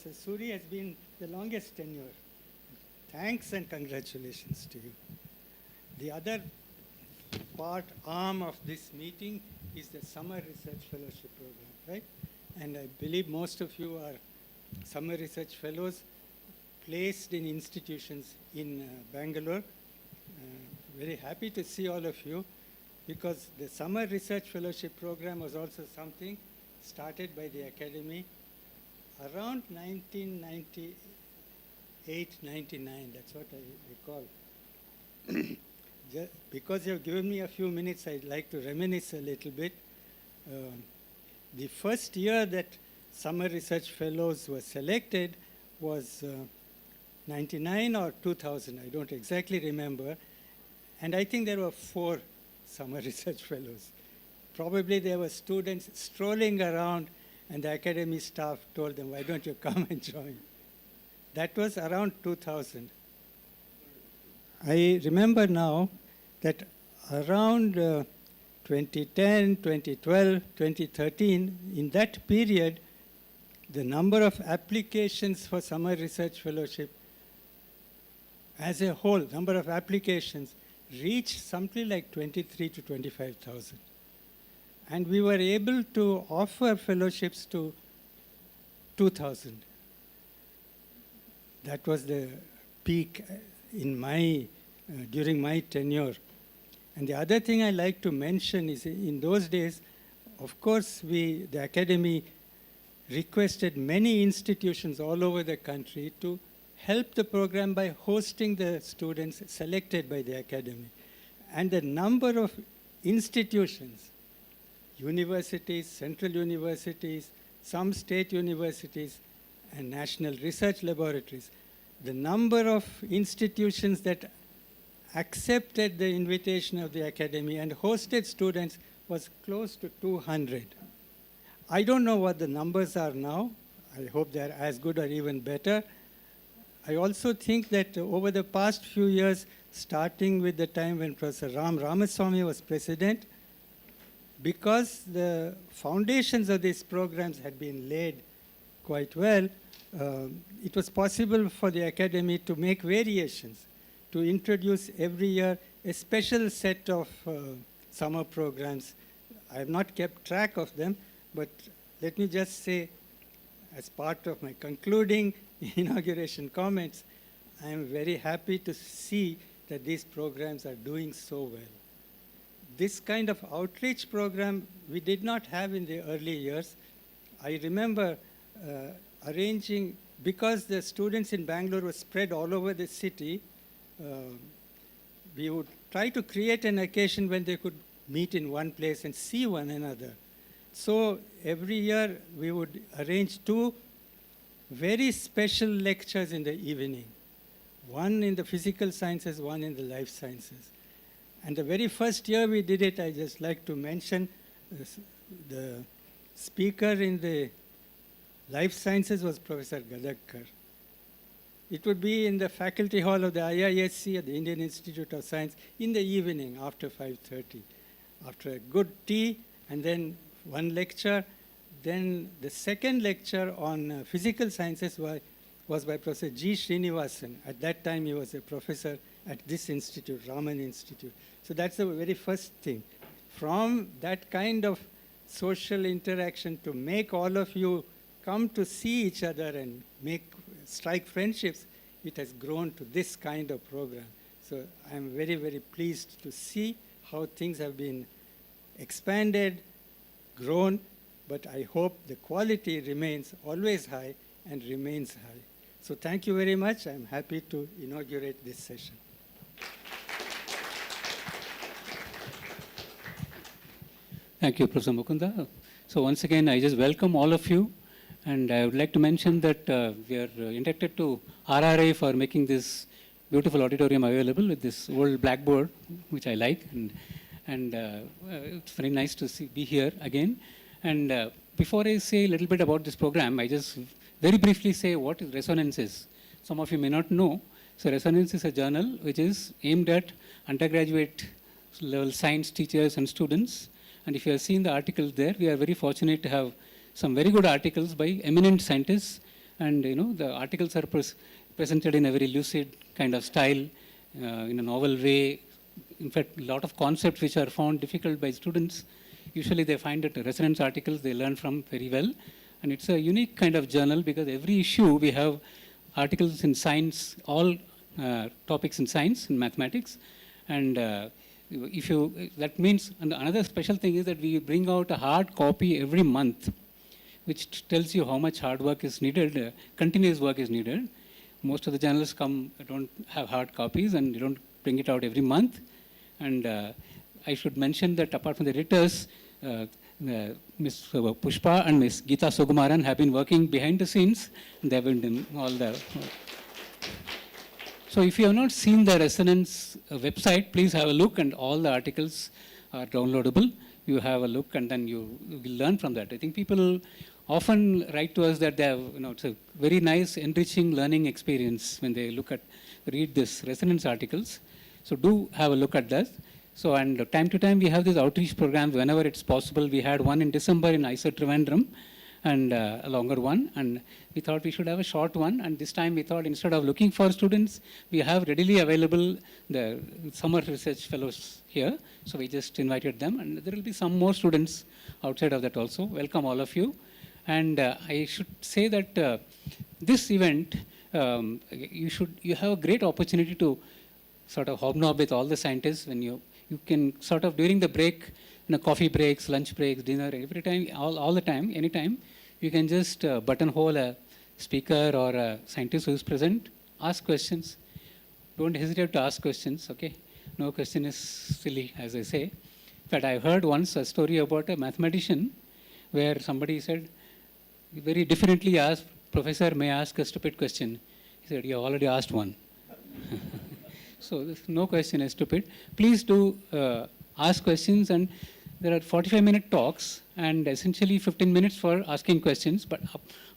Professor Suri has been the longest tenure. Thanks and congratulations to you. The other arm of this meeting is the Summer Research Fellowship Program, right? And I believe most of you are Summer Research Fellows placed in institutions in Bangalore. Very happy to see all of you, because the Summer Research Fellowship Program was also something started by the Academy around 1998-99, that's what I recall. Because you have given me a few minutes, I'd like to reminisce a little bit. The first year that Summer Research Fellows were selected was 99 or 2000, I don't exactly remember. And I think there were 4 Summer Research Fellows. Probably there were students strolling around, and the Academy staff told them, why don't you come and join? That was around 2000. I remember now that around 2010, 2012, 2013, in that period, the number of applications for Summer Research Fellowship as a whole, number of applications, reached something like 23 to 25,000. And we were able to offer fellowships to 2,000. That was the peak in during my tenure. And the other thing I like to mention is, in those days, of course, the Academy requested many institutions all over the country to help the program by hosting the students selected by the Academy. And the number of institutions, universities, central universities, some state universities, and national research laboratories, the number of institutions that accepted the invitation of the Academy and hosted students was close to 200. I don't know what the numbers are now. I hope they're as good or even better. I also think that over the past few years, starting with the time when Professor Ramaswamy was president, because the foundations of these programs had been laid quite well, it was possible for the Academy to make variations, to introduce every year a special set of summer programs. I have not kept track of them, but let me just say, as part of my concluding inauguration comments, I am very happy to see that these programs are doing so well. This kind of outreach program we did not have in the early years. I remember arranging, because the students in Bangalore were spread all over the city, we would try to create an occasion when they could meet in one place and see one another. So every year we would arrange 2 very special lectures in the evening. One in the physical sciences, one in the life sciences. And the very first year we did it, I just like to mention the speaker in the life sciences was Professor Gadagkar. It would be in the faculty hall of the IISc at the Indian Institute of Science in the evening after 5:30. After a good tea and then one lecture. Then the second lecture on physical sciences was by Professor G. Srinivasan. At that time, he was a professor at this institute, Raman Institute. So that's the very first thing. From that kind of social interaction to make all of you come to see each other and strike friendships, it has grown to this kind of program. So I'm very, very pleased to see how things have been expanded, grown, but I hope the quality remains always high and remains high. So thank you very much. I'm happy to inaugurate this session. Thank you, Professor Mukunda. So once again, I just welcome all of you. And I would like to mention that we are indebted to RRA for making this beautiful auditorium available with this old blackboard, which I like. And it's very nice to be here again. And before I say a little bit about this program, I just very briefly say what Resonance is. Some of you may not know. So Resonance is a journal which is aimed at undergraduate level science teachers and students. And if you have seen the articles there, we are very fortunate to have some very good articles by eminent scientists And the articles are presented in a very lucid kind of style, in a novel way. In fact, a lot of concepts which are found difficult by students, usually they find that resonance articles they learn from very well. And it's a unique kind of journal because every issue we have articles in science, all topics in science and mathematics. And that means, and another special thing is that we bring out a hard copy every month, which tells you how much hard work is needed, continuous work is needed. Most of the journals don't have hard copies and they don't bring it out every month. And I should mention that apart from the editors, Ms. Pushpa and Ms. Geeta Sugumaran have been working behind the scenes. They have been doing all the... So if you have not seen the Resonance website, please have a look, and all the articles are downloadable. You have a look and then you will learn from that. I think people often write to us that they have, it's a very nice, enriching learning experience when they read this Resonance articles. So do have a look at that. So, and time to time we have these outreach programs whenever it's possible. We had one in December in ISET Trivandrum, and a longer one, and we thought we should have a short one. And this time we thought instead of looking for students, we have readily available the summer research fellows here. So we just invited them, and there will be some more students outside of that also. Welcome all of you. And I should say that this event, you have a great opportunity to sort of hobnob with all the scientists when you can sort of during the break, coffee breaks, lunch breaks, dinner, every time, all the time, anytime, you can just buttonhole a speaker or a scientist who is present, ask questions. Don't hesitate to ask questions, okay? No question is silly, as I say. In fact, I heard once a story about a mathematician where somebody said, very differently asked, "Professor, may I ask a stupid question?" He said, "You have already asked one." So no question is stupid. Please do ask questions, and there are 45-minute talks and essentially 15 minutes for asking questions. But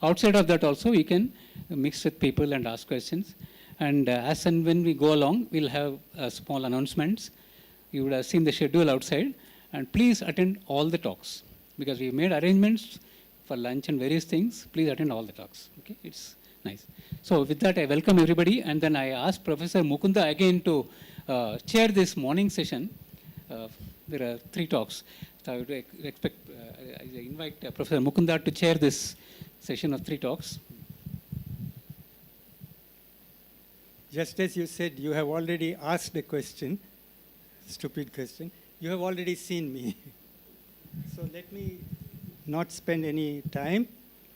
outside of that also, you can mix with people and ask questions. And as and when we go along, we'll have small announcements. You would have seen the schedule outside. And please attend all the talks because we made arrangements for lunch and various things. Please attend all the talks. Okay, it's nice. So with that, I welcome everybody, and then I ask Professor Mukunda again to chair this morning session. There are 3 talks. So I would expect, I invite Professor Mukunda to chair this session of 3 talks. Just as you said, you have already asked a question, stupid question. You have already seen me. So let me not spend any time.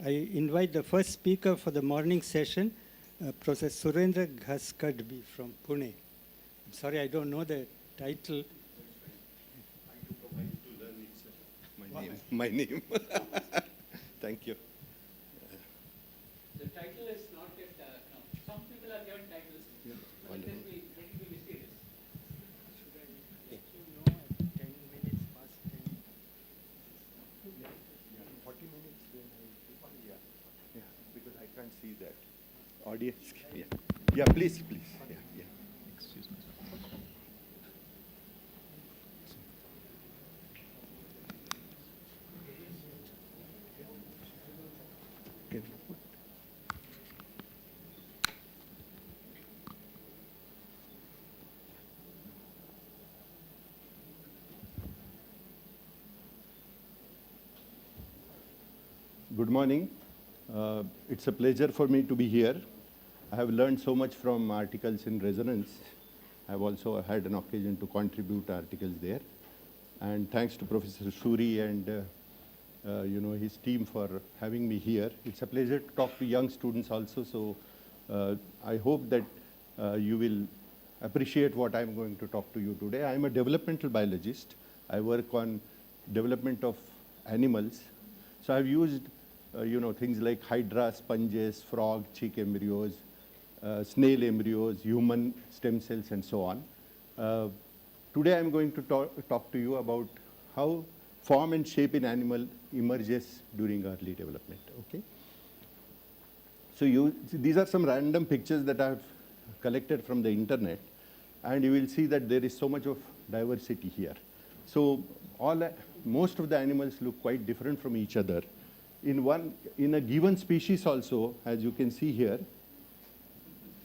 I invite the first speaker for the morning session, Professor Surendra Ghaskadbi from Pune. I'm sorry, I don't know the title. My name. Thank you. The title is not yet, some people are given titles, but it will be mysterious. Should I let you know at 10 minutes past 10? 40 minutes then yeah, because I can't see that. Audience, yeah, please. Yeah. Excuse me. Okay. Good morning. It's a pleasure for me to be here. I have learned so much from articles in Resonance. I've also had an occasion to contribute articles there. And thanks to Professor Suri and his team for having me here. It's a pleasure to talk to young students also. So I hope that you will appreciate what I'm going to talk to you today. I'm a developmental biologist. I work on development of animals. So I've used things like hydra, sponges, frog, chick embryos, snail embryos, human stem cells, and so on. Today I'm going to talk to you about how form and shape in animal emerges during early development. Okay. So these are some random pictures that I've collected from the internet, and you will see that there is so much of diversity here. So most of the animals look quite different from each other. in a given species also, as you can see here,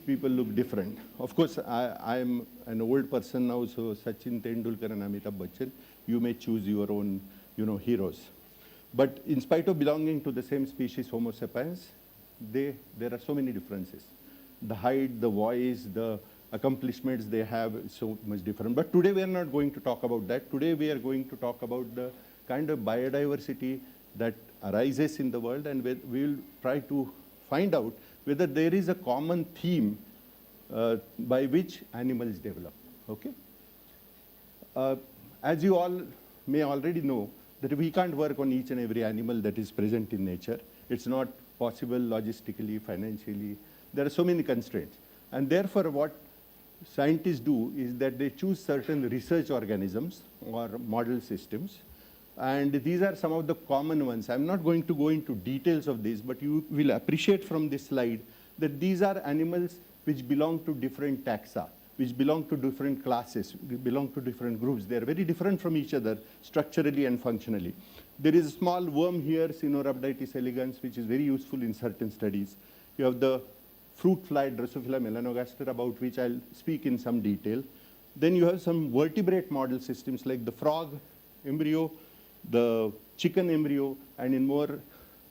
people look different. Of course, I am an old person now, so Sachin Tendulkar and Amitabh Bachchan, you may choose your own, heroes. But in spite of belonging to the same species, Homo sapiens, there are so many differences. The height, the voice, the accomplishments they have is so much different. But today we are not going to talk about that. Today we are going to talk about the kind of biodiversity that arises in the world, and we will try to find out whether there is a common theme by which animals develop, okay? As you all may already know, that we can't work on each and every animal that is present in nature. It's not possible logistically, financially. There are so many constraints. And therefore, what scientists do is that they choose certain research organisms or model systems. And these are some of the common ones. I'm not going to go into details of this, but you will appreciate from this slide that these are animals which belong to different taxa, which belong to different classes, belong to different groups. They are very different from each other structurally and functionally. There is a small worm here, Sinorhabditis elegans, which is very useful in certain studies. You have the fruit fly, Drosophila melanogaster, about which I'll speak in some detail. Then you have some vertebrate model systems like the frog embryo, the chicken embryo, and in more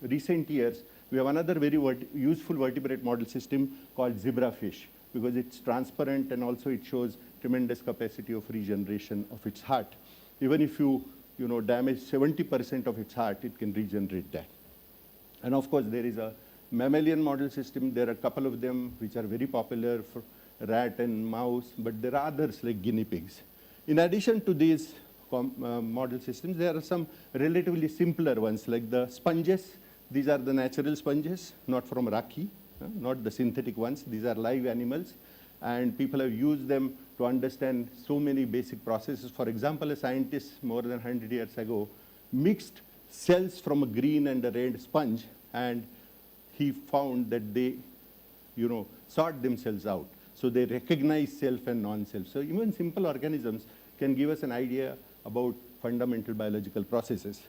recent years, we have another very useful vertebrate model system called zebrafish, because it's transparent and also it shows tremendous capacity of regeneration of its heart. Even if you damage 70% of its heart, it can regenerate that. And of course, there is a mammalian model system. There are a couple of them which are very popular for rat and mouse, but there are others like guinea pigs. In addition to these model systems, there are some relatively simpler ones like the sponges. These are the natural sponges, not from Raki, not the synthetic ones. These are live animals, and people have used them to understand so many basic processes. For example, a scientist more than 100 years ago mixed cells from a green and a red sponge, and he found that they, sort themselves out. So they recognize self and non-self. So even simple organisms can give us an idea about fundamental biological processes.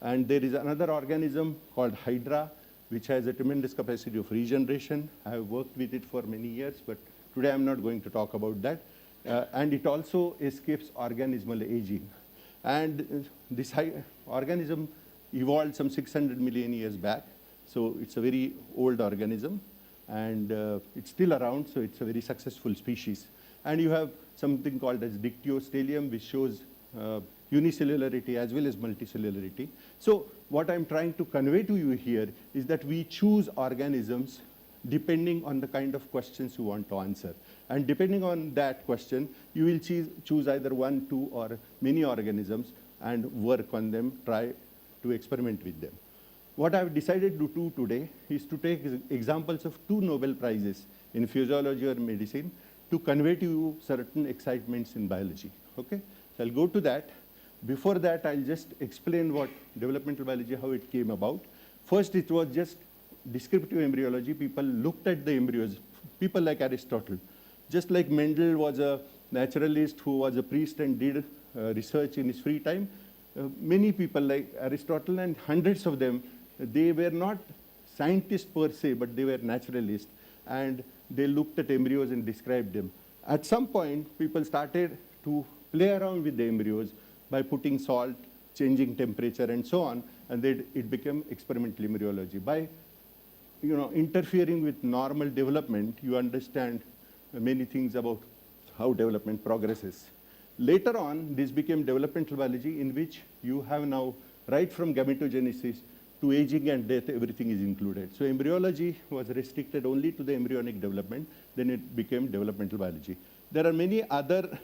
And there is another organism called Hydra, which has a tremendous capacity of regeneration. I have worked with it for many years, but today I'm not going to talk about that. And it also escapes organismal aging. And this organism evolved some 600 million years back. So it's a very old organism, and it's still around, so it's a very successful species. And you have something called as Dictyostelium, which shows unicellularity as well as multicellularity. So what I'm trying to convey to you here is that we choose organisms depending on the kind of questions you want to answer. And depending on that question, you will choose either one, two, or many organisms and work on them, try to experiment with them. What I've decided to do today is to take examples of 2 Nobel Prizes in physiology or medicine to convey to you certain excitements in biology, okay? So I'll go to that. Before that, I'll just explain what developmental biology, how it came about. First, it was just descriptive embryology. People looked at the embryos, people like Aristotle. Just like Mendel was a naturalist who was a priest and did research in his free time, many people like Aristotle and hundreds of them, they were not scientists per se, but they were naturalists. And they looked at embryos and described them. At some point, people started to play around with the embryos by putting salt, changing temperature, and so on, and then it became experimental embryology. By interfering with normal development, you understand many things about how development progresses. Later on, this became developmental biology, in which you have now, right from gametogenesis to aging and death, everything is included. So embryology was restricted only to the embryonic development, then it became developmental biology. There are many other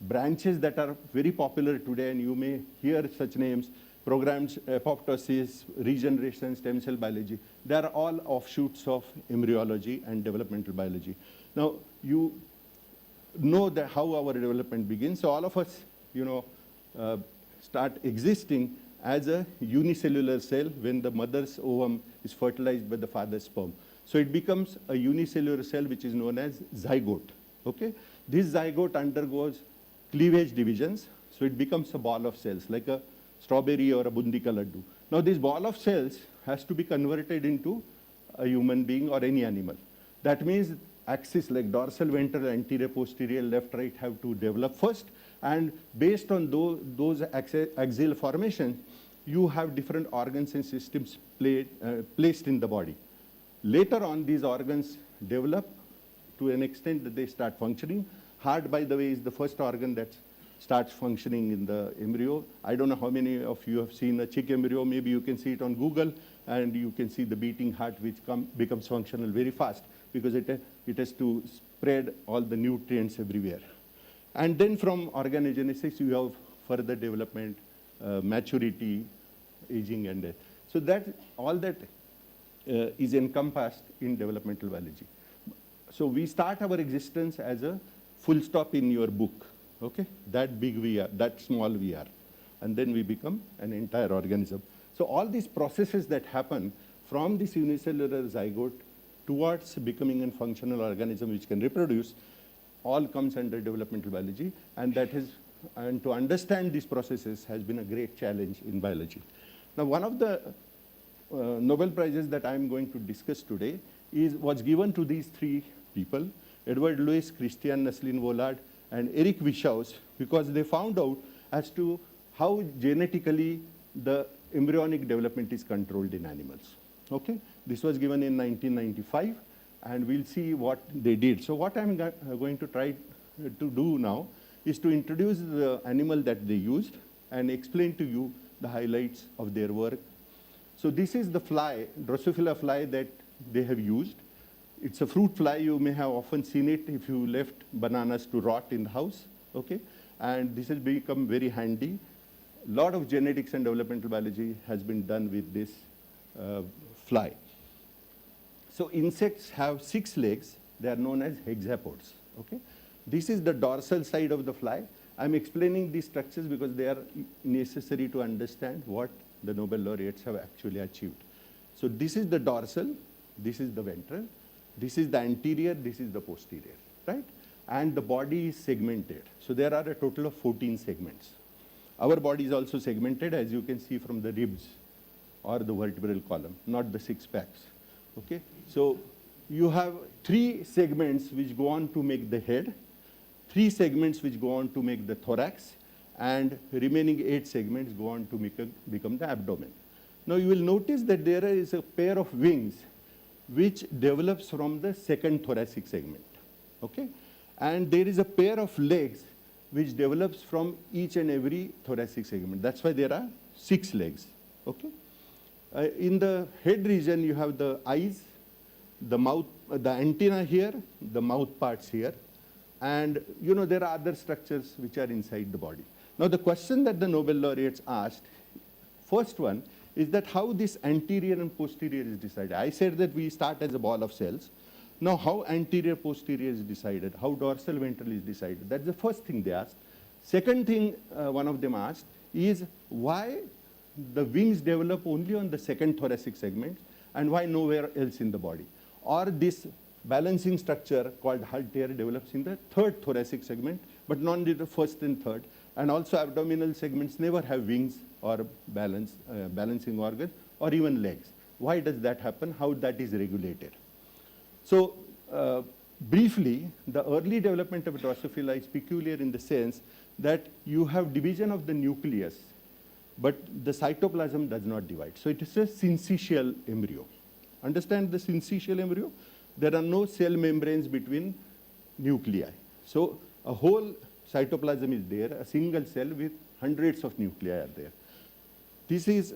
branches that are very popular today, and you may hear such names: programmed apoptosis, regeneration, stem cell biology. They are all offshoots of embryology and developmental biology. Now, you know that how our development begins. So all of us, start existing as a unicellular cell when the mother's ovum is fertilized by the father's sperm. So it becomes a unicellular cell, which is known as zygote, okay? This zygote undergoes cleavage divisions, so it becomes a ball of cells, like a strawberry or a bundi ka laddu. Now this ball of cells has to be converted into a human being or any animal. That means axis like dorsal, ventral, anterior, posterior, left, right have to develop first, and based on those axial formations, you have different organs and systems placed in the body. Later on, these organs develop to an extent that they start functioning. Heart, by the way, is the first organ that starts functioning in the embryo. I don't know how many of you have seen a chick embryo. Maybe you can see it on Google, and you can see the beating heart, which becomes functional very fast because it has to spread all the nutrients everywhere. And then from organogenesis, you have further development, maturity, aging, and death. So that all that is encompassed in developmental biology. So we start our existence as a full stop in your book, okay? That big we are, that small we are. And then we become an entire organism. So all these processes that happen from this unicellular zygote towards becoming a functional organism which can reproduce, all comes under developmental biology, and to understand these processes has been a great challenge in biology. Now, one of the Nobel Prizes that I'm going to discuss today was given to these three people, Edward Lewis, Christian Naslin-Vollard, and Eric Wischhaus, because they found out as to how genetically the embryonic development is controlled in animals. Okay? This was given in 1995, and we'll see what they did. So what I'm going to try to do now is to introduce the animal that they used and explain to you the highlights of their work. So this is the fly, Drosophila fly, that they have used. It's a fruit fly. You may have often seen it if you left bananas to rot in the house, okay? And this has become very handy. A lot of genetics and developmental biology has been done with this fly. So insects have 6 legs. They are known as hexapods, okay? This is the dorsal side of the fly. I'm explaining these structures because they are necessary to understand what the Nobel laureates have actually achieved. So this is the dorsal, this is the ventral, this is the anterior, this is the posterior, right? And the body is segmented. So there are a total of 14 segments. Our body is also segmented, as you can see from the ribs or the vertebral column, not the 6 packs, okay? So you have 3 segments which go on to make the head, 3 segments which go on to make the thorax, and remaining 8 segments go on to become the abdomen. Now you will notice that there is a pair of wings which develops from the second thoracic segment, okay? And there is a pair of legs which develops from each and every thoracic segment. That's why there are 6 legs, okay? In the head region, you have the eyes, the mouth, the antenna here, the mouth parts here, and you know there are other structures which are inside the body. Now the question that the Nobel laureates asked, first one, is that how this anterior and posterior is decided. I said that we start as a ball of cells. Now how anterior posterior is decided, how dorsal ventral is decided. That's the first thing they asked. Second thing one of them asked is why the wings develop only on the second thoracic segment and why nowhere else in the body. Or this balancing structure called haltere develops in the third thoracic segment, but not in the first and third. And also abdominal segments never have wings or balancing organ or even legs. Why does that happen? How that is regulated? So briefly, the early development of Drosophila is peculiar in the sense that you have division of the nucleus, but the cytoplasm does not divide. So it is a syncytial embryo. Understand the syncytial embryo? There are no cell membranes between nuclei. So a whole cytoplasm is there, a single cell with hundreds of nuclei are there. This is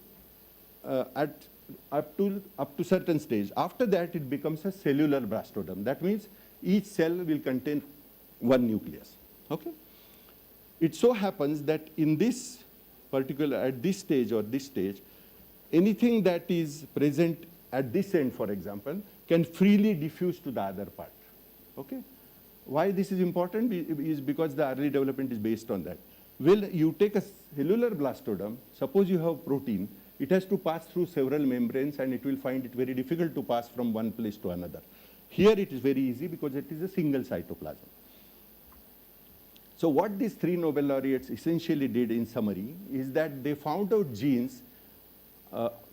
up to certain stage. After that, it becomes a cellular blastodome. That means each cell will contain one nucleus. Okay? It so happens that in this particular, at this stage or this stage, anything that is present at this end, for example, can freely diffuse to the other part. Okay? Why this is important is because the early development is based on that. Well, you take a cellular blastodome, suppose you have protein, it has to pass through several membranes and it will find it very difficult to pass from one place to another. Here it is very easy because it is a single cytoplasm. So what these 3 Nobel laureates essentially did in summary is that they found out genes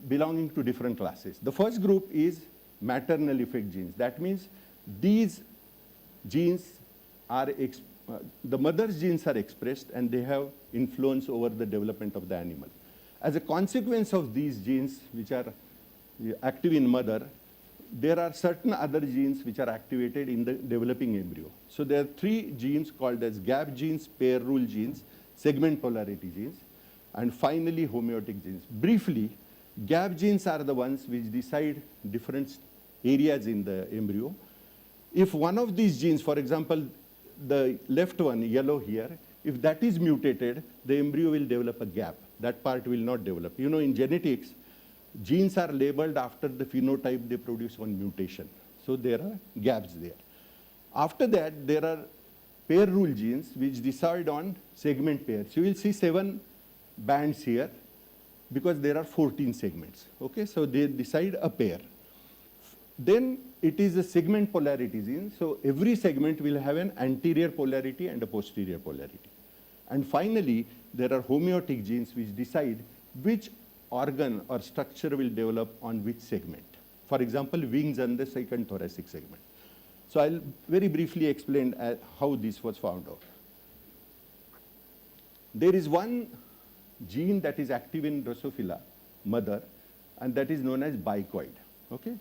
belonging to different classes. The first group is maternal effect genes. That means these genes are, the mother's genes are expressed and they have influence over the development of the animal. As a consequence of these genes, which are active in mother, there are certain other genes which are activated in the developing embryo. So there are 3 genes called as gap genes, pair rule genes, segment polarity genes, and finally homeotic genes. Briefly, gap genes are the ones which decide different areas in the embryo. If one of these genes, for example, the left one, yellow here, if that is mutated, the embryo will develop a gap. That part will not develop. You know, in genetics, genes are labeled after the phenotype they produce on mutation. So there are gaps there. After that, there are pair rule genes which decide on segment pairs. You will see 7 bands here because there are 14 segments. Okay, so they decide a pair. Then it is a segment polarity gene. So every segment will have an anterior polarity and a posterior polarity. And finally, there are homeotic genes which decide which organ or structure will develop on which segment. For example, wings and the second thoracic segment. So I'll very briefly explain how this was found out. There is one gene that is active in Drosophila, mother, and that is known as bicoid. Okay?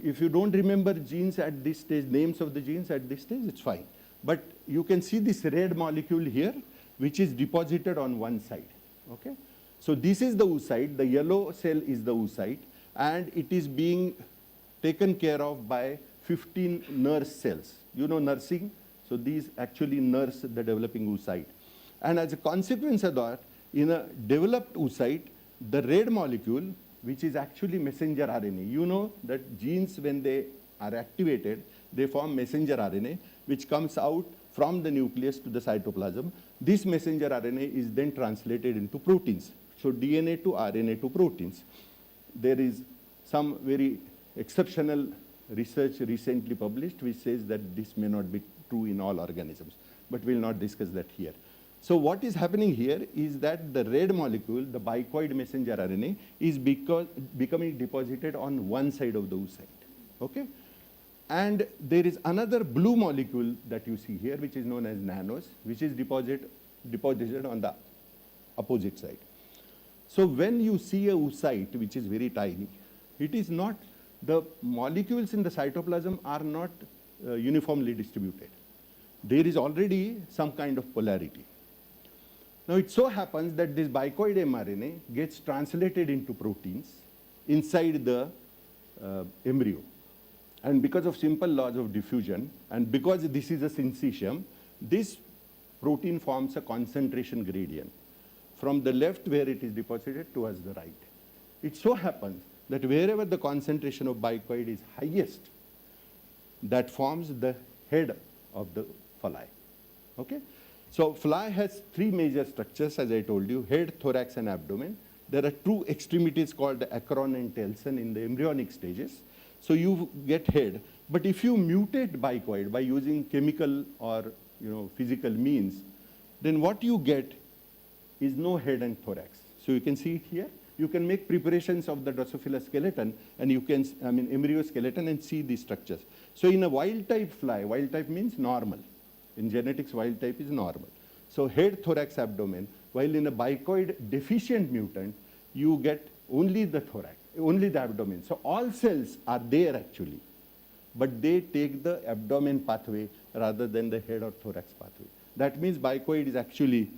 If you don't remember genes at this stage, names of the genes at this stage, it's fine. But you can see this red molecule here, which is deposited on one side. Okay? So this is the oocyte, the yellow cell is the oocyte, and it is being taken care of by 15 nurse cells. You know nursing? So these actually nurse the developing oocyte. And as a consequence of that, in a developed oocyte, the red molecule, which is actually messenger RNA. You know that genes, when they are activated, they form messenger RNA, which comes out from the nucleus to the cytoplasm. This messenger RNA is then translated into proteins. So DNA to RNA to proteins. There is some very exceptional research recently published which says that this may not be true in all organisms, but we'll not discuss that here. So what is happening here is that the red molecule, the bicoid messenger RNA, is becoming deposited on one side of the oocyte. Okay? And there is another blue molecule that you see here, which is known as nanos, which is deposited on the opposite side. So when you see a oocyte, which is very tiny, it is not, the molecules in the cytoplasm are not uniformly distributed. There is already some kind of polarity. Now it so happens that this bicoid mRNA gets translated into proteins inside the embryo. And because of simple laws of diffusion, and because this is a syncytium, this protein forms a concentration gradient from the left where it is deposited towards the right. It so happens that wherever the concentration of bicoid is highest, that forms the head of the fly. Okay? So fly has 3 major structures, as I told you, head, thorax, and abdomen. There are 2 extremities called the acron and telson in the embryonic stages. So you get head. But if you mutate bicoid by using chemical or physical means, then what you get is no head and thorax. So you can see it here. You can make preparations of the Drosophila skeleton, and you can, embryo skeleton, and see these structures. So in a wild type fly, wild type means normal. In genetics, wild type is normal. So head, thorax, abdomen, while in a bicoid deficient mutant, you get only the thorax, only the abdomen. So all cells are there actually, but they take the abdomen pathway rather than the head or thorax pathway. That means bicoid is actually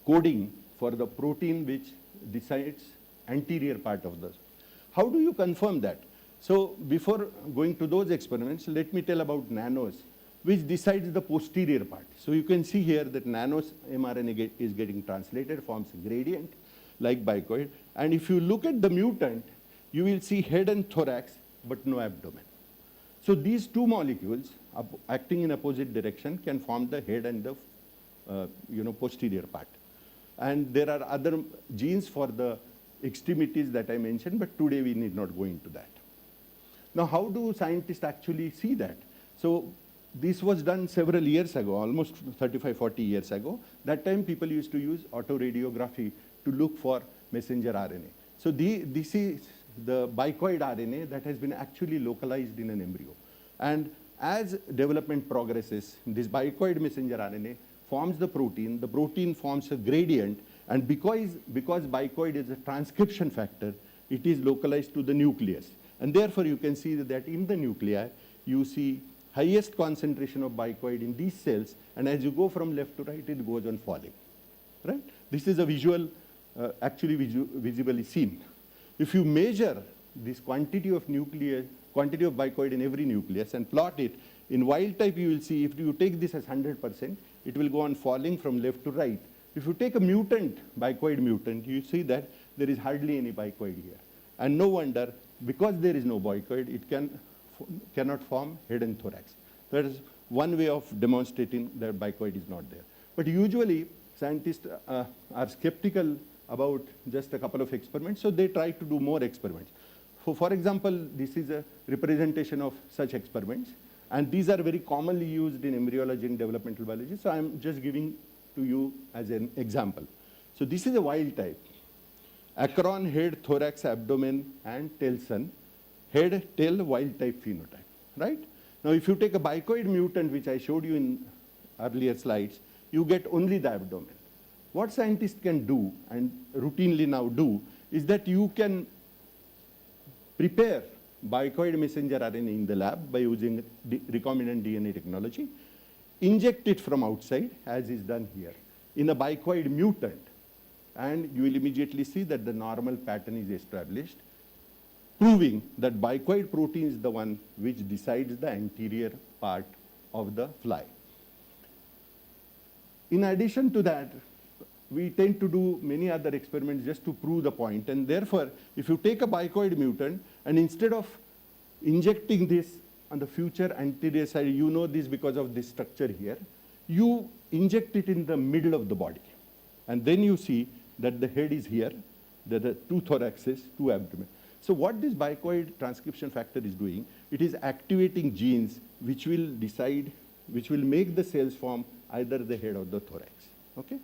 coding for the protein which decides anterior part of the. How do you confirm that? So before going to those experiments, let me tell about nanos, which decides the posterior part. So you can see here that nanos mRNA is getting translated, forms a gradient like bicoid. And if you look at the mutant, you will see head and thorax, but no abdomen. So these 2 molecules acting in opposite direction can form the head and the posterior part. And there are other genes for the extremities that I mentioned, but today we need not go into that. Now, how do scientists actually see that? So this was done several years ago, almost 35, 40 years ago. That time people used to use autoradiography to look for messenger RNA. So this is the bicoid RNA that has been actually localized in an embryo. And as development progresses, this bicoid messenger RNA forms the protein forms a gradient, and because bicoid is a transcription factor, it is localized to the nucleus. And therefore, you can see that in the nuclei, you see highest concentration of bicoid in these cells, and as you go from left to right, it goes on falling, right? This is a visual, visibly seen. If you measure this quantity of bicoid in every nucleus and plot it, in wild type you will see if you take this as 100%, it will go on falling from left to right. If you take a bicoid mutant, you see that there is hardly any bicoid here. And no wonder, because there is no bicoid, it cannot form head and thorax. That is one way of demonstrating that bicoid is not there. But usually, scientists are skeptical about just a couple of experiments, so they try to do more experiments. For example, this is a representation of such experiments, and these are very commonly used in embryology and developmental biology, so I'm just giving to you as an example. So this is a wild type. Acron, head, thorax, abdomen, and telson, head, tail, wild type phenotype, right? Now, if you take a bicoid mutant, which I showed you in earlier slides, you get only the abdomen. What scientists can do, and routinely now do, is that you can prepare bicoid messenger RNA in the lab by using recombinant DNA technology, inject it from outside, as is done here, in a bicoid mutant, and you will immediately see that the normal pattern is established, proving that bicoid protein is the one which decides the anterior part of the fly. In addition to that, we tend to do many other experiments just to prove the point. And therefore, if you take a bicoid mutant, and instead of injecting this on the future anterior side, you know this because of this structure here, you inject it in the middle of the body. And then you see that the head is here, there are two thoraxes, two abdomen. So what this bicoid transcription factor is doing, it is activating genes which will make the cells form either the head or the thorax, okay?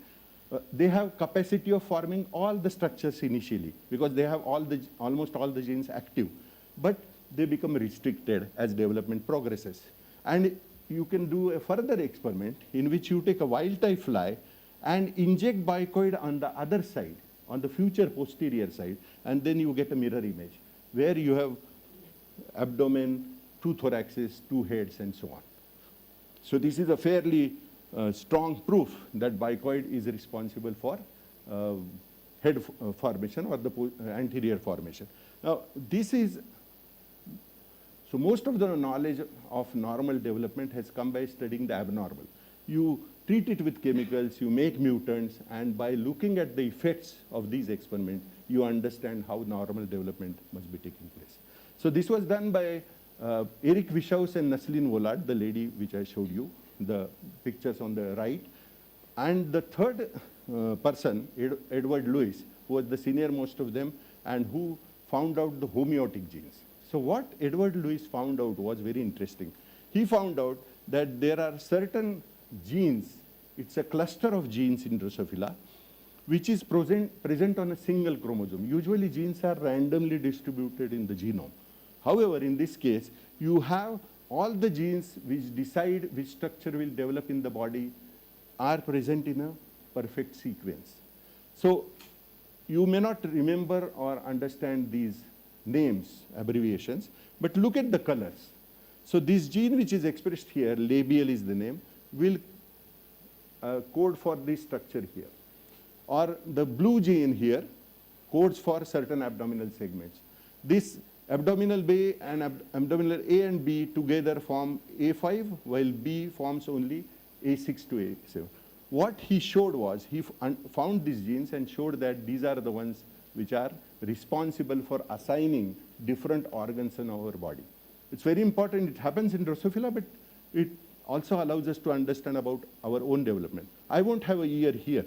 They have capacity of forming all the structures initially because they have almost all the genes active, but they become restricted as development progresses. And you can do a further experiment in which you take a wild type fly and inject bicoid on the other side, on the future posterior side, and then you get a mirror image where you have abdomen, two thoraxes, two heads, and so on. So this is a fairly strong proof that bicoid is responsible for head formation or the anterior formation. Now, so most of the knowledge of normal development has come by studying the abnormal. You treat it with chemicals, you make mutants, and by looking at the effects of these experiments, you understand how normal development must be taking place. So this was done by Eric Wishaus and Naslin Vollard, the lady which I showed you, the pictures on the right. And the third person, Edward Lewis, who was the senior most of them and who found out the homeotic genes. So what Edward Lewis found out was very interesting. He found out that there are certain genes, it's a cluster of genes in Drosophila, which is present on a single chromosome. Usually genes are randomly distributed in the genome. However, in this case, you have all the genes which decide which structure will develop in the body are present in a perfect sequence. So you may not remember or understand these names, abbreviations, but look at the colors. So this gene which is expressed here, labial is the name, will code for this structure here. Or the blue gene here codes for certain abdominal segments. This abdominal A and B together form A5, while B forms only A6 to A7. What he showed was, he found these genes and showed that these are the ones which are responsible for assigning different organs in our body. It's very important. It happens in Drosophila, but it also allows us to understand about our own development. I won't have a ear here,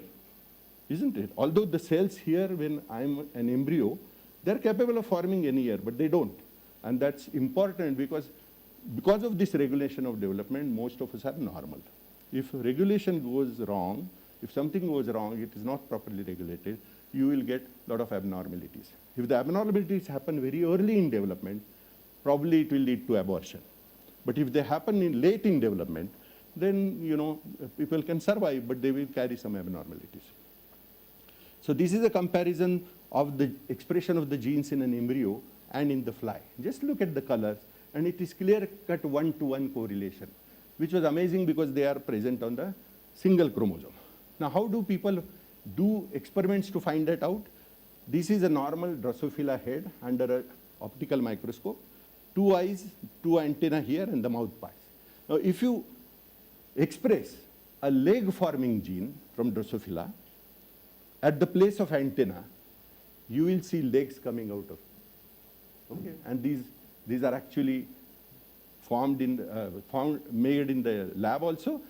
isn't it? Although the cells here, when I'm an embryo, they're capable of forming any ear, but they don't. And that's important because of this regulation of development, most of us are normal. If regulation goes wrong, if something goes wrong, it is not properly regulated, you will get a lot of abnormalities. If the abnormalities happen very early in development, probably it will lead to abortion. But if they happen in late in development, then people can survive, but they will carry some abnormalities. So this is a comparison of the expression of the genes in an embryo and in the fly. Just look at the colors, and it is clear-cut one-to-one correlation, which was amazing because they are present on the single chromosome. Now, how do people do experiments to find that out? This is a normal Drosophila head under an optical microscope, 2 eyes, 2 antennae here, and the mouth parts. Now, if you express a leg-forming gene from Drosophila at the place of antenna, you will see legs coming out of it. Okay? And these are actually made in the lab also.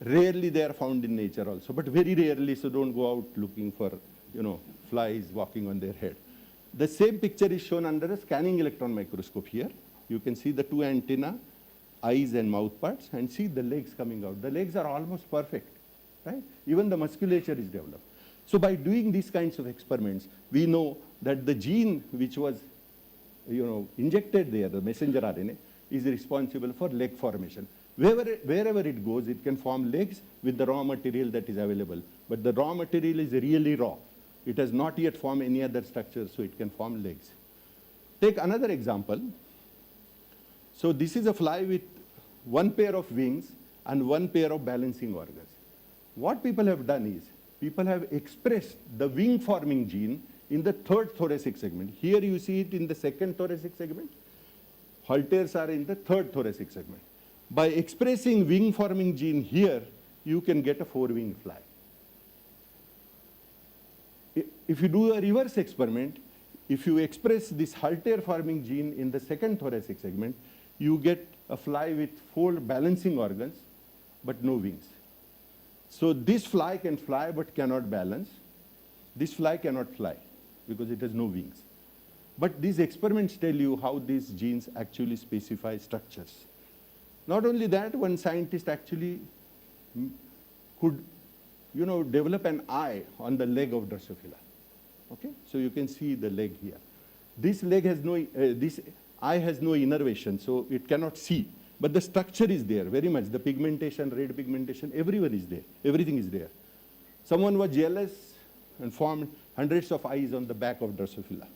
Rarely they are found in nature also, but very rarely, so don't go out looking for, flies walking on their head. The same picture is shown under a scanning electron microscope here. You can see the 2 antennae, eyes and mouth parts, and see the legs coming out. The legs are almost perfect, right? Even the musculature is developed. So by doing these kinds of experiments, we know that the gene which was, injected there, the messenger RNA, is responsible for leg formation. Wherever it goes, it can form legs with the raw material that is available. But the raw material is really raw. It has not yet formed any other structure, so it can form legs. Take another example. So this is a fly with 1 pair of wings and 1 pair of balancing organs. What people have done is, people have expressed the wing-forming gene in the 3rd thoracic segment. Here you see it in the 2nd thoracic segment. Halteres are in the 3rd thoracic segment. By expressing wing-forming gene here, you can get a 4-winged fly. If you do a reverse experiment, if you express this halter-forming gene in the 2nd thoracic segment, you get a fly with 4 balancing organs, but no wings. So this fly can fly but cannot balance. This fly cannot fly because it has no wings. But these experiments tell you how these genes actually specify structures. Not only that, one scientist actually could, develop an eye on the leg of Drosophila. Okay, so you can see the leg here. This leg has no, this eye has no innervation, so it cannot see. But the structure is there very much. The pigmentation, red pigmentation, everyone is there. Everything is there. Someone was jealous and formed hundreds of eyes on the back of Drosophila.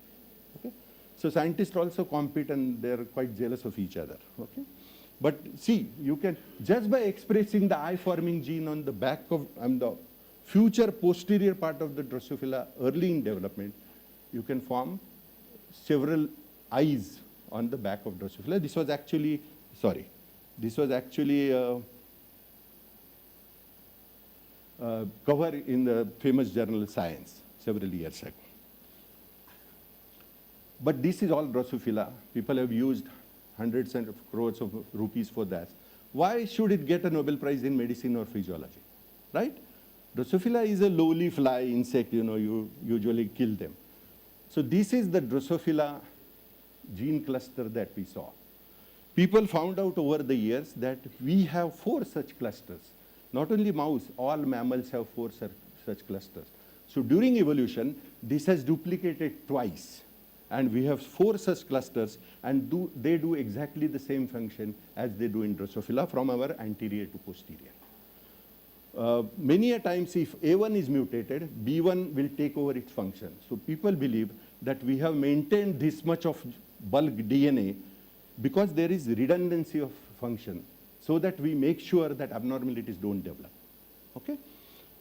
Okay, so scientists also compete and they're quite jealous of each other. Okay. But see, you can, just by expressing the eye-forming gene on the back of the future posterior part of the Drosophila early in development, you can form several eyes on the back of Drosophila. This was actually, cover in the famous journal Science several years ago. But this is all Drosophila. People have used hundreds of crores of rupees for that. Why should it get a Nobel Prize in medicine or physiology, right? Drosophila is a lowly fly insect, you usually kill them. So this is the Drosophila gene cluster that we saw. People found out over the years that we have 4 such clusters. Not only mouse, all mammals have 4 such clusters. So during evolution, this has duplicated twice. And we have 4 such clusters, and they do exactly the same function as they do in Drosophila from our anterior to posterior. Many a times, if A1 is mutated, B1 will take over its function. So people believe that we have maintained this much of bulk DNA because there is redundancy of function, so that we make sure that abnormalities don't develop. Okay?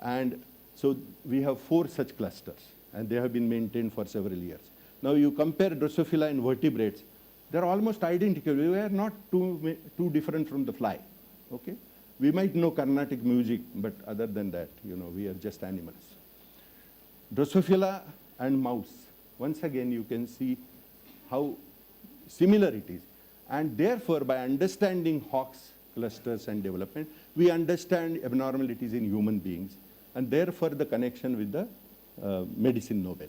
And so we have 4 such clusters, and they have been maintained for several years. Now you compare Drosophila and vertebrates, they're almost identical. We are not too different from the fly. Okay? We might know Carnatic music, but other than that, we are just animals. Drosophila and mouse, once again you can see how similar it is. And therefore, by understanding Hox clusters and development, we understand abnormalities in human beings, and therefore the connection with the medicine Nobel.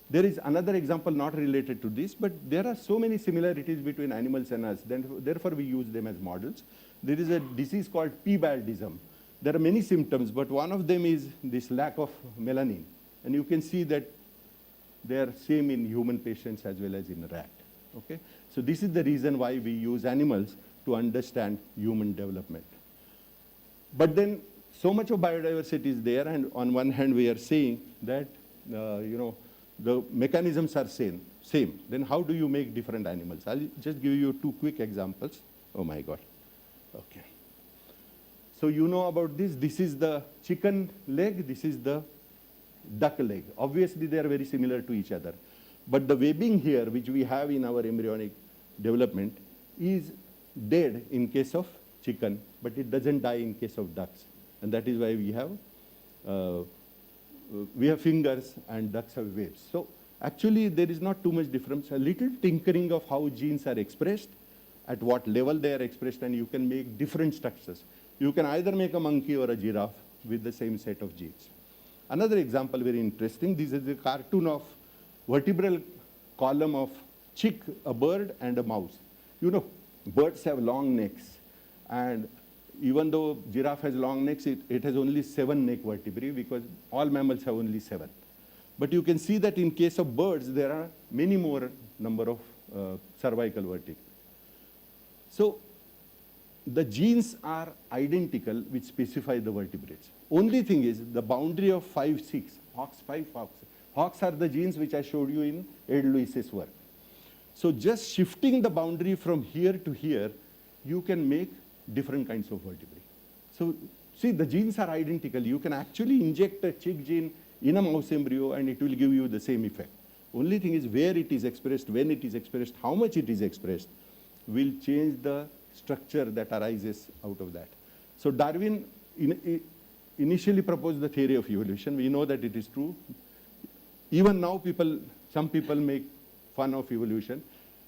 There is another example not related to this, but there are so many similarities between animals and us, therefore we use them as models. There is a disease called P-baldism. There are many symptoms, but one of them is this lack of melanin. And you can see that they are same in human patients as well as in rat. Okay? So this is the reason why we use animals to understand human development. But then so much of biodiversity is there, and on one hand we are saying that the mechanisms are same. Then how do you make different animals? I'll just give you two quick examples. Oh my God. Okay. So you know about this. This is the chicken leg. This is the duck leg. Obviously, they are very similar to each other. But the webbing here, which we have in our embryonic development, is dead in case of chicken, but it doesn't die in case of ducks. And that is why we have fingers and ducks have waves. So actually, there is not too much difference. A little tinkering of how genes are expressed, at what level they are expressed, and you can make different structures. You can either make a monkey or a giraffe with the same set of genes. Another example, very interesting. This is the cartoon of vertebral column of chick, a bird, and a mouse. You know, birds have long necks. And even though giraffe has long necks, it has only 7 neck vertebrae because all mammals have only 7. But you can see that in case of birds, there are many more number of cervical vertebrae. So the genes are identical which specify the vertebrates. Only thing is the boundary of 5, 6, HOX 5, HOX. HOX are the genes which I showed you in Ed Lewis's work. So just shifting the boundary from here to here, you can make different kinds of vertebrae. So see, the genes are identical. You can actually inject a chick gene in a mouse embryo and it will give you the same effect. Only thing is where it is expressed, when it is expressed, how much it is expressed will change the structure that arises out of that. So Darwin initially proposed the theory of evolution. We know that it is true. Even now some people make fun of evolution.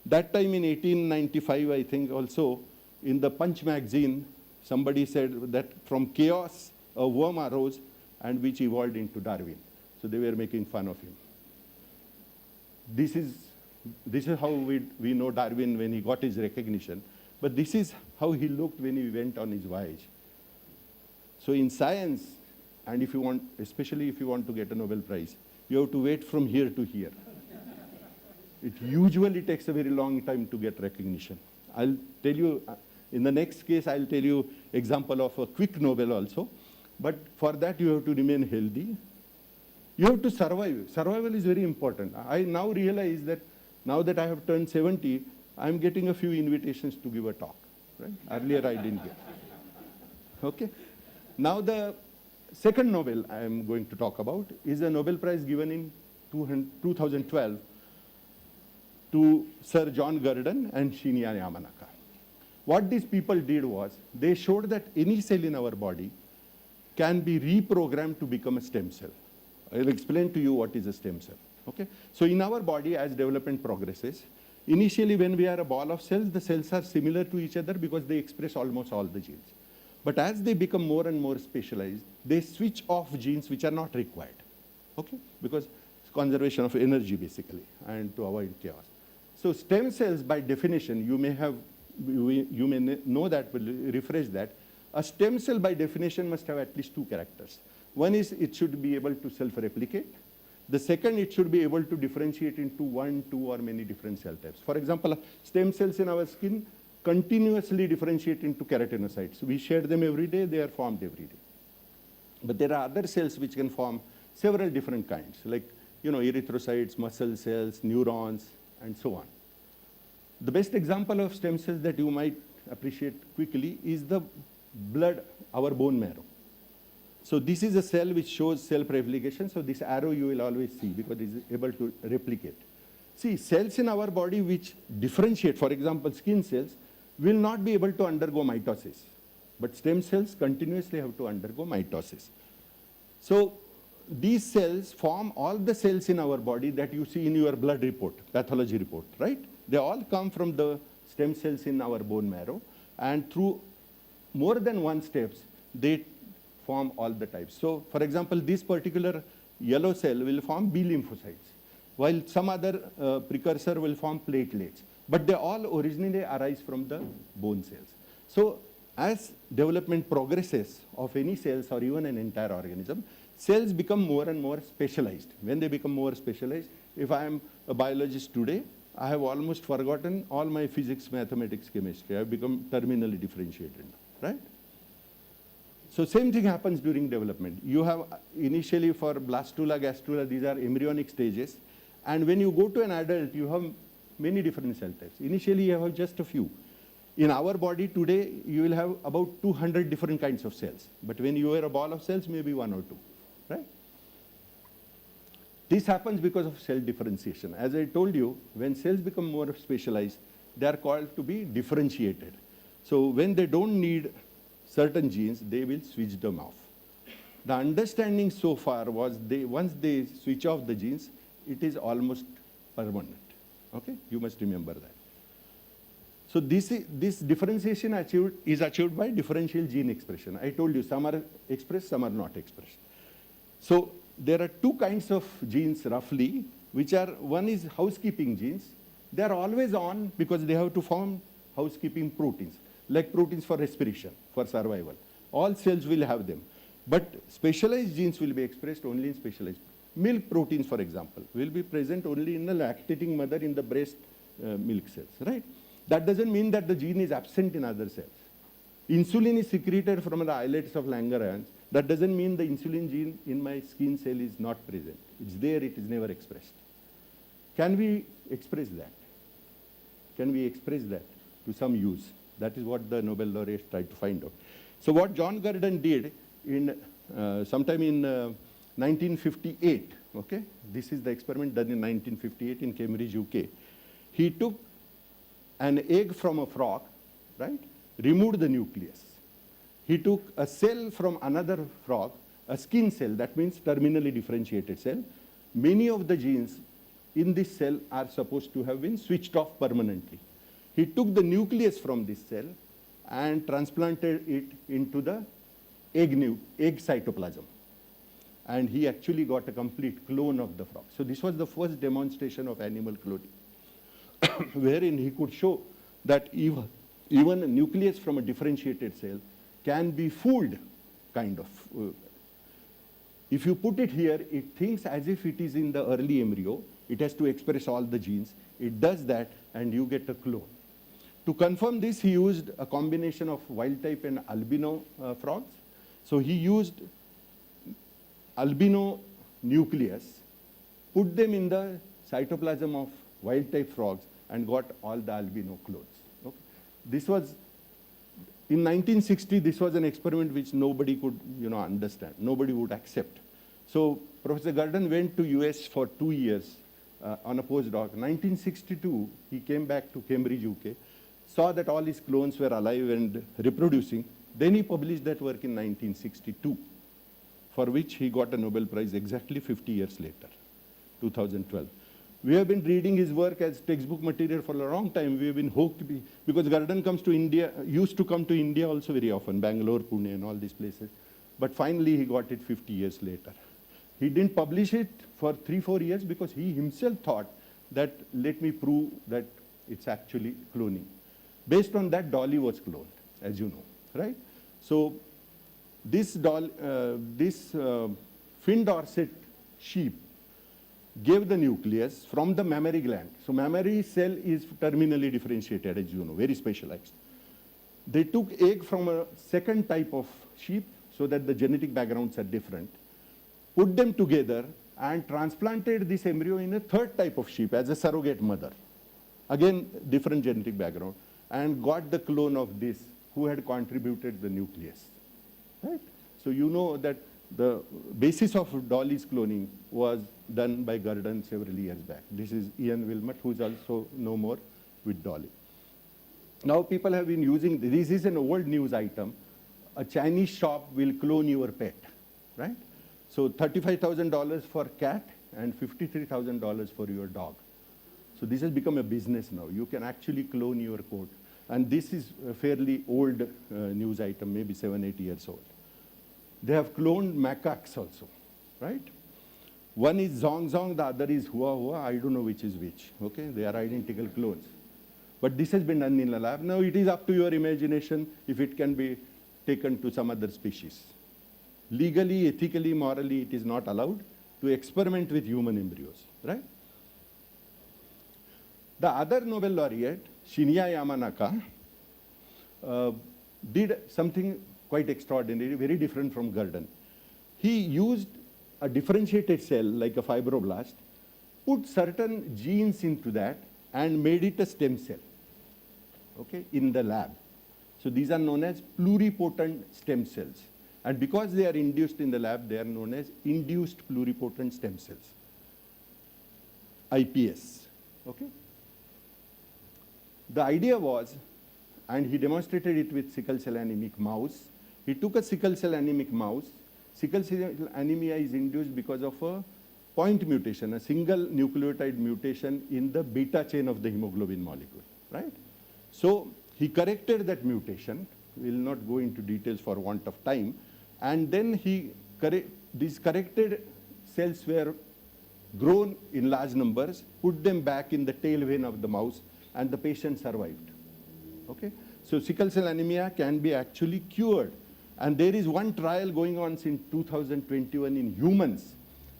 That time in 1895, I think also, in the Punch magazine, somebody said that from chaos, a worm arose and which evolved into Darwin. So they were making fun of him. This is how we know Darwin when he got his recognition. But this is how he looked when he went on his voyage. So in science, and if you want, especially if you want to get a Nobel Prize, you have to wait from here to here. It usually takes a very long time to get recognition. I'll tell you, in the next case, I'll tell you example of a quick Nobel also. But for that, you have to remain healthy. You have to survive. Survival is very important. I now realize that now that I have turned 70, I'm getting a few invitations to give a talk. Right? Earlier, I didn't get. Okay? Now, the second Nobel I am going to talk about is a Nobel Prize given in 2012 to Sir John Gurdon and Shinya Yamanaka. What these people did was, they showed that any cell in our body can be reprogrammed to become a stem cell. I'll explain to you what is a stem cell. Okay? So in our body, as development progresses, initially when we are a ball of cells, the cells are similar to each other because they express almost all the genes. But as they become more and more specialized, they switch off genes which are not required. Okay? Because it's conservation of energy basically, and to avoid chaos. So stem cells, by definition, you may know that, will refresh that. A stem cell by definition must have at least 2 characters. One is it should be able to self-replicate. The second, it should be able to differentiate into 1, 2, or many different cell types. For example, stem cells in our skin continuously differentiate into keratinocytes. We shed them every day, they are formed every day. But there are other cells which can form several different kinds, like erythrocytes, muscle cells, neurons, and so on. The best example of stem cells that you might appreciate quickly is the blood, our bone marrow. So this is a cell which shows self-replication. So this arrow you will always see because it is able to replicate. See, cells in our body which differentiate, for example, skin cells, will not be able to undergo mitosis. But stem cells continuously have to undergo mitosis. So these cells form all the cells in our body that you see in your blood report, pathology report, right? They all come from the stem cells in our bone marrow. And through more than one steps, they form all the types. So, for example, this particular yellow cell will form B lymphocytes, while some other precursor will form platelets. But they all originally arise from the bone cells. So, as development progresses of any cells or even an entire organism, cells become more and more specialized. When they become more specialized, if I am a biologist today, I have almost forgotten all my physics, mathematics, chemistry. I have become terminally differentiated, right? So same thing happens during development. You have initially for blastula, gastrula, these are embryonic stages. And when you go to an adult, you have many different cell types. Initially, you have just a few. In our body today, you will have about 200 different kinds of cells. But when you are a ball of cells, maybe one or two, right? This happens because of cell differentiation. As I told you, when cells become more specialized, they are called to be differentiated. So when they don't need certain genes, they will switch them off. The understanding so far was once they switch off the genes, it is almost permanent. Okay? You must remember that. So this differentiation is achieved by differential gene expression. I told you some are expressed, some are not expressed. So there are two kinds of genes roughly, which are, one is housekeeping genes. They are always on because they have to form housekeeping proteins, like proteins for respiration, for survival. All cells will have them. But specialized genes will be expressed only in specialized. Milk proteins, for example, will be present only in the lactating mother in the breast milk cells, right? That doesn't mean that the gene is absent in other cells. Insulin is secreted from the islets of Langerhans. That doesn't mean the insulin gene in my skin cell is not present. It's there, it is never expressed. Can we express that? Can we express that to some use? That is what the Nobel laureates tried to find out. So what John Gurdon did in sometime in 1958, okay? This is the experiment done in 1958 in Cambridge, UK. He took an egg from a frog, right? Removed the nucleus. He took a cell from another frog, a skin cell, that means terminally differentiated cell. Many of the genes in this cell are supposed to have been switched off permanently. He took the nucleus from this cell and transplanted it into the egg cytoplasm. And he actually got a complete clone of the frog. So this was the first demonstration of animal cloning, wherein he could show that even a nucleus from a differentiated cell can be fooled, kind of. If you put it here, it thinks as if it is in the early embryo. It has to express all the genes. It does that, and you get a clone. To confirm this, he used a combination of wild type and albino frogs. So he used albino nucleus, put them in the cytoplasm of wild type frogs, and got all the albino clones. Okay? This was, in 1960, this was an experiment which nobody could understand. Nobody would accept. So Professor Gurdon went to US for 2 years on a postdoc. 1962, he came back to Cambridge, UK, saw that all his clones were alive and reproducing. Then he published that work in 1962, for which he got a Nobel Prize exactly 50 years later, 2012. We have been reading his work as textbook material for a long time. We have been hooked because Gurdon comes to India, used to come to India also very often, Bangalore, Pune, and all these places. But finally, he got it 50 years later. He didn't publish it for 3-4 years because he himself thought that let me prove that it's actually cloning. Based on that, Dolly was cloned, as you know, right? So this Finn Dorset sheep gave the nucleus from the mammary gland. So mammary cell is terminally differentiated, as you know, very specialized. They took egg from a second type of sheep so that the genetic backgrounds are different, put them together and transplanted this embryo in a third type of sheep as a surrogate mother. Again, different genetic background, and got the clone of this who had contributed the nucleus, right? So you know that the basis of Dolly's cloning was done by Gurdon several years back. This is Ian Wilmot, who is also no more with Dolly. Now people have been using, this is an old news item, a Chinese shop will clone your pet, right? So $35,000 for cat and $53,000 for your dog. So this has become a business now. You can actually clone your coat. And this is a fairly old news item, maybe 7-8 years old. They have cloned macaques also, right? One is Zong Zong, the other is Hua Hua. I don't know which is which, okay? They are identical clones. But this has been done in a lab. Now it is up to your imagination if it can be taken to some other species. legally, ethically, morally, it is not allowed to experiment with human embryos, right? The other Nobel laureate, Shinya Yamanaka, did something quite extraordinary, very different from Gurdon. He used a differentiated cell like a fibroblast, put certain genes into that and made it a stem cell, okay, in the lab. So these are known as pluripotent stem cells. And because they are induced in the lab, they are known as induced pluripotent stem cells, IPS, okay? The idea was, and he demonstrated it with sickle cell anemic mouse. He took a sickle cell anemic mouse. Sickle cell anemia is induced because of a point mutation, a single nucleotide mutation in the beta chain of the hemoglobin molecule, right? So he corrected that mutation. We will not go into details for want of time. And then these corrected cells were grown in large numbers, put them back in the tail vein of the mouse, and the patient survived. Okay? So sickle cell anemia can be actually cured. And there is one trial going on since 2021 in humans,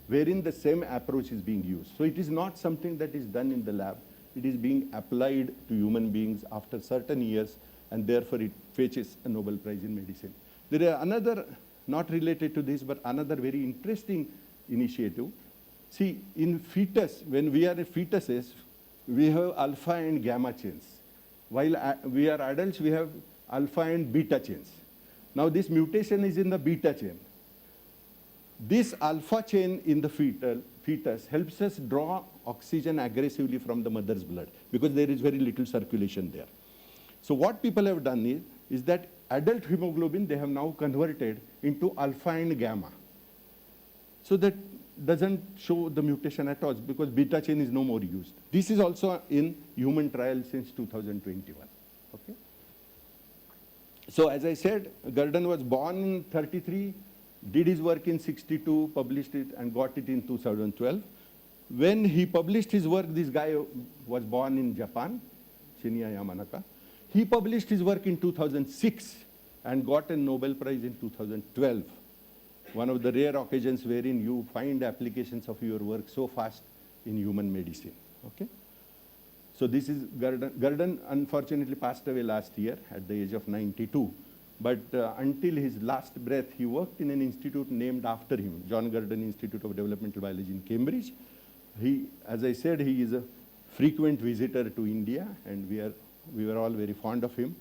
wherein the same approach is being used. So it is not something that is done in the lab. It is being applied to human beings after certain years, and therefore it fetches a Nobel Prize in medicine. There are another, not related to this, but another very interesting initiative. See, in fetus, when we are fetuses, we have alpha and gamma chains. While we are adults, we have alpha and beta chains. Now this mutation is in the beta chain. This alpha chain in the fetus helps us draw oxygen aggressively from the mother's blood because there is very little circulation there. So what people have done is that adult hemoglobin they have now converted into alpha and gamma. So that doesn't show the mutation at all because beta chain is no more used. This is also in human trials since 2021. Okay? So as I said, Gurdon was born in 33, did his work in 62, published it and got it in 2012. When he published his work, this guy was born in Japan, Shinya Yamanaka. He published his work in 2006 and got a Nobel Prize in 2012. One of the rare occasions wherein you find applications of your work so fast in human medicine. Okay? So this is Gurdon. Gurdon unfortunately passed away last year at the age of 92. But until his last breath, he worked in an institute named after him, John Gurdon Institute of Developmental Biology in Cambridge. As I said, he is a frequent visitor to India, and we were all very fond of him.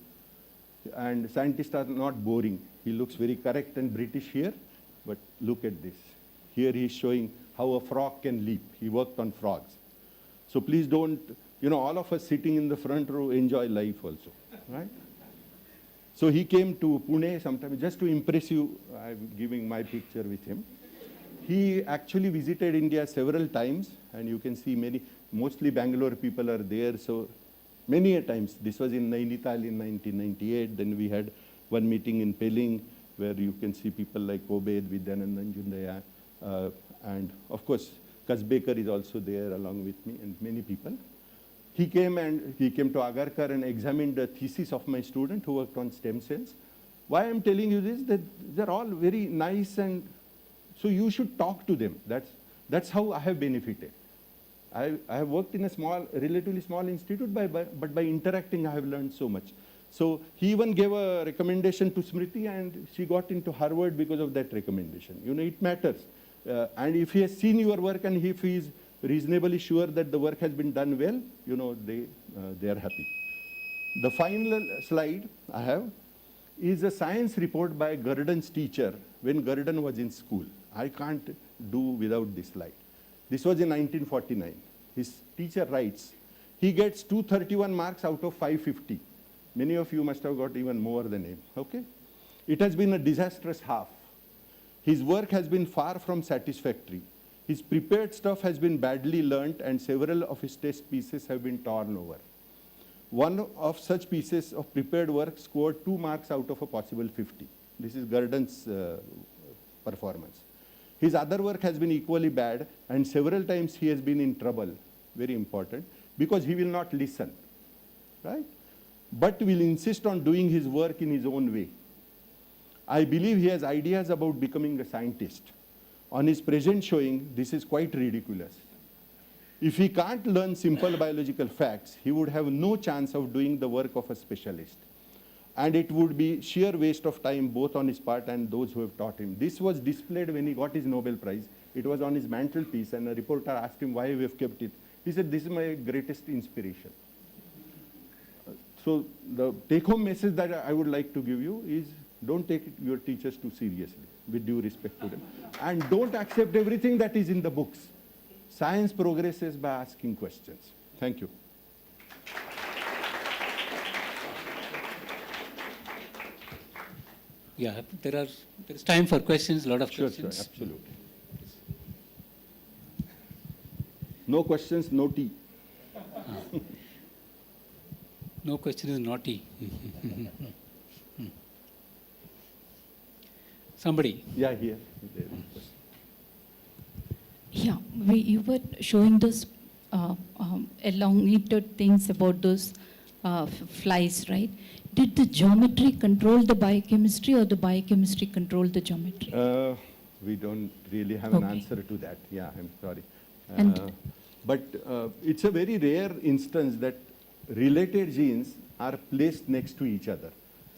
And scientists are not boring. He looks very correct and British here, but look at this. Here he's showing how a frog can leap. He worked on frogs. So please don't, all of us sitting in the front row enjoy life also, right? So he came to Pune sometime, just to impress you, I'm giving my picture with him. He actually visited India several times, and you can see mostly Bangalore people are there, so many a times. This was in Nainital in 1998, then we had one meeting in Pelling, where you can see people like Obed, Vidyanand Nanjundaya, and of course, Kasbekar is also there along with me, and many people. He came to Agarkar and examined the thesis of my student who worked on stem cells. Why I'm telling you this, that they're all very nice, and so you should talk to them. That's how I have benefited. I have worked in a relatively small institute, but by interacting, I have learned so much. So he even gave a recommendation to Smriti, and she got into Harvard because of that recommendation. It matters. And if he has seen your work and if he is reasonably sure that the work has been done well, they are happy. The final slide I have is a science report by Gurdon's teacher when Gurdon was in school. I can't do without this slide. This was in 1949. His teacher writes, he gets 231 marks out of 550. Many of you must have got even more than him, okay? It has been a disastrous half. His work has been far from satisfactory. His prepared stuff has been badly learnt, and several of his test pieces have been torn over. One of such pieces of prepared work scored 2 marks out of a possible 50. This is Gurdon's performance. His other work has been equally bad, and several times he has been in trouble, very important, because he will not listen, right? But will insist on doing his work in his own way. I believe he has ideas about becoming a scientist. On his present showing, this is quite ridiculous. If he can't learn simple biological facts, he would have no chance of doing the work of a specialist. And it would be sheer waste of time both on his part and those who have taught him. This was displayed when he got his Nobel Prize. It was on his mantelpiece, and a reporter asked him why we have kept it. He said, "This is my greatest inspiration." So the take-home message that I would like to give you is, don't take your teachers too seriously, with due respect to them. And don't accept everything that is in the books. Science progresses by asking questions. Thank you. Yeah, there is time for questions, a lot of Sure, questions. absolutely. No questions, no tea. No question is naughty. Somebody. Yeah, here. There is a question. Yeah, you were showing those elongated things about those flies, right? Did the geometry control the biochemistry or the biochemistry control the geometry? We don't really have an Okay. answer to that. Yeah, I'm sorry. And- But it's a very rare instance that related genes are placed next to each other.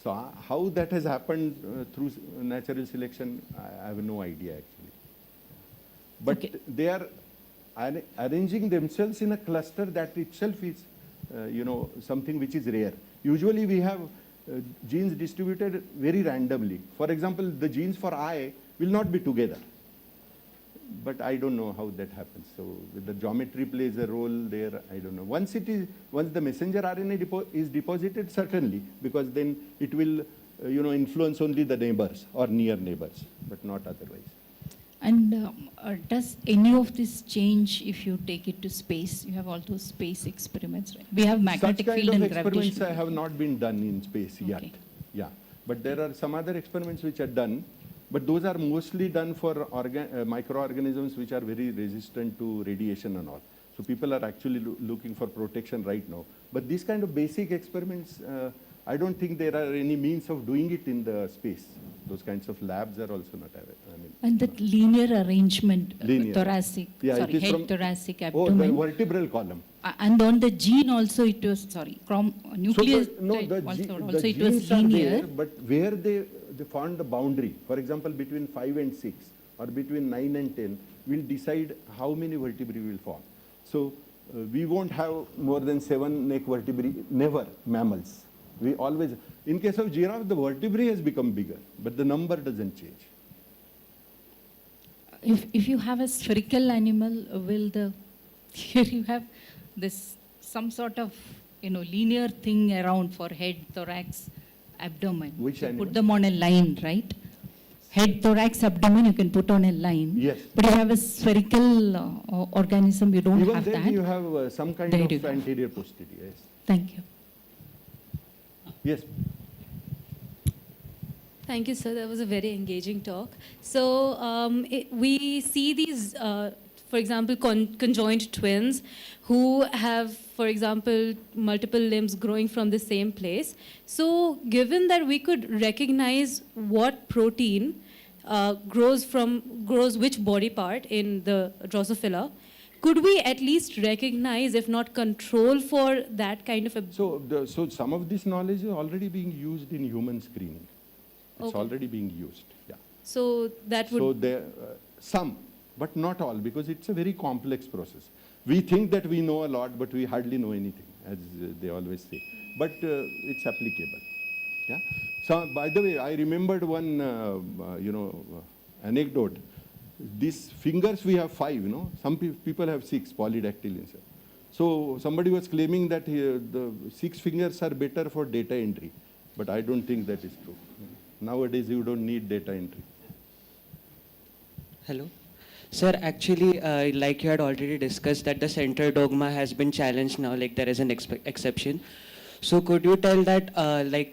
So how that has happened through natural selection, I have no idea actually. But Okay. they are arranging themselves in a cluster that itself is, something which is rare. Usually we have genes distributed very randomly. For example, the genes for eye will not be together. But I don't know how that happens. So the geometry plays a role there. I don't know. Once the messenger RNA is deposited, certainly, because then it will, influence only the neighbors or near neighbors, but not otherwise. And does any of this change if you take it to space? You have all those space experiments, right? We have magnetic Such kind field of and experiments gravitational. have not been done in space yet. Okay. Yeah, but there are some other experiments which are done, but those are mostly done for microorganisms which are very resistant to radiation and all. So people are actually looking for protection right now. But these kind of basic experiments, I don't think there are any means of doing it in the space. Those kinds of labs are also not available. And that linear arrangement, Linear. thoracic, Yeah, it sorry, is head, from- thoracic, Oh, the abdomen. vertebral column. And on the gene also it was, sorry, nucleus The also it was genes are linear. there, but where they found the boundary, for example, between 5 and 6 or between 9 and 10, will decide how many vertebrae will form. So we won't have more than 7 neck vertebrae, never mammals. We always, in case of giraffe, the vertebrae has become bigger, but the number doesn't change. If you have a spherical animal, here you have this some sort of linear thing around for head, thorax, abdomen. Which you animal? put them on a line, right? Head, thorax, abdomen you can put on a line. Yes. But you have a spherical organism, you don't Even have then that. you have some kind There of you go. anterior posterior, yes. Thank you. Yes. Thank you, sir. That was a very engaging talk. So we see these, for example, conjoined twins who have, for example, multiple limbs growing from the same place. So given that we could recognize what protein grows which body part in the Drosophila, could we at least recognize, if not control, for that kind of a... So some of this knowledge is already being used in human screening. It's Okay. already being used, yeah. So that would... So there, some, but not all, because it's a very complex process. We think that we know a lot, but we hardly know anything, as they always say. But it's applicable, yeah. So, by the way, I remembered one, anecdote. These fingers, we have 5, Some people have 6 polydactyl. So somebody was claiming that the 6 fingers are better for data entry, but I don't think that is true. Nowadays, you don't need data entry. Hello. Sir, actually, like you had already discussed that the central dogma has been challenged now, like there is an exception. So could you tell that,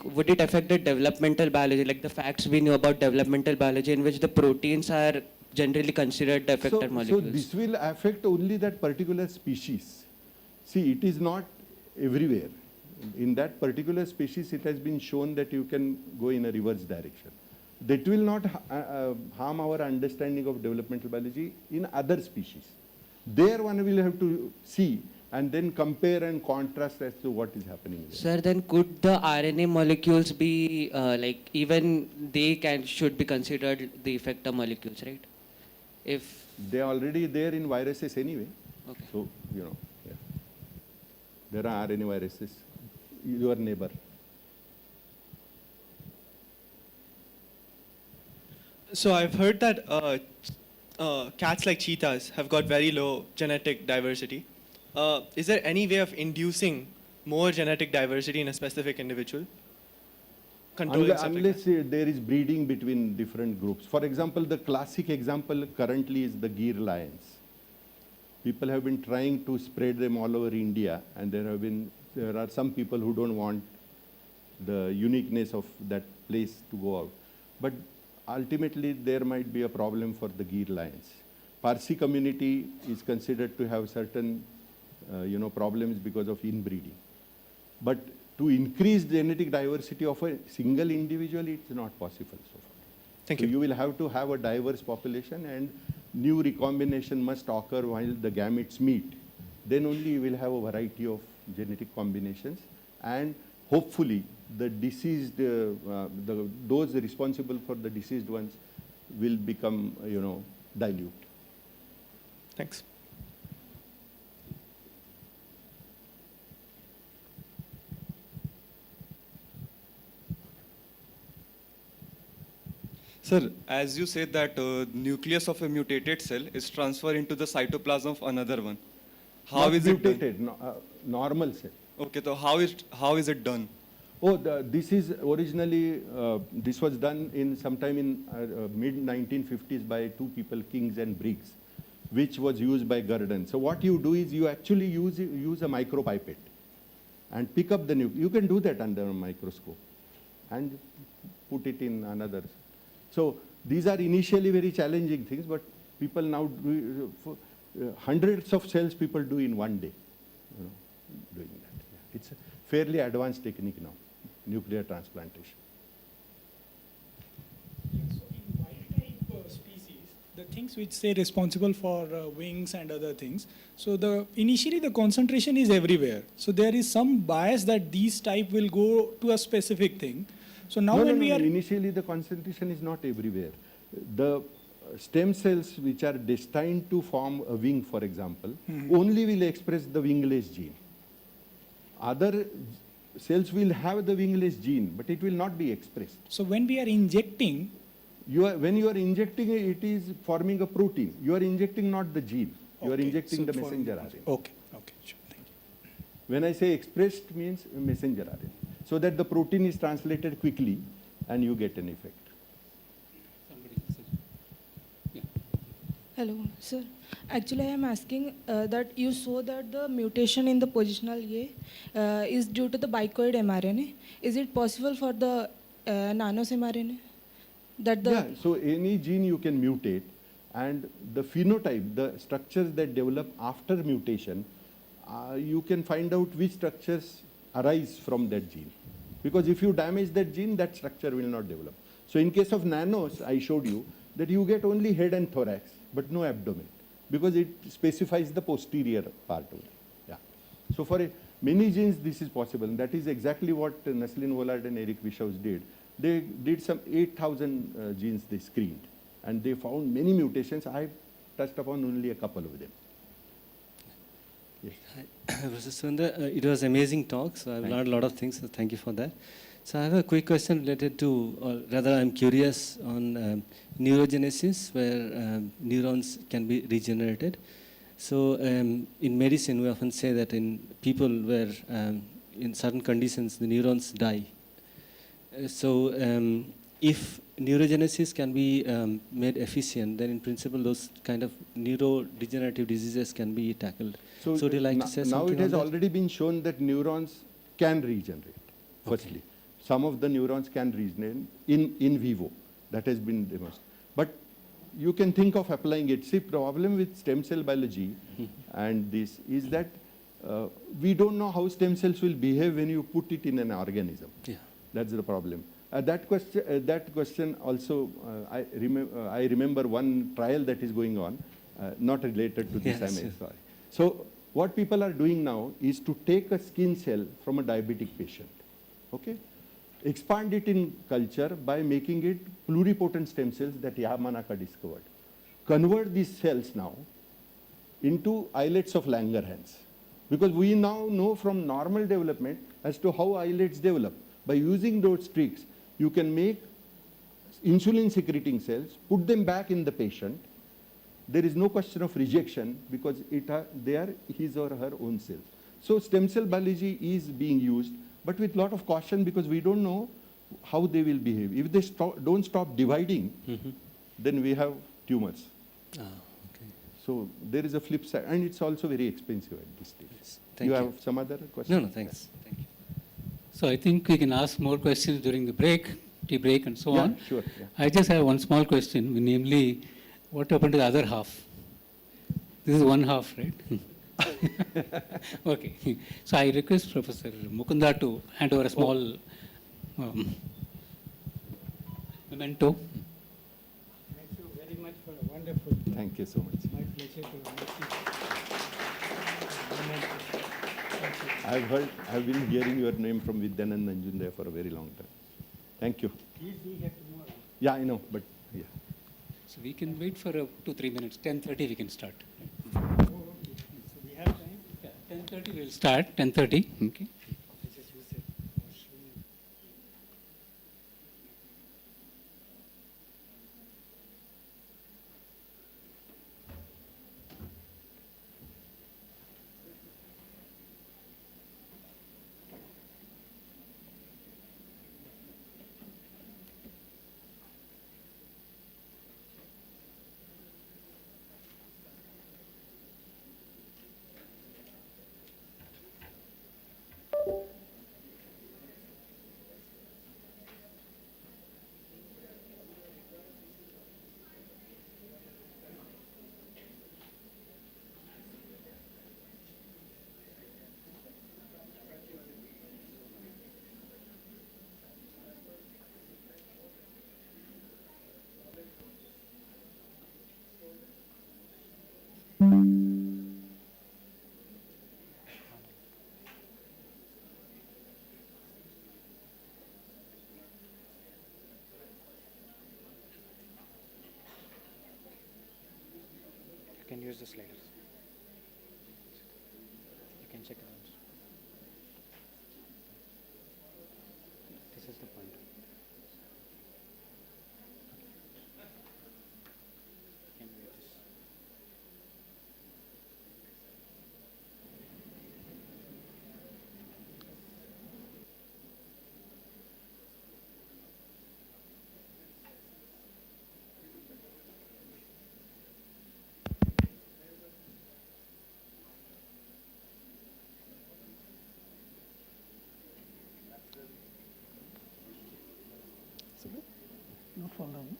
would it affect the developmental biology, like the facts we know about developmental biology in which the proteins are generally considered the effector So molecules? this will affect only that particular species. See, it is not everywhere. In that particular species, it has been shown that you can go in a reverse direction. that will not harm our understanding of developmental biology in other species. There one will have to see and then compare and contrast as to what is happening there. Sir, then could the RNA molecules be like even they should be considered the effector molecules, right? If They are already there in viruses anyway. okay. So, yeah. There are RNA viruses, your neighbor. So I've heard that cats like cheetahs have got very low genetic diversity. Is there any way of inducing more genetic diversity in a specific individual? Controlling stuff like Unless there is breeding between different groups. For example, the classic example currently is the Gir lions. People have been trying to spread them all over India, and there are some people who don't want the uniqueness of that place to go out. But ultimately, there might be a problem for the Gir lions. Parsi community is considered to have certain, problems because of inbreeding. But to increase genetic diversity of a single individual, it's not possible so far. Thank So you. you will have to have a diverse population, and new recombination must occur while the gametes meet. Then only you will have a variety of genetic combinations, and hopefully the deceased, those responsible for the deceased ones will become, dilute. Thanks. Sir, as you said that nucleus of a mutated cell is transferred into the cytoplasm of another one. How Not is it done? mutated, normal cell. Okay, so how is it done? Oh, this is originally, this was done in sometime in mid-1950s by two people, Kings and Briggs, which was used by Gurdon. So what you do is you actually use a micropipette and pick up the nucleus. You can do that under a microscope and put it in another. So these are initially very challenging things, but people now do, hundreds of cells people do in one day, doing that. Yeah. It's a fairly advanced technique now, nuclear transplantation. So in wild-type species, the things which say responsible for wings and other things, so initially the concentration is everywhere. So there is some bias that these type will go to a specific thing. So now when we are initially the concentration is not everywhere. The stem cells which are destined to form a wing, for example, only will express the wingless gene. Other cells will have the wingless gene, but it will not be expressed. so when we are injecting, When you are injecting it is forming a protein. You are injecting not the gene. You are okay, injecting so the for- messenger RNA. Okay, sure, thank you. When I say expressed means messenger RNA. So that the protein is translated quickly and you get an effect. Somebody else. Yeah. Hello, sir. Actually, I am asking that you saw that the mutation in the positional A is due to the bicoid mRNA. Is it possible for the nanos mRNA? Yeah, so any gene you can mutate, and the phenotype, the structures that develop after mutation, you can find out which structures arise from that gene. Because if you damage that gene, that structure will not develop. So in case of nanos, I showed you that you get only head and thorax, but no abdomen, because it specifies the posterior part only. Yeah. So for many genes, this is possible. And that is exactly what Naslin Vollard and Eric Wishaus did. They did some 8,000 genes they screened, and they found many mutations. I touched upon only a couple of them. Yes. Professor Sundar, it was amazing talk, so I've learned a lot of things, so thank you for that. So I have a quick question related to, or rather I'm curious on neurogenesis, where neurons can be regenerated. So in medicine, we often say that in people where in certain conditions the neurons die. So if neurogenesis can be made efficient, then in principle those kind of neurodegenerative diseases can be tackled. So would you like to say now something it has on that? already been shown that neurons can regenerate, firstly. Some of the neurons can regenerate in vivo. That has been demonstrated. But you can think of applying it. See, problem with stem cell biology and this is that we don't know how stem cells will behave when you put it in an organism. Yeah. That's the problem. That question also, I remember one trial that is going on, not related to this, Yes, I'm yes. sorry. So what people are doing now is to take a skin cell from a diabetic patient, okay? Expand it in culture by making it pluripotent stem cells that Yamanaka discovered. Convert these cells now into islets of Langerhans. Because we now know from normal development as to how islets develop. By using those tricks, you can make insulin secreting cells, put them back in the patient. There is no question of rejection because they are his or her own cells. So stem cell biology is being used, but with a lot of caution because we don't know how they will behave. If they don't stop dividing, then we have tumors. Ah, okay. So there is a flip side, and it's also very expensive at this stage. Yes, thank you. Have some other questions? No, thanks. Thank you. So I think we can ask more questions during the break, tea break and so Yeah, on. sure, yeah. I just have one small question, namely, what happened to the other half? This is one half, right? Okay. So I request Professor Mukunda to hand over a small memento. Thank you very much for a wonderful. Thank you so much. My pleasure to meet you. I've been hearing your name from Vidyanand Nanjundaya for a very long time. Thank you. He'll be here tomorrow. Yeah, I know, but yeah. So we can wait for 2-3 minutes. 10:30 we can start. Oh, okay. So we have time. Yeah, 10:30 we'll start. 10:30. Okay. I just use it. You can use the sliders. You can check it out. This is the point. Can we just Not fall down.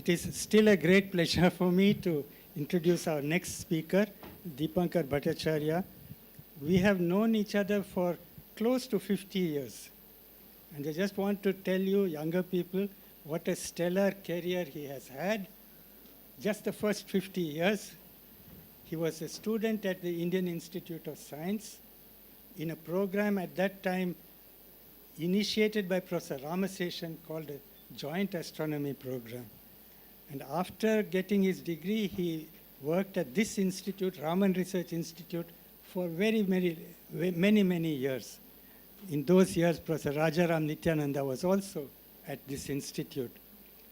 It is still a great pleasure for me to introduce our next speaker, Deepankar Bhattacharya. We have known each other for close to 50 years. And I just want to tell you, younger people, what a stellar career he has had. Just the first 50 years, he was a student at the Indian Institute of Science in a program at that time initiated by Professor Ramaseshan called a Joint Astronomy Program. And after getting his degree, he worked at this institute, Raman Research Institute, for many years. In those years, Professor Rajaram Nityananda was also at this institute.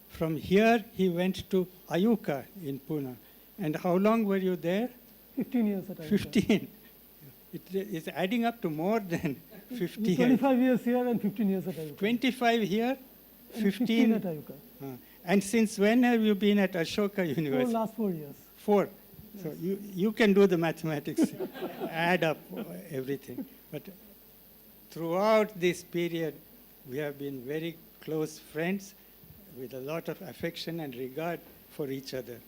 From here, he went to Ayuka in Pune. And how long were you there? 15 years at Ayuka. 15. It is adding up to more than 50 years. 25 years here and 15 years at Ayuka. 25 here, And 15 at Ayuka. And since when have you been at Ashoka For University? last 4 years. 4. So you can do the mathematics, add up everything. But throughout this period, we have been very close friends with a lot of affection and regard for each other.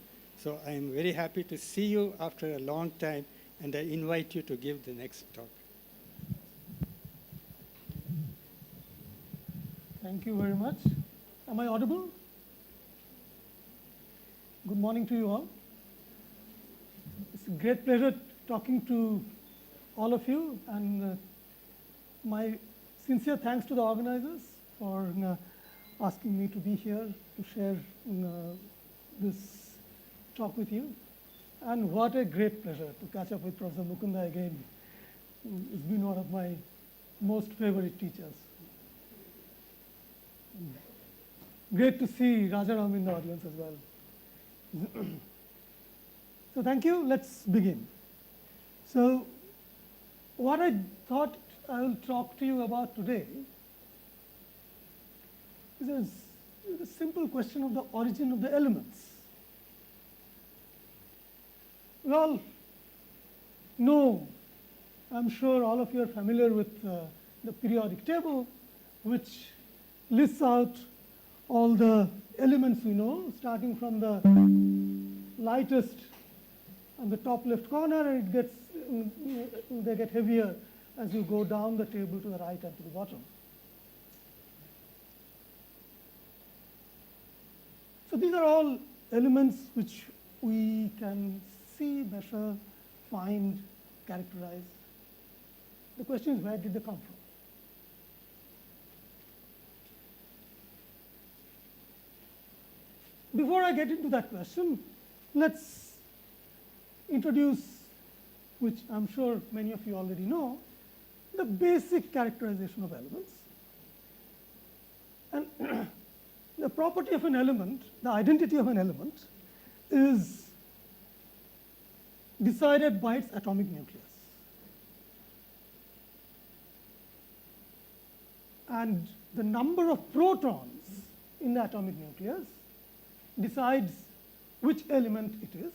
So I am very happy to see you after a long time, and I invite you to give the next talk. Thank you very much. Am I audible? Good morning to you all. It's a great pleasure talking to all of you, and my sincere thanks to the organizers for asking me to be here to share this talk with you. And what a great pleasure to catch up with Professor Mukunda again. He's been one of my most favorite teachers. Great to see Rajaram in the audience as well. So thank you. Let's begin. So what I thought I will talk to you about today is a simple question of the origin of the elements. We all know, I'm sure all of you are familiar with the periodic table, which lists out all the elements we know, starting from the lightest on the top left corner, and they get heavier as you go down the table to the right and to the bottom. So these are all elements which we can see, measure, find, characterize. The question is, where did they come from? Before I get into that question, let's introduce, which I'm sure many of you already know, the basic characterization of elements. And the property of an element, the identity of an element, is decided by its atomic nucleus. And the number of protons in the atomic nucleus decides which element it is.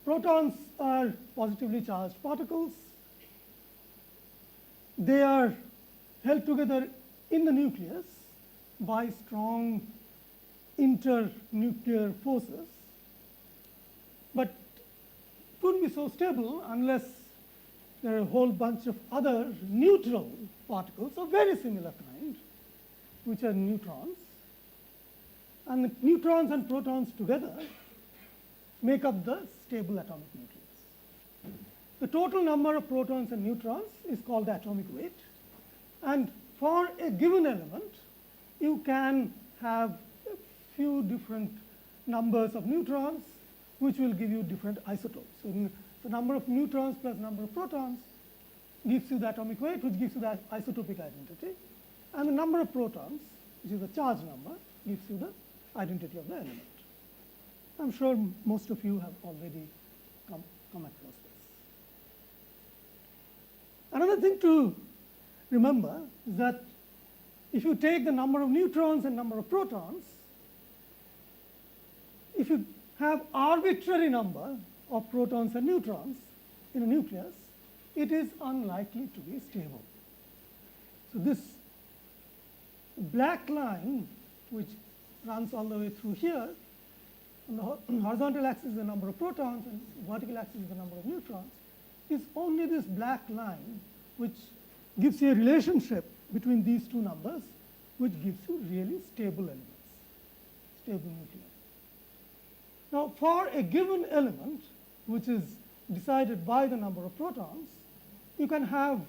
Protons are positively charged particles. They are held together in the nucleus by strong internuclear forces, but couldn't be so stable unless there are a whole bunch of other neutral particles of very similar kind, which are neutrons. And the neutrons and protons together make up the stable atomic nucleus. The total number of protons and neutrons is called the atomic weight. And for a given element, you can have a few different numbers of neutrons, which will give you different isotopes. So the number of neutrons plus number of protons gives you the atomic weight, which gives you the isotopic identity. And the number of protons, which is the charge number, gives you the identity of the element. I'm sure most of you have already come across this. Another thing to remember is that if you take the number of neutrons and number of protons, if you have arbitrary number of protons and neutrons in a nucleus, it is unlikely to be stable. So this black line, which runs all the way through here. On the horizontal axis is the number of protons, and vertical axis is the number of neutrons. It's only this black line which gives you a relationship between these two numbers, which gives you really stable elements, stable nuclei. Now, for a given element, which is decided by the number of protons, you can have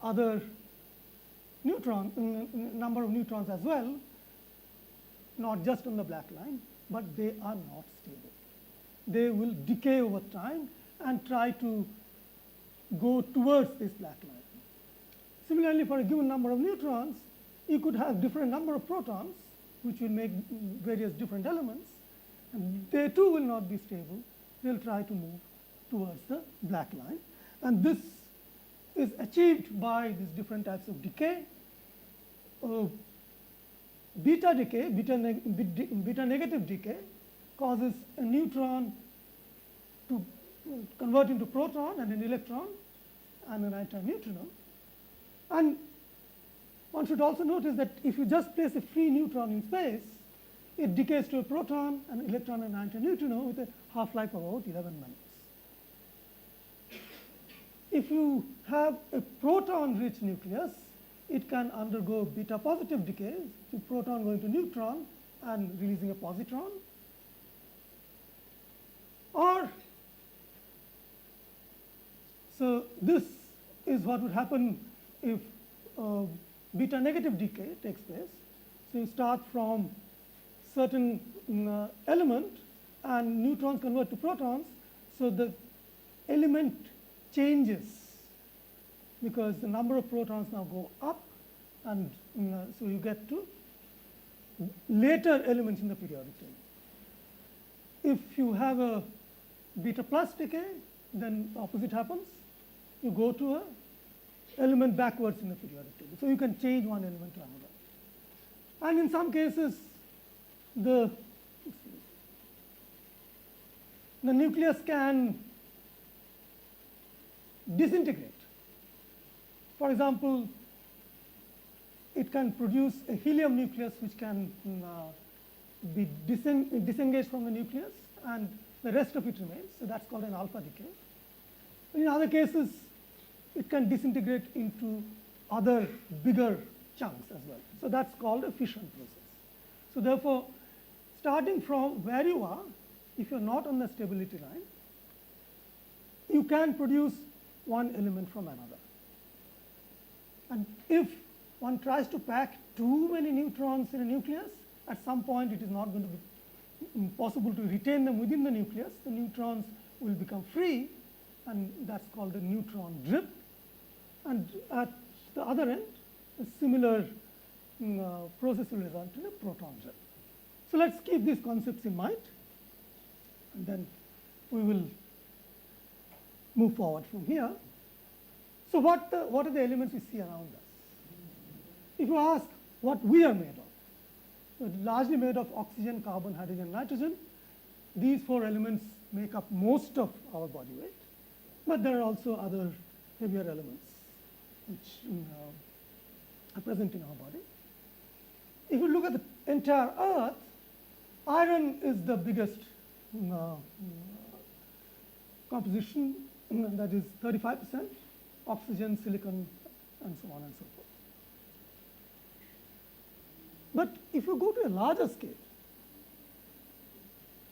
other number of neutrons as well, not just on the black line, but they are not stable. They will decay over time and try to go towards this black line. Similarly, for a given number of neutrons, you could have different number of protons, which will make various different elements, and they too will not be stable. They'll try to move towards the black line. And this is achieved by these different types of decay. Beta decay, beta negative decay, causes a neutron to convert into proton and an electron and an antineutrino. And one should also notice that if you just place a free neutron in space, it decays to a proton, an electron, and an antineutrino with a half-life of about 11 minutes. If you have a proton-rich nucleus, it can undergo beta positive decay, so proton going to neutron and releasing a positron. Or, so this is what would happen if beta negative decay takes place. So you start from certain element and neutrons convert to protons, so the element changes because the number of protons now go up, and so you get to later elements in the periodic table. If you have a beta plus decay, then the opposite happens. You go to a element backwards in the periodic table. So you can change one element to another. And in some cases, the nucleus can disintegrate. For example, it can produce a helium nucleus which can be disengaged from the nucleus, and the rest of it remains. So that's called an alpha decay. In other cases, it can disintegrate into other bigger chunks as well. So that's called a fission process. So therefore, starting from where you are, if you're not on the stability line, you can produce one element from another. And if one tries to pack too many neutrons in a nucleus, at some point it is not going to be possible to retain them within the nucleus. The neutrons will become free, and that's called a neutron drip. And at the other end, a similar process will result in a proton drip. So let's keep these concepts in mind, and then we will move forward from here. So what are the elements we see around us? If you ask what we are made of, we're largely made of oxygen, carbon, hydrogen, nitrogen. These four elements make up most of our body weight, but there are also other heavier elements which are present in our body. If you look at the entire Earth, iron is the biggest composition, that is 35%, oxygen, silicon, and so on and so forth. But if you go to a larger scale,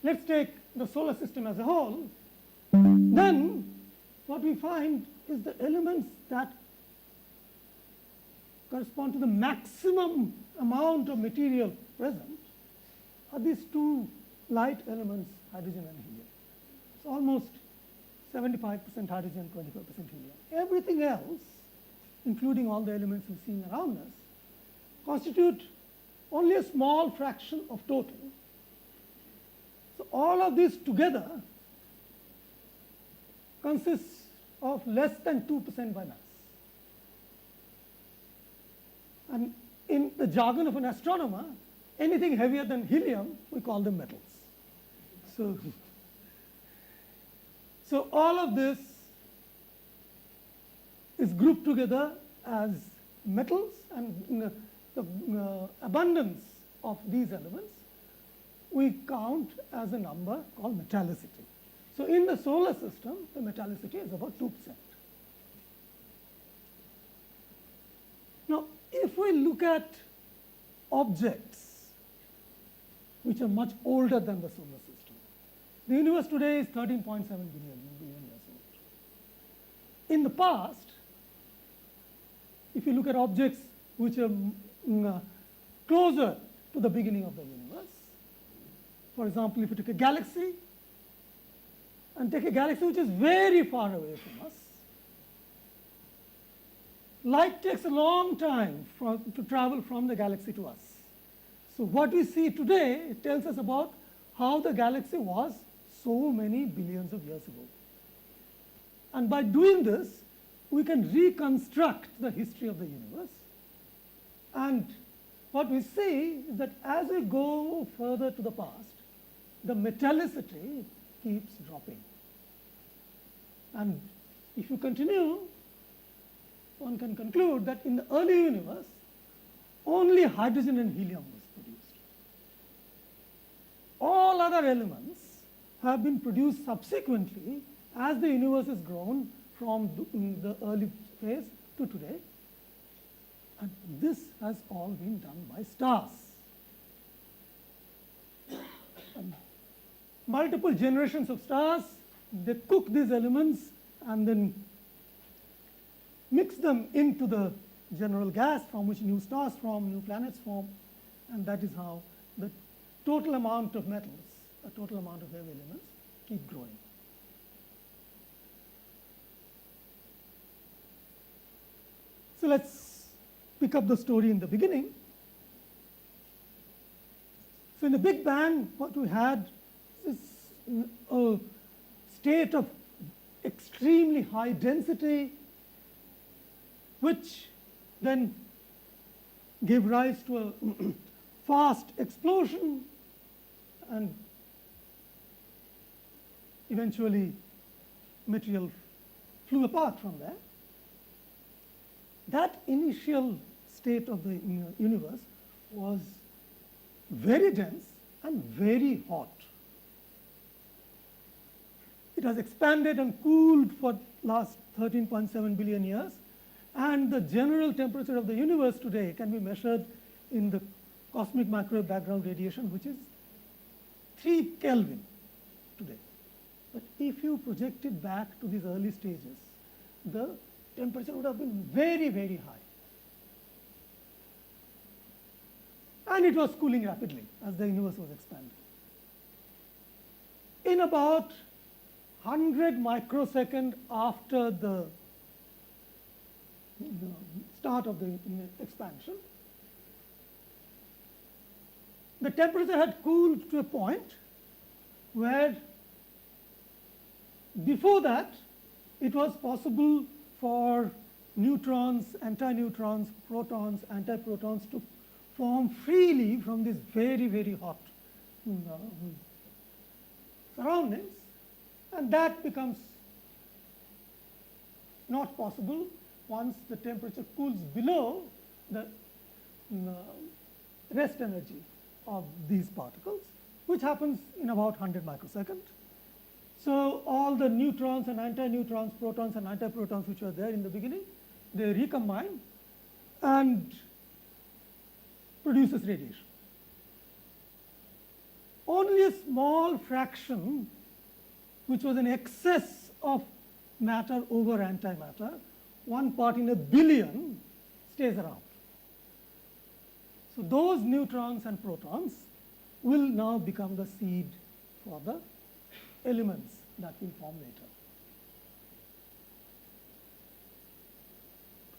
let's take the solar system as a whole, then what we find is the elements that correspond to the maximum amount of material present are these two light elements, hydrogen and helium. It's almost 75% hydrogen, 25% helium. Everything else, including all the elements we're seeing around us, constitute only a small fraction of total. So all of these together consists of less than 2% by mass. And in the jargon of an astronomer, anything heavier than helium, we call them metals. So all of this is grouped together as metals, and the abundance of these elements we count as a number called metallicity. So in the solar system, the metallicity is about 2%. Now, if we look at objects which are much older than the solar system, the universe today is 13.7 billion years old. In the past, if you look at objects which are closer to the beginning of the universe, for example, if you take a galaxy and take a galaxy which is very far away from us, light takes a long time to travel from the galaxy to us. So what we see today tells us about how the galaxy was so many billions of years ago. And by doing this, we can reconstruct the history of the universe. And what we see is that as we go further to the past, the metallicity keeps dropping. And if you continue, one can conclude that in the early universe, only hydrogen and helium was produced. All other elements have been produced subsequently as the universe has grown from the early phase to today. And this has all been done by stars. And multiple generations of stars, they cook these elements and then mix them into the general gas from which new stars form, new planets form, and that is how the total amount of metals, the total amount of heavy elements keep growing. So let's pick up the story in the beginning. So in the Big Bang, what we had is a state of extremely high density, which then gave rise to a fast explosion, and eventually material flew apart from there. That initial state of the universe was very dense and very hot. It has expanded and cooled for last 13.7 billion years, and the general temperature of the universe today can be measured in the cosmic microwave background radiation, which is 3 Kelvin today. But if you project it back to these early stages, the temperature would have been very, very high. And it was cooling rapidly as the universe was expanding. In about 100 microseconds after the start of the expansion, the temperature had cooled to a point where before that it was possible for neutrons, antineutrons, protons, antiprotons to form freely from these very, very hot surroundings, and that becomes not possible once the temperature cools below the rest energy of these particles, which happens in about 100 microseconds. So all the neutrons and antineutrons, protons and antiprotons which were there in the beginning, they recombine and produces radiation. Only a small fraction, which was an excess of matter over antimatter, 1 part in a billion, stays around. So those neutrons and protons will now become the seed for the elements that will form later.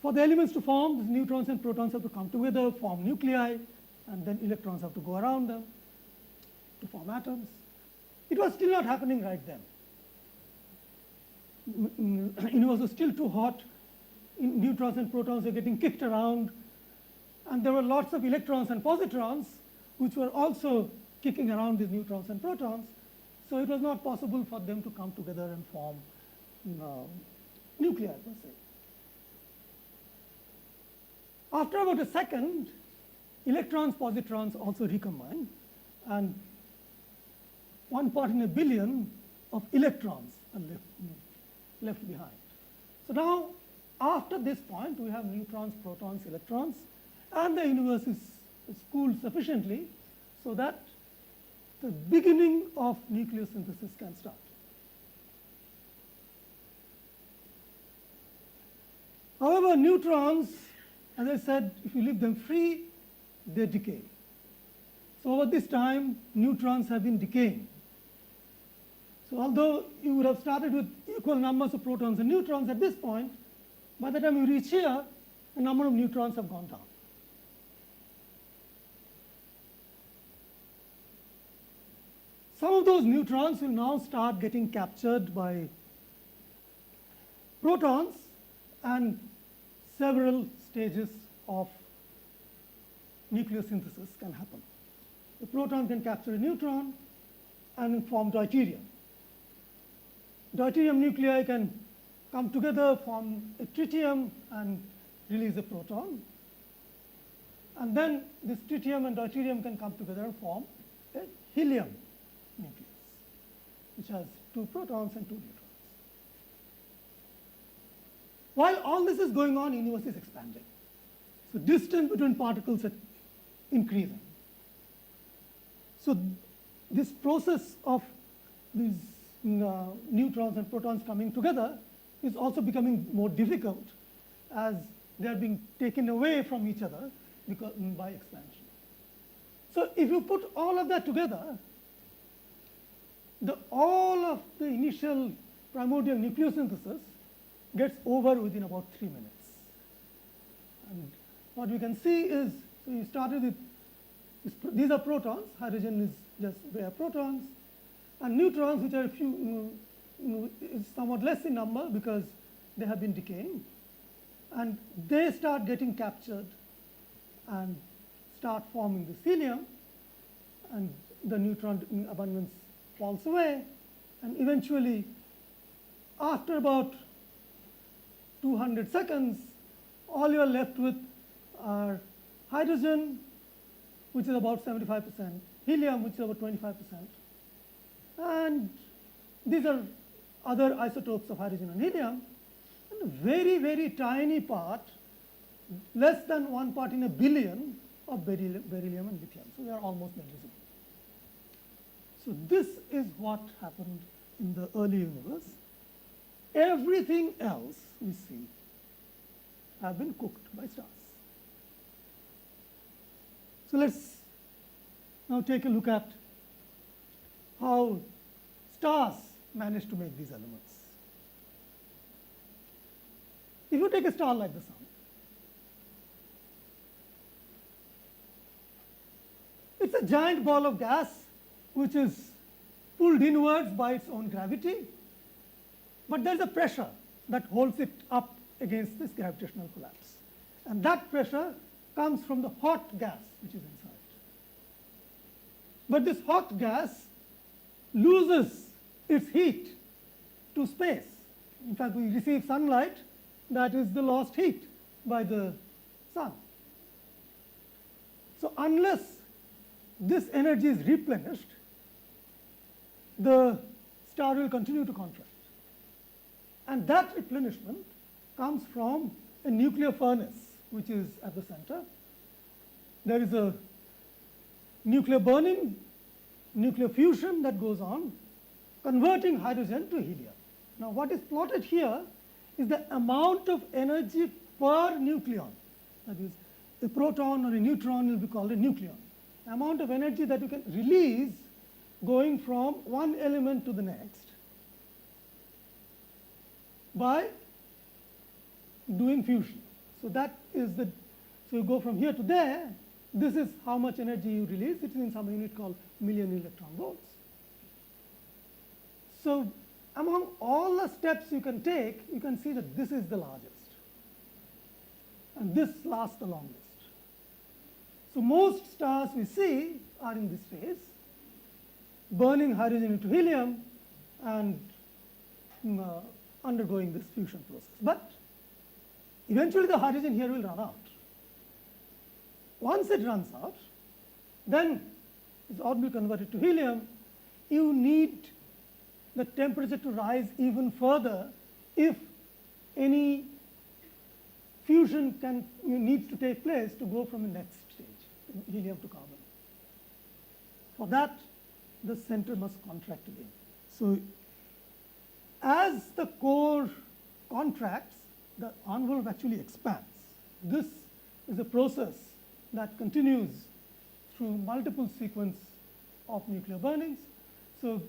For the elements to form, these neutrons and protons have to come together, form nuclei, and then electrons have to go around them to form atoms. It was still not happening right then. The universe was still too hot. Neutrons and protons were getting kicked around, and there were lots of electrons and positrons which were also kicking around these neutrons and protons. So it was not possible for them to come together and form nuclei per se. After about a second, electrons, positrons also recombine, and 1 part in a billion of electrons are left behind. So now, after this point, we have neutrons, protons, electrons, and the universe is cooled sufficiently so that the beginning of nucleosynthesis can start. However, neutrons, as I said, if you leave them free, they decay. So over this time, neutrons have been decaying. So although you would have started with equal numbers of protons and neutrons at this point, by the time you reach here, the number of neutrons have gone down. Some of those neutrons will now start getting captured by protons, and several stages of nucleosynthesis can happen. The proton can capture a neutron and form deuterium. Deuterium nuclei can come together, form a tritium, and release a proton. And then this tritium and deuterium can come together and form a helium nucleus, which has 2 protons and 2 neutrons. While all this is going on, the universe is expanding. So distance between particles is increasing. So this process of these neutrons and protons coming together is also becoming more difficult as they are being taken away from each other by expansion. So if you put all of that together, all of the initial primordial nucleosynthesis gets over within about 3 minutes. And what we can see is, so you started with, these are protons, hydrogen is just bare protons, and neutrons, which are a few, is somewhat less in number because they have been decaying, and they start getting captured and start forming this helium, and the neutron abundance falls away, and eventually, after about 200 seconds, all you are left with are hydrogen, which is about 75%, helium, which is about 25%, and these are other isotopes of hydrogen and helium, and a very, very tiny part, less than 1 part in a billion of beryllium and lithium. So they are almost negligible. So this is what happened in the early universe. Everything else we see have been cooked by stars. So let's now take a look at how stars manage to make these elements. If you take a star like the sun, it's a giant ball of gas which is pulled inwards by its own gravity, but there's a pressure that holds it up against this gravitational collapse. And that pressure comes from the hot gas which is inside. But this hot gas loses its heat to space. In fact, we receive sunlight, that is the lost heat by the sun. So unless this energy is replenished, the star will continue to contract. And that replenishment comes from a nuclear furnace, which is at the center. There is a nuclear burning, nuclear fusion that goes on, converting hydrogen to helium. Now, what is plotted here is the amount of energy per nucleon. That is, a proton or a neutron will be called a nucleon. The amount of energy that you can release going from one element to the next by doing fusion. So that is the, so you go from here to there, this is how much energy you release. It is in some unit called million electron volts. So among all the steps you can take, you can see that this is the largest. And this lasts the longest. So most stars we see are in this phase, burning hydrogen into helium and undergoing this fusion process. But eventually the hydrogen here will run out. Once it runs out, then it's all be converted to helium, you need the temperature to rise even further if any fusion needs to take place to go from the next stage, helium to carbon. For that, the center must contract again. So as the core contracts, the envelope actually expands. This is a process that continues through multiple sequence of nuclear burnings. So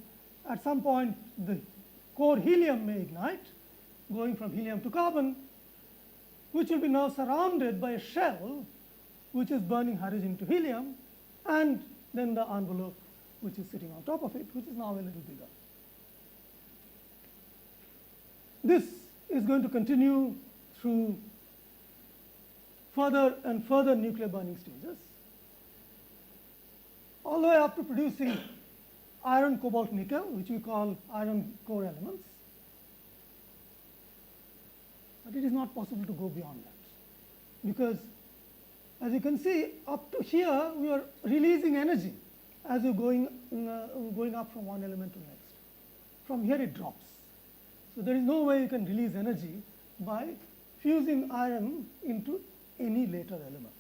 at some point, the core helium may ignite, going from helium to carbon, which will be now surrounded by a shell which is burning hydrogen to helium, and then the envelope which is sitting on top of it, which is now a little bigger. This is going to continue through further and further nuclear burning stages, all the way up to producing iron, cobalt, nickel, which we call iron core elements. But it is not possible to go beyond that, because as you can see, up to here, we are releasing energy as you're going up from one element to the next. From here, it drops. So there is no way you can release energy by fusing iron into any later element.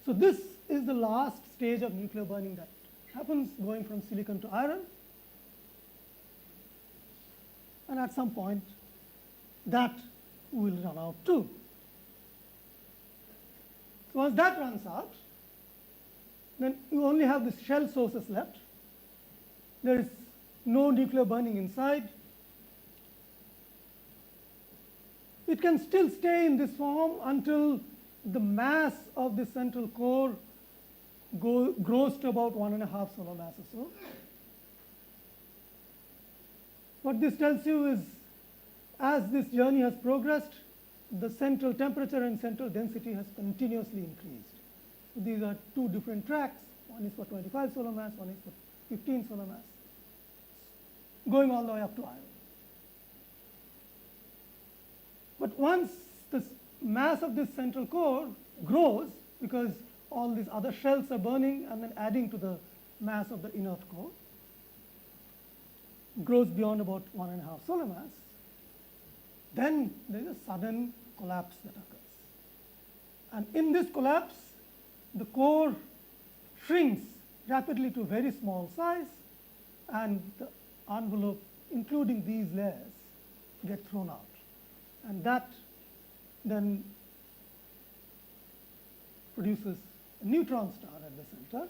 So this is the last stage of nuclear burning that happens, going from silicon to iron. And at some point, that will run out too. So once that runs out, then you only have the shell sources left. There is no nuclear burning inside. It can still stay in this form until the mass of the central core grows to about 1.5 solar mass or so. What this tells you is, as this journey has progressed, the central temperature and central density has continuously increased. So these are two different tracks. One is for 25 solar mass, one is for 15 solar mass, going all the way up to iron. But once the mass of this central core grows, because all these other shells are burning and then adding to the mass of the inert core, grows beyond about 1.5 solar mass, then there is a sudden collapse that occurs. And in this collapse, the core shrinks rapidly to a very small size, and the envelope, including these layers, get thrown out. And that then produces a neutron star at the center.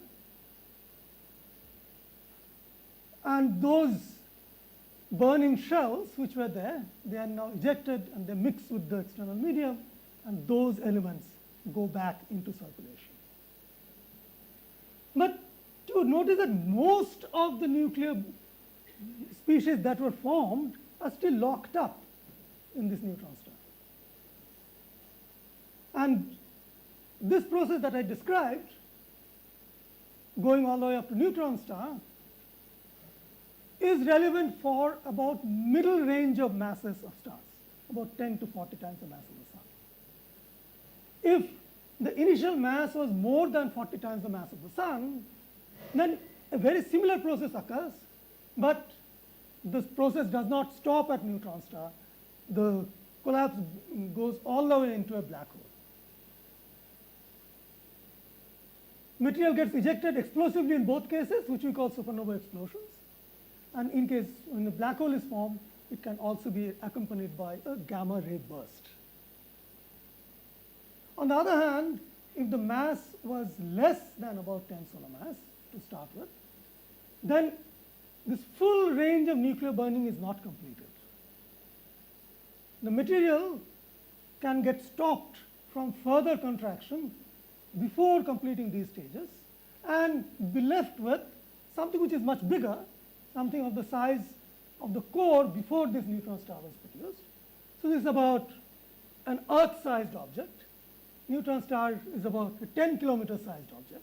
And those burning shells which were there, they are now ejected and they mix with the external medium, and those elements go back into circulation. But you notice that most of the nuclear species that were formed are still locked up in this neutron star. And this process that I described, going all the way up to neutron star, is relevant for about middle range of masses of stars, about 10 to 40 times the mass of the sun. If the initial mass was more than 40 times the mass of the sun, then a very similar process occurs, but this process does not stop at neutron star. The collapse goes all the way into a black hole. Material gets ejected explosively in both cases, which we call supernova explosions. And in case when the black hole is formed, it can also be accompanied by a gamma ray burst. On the other hand, if the mass was less than about 10 solar mass to start with, then this full range of nuclear burning is not completed. The material can get stopped from further contraction before completing these stages and be left with something which is much bigger, something of the size of the core before this neutron star was produced. So this is about an Earth-sized object. Neutron star is about a 10-kilometer sized object.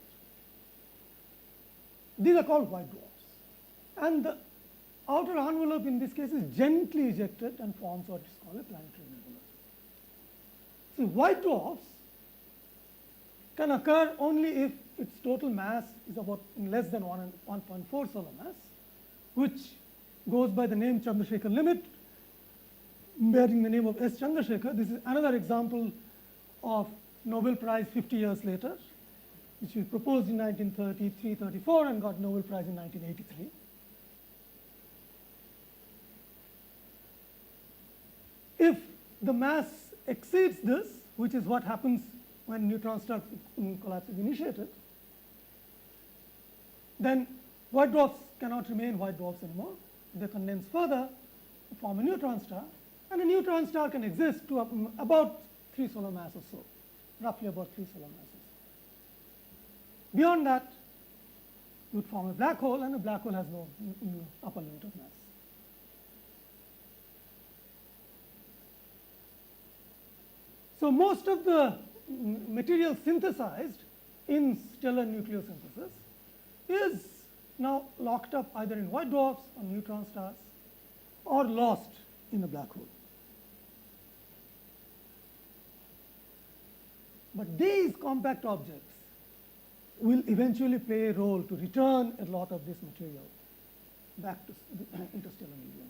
These are called white dwarfs. And the outer envelope in this case is gently ejected and forms what is called a planetary nebula. So white dwarfs can occur only if its total mass is about less than 1.4 solar mass. which goes by the name Chandrasekhar limit, bearing the name of S. Chandrasekhar. This is another example of Nobel Prize 50 years later, which was proposed in 1933-34 and got Nobel Prize in 1983. If the mass exceeds this, which is what happens when neutron star collapse is initiated, then white dwarfs cannot remain white dwarfs anymore. They condense further, form a neutron star, and a neutron star can exist to about 3 solar mass or so, roughly about 3 solar masses. Beyond that, you would form a black hole, and a black hole has no upper limit of mass. So most of the material synthesized in stellar nucleosynthesis is now locked up either in white dwarfs or neutron stars or lost in a black hole. But these compact objects will eventually play a role to return a lot of this material back to the interstellar medium.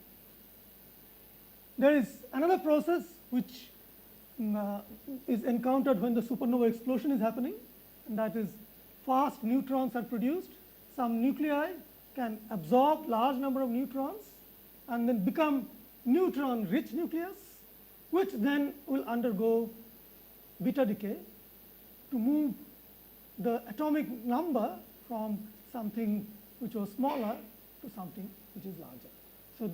There is another process which is encountered when the supernova explosion is happening, and that is fast neutrons are produced. Some nuclei can absorb large number of neutrons and then become neutron-rich nucleus, which then will undergo beta decay to move the atomic number from something which was smaller to something which is larger. So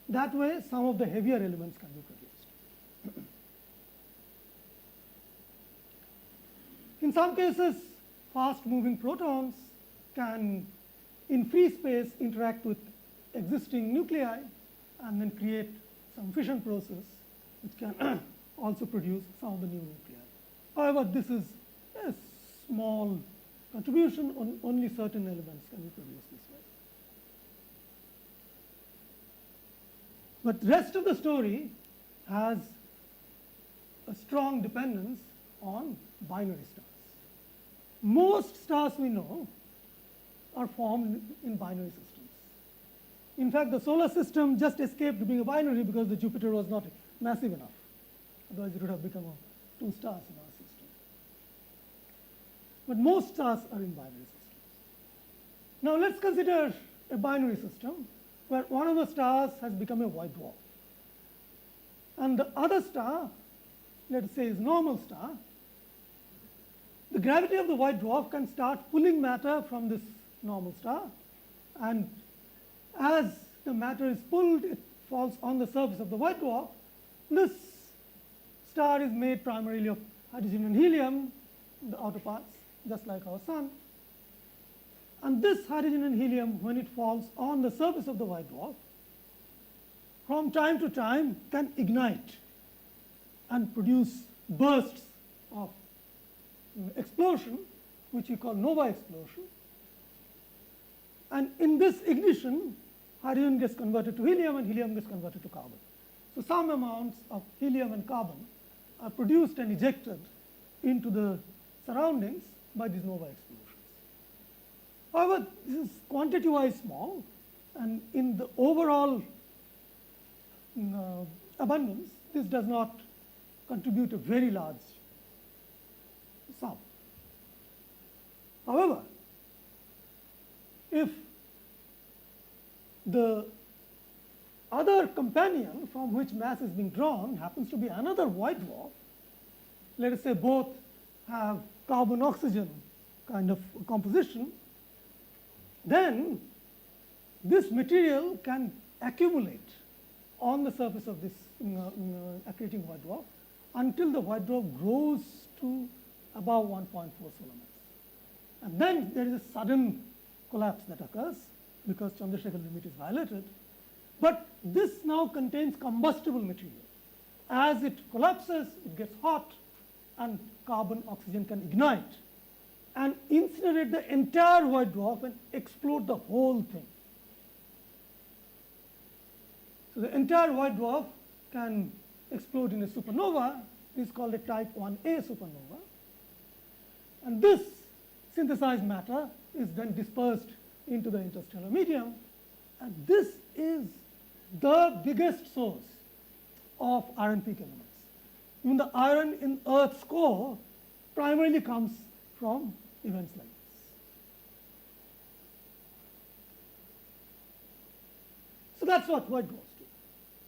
that way, some of the heavier elements can be produced. In some cases, fast-moving protons can, in free space, interact with existing nuclei and then create some fission process, which can also produce some of the new nuclei. However, this is a small contribution, only certain elements can be produced this way. But the rest of the story has a strong dependence on binary stars. Most stars we know are formed in binary systems. In fact, the solar system just escaped being a binary because the Jupiter was not massive enough. Otherwise, it would have become 2 stars in our system. But most stars are in binary systems. Now, let's consider a binary system where one of the stars has become a white dwarf. And the other star, let's say, is normal star. The gravity of the white dwarf can start pulling matter from this normal star, and as the matter is pulled, it falls on the surface of the white dwarf. This star is made primarily of hydrogen and helium, the outer parts, just like our sun. And this hydrogen and helium, when it falls on the surface of the white dwarf, from time to time can ignite and produce bursts of explosion, which we call nova explosion. And in this ignition, hydrogen gets converted to helium and helium gets converted to carbon. So some amounts of helium and carbon are produced and ejected into the surroundings by these nova explosions. However, this is quantity-wise small, and in the overall abundance, this does not contribute a very large sum. However, if the other companion from which mass is being drawn happens to be another white dwarf, let us say both have carbon-oxygen kind of composition, then this material can accumulate on the surface of this accreting white dwarf until the white dwarf grows to above 1.4 solar mass. And then there is a sudden collapse that occurs because Chandrasekhar limit is violated. But this now contains combustible material. As it collapses, it gets hot, and carbon, oxygen can ignite and incinerate the entire white dwarf and explode the whole thing. So the entire white dwarf can explode in a supernova. This is called a type 1a supernova. And this synthesized matter is then dispersed into the interstellar medium And this is the biggest source of iron peak elements. Even the iron in Earth's core primarily comes from events like this. So that's what white dwarfs do.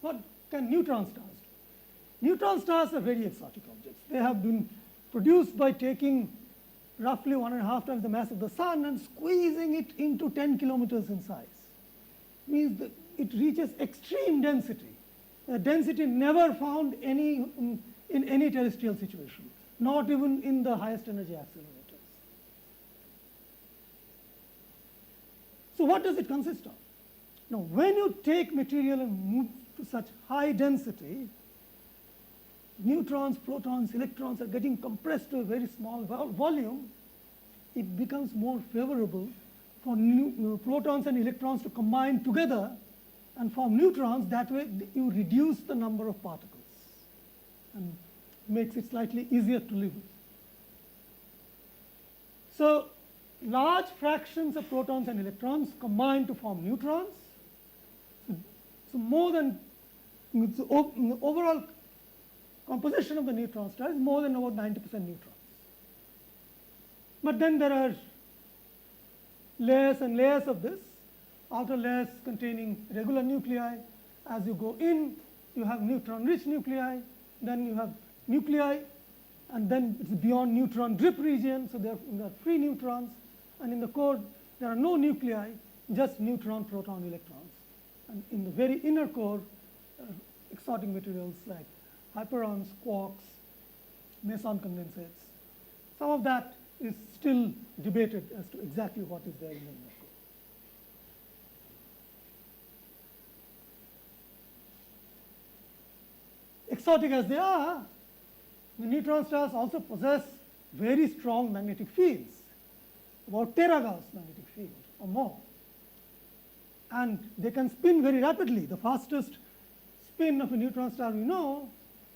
What can neutron stars do? Neutron stars are very exotic objects. They have been produced by taking roughly 1.5 times the mass of the sun and squeezing it into 10 kilometers in size. Means that it reaches extreme density. A density never found in any terrestrial situation, not even in the highest energy accelerators. So what does it consist of? Now, when you take material and move to such high density, neutrons, protons, electrons are getting compressed to a very small volume. It becomes more favorable for protons and electrons to combine together and form neutrons. That way you reduce the number of particles and makes it slightly easier to live with. So large fractions of protons and electrons combine to form neutrons. So more than the overall composition of the neutron star is more than about 90% neutrons. But then there are layers and layers of this, outer layers containing regular nuclei. As you go in, you have neutron-rich nuclei, then you have nuclei, and then it's beyond neutron drip region, so there are free neutrons, and in the core there are no nuclei, just neutron, proton, electrons. And in the very inner core, exotic materials like hyperons, quarks, meson condensates. Some of that is still debated as to exactly what is there in the inner core. Exotic as they are, the neutron stars also possess very strong magnetic fields, about teraGauss magnetic field or more. And they can spin very rapidly. The fastest spin of a neutron star we know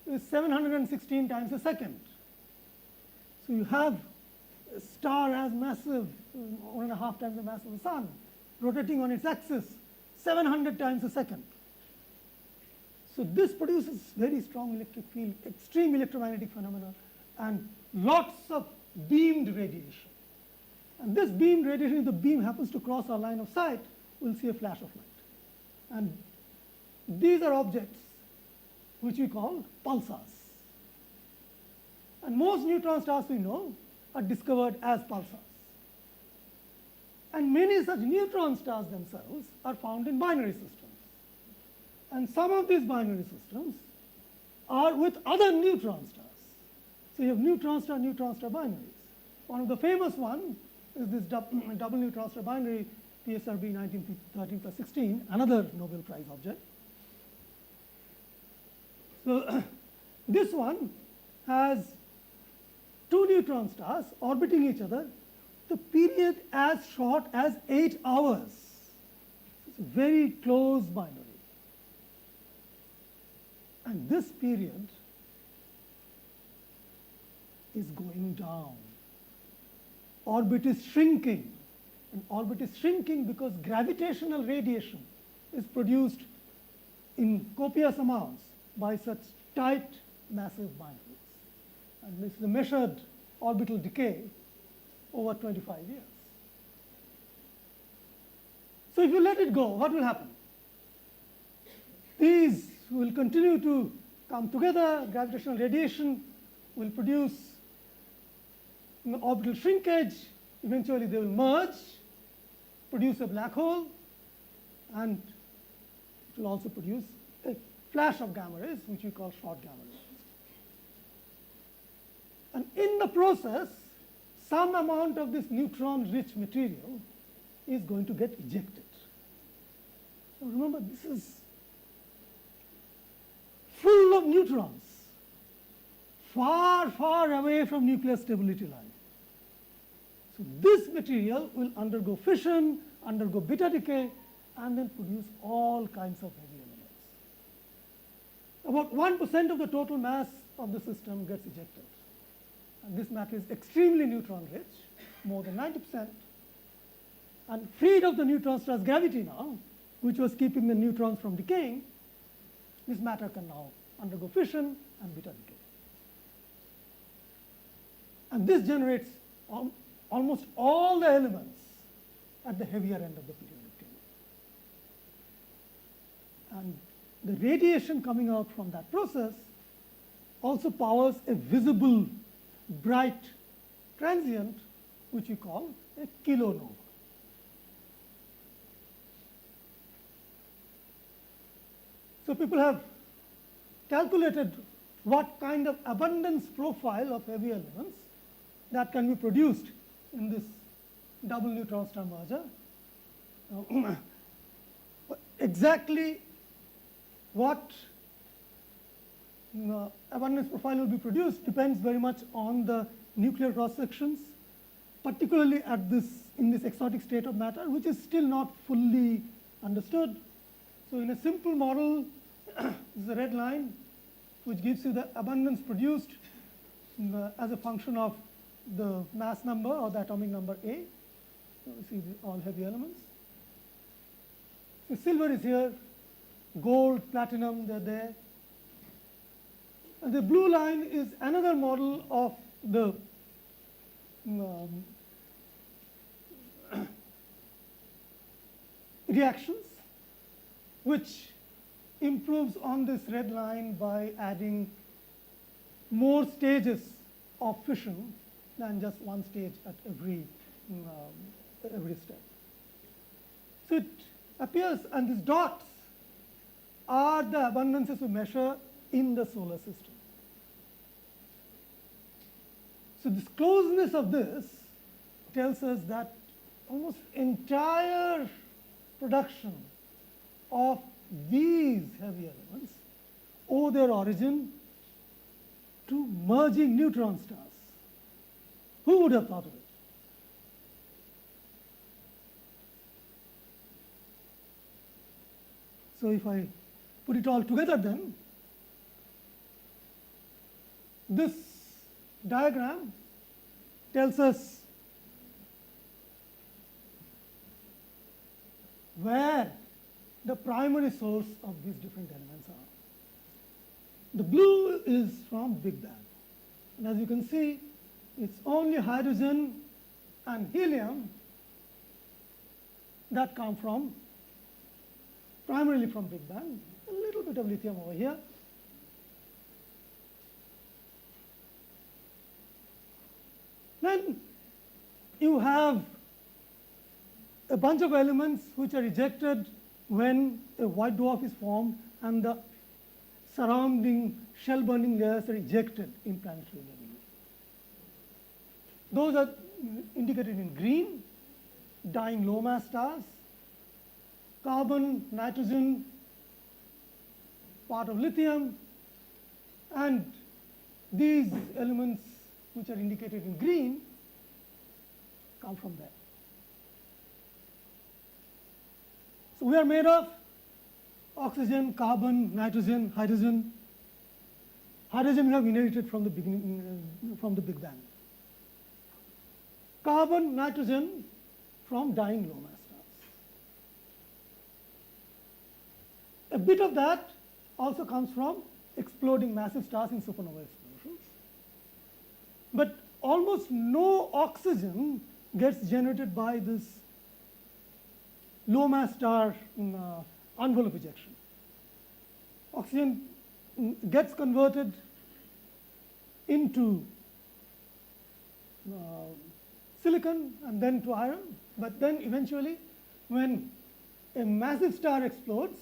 is 716 times a second. So you have a star as massive, 1.5 times the mass of the sun, rotating on its axis 700 times a second. So this produces very strong electric field, extreme electromagnetic phenomena, and lots of beamed radiation. And this beamed radiation, if the beam happens to cross our line of sight, we'll see a flash of light. And these are objects which we call pulsars. And most neutron stars we know are discovered as pulsars. And many such neutron stars themselves are found in binary systems. And some of these binary systems are with other neutron stars. So you have neutron star binaries. One of the famous ones is this double neutron star binary, PSRB 1913+16, another Nobel Prize object. So this one has two neutron stars orbiting each other, the period as short as 8 hours. It's a very close binary. And this period is going down. Orbit is shrinking. And orbit is shrinking because gravitational radiation is produced in copious amounts by such tight, massive binaries. And this is a measured orbital decay over 25 years. So if you let it go, what will happen? These will continue to come together. Gravitational radiation will produce orbital shrinkage. Eventually they will merge, produce a black hole, and it will also produce a flash of gamma rays, which we call short gamma rays. And in the process, some amount of this neutron-rich material is going to get ejected. Now remember, this is full of neutrons, far, far away from nuclear stability line. So this material will undergo fission, undergo beta decay, and then produce all kinds of heavy elements. About 1% of the total mass of the system gets ejected. And this matter is extremely neutron rich, more than 90%. And freed of the neutron star's gravity now, which was keeping the neutrons from decaying, this matter can now undergo fission and beta decay. And this generates almost all the elements at the heavier end of the periodic table. And the radiation coming out from that process also powers a visible bright transient, which we call a kilonova. So people have calculated what kind of abundance profile of heavy elements that can be produced in this double neutron star merger. Exactly what abundance profile will be produced depends very much on the nuclear cross sections, particularly at this in this exotic state of matter, which is still not fully understood. So in a simple model, this is a red line which gives you the abundance produced as a function of the mass number or the atomic number A. So you see all heavy elements. So silver is here, gold, platinum, they're there. And the blue line is another model of the reactions, which improves on this red line by adding more stages of fission than just one stage at every step. So it appears, and these dots are the abundances we measure in the solar system. So this closeness of this tells us that almost entire production of these heavy elements owe their origin to merging neutron stars. Who would have thought of it? So if I put it all together, then this diagram tells us where the primary source of these different elements are. The blue is from Big Bang. And as you can see, it's only hydrogen and helium that come from primarily from Big Bang. A little bit of lithium over here. Then you have a bunch of elements which are ejected when a white dwarf is formed and the surrounding shell burning layers are ejected in planetary nebulae. Those are indicated in green, dying low mass stars, carbon, nitrogen, part of lithium, and these elements which are indicated in green come from there. So we are made of oxygen, carbon, nitrogen, hydrogen. Hydrogen we have inherited from the beginning, from the Big Bang. Carbon, nitrogen from dying low mass stars. A bit of that also comes from exploding massive stars in supernova explosions. But almost no oxygen gets generated by this low mass star envelope ejection. Oxygen gets converted into silicon and then to iron, but then eventually when a massive star explodes,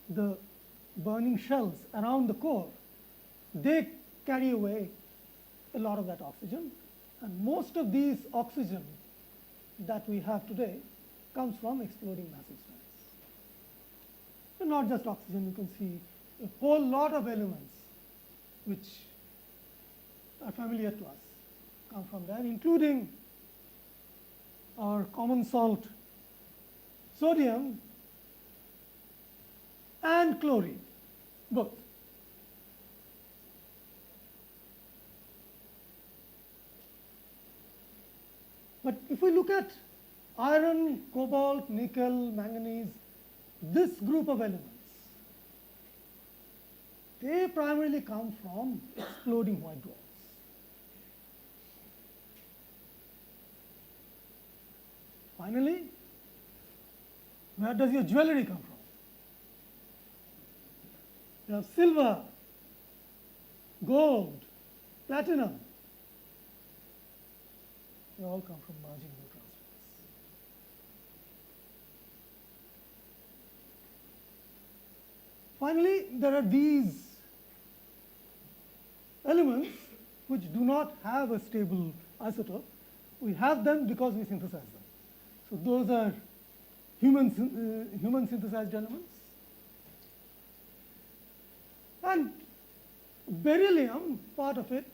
the burning shells around the core, they carry away a lot of that oxygen, and most of these oxygen that we have today comes from exploding massive stars. And not just oxygen, you can see a whole lot of elements which are familiar to us come from there, including our common salt sodium and chlorine, both. But if we look at iron, cobalt, nickel, manganese, this group of elements, they primarily come from exploding white dwarfs. Finally, where does your jewelry come from? You have silver, gold, platinum. They all come from merging neutron stars. Finally, there are these elements which do not have a stable isotope. We have them because we synthesize them. So those are human synthesized elements. And beryllium, part of it,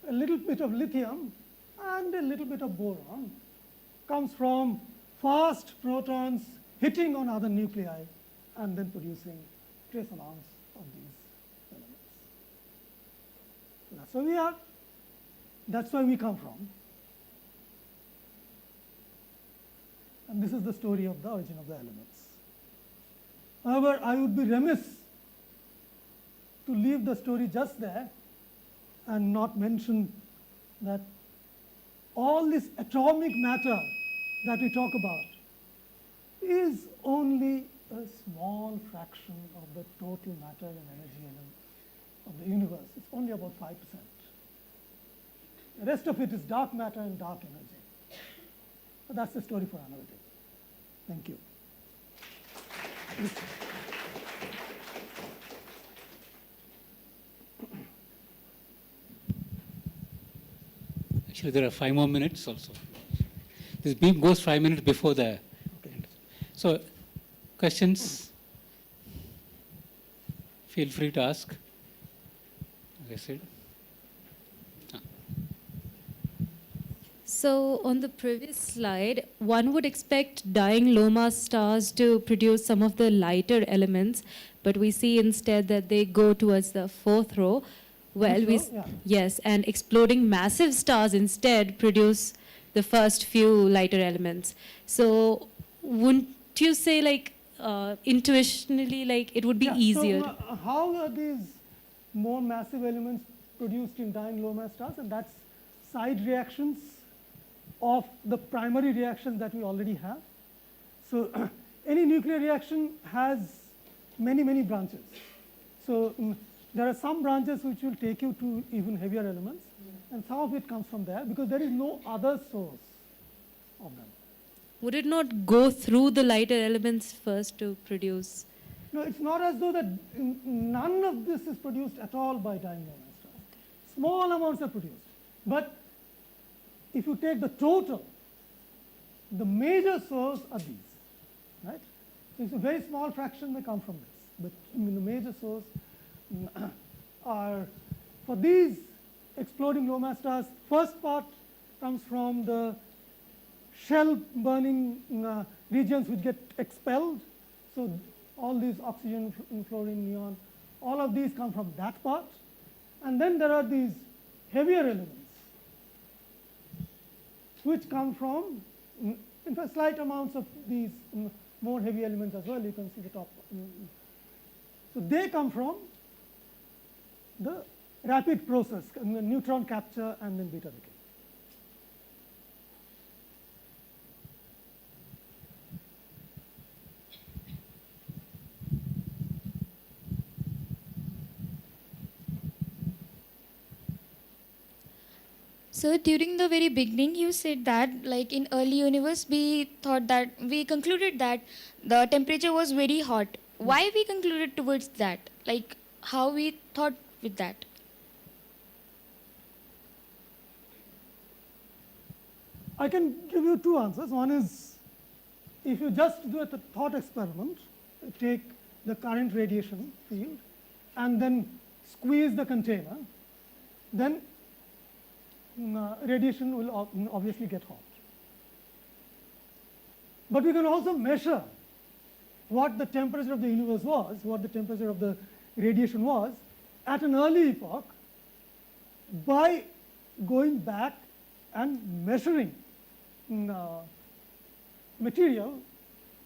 a little bit of lithium, and a little bit of boron comes from fast protons hitting on other nuclei and then producing trace amounts of these elements. So that's where we are. That's where we come from. And this is the story of the origin of the elements. However, I would be remiss to leave the story just there and not mention that all this atomic matter that we talk about is only a small fraction of the total matter and energy element of the universe. It's only about 5%. The rest of it is dark matter and dark energy. But that's the story for another day. Thank you. Actually, there are 5 more minutes also. This beam goes 5 minutes before the end. So, questions? Feel free to ask. Like I said. So on the previous slide, one would expect dying low mass stars to produce some of the lighter elements, but we see instead that they go towards the fourth row. Well, yes, and exploding massive stars instead produce the first few lighter elements. So wouldn't you say, like, intuitionally, like, it would be easier? So, how are these more massive elements produced in dying low mass stars? And that's side reactions of the primary reactions that we already have. So any nuclear reaction has many, many branches. So there are some branches which will take you to even heavier elements, and some of it comes from there because there is no other source of them. Would it not go through the lighter elements first to produce? No, it's not as though that none of this is produced at all by dying low mass stars. Small amounts are produced. But if you take the total, the major source are these, right? So it's a very small fraction that come from this. But the major source are, for these exploding low mass stars, first part comes from the shell burning regions which get expelled. So all these oxygen, fluorine, neon, all of these come from that part. And then there are these heavier elements which come from, in fact, slight amounts of these more heavy elements as well. You can see the top. So they come from the rapid process, neutron capture and then beta decay. So during the very beginning, you said that, like, in early universe, we concluded that the temperature was very hot. Why we concluded towards that? Like, how we thought with that? I can give you two answers. One is, if you just do a thought experiment, take the current radiation field and then squeeze the container, then radiation will obviously get hot. But we can also measure what the temperature of the universe was, what the temperature of the radiation was at an early epoch by going back and measuring material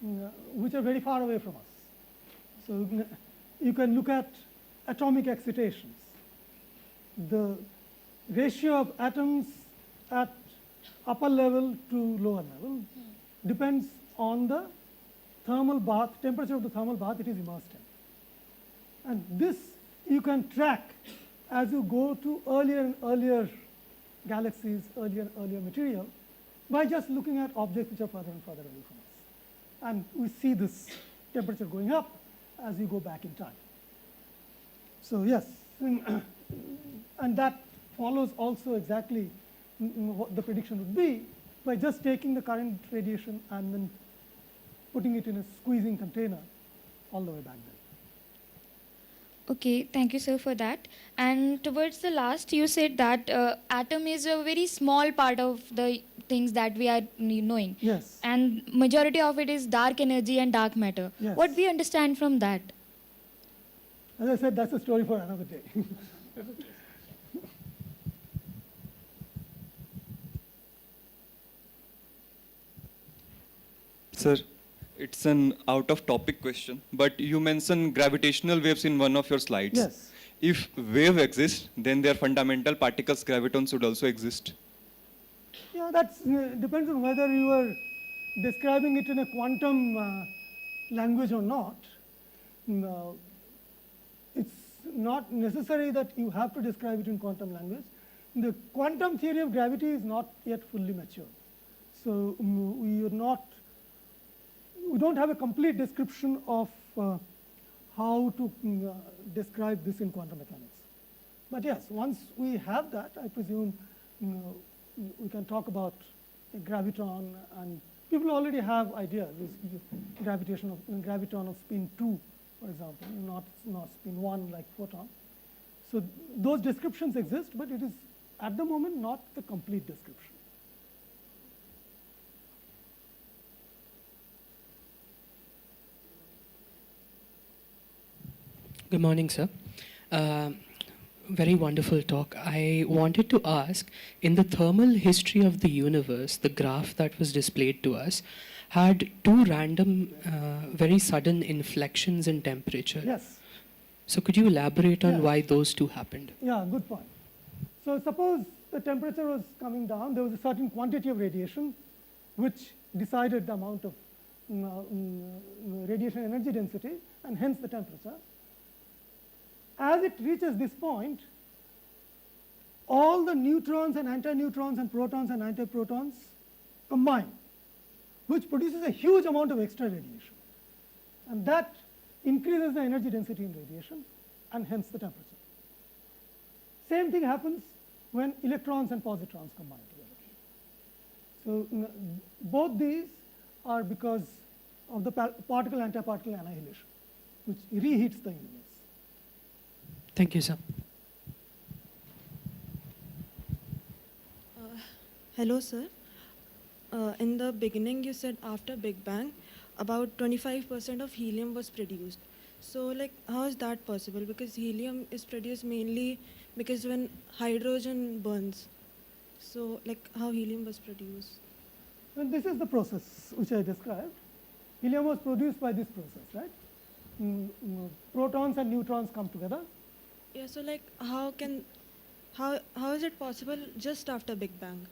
which are very far away from us. So you can look at atomic excitations. The ratio of atoms at upper level to lower level depends on the thermal bath, temperature of the thermal bath it is immersed in. And this you can track as you go to earlier and earlier galaxies, earlier and earlier material, by just looking at objects which are further and further away from us. And we see this temperature going up as we go back in time. So yes, and that follows also exactly what the prediction would be by just taking the current radiation and then putting it in a squeezing container all the way back there. Okay, thank you, sir, for that. And towards the last, you said that atom is a very small part of the things that we are knowing. Yes. And majority of it is dark energy and dark matter. Yes. What we understand from that? As I said, that's a story for another day. Sir, it's an out-of-topic question, but you mentioned gravitational waves in one of your slides. Yes. If wave exists, then their fundamental particles, gravitons, should also exist. Yeah, that depends on whether you are describing it in a quantum language or not. No, it's not necessary that you have to describe it in quantum language. The quantum theory of gravity is not yet fully mature. So we don't have a complete description of how to describe this in quantum mechanics. But yes, once we have that, I presume we can talk about a graviton, and people already have ideas. Graviton of spin 2, for example, not spin 1 like photon. So those descriptions exist, but it is at the moment not the complete description. Good morning, sir. Very wonderful talk. I wanted to ask, in the thermal history of the universe, the graph that was displayed to us had two random, very sudden inflections in temperature. Yes. So could you elaborate on Yes. why those two happened? Yeah, good point. So suppose the temperature was coming down, there was a certain quantity of radiation which decided the amount of radiation energy density and hence the temperature. As it reaches this point, all the neutrons and antineutrons and protons and antiprotons combine, which produces a huge amount of extra radiation. And that increases the energy density in radiation and hence the temperature. Same thing happens when electrons and positrons combine together. So both these are because of the particle-antiparticle annihilation, which reheats the universe. Thank you, sir. Hello, sir. In the beginning, you said after Big Bang, about 25% of helium was produced. So, like, how is that possible? Because helium is produced mainly because when hydrogen burns. So, like, how helium was produced? Well, this is the process which I described. Helium was produced by this process, right? Protons and neutrons come together. Yeah, so like how is it possible just after Big Bang?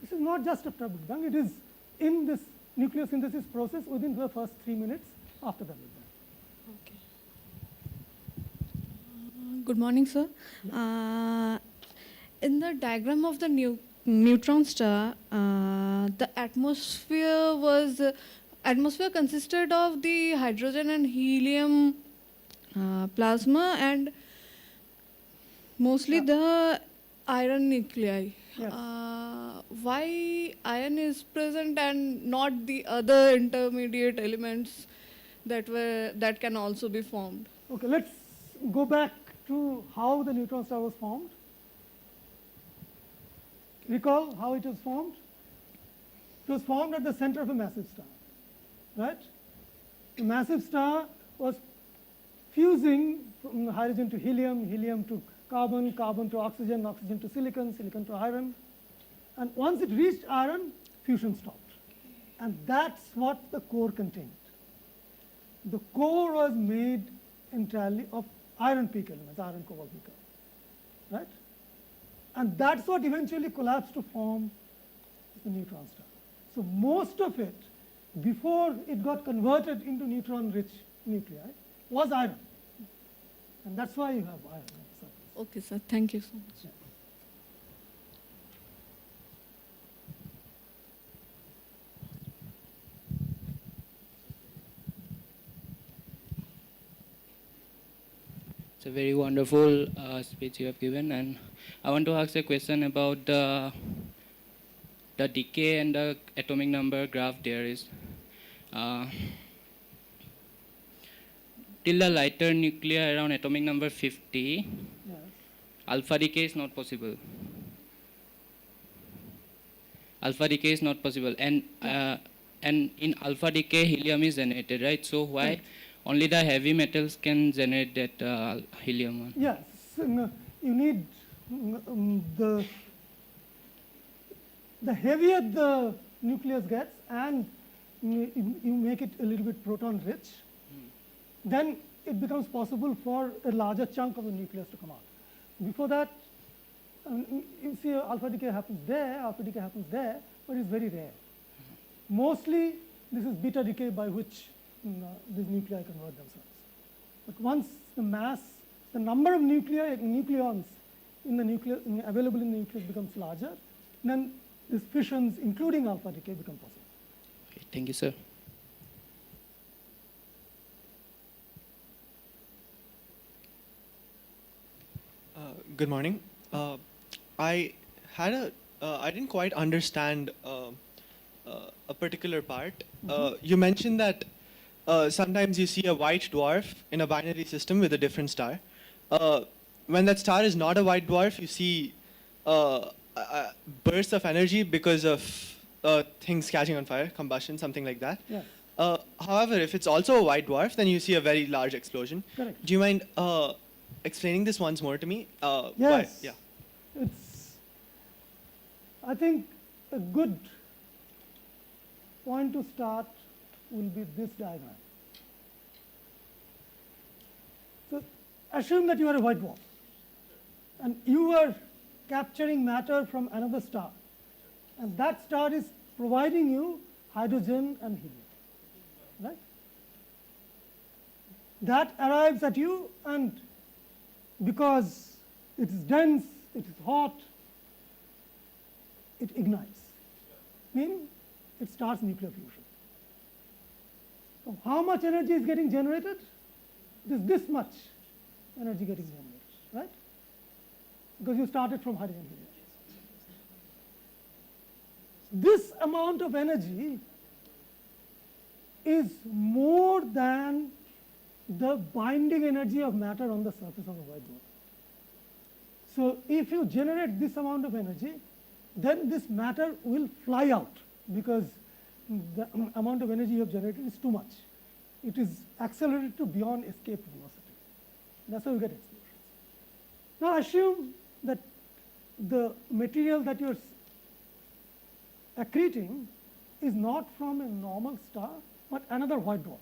This is not just after Big Bang, it is in this nucleosynthesis process within the first 3 minutes after the Big Bang. Okay. Good morning, sir. In the diagram of the neutron star, the atmosphere consisted of the hydrogen and helium plasma and mostly the iron nuclei. Yes. Why iron is present and not the other intermediate elements that can also be formed? Okay, let's go back to how the neutron star was formed. Recall how it was formed? It was formed at the center of a massive star, right? The massive star was fusing from hydrogen to helium, helium to carbon, carbon to oxygen, oxygen to silicon, silicon to iron. And once it reached iron, fusion stopped. And that's what the core contained. The core was made entirely of iron peak elements, iron cobalt nickel, right? And that's what eventually collapsed to form the neutron star. So most of it, before it got converted into neutron-rich nuclei, was iron. And that's why you have iron. Okay, sir. Thank you so much. It's a very wonderful speech you have given, and I want to ask a question about the decay and the atomic number graph there is. Till the lighter nuclei around atomic number 50, alpha decay is not possible. Alpha decay is not possible, and in alpha decay helium is generated, right? So why only the heavy metals can generate that helium? Yes, no, you need the heavier the nucleus gets, and you make it a little bit proton rich, then it becomes possible for a larger chunk of the nucleus to come out. Before that, you see alpha decay happens there, but it's very rare. Mostly, this is beta decay by which these nuclei convert themselves. But once the mass, the number of nucleons in the nucleus, available in the nucleus becomes larger, then these fissions, including alpha decay, become possible. Okay, thank you, sir. Good morning. I didn't quite understand a particular part. You mentioned that sometimes you see a white dwarf in a binary system with a different star. When that star is not a white dwarf, you see bursts of energy because of things catching on fire, combustion, something like that. Yes. However, if it's also a white dwarf, then you see a very large explosion. Correct. Do you mind explaining this once more to me? Yes. Why? Yeah. It's, I think, a good point to start will be this diagram. So assume that you are a white dwarf and you are capturing matter from another star, and that star is providing you hydrogen and helium, right? That arrives at you, and because it is dense, it is hot, it ignites, meaning it starts nuclear fusion. So how much energy is getting generated? This much energy getting generated, right? Because you started from hydrogen helium. This amount of energy is more than the binding energy of matter on the surface of a white dwarf. So if you generate this amount of energy, then this matter will fly out, because the amount of energy you have generated is too much. It is accelerated to beyond escape velocity. That's how you get explosions. Now assume that the material that you're accreting is not from a normal star, but another white dwarf,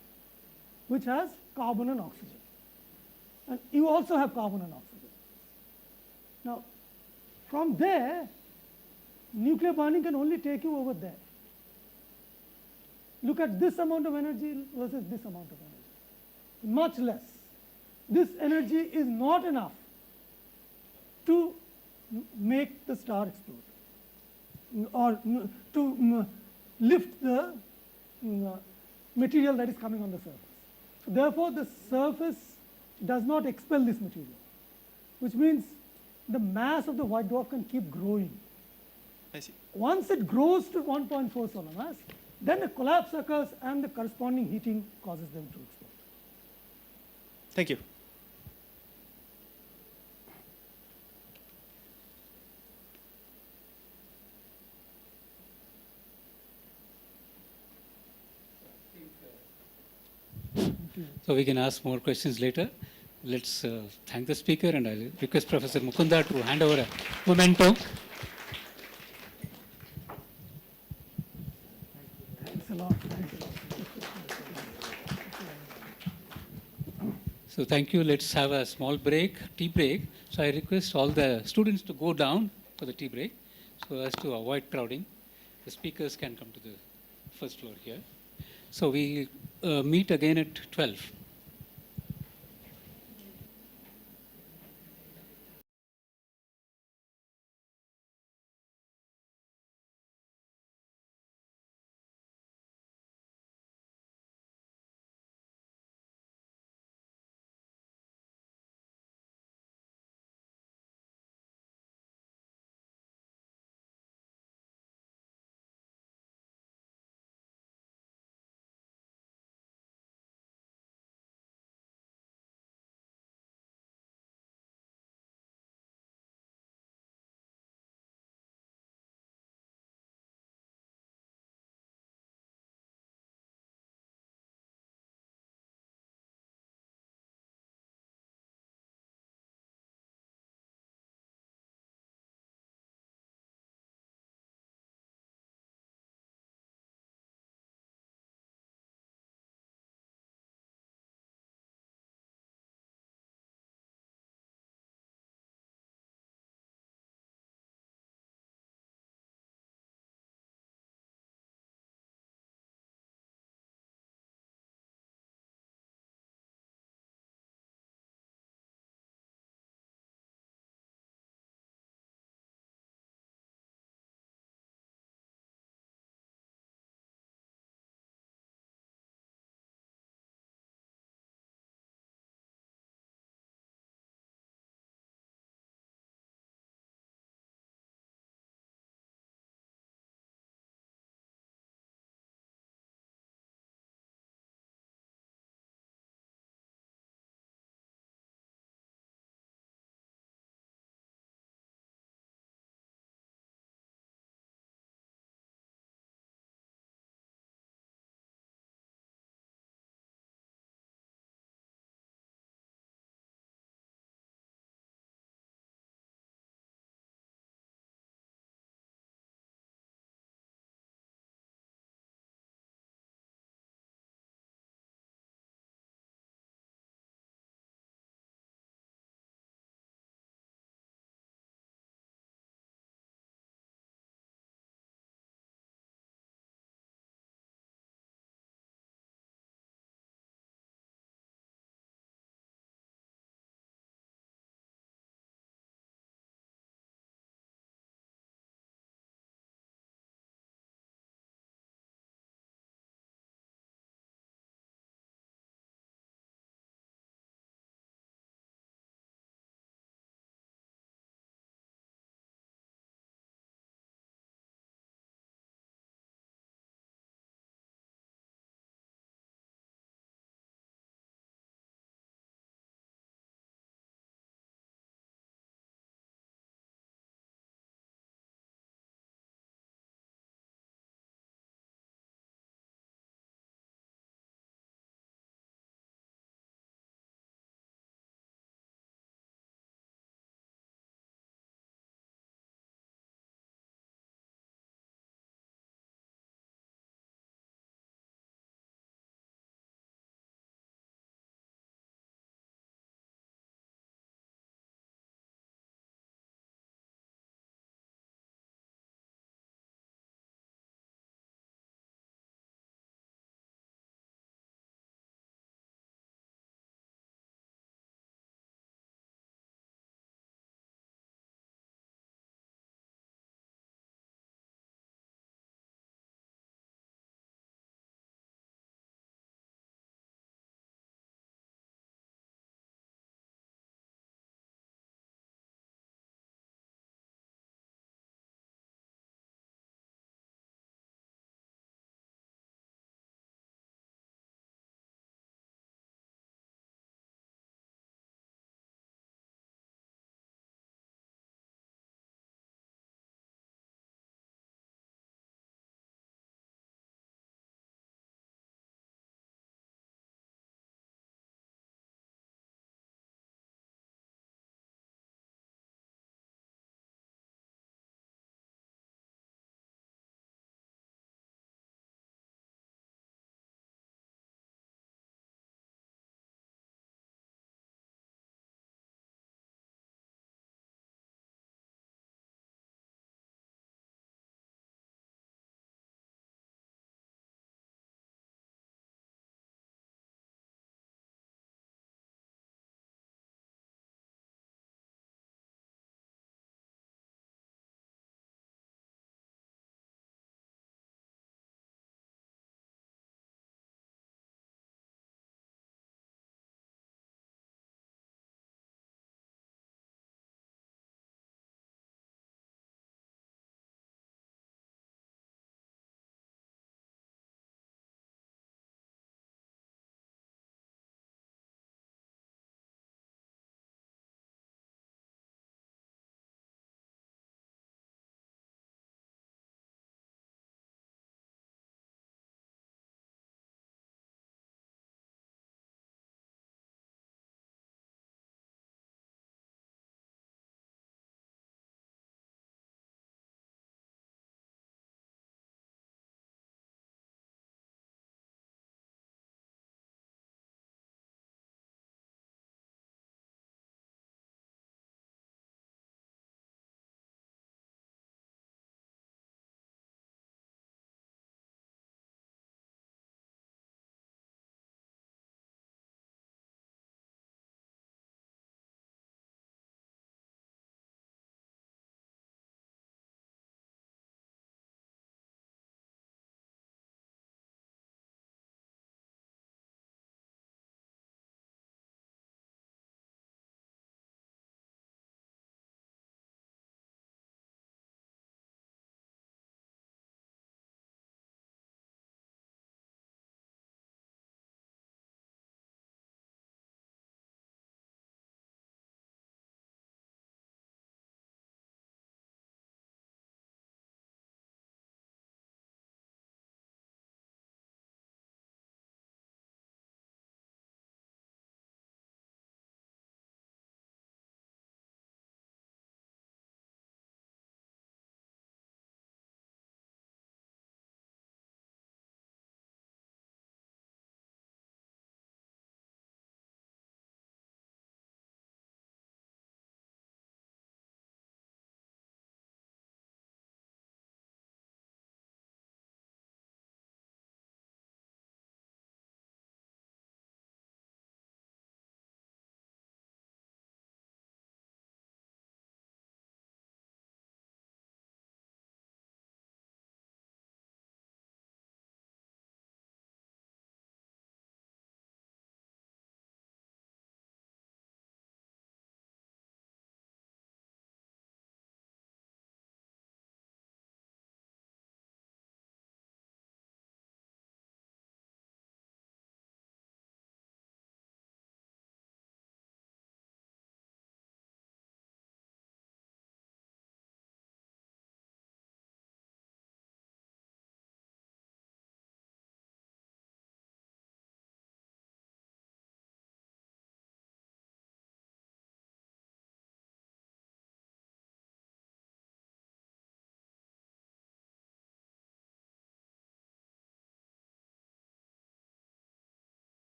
which has carbon and oxygen. And you also have carbon and oxygen. Now, from there, nuclear burning can only take you over there. Look at this amount of energy versus this amount of energy. Much less. This energy is not enough to make the star explode, or to lift the material that is coming on the surface. So therefore, the surface does not expel this material, which means the mass of the white dwarf can keep growing. I see. Once it grows to 1.4 solar mass, then a collapse occurs and the corresponding heating causes them to explode. Thank you. So we can ask more questions later. Let's thank the speaker, and I'll request Professor Mukunda to hand over a memento. Thanks a lot. Thanks a lot. So thank you. Let's have a small break, tea break. So I request all the students to go down for the tea break so as to avoid crowding. The speakers can come to the first floor here. So we meet again at 12.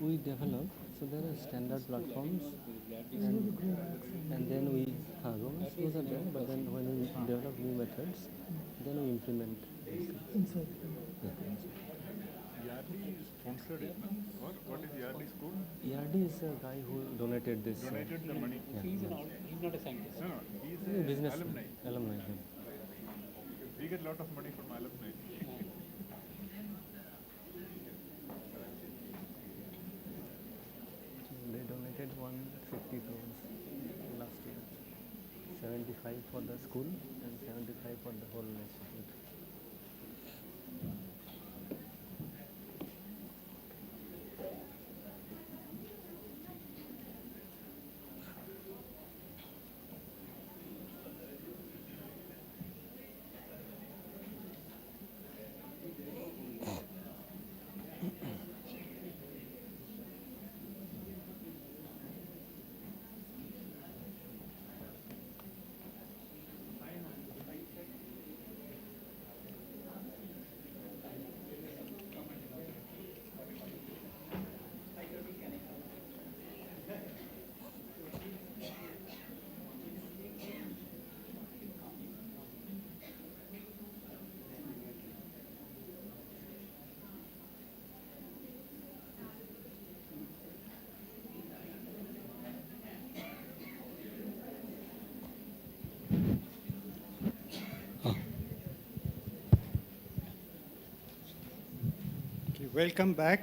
we develop, so there are standard platforms, and then we, Roman schools are there, but then when we develop new methods, then we implement. Inside. Sponsored it, no? What is Yardley School? Yardi is a guy who donated this. Donated the money. Yeah. He's not a scientist. No, he's He's a a business alumni. alumni. Yeah. We get a lot of money from alumni. They donated 150 crores last year. 75 for the school and 75 for the whole institute. Okay, welcome back.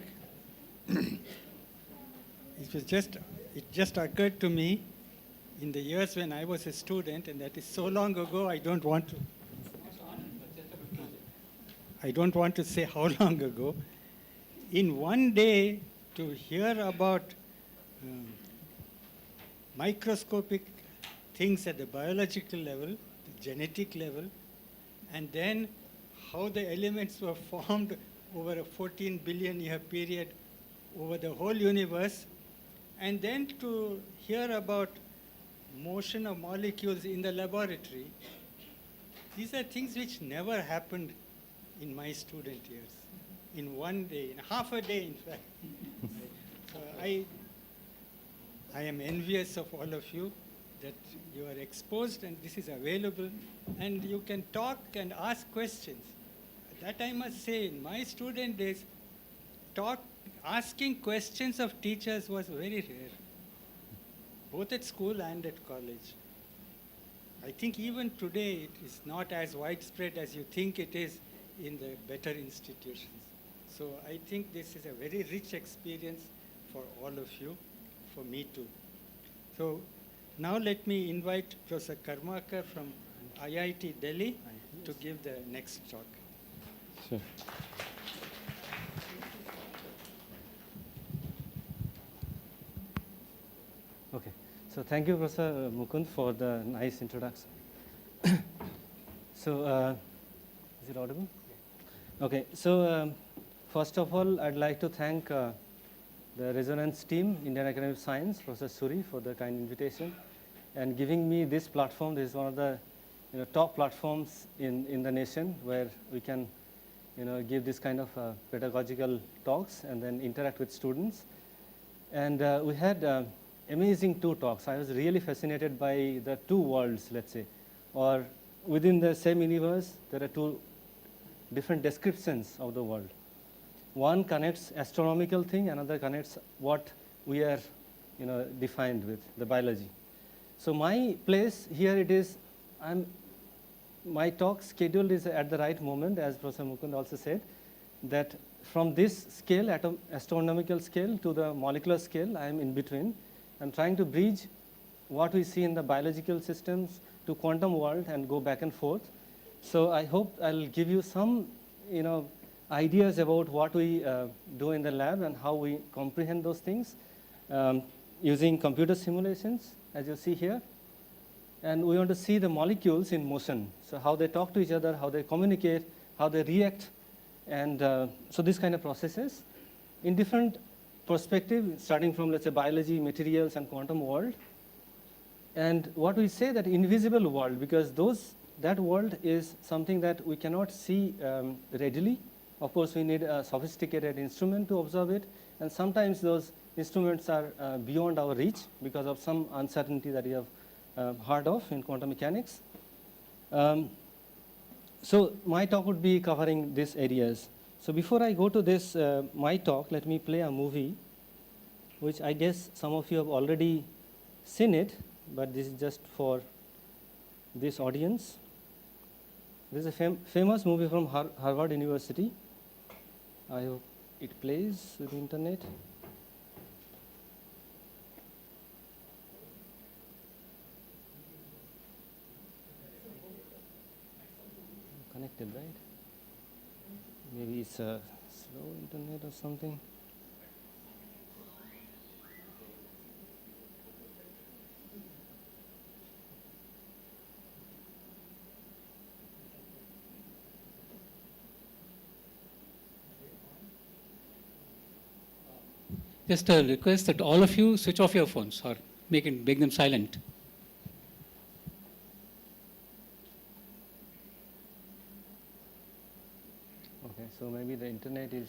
It just occurred to me in the years when I was a student, and that is so long ago, I don't want to say how long ago. In one day, to hear about microscopic things at the biological level, the genetic level, and then how the elements were formed over a 14 billion year period over the whole universe, and then to hear about motion of molecules in the laboratory. These are things which never happened in my student years, in one day, in half a day in fact. So I am envious of all of you that you are exposed and this is available, and you can talk and ask questions. That I must say, in my student days, asking questions of teachers was very rare, both at school and at college. I think even today it is not as widespread as you think it is in the better institutions. So I think this is a very rich experience for all of you, for me too. So now let me invite Professor Karmakar from IIT Delhi to give the next talk. Sure. Okay, so thank you, Professor Mukund, for the nice introduction. So, is it audible? Okay, so first of all, I'd like to thank the Resonance team, Indian Academy of Science, Professor Suri, for the kind invitation and giving me this platform. This is one of the top platforms in the nation where we can give this kind of pedagogical talks and then interact with students. And we had amazing 2 talks. I was really fascinated by the 2 worlds, let's say, or within the same universe, there are 2 different descriptions of the world. One connects astronomical thing, another connects what we are defined with, the biology. So my place here it is, my talk schedule is at the right moment, as Professor Mukund also said, that from this scale, astronomical scale, to the molecular scale, I am in between. I'm trying to bridge what we see in the biological systems to quantum world and go back and forth. So I hope I'll give you some, ideas about what we do in the lab and how we comprehend those things using computer simulations, as you see here. And we want to see the molecules in motion. So how they talk to each other, how they communicate, how they react. And so this kind of processes in different perspective, starting from, let's say, biology, materials, and quantum world. And what we say that invisible world, because that world is something that we cannot see readily. Of course, we need a sophisticated instrument to observe it, And sometimes those instruments are beyond our reach because of some uncertainty that we have heard of in quantum mechanics. So my talk would be covering these areas. So before I go to this, my talk, let me play a movie, which I guess some of you have already seen it, but this is just for this audience. This is a famous movie from Harvard University. I hope it plays with the internet. Connected, right? Maybe it's a slow internet or something. Just a request that all of you switch off your phones or make them silent. Okay, so maybe the internet is.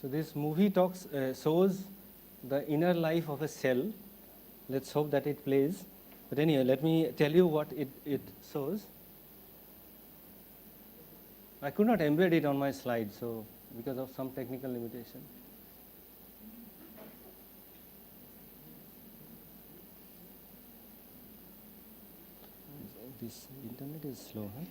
So this movie shows the inner life of a cell. Let's hope that it plays. But anyway, let me tell you what it shows. I could not embed it on my slide, so because of some technical limitation. This internet is slow, huh?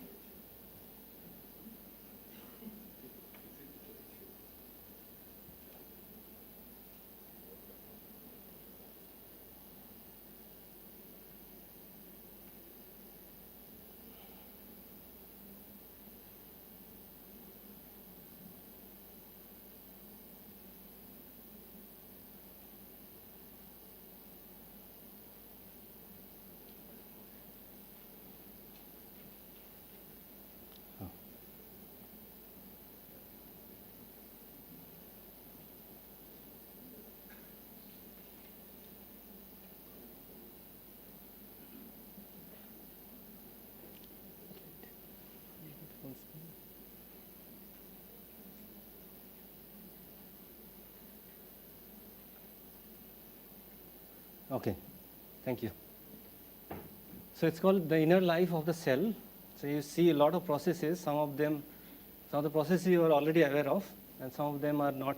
Okay, thank you. So it's called the inner life of the cell. So you see a lot of processes. Some of the processes you are already aware of, and some of them are not.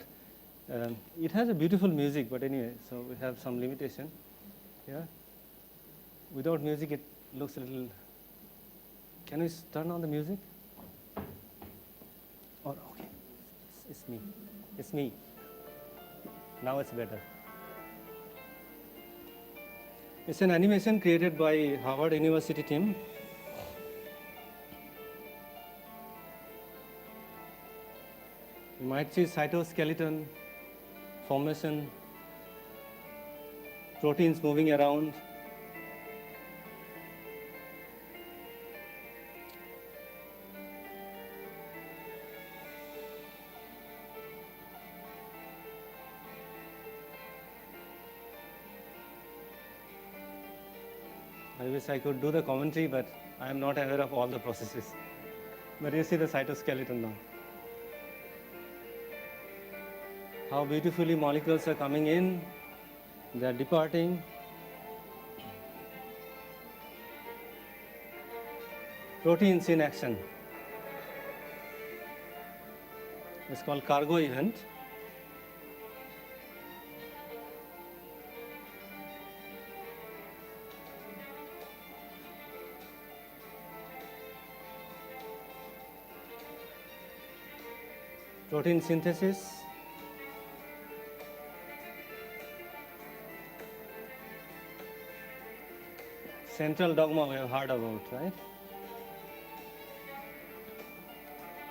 It has a beautiful music, but anyway, so we have some limitation. Yeah. Without music, it looks a little. Can we turn on the music? Or okay, it's me. It's me. Now it's better. It's an animation created by Harvard University team. You might see cytoskeleton formation, proteins moving around. I wish I could do the commentary, but I am not aware of all the processes. But you see the cytoskeleton now. How beautifully molecules are coming in, they are departing. Proteins in action. It's called cargo event. Protein synthesis. Central dogma we have heard about, right?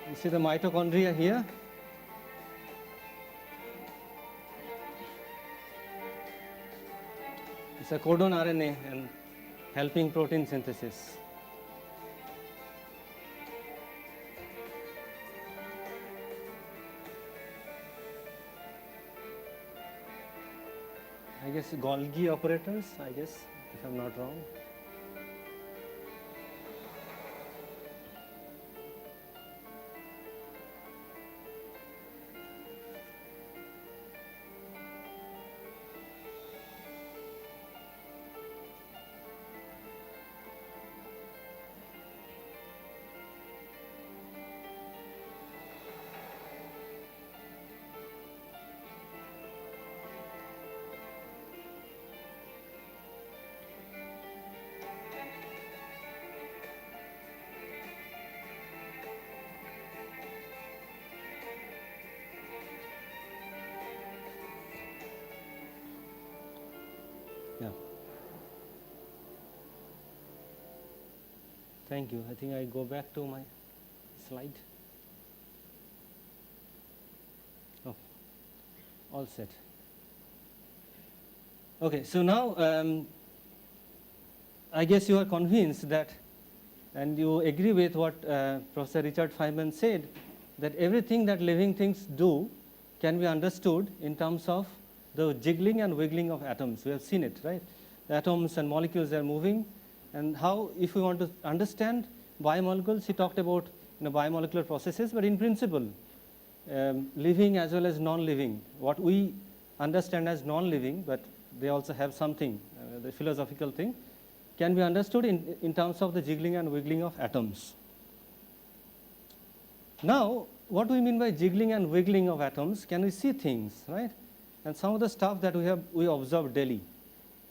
You see the mitochondria here. It's a codon RNA and helping protein synthesis. I guess, Golgi operators, I guess, if I'm not wrong. Yeah. Thank you. I think I go back to my slide. Oh, all set. Okay, so now I guess you are convinced that, and you agree with what Professor Richard Feynman said, that everything that living things do can be understood in terms of the jiggling and wiggling of atoms. We have seen it, right? The atoms and molecules are moving, and how, if we want to understand biomolecules, he talked about biomolecular processes, but in principle, living as well as non-living, what we understand as non-living, but they also have something, the philosophical thing, can be understood in terms of the jiggling and wiggling of atoms. Now, what do we mean by jiggling and wiggling of atoms? Can we see things, right? And some of the stuff that we observe daily.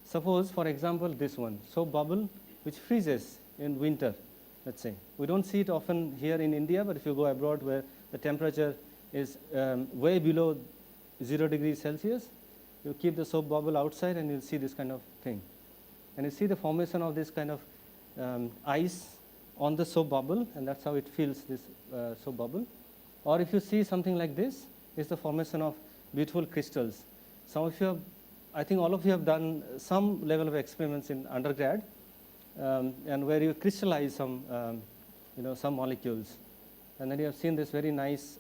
Suppose, for example, this one, soap bubble, which freezes in winter, let's say. We don't see it often here in India, but if you go abroad where the temperature is way below 0 degrees Celsius, you keep the soap bubble outside and you'll see this kind of thing. And you see the formation of this kind of ice on the soap bubble, and that's how it fills this soap bubble. Or if you see something like this, it's the formation of beautiful crystals. Some of you have, I think all of you have done some level of experiments in undergrad, and where you crystallize some, some molecules. And then you have seen this very nice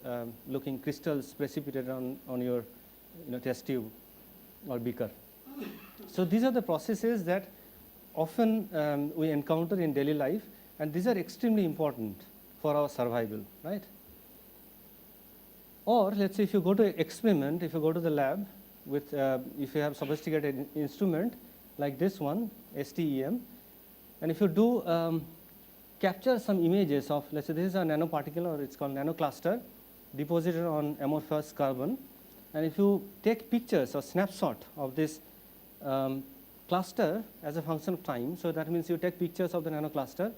looking crystals precipitated on your test tube or beaker. So these are the processes that often we encounter in daily life, and these are extremely important for our survival, right? Or let's say if you go to an experiment, if you go to the lab with, if you have sophisticated instrument like this one, STEM, and if you do capture some images of, let's say this is a nanoparticle, or it's called nanocluster, deposited on amorphous carbon, and if you take pictures or snapshot of this cluster as a function of time, so that means you take pictures of the nanocluster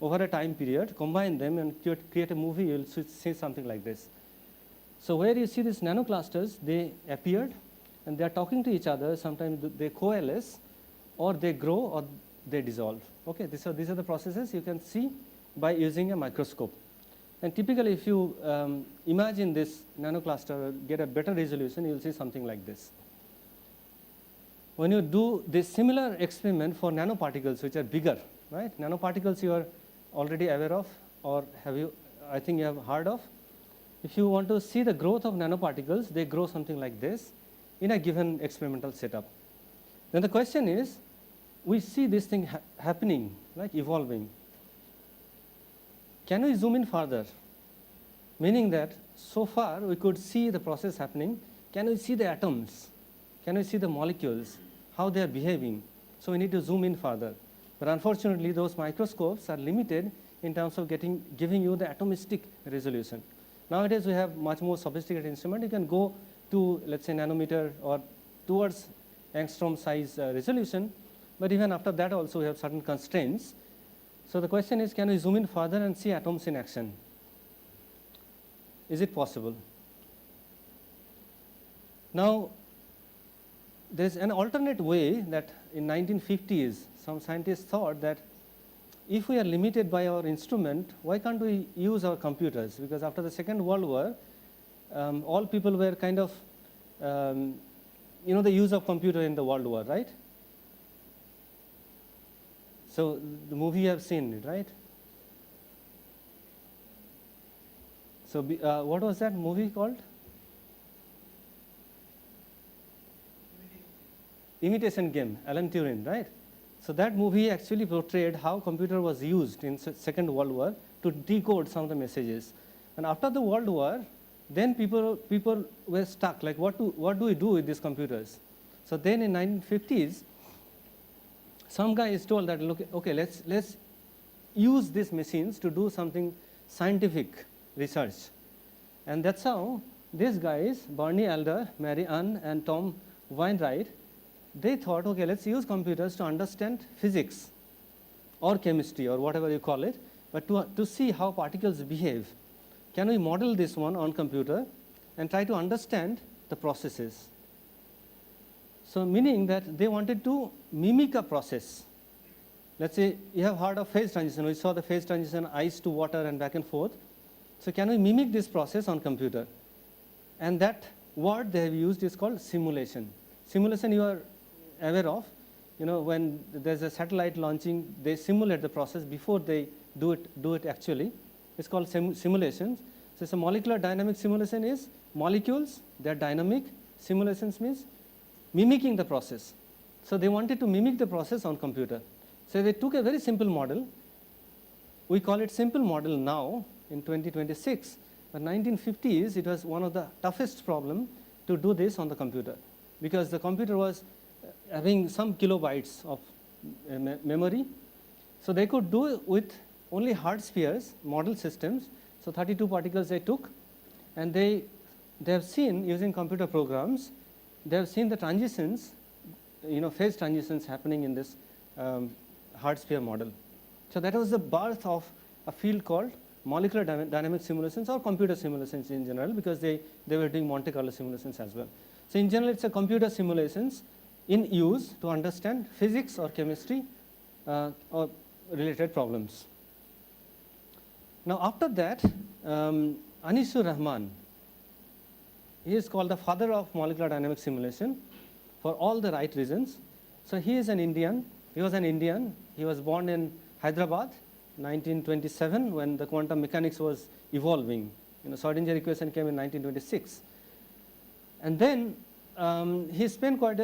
over a time period, combine them and create a movie, you'll see something like this. So where you see these nanoclusters, they appeared and they are talking to each other. Sometimes they coalesce, or they grow, or they dissolve. Okay, these are the processes you can see by using a microscope. And typically, if you imagine this nanocluster, get a better resolution, you'll see something like this. When you do this similar experiment for nanoparticles, which are bigger, right? Nanoparticles you are already aware of, or I think you have heard of. If you want to see the growth of nanoparticles, they grow something like this in a given experimental setup. Then the question is, we see this thing happening, like evolving. Can we zoom in further? Meaning that so far we could see the process happening. Can we see the atoms? Can we see the molecules, how they are behaving? So we need to zoom in further. But unfortunately, those microscopes are limited in terms of giving you the atomistic resolution. Nowadays, we have much more sophisticated instrument. You can go to, let's say, nanometer or towards angstrom size resolution. But even after that also, we have certain constraints. So the question is, can we zoom in further and see atoms in action? Is it possible? Now, there's an alternate way that in 1950s, some scientists thought that if we are limited by our instrument, why can't we use our computers? Because after the Second World War, all people were kind of, the use of computer in the World War, right? So the movie you have seen it, right? So what was that movie called? imitation game, Alan Turing, right? So that movie actually portrayed how computer was used in Second World War to decode some of the messages. And after the World War, then people were stuck, like what do we do with these computers? So then in 1950s, some guy is told that, look, okay, let's use these machines to do something scientific research. And that's how these guys, Bernie Alder, Mary Ann, and Tom Wainwright, they thought, okay, let's use computers to understand physics or chemistry or whatever you call it, but to see how particles behave. Can we model this one on computer and try to understand the processes? So meaning that they wanted to mimic a process. Let's say you have heard of phase transition. We saw the phase transition, ice to water and back and forth. So can we mimic this process on computer? And that word they have used is called simulation. Simulation you are aware of. You know, when there's a satellite launching, they simulate the process before they do it actually. It's called simulations. So it's a molecular dynamic simulation is molecules, they're dynamic. Simulations means mimicking the process. So they wanted to mimic the process on computer. So they took a very simple model. We call it simple model now in 2026. But 1950s, it was one of the toughest problem to do this on the computer because the computer was having some kilobytes of memory. So they could do it with only hard spheres, model systems. So 32 particles they took, and they have seen using computer programs, they have seen the transitions, phase transitions happening in this hard sphere model. So that was the birth of a field called molecular dynamic simulations or computer simulations in general, because they were doing Monte Carlo simulations as well. So in general, it's a computer simulations in use to understand physics or chemistry or related problems. Now after that, Anisur Rahman, he is called the father of molecular dynamic simulation for all the right reasons. So he is an Indian. He was an Indian. He was born in Hyderabad, 1927, when the quantum mechanics was evolving. Schrodinger equation came in 1926. And then he spent quite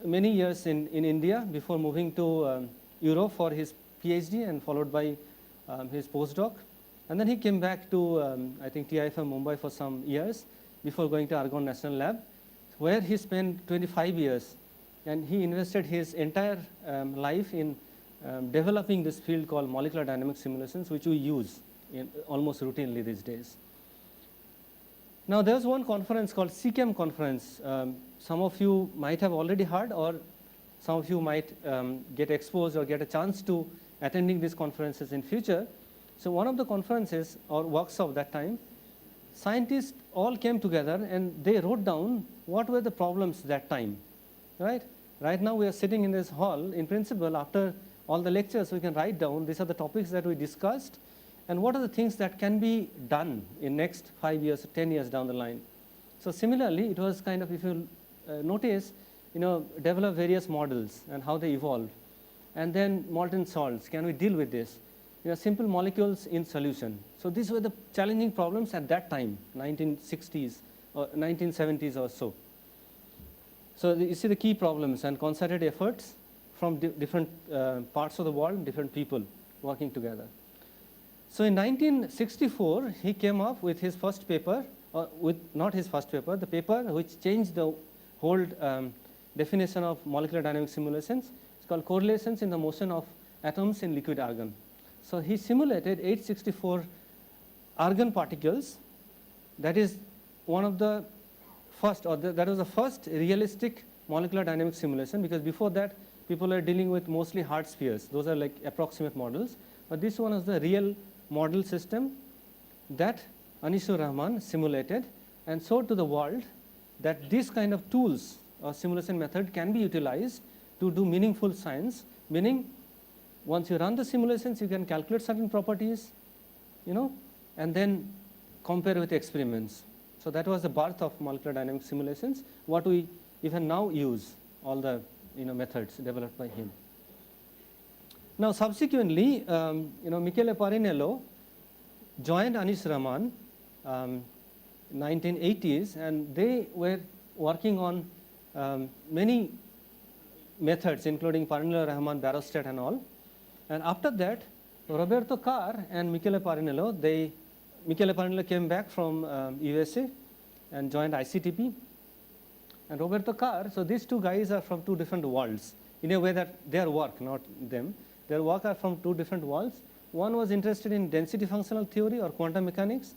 many years in India before moving to Europe for his PhD and followed by his postdoc. And then he came back to, I think, TIFM Mumbai for some years before going to Argonne National Lab, where he spent 25 years. And he invested his entire life in developing this field called molecular dynamic simulations, which we use almost routinely these days. Now, there was one conference called CCAM conference. Some of you might have already heard, or some of you might get exposed or get a chance to attending these conferences in future. So one of the conferences or workshop that time, scientists all came together and they wrote down what were the problems that time, right? Right now we are sitting in this hall. In principle, after all the lectures, we can write down these are the topics that we discussed and what are the things that can be done in next 5 years, 10 years down the line. So similarly, it was kind of, if you notice, develop various models and how they evolved. And then molten salts, can we deal with this? Simple molecules in solution. So these were the challenging problems at that time, 1960s or 1970s or so. So you see the key problems and concerted efforts from different parts of the world, different people working together. So in 1964, he came up with his first paper, not his first paper, the paper which changed the whole definition of molecular dynamic simulations. It's called Correlations in the Motion of Atoms in Liquid Argon. So he simulated 864 argon particles. That is one of the first, or that was the first realistic molecular dynamic simulation, because before that, people are dealing with mostly hard spheres. Those are like approximate models. But this one is the real model system that Anisur Rahman simulated and showed to the world that this kind of tools or simulation method can be utilized to do meaningful science, meaning once you run the simulations, you can calculate certain properties, and then compare with experiments. So that was the birth of molecular dynamic simulations, what we even now use, all the methods developed by him. Now subsequently, Michele Parinello joined Anisur Rahman 1980s, and they were working on many methods, including Parinello, Rahman, Barostet, and all. And after that, Roberto Carr and Michele Parinello, Michele Parinello came back from USA and joined ICTP. And Roberto Carr, so these two guys are from two different worlds, in a way that their work, not them, their work are from two different worlds. One was interested in density functional theory or quantum mechanics.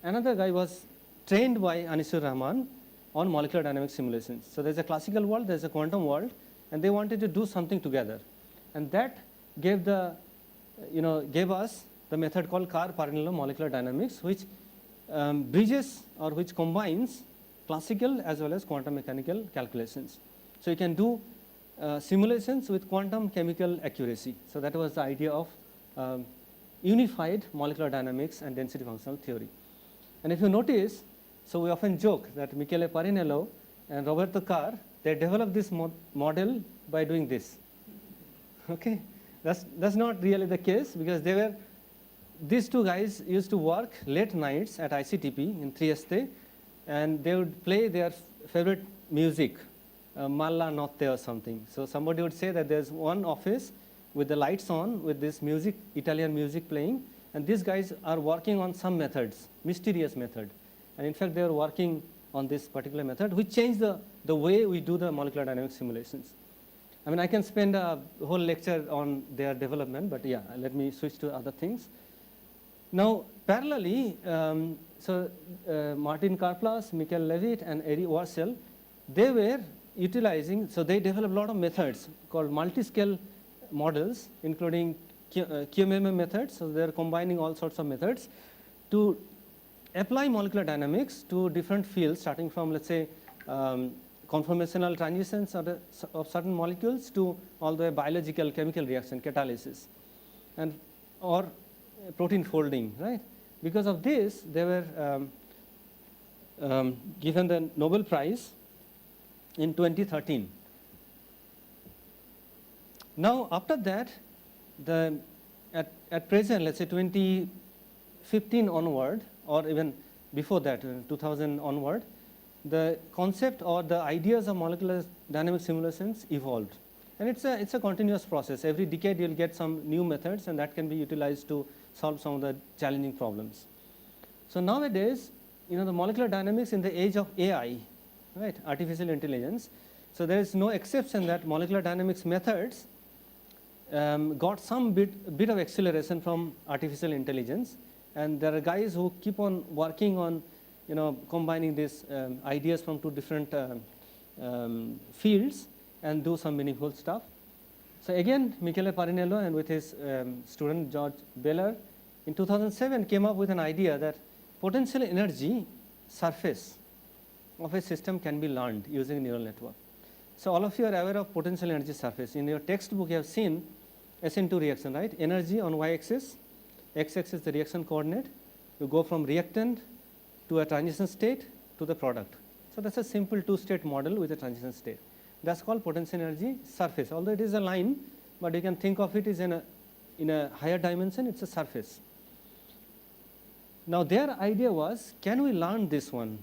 Another guy was trained by Anisur Rahman on molecular dynamics simulations. So there's a classical world, there's a quantum world, and they wanted to do something together. And that gave gave us the method called Carr-Parinello molecular dynamics, which bridges or which combines classical as well as quantum mechanical calculations. So you can do simulations with quantum chemical accuracy. So that was the idea of unified molecular dynamics and density functional theory. And if you notice, so we often joke that Michele Parinello and Roberto Carr, they developed this model by doing this. Okay, that's not really the case, because these two guys used to work late nights at ICTP in Trieste, and they would play their favorite music, Malla Notte or something. So somebody would say that there's one office with the lights on, with this music, Italian music playing, and these guys are working on some methods, mysterious method. And in fact, they are working on this particular method, which changed the way we do the molecular dynamics simulations. I mean, I can spend a whole lecture on their development, but yeah, let me switch to other things. Now, parallelly, Martin Karplus, Michael Levitt, and Eddie Warshel, they were utilizing, so they developed a lot of methods called multi-scale models, including QMM methods. So they're combining all sorts of methods to apply molecular dynamics to different fields, starting from, let's say, conformational transitions of certain molecules to all the way biological chemical reaction, catalysis, and or protein folding, right? Because of this, they were given the Nobel Prize in 2013. Now, after that, at present, let's say 2015 onward, or even before that, 2000 onward, the concept or the ideas of molecular dynamic simulations evolved. And it's a continuous process. Every decade, you'll get some new methods, and that can be utilized to solve some of the challenging problems. So nowadays, the molecular dynamics in the age of AI, right, artificial intelligence, so there is no exception that molecular dynamics methods got some bit of acceleration from artificial intelligence, and there are guys who keep on working on combining these ideas from two different fields and do some meaningful stuff. So again, Michele Parinello and with his student George Beller in 2007 came up with an idea that potential energy surface of a system can be learned using neural network. So all of you are aware of potential energy surface. In your textbook, you have seen SN2 reaction, right? Energy on y-axis, x-axis the reaction coordinate. You go from reactant to a transition state to the product. So that's a simple two-state model with a transition state. That's called potential energy surface. Although it is a line, but you can think of it as in a higher dimension, it's a surface. Now their idea was, can we learn this one?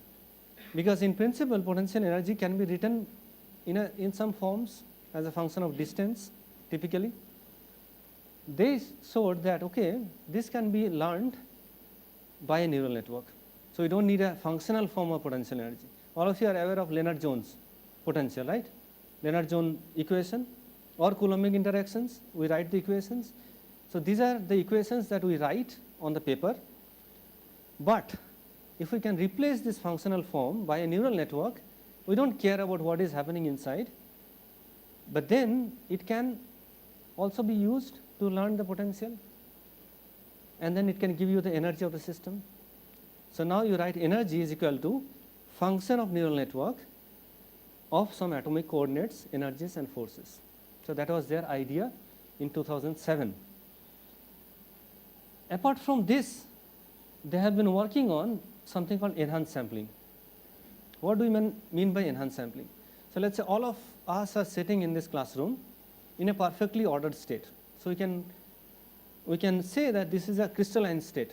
Because in principle, potential energy can be written in some forms as a function of distance, typically. They showed that, okay, this can be learned by a neural network. So you don't need a functional form of potential energy. All of you are aware of Lennard-Jones potential, right? Lennard-Jones equation or Coulombic interactions. We write the equations. So these are the equations that we write on the paper. But if we can replace this functional form by a neural network, we don't care about what is happening inside. But then it can also be used to learn the potential. And then it can give you the energy of the system. So now you write energy is equal to function of neural network of some atomic coordinates, energies, and forces. So that was their idea in 2007. Apart from this, they have been working on something called enhanced sampling. What do we mean by enhanced sampling? So let's say all of us are sitting in this classroom in a perfectly ordered state. So we can say that this is a crystalline state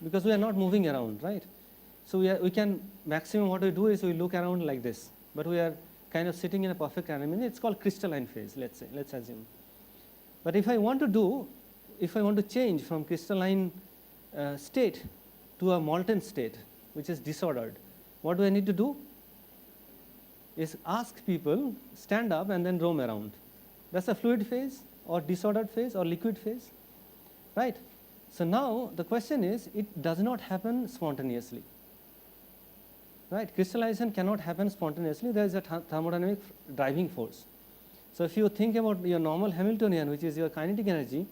because we are not moving around, right? So we can maximum what we do is we look around like this, but we are kind of sitting in a perfect environment, it's called crystalline phase, let's say, let's assume. But if I want to change from crystalline state to a molten state, which is disordered, what do I need to do? Is ask people, stand up and then roam around. That's a fluid phase or disordered phase or liquid phase, right? So now the question is, it does not happen spontaneously, right? Crystallization cannot happen spontaneously. There is a thermodynamic driving force. So if you think about your normal Hamiltonian, which is your kinetic energy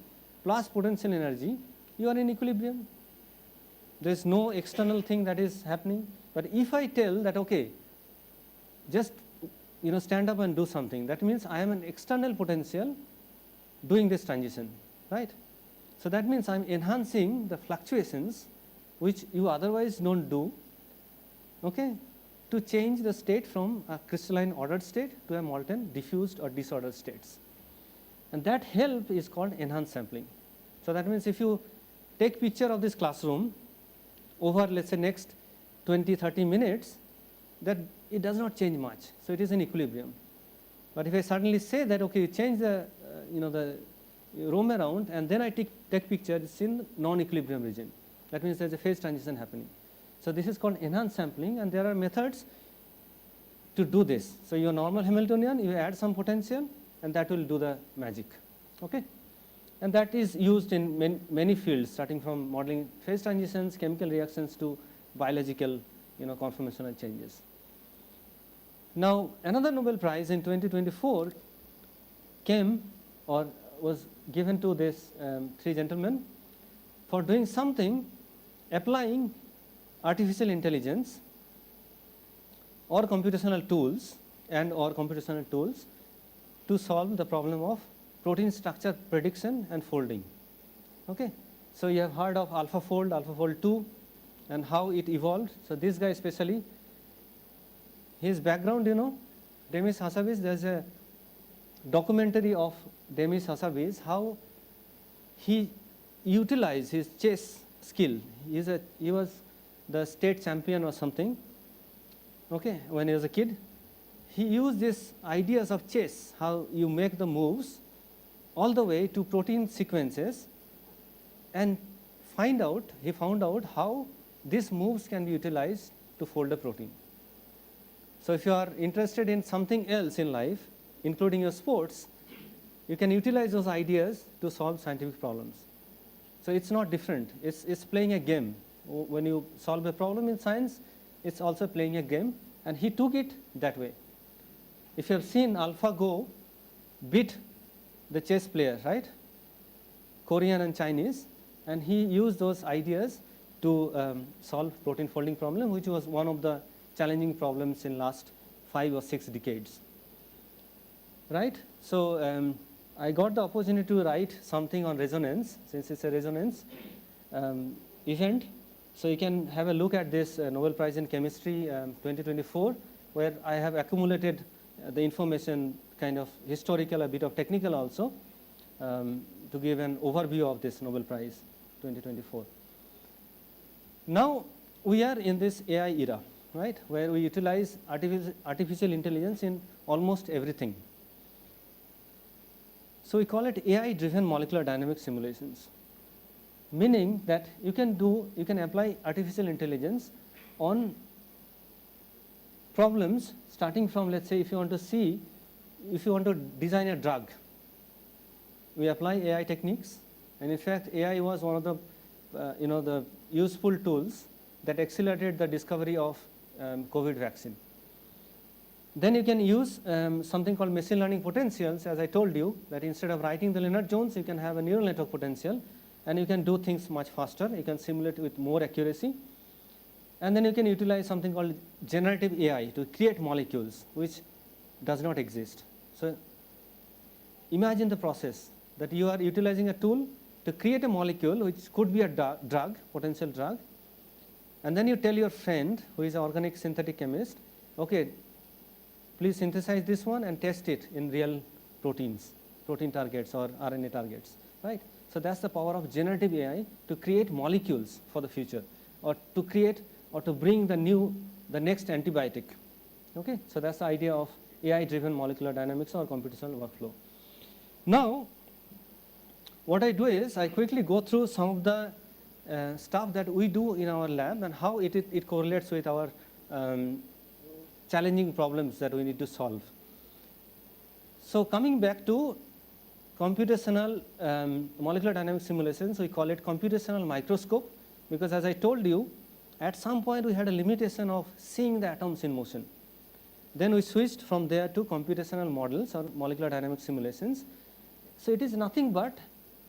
plus potential energy, you are in equilibrium. There is no external thing that is happening. But if I tell that, okay, just stand up and do something, that means I am an external potential doing this transition, right? So that means I am enhancing the fluctuations which you otherwise don't do, okay, to change the state from a crystalline ordered state to a molten diffused or disordered states. And that help is called enhanced sampling. So that means if you take picture of this classroom over, let's say, next 20-30 minutes, that it does not change much. So it is in equilibrium. But if I suddenly say that, okay, you change the, you roam around and then I take picture, it's in non-equilibrium region. That means there's a phase transition happening. So this is called enhanced sampling, and there are methods to do this. So your normal Hamiltonian, you add some potential and that will do the magic, okay? And that is used in many fields, starting from modeling phase transitions, chemical reactions to biological, conformational changes. Now, another Nobel Prize in 2024 was given to this three gentlemen for doing something, applying artificial intelligence or computational tools to solve the problem of protein structure prediction and folding. Okay, so you have heard of AlphaFold 2, and how it evolved. So this guy especially, his background, Demis Hassabis, there's a documentary of Demis Hassabis, how he utilized his chess skill. He was the state champion or something, okay, when he was a kid. He used these ideas of chess, how you make the moves, all the way to protein sequences, and he found out how these moves can be utilized to fold a protein. So if you are interested in something else in life, including your sports, you can utilize those ideas to solve scientific problems. So it's not different. It's playing a game. When you solve a problem in science, it's also playing a game, and he took it that way. If you have seen AlphaGo beat the chess players, right? Korean and Chinese, and he used those ideas to solve protein folding problem, which was one of the challenging problems in last 5 or 6 decades, right? So I got the opportunity to write something on resonance, since it's a resonance event. So you can have a look at this Nobel Prize in Chemistry 2024, where I have accumulated the information, kind of historical, a bit of technical also, to give an overview of this Nobel Prize 2024. Now we are in this AI era, right, where we utilize artificial intelligence in almost everything. So we call it AI-driven molecular dynamics simulations, meaning that you can apply artificial intelligence on problems starting from, let's say, if you want to design a drug, we apply AI techniques, and in fact AI was one of the the useful tools that accelerated the discovery of COVID vaccine. Then you can use something called machine learning potentials, as I told you, that instead of writing the Lennard-Jones, you can have a neural network potential, and you can do things much faster. You can simulate with more accuracy. And then you can utilize something called generative AI to create molecules which does not exist. So imagine the process that you are utilizing a tool to create a molecule which could be a drug, potential drug, and then you tell your friend who is an organic synthetic chemist, okay, please synthesize this one and test it in real proteins, protein targets or RNA targets, right? So that's the power of generative AI to create molecules for the future, or to create or to bring the next antibiotic. Okay, so that's the idea of AI-driven molecular dynamics or computational workflow. Now, what I do is I quickly go through some of the stuff that we do in our lab and how it correlates with our challenging problems that we need to solve. So coming back to computational molecular dynamics simulations, we call it computational microscope, because as I told you, at some point we had a limitation of seeing the atoms in motion. Then we switched from there to computational models or molecular dynamics simulations. So it is nothing but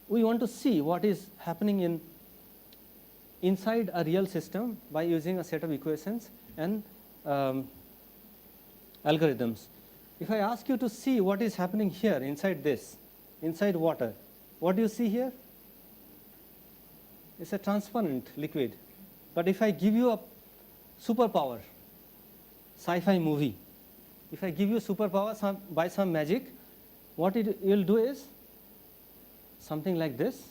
we want to see what is happening inside a real system by using a set of equations and algorithms. If I ask you to see what is happening here inside this, inside water, what do you see here? It's a transparent liquid. But if I give you a superpower, sci-fi movie, if I give you superpower by some magic, what you'll do is something like this.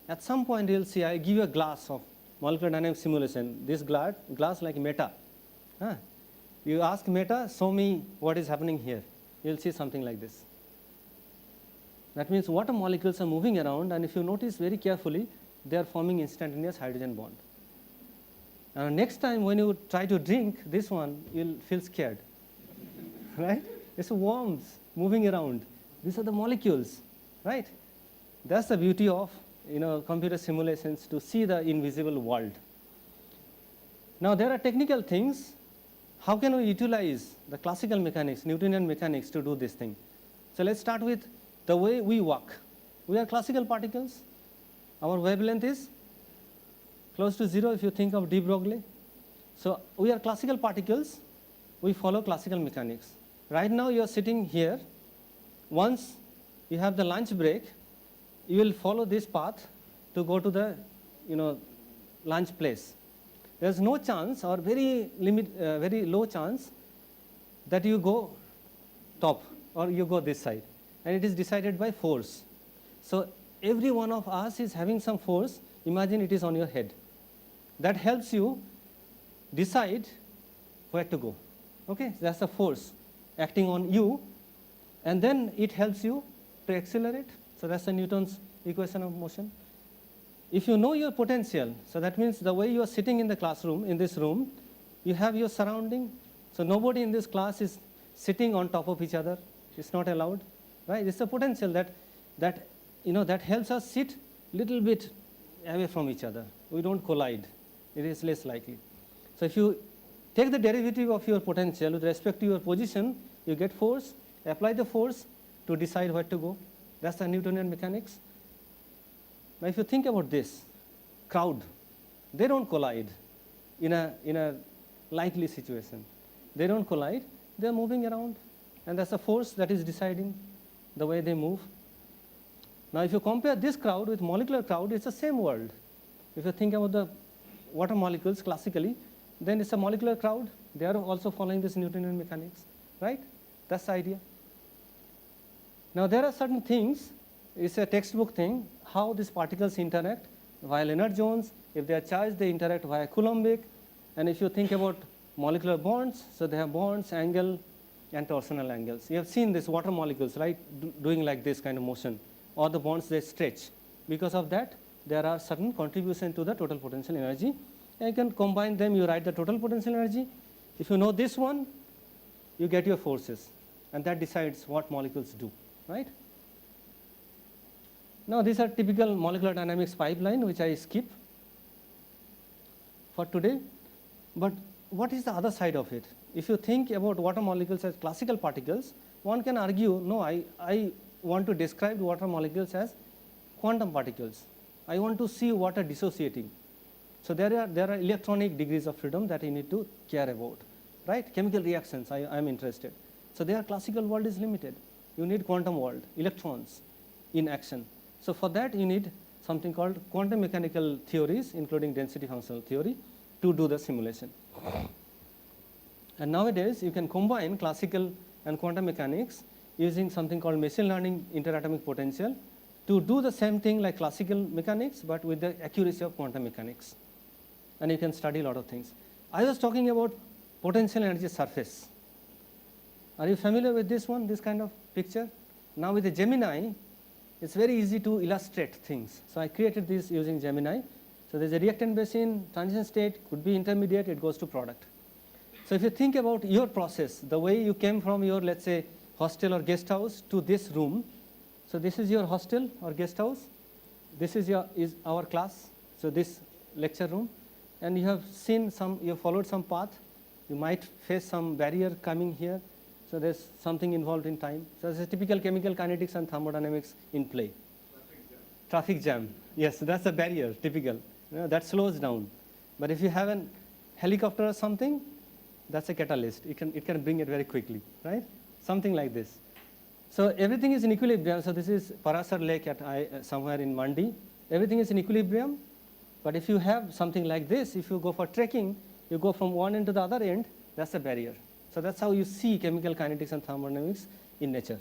At some point you'll see I give you a glass of molecular dynamics simulation, this glass like Meta. You ask Meta, show me what is happening here. You'll see something like this. That means water molecules are moving around, and if you notice very carefully, they are forming instantaneous hydrogen bond. And next time when you try to drink this one, you'll feel scared. Right? It's worms moving around. These are the molecules, right? That's the beauty of computer simulations, to see the invisible world. Now there are technical things. How can we utilize the classical mechanics, Newtonian mechanics, to do this thing? So let's start with the way we walk. We are classical particles. Our wavelength is close to 0 if you think of de Broglie. So we are classical particles. We follow classical mechanics. Right now you are sitting here. Once you have the lunch break, you will follow this path to go to the lunch place. There's no chance, or very low chance, that you go top or you go this side, and it is decided by force. So every one of us is having some force. Imagine it is on your head. That helps you decide where to go. Okay, that's the force acting on you, and then it helps you to accelerate. So that's the Newton's equation of motion. If you know your potential, so that means the way you are sitting in the classroom, in this room, you have your surrounding. So nobody in this class is sitting on top of each other. It's not allowed, right? It's a potential that helps us sit little bit away from each other. We don't collide. It is less likely. So if you take the derivative of your potential with respect to your position, you get force. Apply the force to decide where to go. That's the Newtonian mechanics. Now if you think about this, crowd, they don't collide in a likely situation. They don't collide, they're moving around, and that's a force that is deciding the way they move. Now if you compare this crowd with molecular crowd, it's the same world. If you think about the water molecules classically, then it's a molecular crowd. They are also following this Newtonian mechanics, right? That's the idea. Now there are certain things, it's a textbook thing, how these particles interact via Lennard-Jones. If they are charged, they interact via Coulombic. And if you think about molecular bonds, so they have bonds, angle, and torsional angles. You have seen these water molecules, right, doing like this kind of motion, or the bonds they stretch. Because of that, there are certain contributions to the total potential energy. And you can combine them, you write the total potential energy. If you know this one, you get your forces, and that decides what molecules do, right? Now these are typical molecular dynamics pipeline, which I skip for today. But what is the other side of it? If you think about water molecules as classical particles, one can argue, no, I want to describe water molecules as quantum particles. I want to see water dissociating. So there are electronic degrees of freedom that you need to care about, right? Chemical reactions, I am interested. So their classical world is limited. You need quantum world, electrons in action. So for that you need something called quantum mechanical theories, including density functional theory, to do the simulation. And nowadays you can combine classical and quantum mechanics using something called machine learning interatomic potential to do the same thing like classical mechanics, but with the accuracy of quantum mechanics. And you can study a lot of things. I was talking about potential energy surface. Are you familiar with this one, this kind of picture? Now with the Gemini, it's very easy to illustrate things. So I created this using Gemini. So there's a reactant basin, transition state, could be intermediate, it goes to product. So if you think about your process, the way you came from your, let's say, hostel or guest house to this room. So this is your hostel or guest house. This is our class. So this lecture room. And you have seen you have followed some path. You might face some barrier coming here. So there's something involved in time. So it's a typical chemical kinetics and thermodynamics in play. Traffic jam. Yes, that's a barrier, typical. That slows down. But if you have a helicopter or something, that's a catalyst. It can bring it very quickly, right? Something like this. So everything is in equilibrium. So this is Parasar Lake at somewhere in Mandi. Everything is in equilibrium. But if you have something like this, if you go for trekking, you go from one end to the other end, that's a barrier. So that's how you see chemical kinetics and thermodynamics in nature.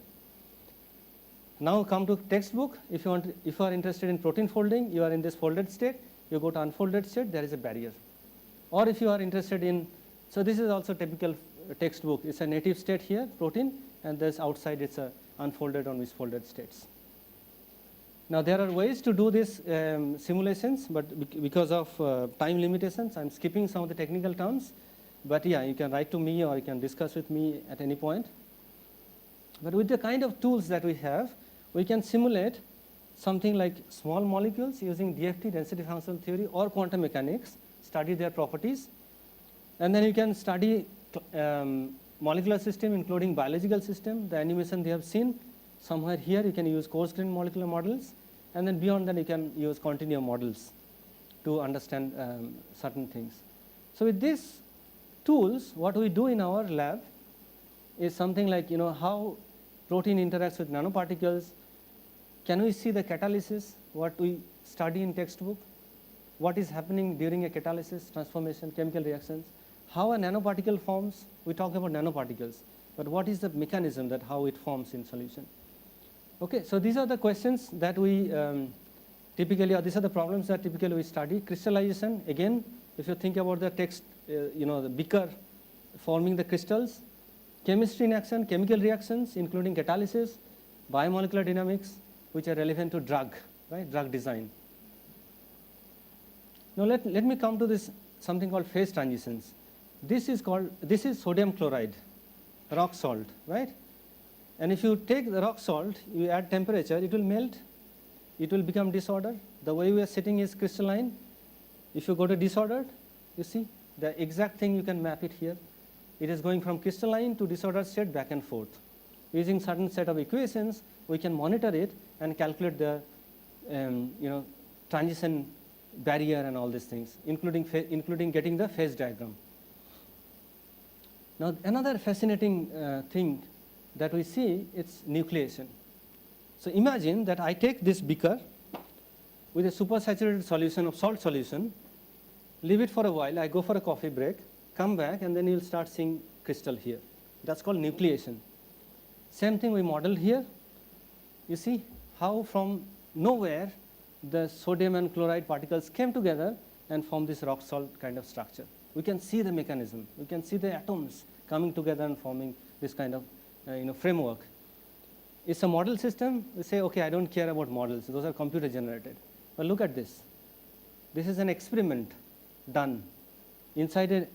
Now come to textbook. If you are interested in protein folding, you are in this folded state. You go to unfolded state, there is a barrier. Or if you are interested in, so this is also typical textbook. It's a native state here, protein, and this outside it's a unfolded or misfolded states. Now there are ways to do this simulations, but because of time limitations, I'm skipping some of the technical terms. But yeah, you can write to me or you can discuss with me at any point. But with the kind of tools that we have, we can simulate something like small molecules using DFT, density functional theory, or quantum mechanics, study their properties. And then you can study molecular system, including biological system. The animation they have seen. Somewhere here you can use coarse-grained molecular models. And then beyond that you can use continuum models to understand certain things. So with these tools, what we do in our lab is something like, how protein interacts with nanoparticles. Can we see the catalysis, what we study in textbook? What is happening during a catalysis, transformation, chemical reactions? How a nanoparticle forms? We talk about nanoparticles. But what is the mechanism that how it forms in solution? Okay, so these are the questions that we typically, or these are the problems that typically we study. Crystallization, again, if you think about the text, the beaker forming the crystals. Chemistry in action, chemical reactions, including catalysis, biomolecular dynamics, which are relevant to drug, right? Drug design. Now let me come to this something called phase transitions. This is sodium chloride, rock salt, right? And if you take the rock salt, you add temperature, it will melt, it will become disordered. The way we are sitting is crystalline. If you go to disordered, you see the exact thing, you can map it here. It is going from crystalline to disordered state back and forth. Using certain set of equations, we can monitor it and calculate the transition barrier and all these things, including getting the phase diagram. Now another fascinating thing that we see, it's nucleation. So imagine that I take this beaker with a supersaturated solution of salt solution, leave it for a while, I go for a coffee break, come back, and then you'll start seeing crystal here. That's called nucleation. Same thing we modeled here. You see how from nowhere the sodium and chloride particles came together and formed this rock salt kind of structure. We can see the mechanism. We can see the atoms coming together and forming this kind of framework. It's a model system. We say, okay, I don't care about models. Those are computer generated. But look at this. This is an experiment done inside a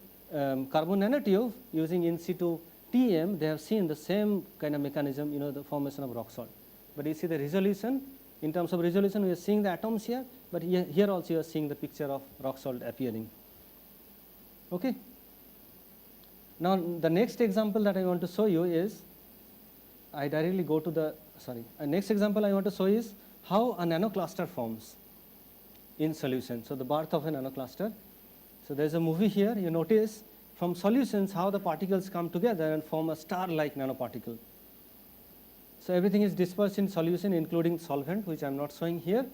carbon nanotube using in situ TEM. They have seen the same kind of mechanism, the formation of rock salt. But you see the resolution. In terms of resolution, we are seeing the atoms here, but here also you are seeing the picture of rock salt appearing. Okay. Now the next example that I want to show you is, I directly go to the, next example I want to show is how a nanocluster forms in solution. So the birth of a nanocluster. So there's a movie here, you notice from solutions how the particles come together and form a star-like nanoparticle. So everything is dispersed in solution, including solvent, which I'm not showing here.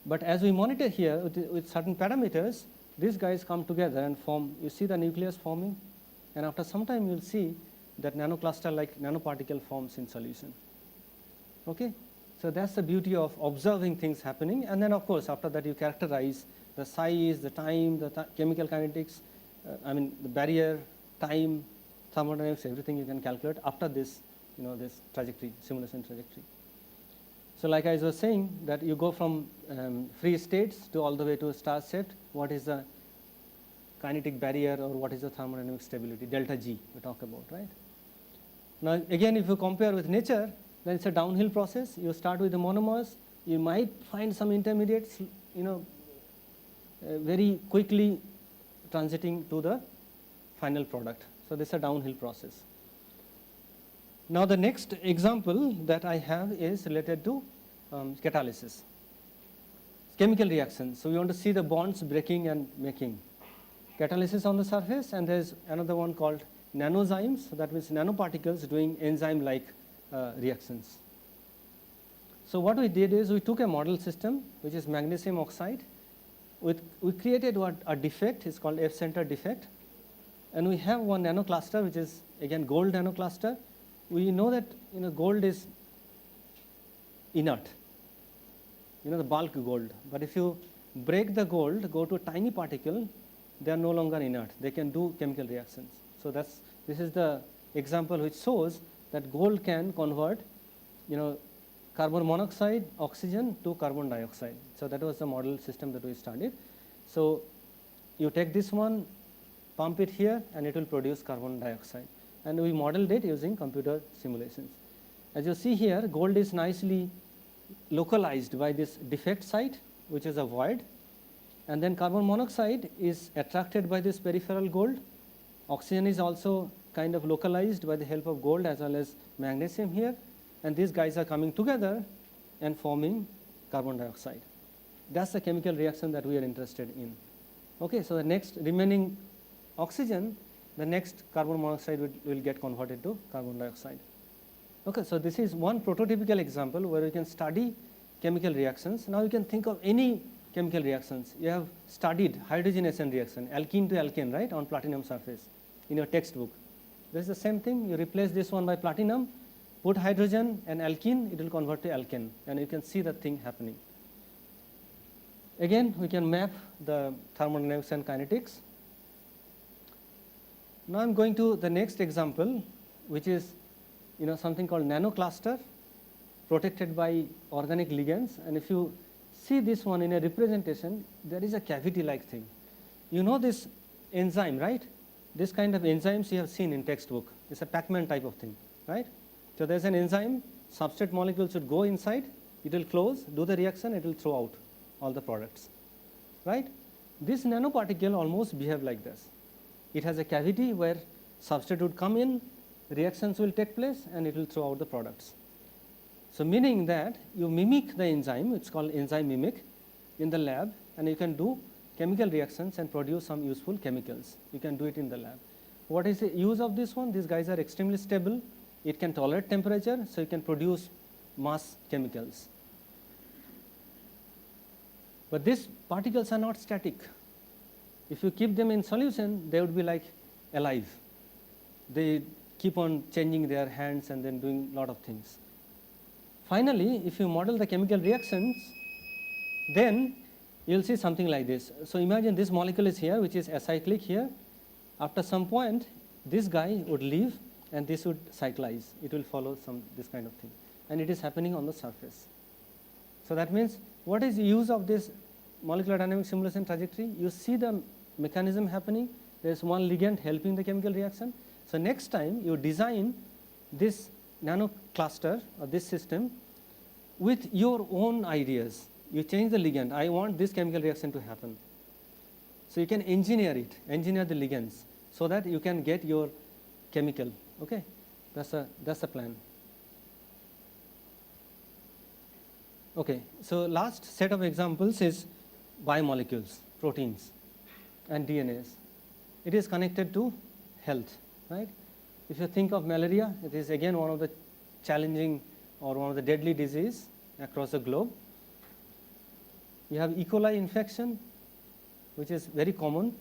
But as we monitor here with certain parameters, these guys come together and form, you see the nucleus forming, and after some time you'll see that nanocluster-like nanoparticle forms in solution. Okay? So that's the beauty of observing things happening, and then of course after that you characterize the size, the time, the chemical kinetics, the barrier, time, thermodynamics, everything you can calculate after this, this trajectory, simulation trajectory. So like I was saying, that you go from free states to all the way to star set. What is the kinetic barrier, or what is the thermodynamic stability, delta G we talk about, right? Now again, if you compare with nature, then it's a downhill process. You start with the monomers, you might find some intermediates, very quickly transiting to the final product. So this is a downhill process. Now the next example that I have is related to catalysis, chemical reactions. So we want to see the bonds breaking and making. Catalysis on the surface, and there is another one called nanozymes, so that means nanoparticles doing enzyme-like reactions. So what we did is we took a model system, which is magnesium oxide. We created a defect, it's called F-center defect, and we have one nanocluster, which is again gold nanocluster. We know that gold is inert, the bulk gold. But if you break the gold, go to a tiny particle, they are no longer inert. They can do chemical reactions. So this is the example which shows that gold can convert, carbon monoxide, oxygen to carbon dioxide. So that was the model system that we studied. So you take this one, pump it here, and it will produce carbon dioxide. And we modeled it using computer simulations. As you see here, gold is nicely localized by this defect site, which is a void. And then carbon monoxide is attracted by this peripheral gold. Oxygen is also kind of localized by the help of gold as well as magnesium here. And these guys are coming together and forming carbon dioxide. That's the chemical reaction that we are interested in. Okay, so the next remaining oxygen, the next carbon monoxide will get converted to carbon dioxide. Okay, so this is one prototypical example where we can study chemical reactions. Now you can think of any chemical reactions. You have studied hydrogenation reaction, alkene to alkane, right, on platinum surface in your textbook. This is the same thing. You replace this one by platinum, put hydrogen and alkene, it will convert to alkane, and you can see the thing happening. Again, we can map the thermodynamics and kinetics. Now I'm going to the next example, which is something called nanocluster, protected by organic ligands. And if you see this one in a representation, there is a cavity-like thing. This enzyme, right? This kind of enzymes you have seen in textbook. It's a Pac-Man type of thing, right? So there's an enzyme, substrate molecule should go inside, it will close, do the reaction, it will throw out all the products, right? This nanoparticle almost behave like this. It has a cavity where substrate would come in, reactions will take place, and it will throw out the products. So meaning that you mimic the enzyme, it's called enzyme mimic, in the lab, and you can do chemical reactions and produce some useful chemicals. You can do it in the lab. What is the use of this one? These guys are extremely stable. It can tolerate temperature, so you can produce mass chemicals. But these particles are not static. If you keep them in solution, they would be like alive. They keep on changing their hands and then doing a lot of things. Finally, if you model the chemical reactions, then you'll see something like this. So imagine this molecule is here, which is acyclic here. After some point, this guy would leave and this would cyclize. It will follow this kind of thing. And it is happening on the surface. So that means, what is the use of this molecular dynamic simulation trajectory? You see the mechanism happening. There is one ligand helping the chemical reaction. So next time you design this nanocluster or this system with your own ideas. You change the ligand. I want this chemical reaction to happen. So you can engineer it, engineer the ligands, so that you can get your chemical. Okay, that's the plan. Okay, so last set of examples is biomolecules, proteins, and DNAs. It is connected to health, right? If you think of malaria, it is again one of the challenging or one of the deadly disease across the globe. You have E. coli infection, which is very common.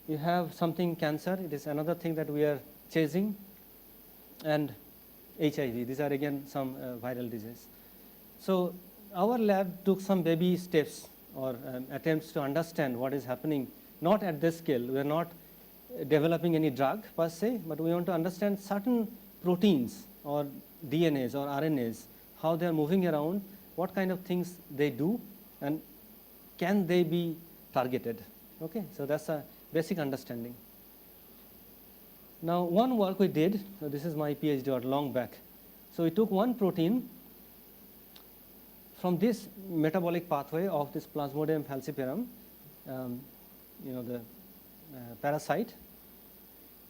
You have something cancer, it is another thing that we are chasing, and HIV. These are again some viral disease. So our lab took some baby steps or attempts to understand what is happening, not at this scale. We are not developing any drug per se, but we want to understand certain proteins or DNAs or RNAs, how they are moving around, what kind of things they do, and can they be targeted. Okay, so that's a basic understanding. Now, one work we did, so this is my PhD or long back. So we took one protein from this metabolic pathway of this Plasmodium falciparum, the parasite,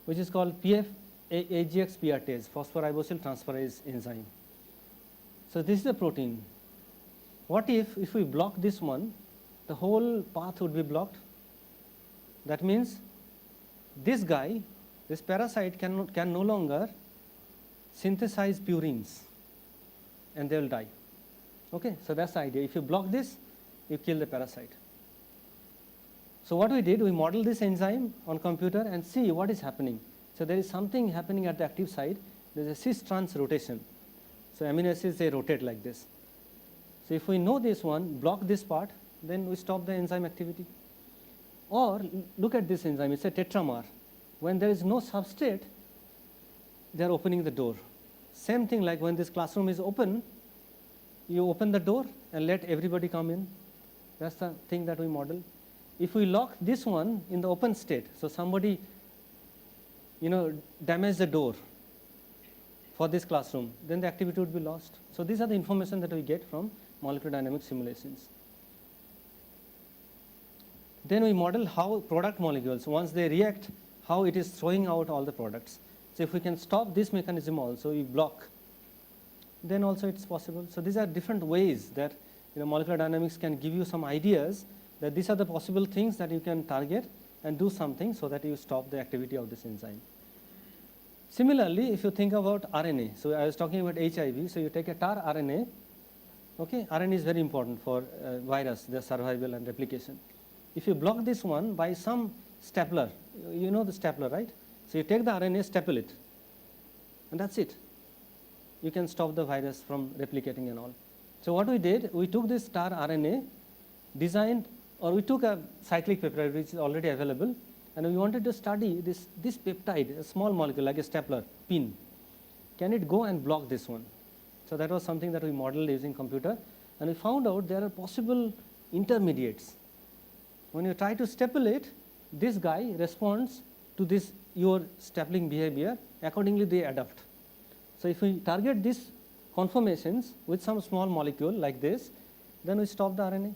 which is called AGX-PRTase, phosphoribosyl transferase enzyme. So this is a protein. What if we block this one, the whole path would be blocked? That means this guy, this parasite can no longer synthesize purines, and they will die. Okay, so that's the idea. If you block this, you kill the parasite. So what we did, we modeled this enzyme on computer and see what is happening. So there is something happening at the active site. There is a cis-trans rotation. So amino acids, they rotate like this. So if we know this one, block this part, then we stop the enzyme activity. Or look at this enzyme, it's a tetramer. When there is no substrate, they are opening the door. Same thing like when this classroom is open, you open the door and let everybody come in. That's the thing that we model. If we lock this one in the open state, so somebody damage the door for this classroom, then the activity would be lost. So these are the information that we get from molecular dynamic simulations. Then we model how product molecules, once they react, how it is throwing out all the products. So if we can stop this mechanism also, we block, then also it's possible. So these are different ways that molecular dynamics can give you some ideas that these are the possible things that you can target and do something so that you stop the activity of this enzyme. Similarly, if you think about RNA, so I was talking about HIV, so you take a TAR RNA, okay, RNA is very important for virus, their survival and replication. If you block this one by some stapler, you know the stapler, right? So you take the RNA, staple it, and that's it. You can stop the virus from replicating and all. So what we did, we took this TAR RNA, we took a cyclic peptide which is already available, and we wanted to study this peptide, a small molecule like a stapler, pin. Can it go and block this one? So that was something that we modeled using computer, and we found out there are possible intermediates. When you try to staple it, this guy responds to this your stapling behavior, accordingly they adapt. So if we target these conformations with some small molecule like this, then we stop the RNA.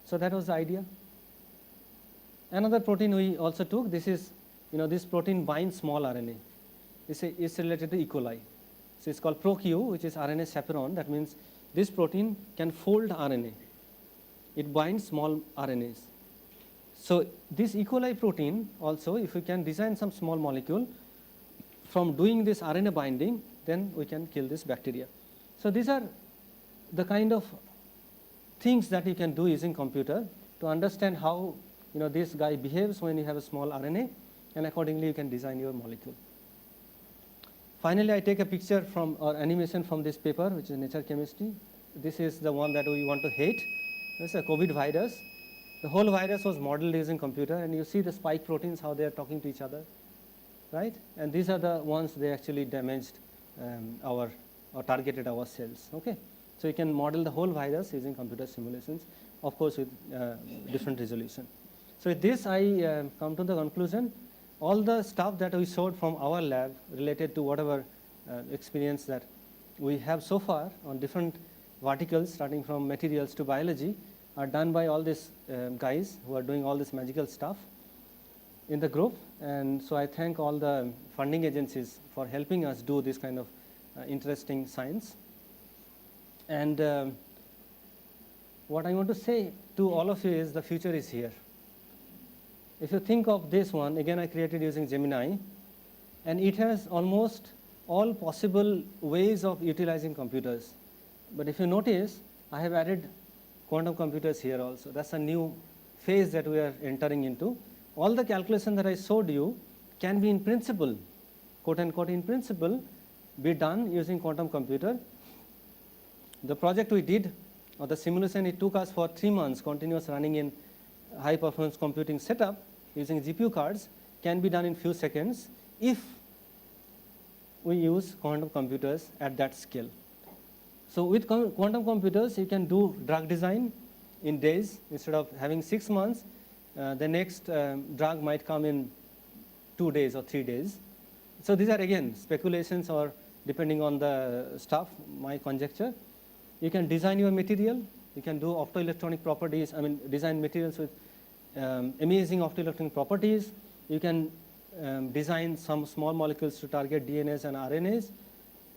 So that was the idea. Another protein we also took, this is, this protein binds small RNA. It's related to E. coli. So it's called ProQ, which is RNA chaperone. That means this protein can fold RNA. It binds small RNAs. So this E. coli protein also, if we can design some small molecule from doing this RNA binding, then we can kill this bacteria. So these are the kind of things that you can do using computer to understand how this guy behaves when you have a small RNA, and accordingly you can design your molecule. Finally, I take a picture from or animation from this paper, which is Nature Chemistry. This is the one that we want to hate. This is a COVID virus. The whole virus was modeled using computer, and you see the spike proteins, how they are talking to each other, right? And these are the ones they actually damaged or targeted our cells, okay? So you can model the whole virus using computer simulations, of course with different resolution. So with this, I come to the conclusion. All the stuff that we showed from our lab related to whatever experience that we have so far on different verticals, starting from materials to biology, are done by all these guys who are doing all this magical stuff in the group. And so I thank all the funding agencies for helping us do this kind of interesting science. And what I want to say to all of you is the future is here. If you think of this one, again I created using Gemini, and it has almost all possible ways of utilizing computers. But if you notice, I have added quantum computers here also. That's a new phase that we are entering into. All the calculation that I showed you can be in principle, quote unquote in principle, be done using quantum computer. The project we did, or the simulation, it took us for 3 months continuous running in high performance computing setup using GPU cards, can be done in few seconds if we use quantum computers at that scale. So with quantum computers, you can do drug design in days instead of having 6 months. The next drug might come in 2 days or 3 days. So these are again speculations or depending on the stuff, my conjecture. You can design your material. You can do optoelectronic properties. I mean, design materials with amazing optoelectronic properties. You can design some small molecules to target DNAs and RNAs.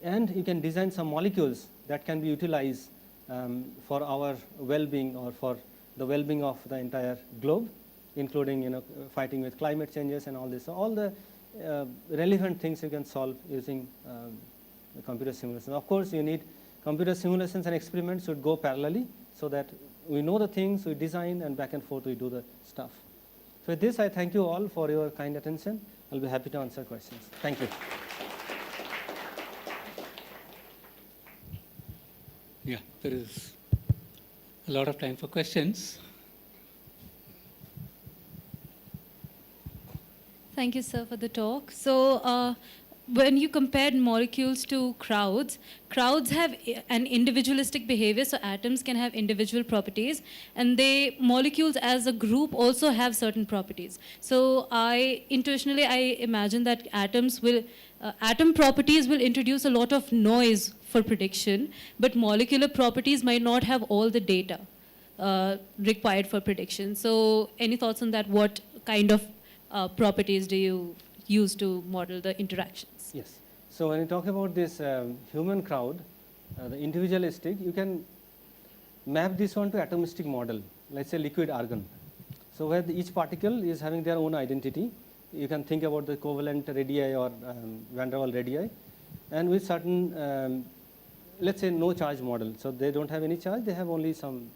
And you can design some molecules that can be utilized for our well-being or for the well-being of the entire globe, including fighting with climate changes and all this. So all the relevant things you can solve using the computer simulations. Of course, you need computer simulations and experiments should go parallelly so that we know the things, we design, and back and forth we do the stuff. So with this, I thank you all for your kind attention. I'll be happy to answer questions. Thank you. Yeah, there is a lot of time for questions. Thank you, sir, for the talk. So when you compared molecules to crowds, crowds have an individualistic behavior, so atoms can have individual properties, and molecules as a group also have certain properties. So intuitionally, I imagine that atom properties will introduce a lot of noise for prediction, but molecular properties might not have all the data required for prediction. So any thoughts on that? What kind of properties do you use to model the interactions? Yes. So when you talk about this human crowd, the individualistic, you can map this one to atomistic model, let's say liquid argon. So where each particle is having their own identity, you can think about the covalent radii or van der Waals radii, and with certain, let's say no charge model. So they don't have any charge, they have only some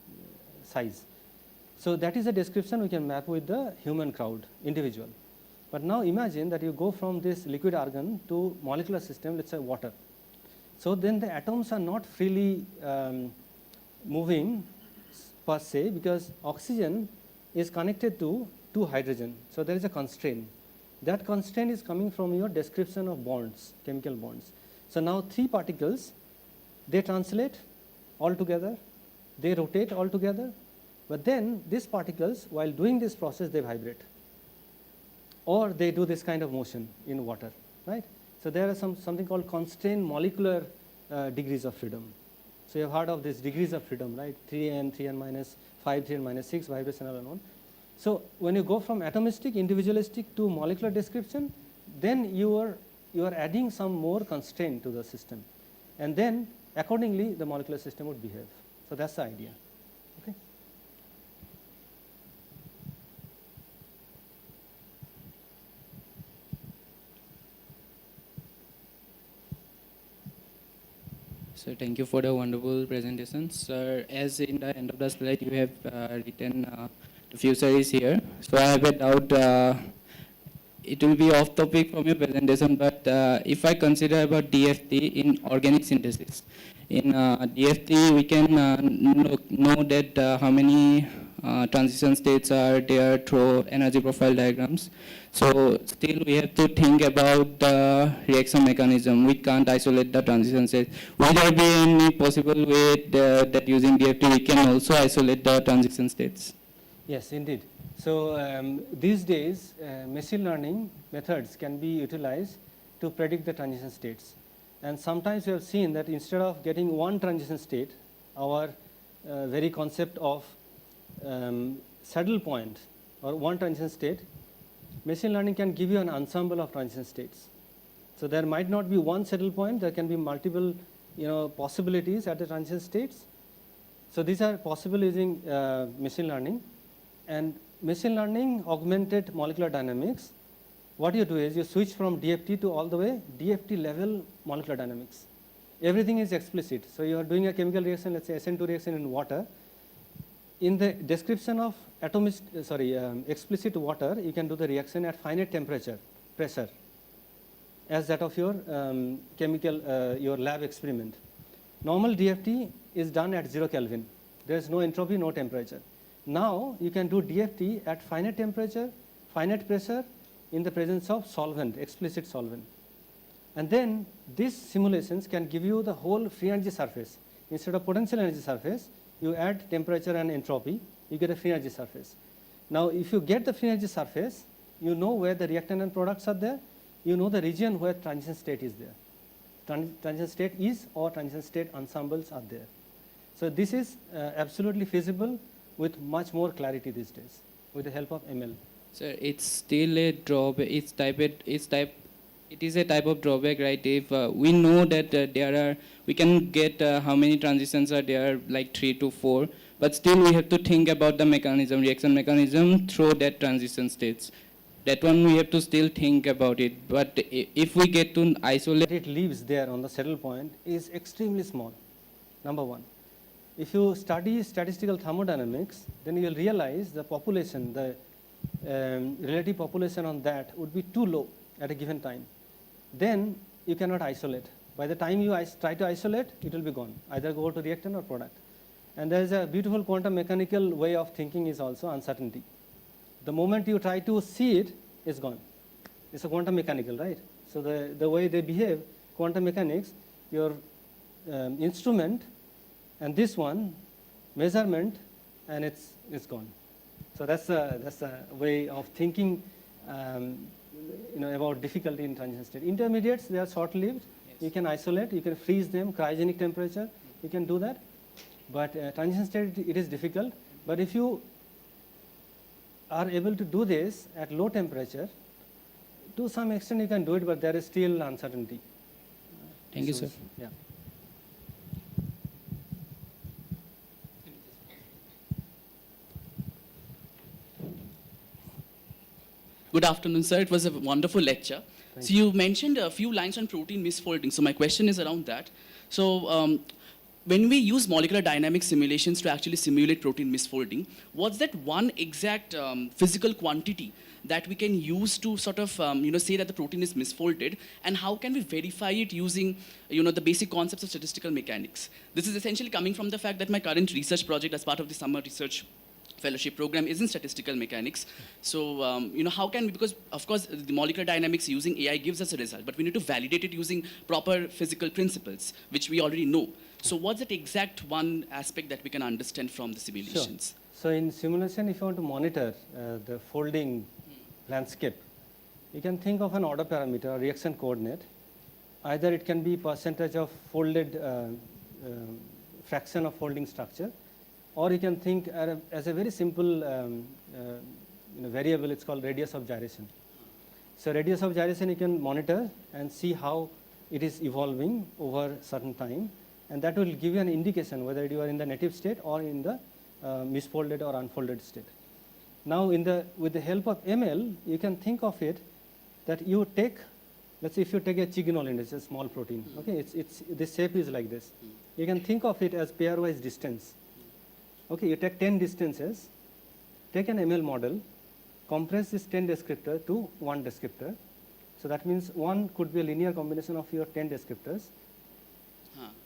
size. So that is a description we can map with the human crowd, individual. But now imagine that you go from this liquid argon to molecular system, let's say water. So then the atoms are not freely moving per se, because oxygen is connected to hydrogen. So there is a constraint. That constraint is coming from your description of bonds, chemical bonds. So now 3 particles, they translate all together, they rotate all together, but then these particles, while doing this process, they vibrate. Or they do this kind of motion in water, right? So there are something called constrained molecular degrees of freedom. So you have heard of these degrees of freedom, right? 3n, 3n minus 5, 3n minus 6, vibrational and on. So when you go from atomistic, individualistic to molecular description, then you are adding some more constraint to the system. And then accordingly, the molecular system would behave. So that's the idea. Okay? So thank you for the wonderful presentation. Sir, as in the end of the slide, you have written the few series here. So I have a doubt. It will be off topic from your presentation, but if I consider about DFT in organic synthesis, in DFT we can know that how many transition states are there through energy profile diagrams. So still we have to think about the reaction mechanism. We can't isolate the transition states. Will there be any possible way that using DFT we can also isolate the transition states? Yes, indeed. So these days, machine learning methods can be utilized to predict the transition states. And sometimes we have seen that instead of getting one transition state, our very concept of saddle point or one transition state, machine learning can give you an ensemble of transition states. So there might not be one saddle point, there can be multiple possibilities at the transition states. So these are possible using machine learning. And machine learning augmented molecular dynamics, what you do is you switch from DFT to all the way DFT level molecular dynamics. Everything is explicit. So you are doing a chemical reaction, let's say SN2 reaction in water. In the description of explicit water, you can do the reaction at finite temperature, pressure, as that of your your lab experiment. Normal DFT is done at 0 Kelvin. There is no entropy, no temperature. Now you can do DFT at finite temperature, finite pressure, in the presence of solvent, explicit solvent. And then these simulations can give you the whole free energy surface. Instead of potential energy surface, you add temperature and entropy, you get a free energy surface. Now, if you get the free energy surface, you know where the reactant and products are there, you know the region where transition state is there. Transition state is or transition state ensembles are there. So this is absolutely feasible with much more clarity these days with the help of ML. Sir, it's still a drawback. It is a type of drawback, right? If we know that we can get how many transitions are there, like 3 to 4, but still we have to think about the mechanism, reaction mechanism through that transition states. That one we have to still think about it. But if we get to isolate, it leaves there on the settle point is extremely small. Number one. If you study statistical thermodynamics, then you will realize the population, the relative population on that would be too low at a given time. Then you cannot isolate. By the time you try to isolate, it will be gone, either go to reactant or product. And there is a beautiful quantum mechanical way of thinking is also uncertainty. The moment you try to see it, it's gone. It's a quantum mechanical, right? So the way they behave, quantum mechanics, your instrument and this one, measurement, and it's gone. So that's a way of thinking about difficulty in transition state. Intermediates, they are short-lived. Yes. You can isolate, you can freeze them, cryogenic temperature, you can do that. But transition state, it is difficult. But if you are able to do this at low temperature, to some extent you can do it, but there is still uncertainty. Thank you, sir. Yeah. Good afternoon, sir. It was a wonderful lecture. So you mentioned a few lines on protein misfolding. So my question is around that. So when we use molecular dynamics simulations to actually simulate protein misfolding, what's that one exact physical quantity that we can use to sort of say that the protein is misfolded, and how can we verify it using the basic concepts of statistical mechanics? This is essentially coming from the fact that my current research project as part of the summer research fellowship program is in statistical mechanics. So, how can we, because of course the molecular dynamics using AI gives us a result, but we need to validate it using proper physical principles, which we already know. So what's that exact one aspect that we can understand from the simulations? Sure. So in simulation, if you want to monitor the folding landscape, you can think of an order parameter or reaction coordinate. Either it can be percentage of folded fraction of folding structure, or you can think as a very simple variable, it's called radius of gyration. So radius of gyration you can monitor and see how it is evolving over certain time, and that will give you an indication whether you are in the native state or in the misfolded or unfolded state. Now with the help of ML, you can think of it that you take, let's say if you take a chiginolin, it's a small protein, okay, the shape is like this. You can think of it as pairwise distance. Okay, you take 10 distances, take an ML model, compress this 10 descriptor to 1 descriptor. So that means 1 could be a linear combination of your 10 descriptors.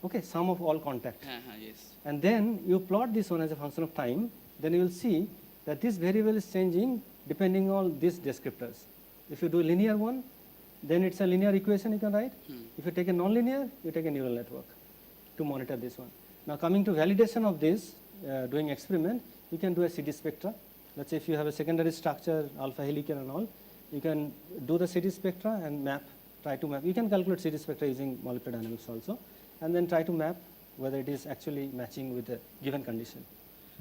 Okay, sum of all contact. Yes. And then you plot this one as a function of time, then you will see that this variable is changing depending on these descriptors. If you do a linear one, then it's a linear equation you can write. If you take a nonlinear, you take a neural network to monitor this one. Now coming to validation of this, doing experiment, you can do a CD spectra. Let's say if you have a secondary structure, alpha helical and all, you can do the CD spectra and try to map. You can calculate CD spectra using molecular dynamics also, and then try to map whether it is actually matching with the given condition.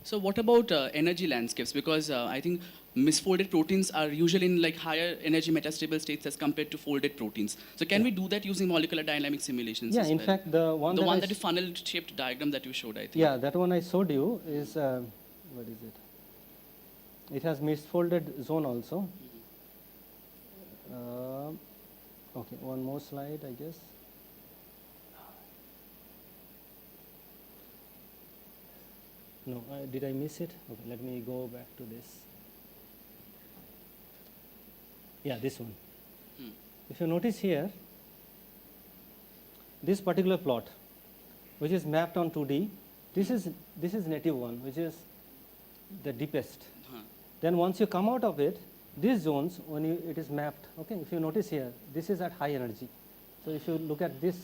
So what about energy landscapes? Because I think misfolded proteins are usually in like higher energy metastable states as compared to folded proteins. So can we do that using molecular dynamic simulations? Yeah, as in well? fact, the one that is funnel shaped diagram that you showed, I think. Yeah, that one I showed you is, what is it? It has misfolded zone also. Okay, one more slide, I guess. No, did I miss it? Okay, let me go back to this. Yeah, this one. If you notice here, this particular plot, which is mapped on 2D, this is native one, which is the deepest. Then once you come out of it, these zones, when it is mapped, okay, if you notice here, this is at high energy. So if you look at this,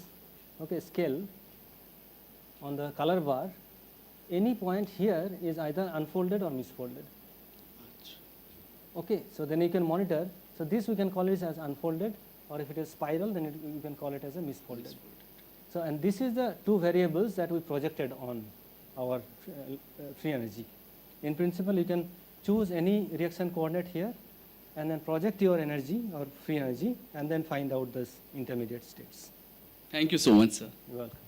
okay, scale on the color bar, any point here is either unfolded or misfolded. Okay, so then you can monitor. So this we can call it as unfolded, or if it is spiral, then you can call it as a misfolded. So, and this is the two variables that we projected on our free energy. In principle, you can choose any reaction coordinate here, and then project your energy or free energy, and then find out this intermediate states. Thank you so much, sir. You're welcome.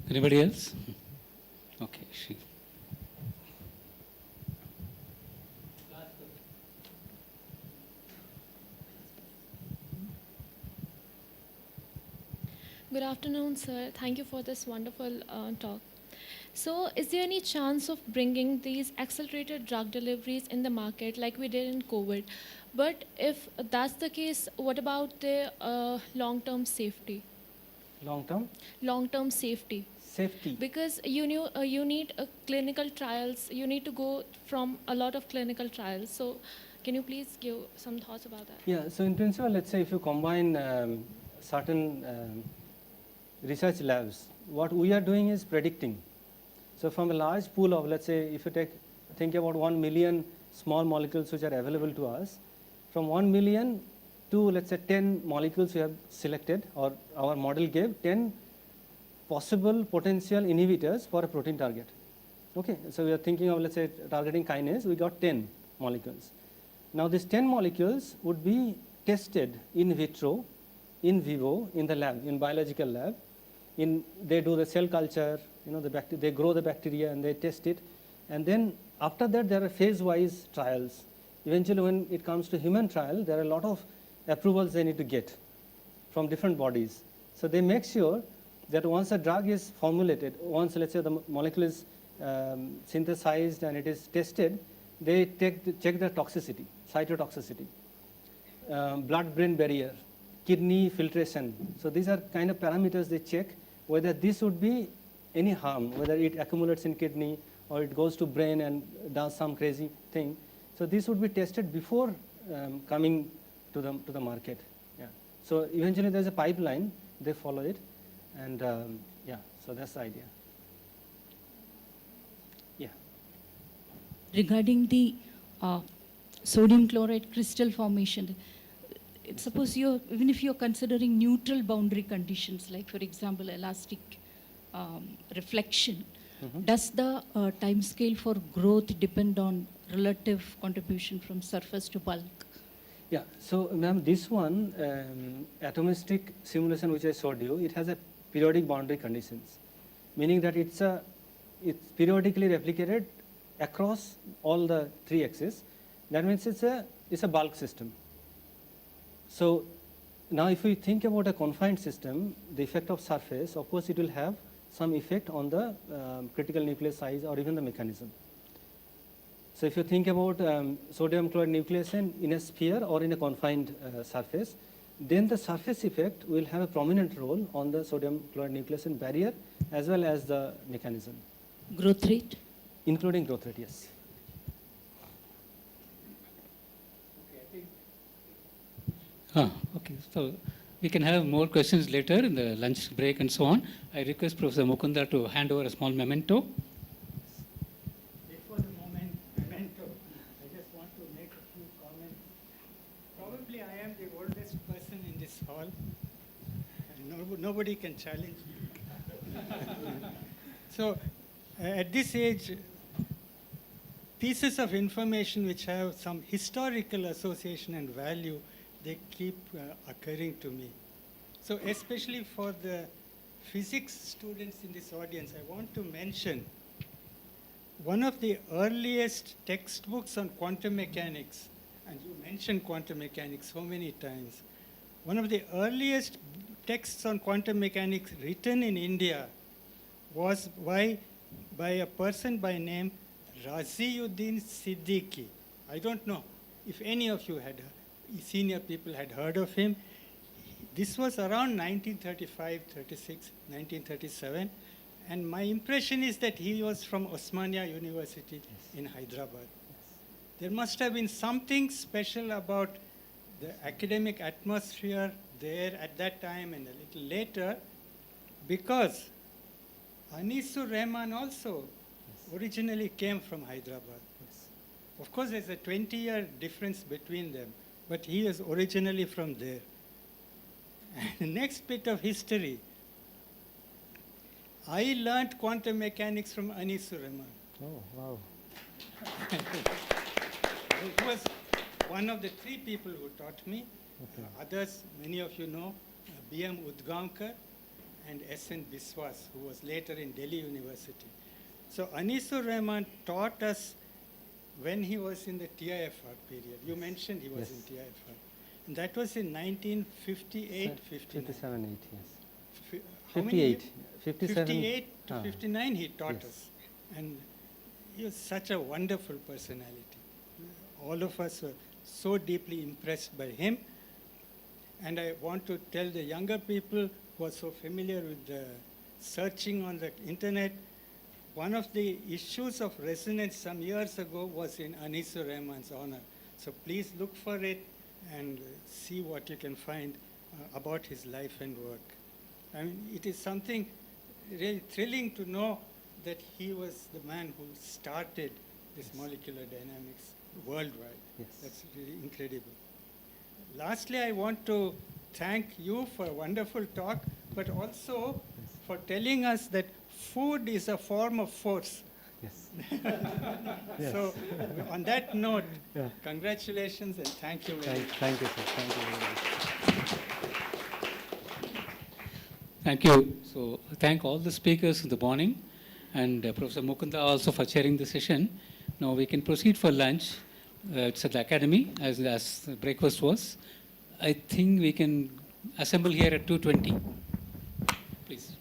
Anybody else? Okay, she. Good afternoon, sir. Thank you for this wonderful talk. So, is there any chance of bringing these accelerated drug deliveries in the market like we did in COVID? But if that's the case, what about the long-term safety? Long-term? Long-term safety. Safety. Because you need clinical trials. You need to go from a lot of clinical trials. So, can you please give some thoughts about that? Yeah, so in principle, let's say if you combine certain research labs, what we are doing is predicting. So from a large pool of, let's say, if you think about 1 million small molecules which are available to us, from 1 million to, let's say, 10 molecules we have selected, or our model gave 10 possible potential inhibitors for a protein target. Okay, so we are thinking of, let's say, targeting kinase, we got 10 molecules. Now these 10 molecules would be tested in vitro, in vivo, in the lab, in biological lab. They do the cell culture, they grow the bacteria and they test it. And then after that, there are phase-wise trials. Eventually, when it comes to human trial, there are a lot of approvals they need to get from different bodies. So they make sure that once a drug is formulated, once, let's say, the molecule is synthesized and it is tested, they check the toxicity, cytotoxicity, blood-brain barrier, kidney filtration. So these are kind of parameters they check whether this would be any harm, whether it accumulates in kidney or it goes to brain and does some crazy thing. So this would be tested before coming to the market. Yeah. So eventually there's a pipeline, they follow it, and yeah, so that's the idea. Yeah. Regarding the sodium chloride crystal formation, suppose even if you're considering neutral boundary conditions, like for example elastic reflection, does the time scale for growth depend on relative contribution from surface to bulk? Yeah, so ma'am, this one atomistic simulation which I showed you, it has a periodic boundary conditions, meaning that it's periodically replicated across all the 3 axes. That means it's a bulk system. So now if we think about a confined system, the effect of surface, of course it will have some effect on the critical nucleus size or even the mechanism. So if you think about sodium chloride nucleation in a sphere or in a confined surface, then the surface effect will have a prominent role on the sodium chloride nucleation barrier as well as the mechanism. Growth rate? Including growth rate, yes. Okay, so we can have more questions later in the lunch break and so on. I request Professor Mukunda to hand over a small memento. Before the memento, I just want to make a few comments. Probably I am the oldest person in this hall. Nobody can challenge me. So at this age, pieces of information which have some historical association and value, they keep occurring to me. So especially for the physics students in this audience, I want to mention one of the earliest textbooks on quantum mechanics, and you mentioned quantum mechanics so many times. One of the earliest texts on quantum mechanics written in India was by a person by name Raziuddin Siddiqui. I don't know if any of you senior people had heard of him. This was around 1935, 36, 1937, And my impression is that he was from Osmania University in Hyderabad. There must have been something special about the academic atmosphere there at that time and a little later, because Anisur Rahman also originally came from Hyderabad. Of course, there's a 20-year difference between them, but he is originally from there. And the next bit of history, I learned quantum mechanics from Anisur Rahman. Oh, wow. He was one of the 3 people who taught me. Okay. Others, many of you know, B.M. Udgaonkar and S.N. Biswas, who was later in Delhi University. So Anisur Rahman taught us when he was in the TIFR period. You mentioned he was Yes. in TIFR. And that was in 1958, 59. 57, 8, yes. How many years? 57. 58 to Ah. 59 he taught Yes. us. And he was such a wonderful personality. All of us were so deeply impressed by him. And I want to tell the younger people who are so familiar with the searching on the internet, one of the issues of resonance some years ago was in Anisur Rahman's honor. So please look for it and see what you can find about his life and work. I mean, it is something really thrilling to know that he was the man who started this molecular dynamics worldwide. Yes. That's really incredible. Lastly, I want to thank you for a wonderful talk, but also for telling us that food is a form of force. Yes. So, on that note, Yeah. congratulations and thank you very much. Thank you, sir. Thank you very much. Thank you. So thank all the speakers in the morning and Professor Mukunda also for chairing the session. Now we can proceed for lunch. It's at the academy as breakfast was. I think we can assemble here at 2:20. Please.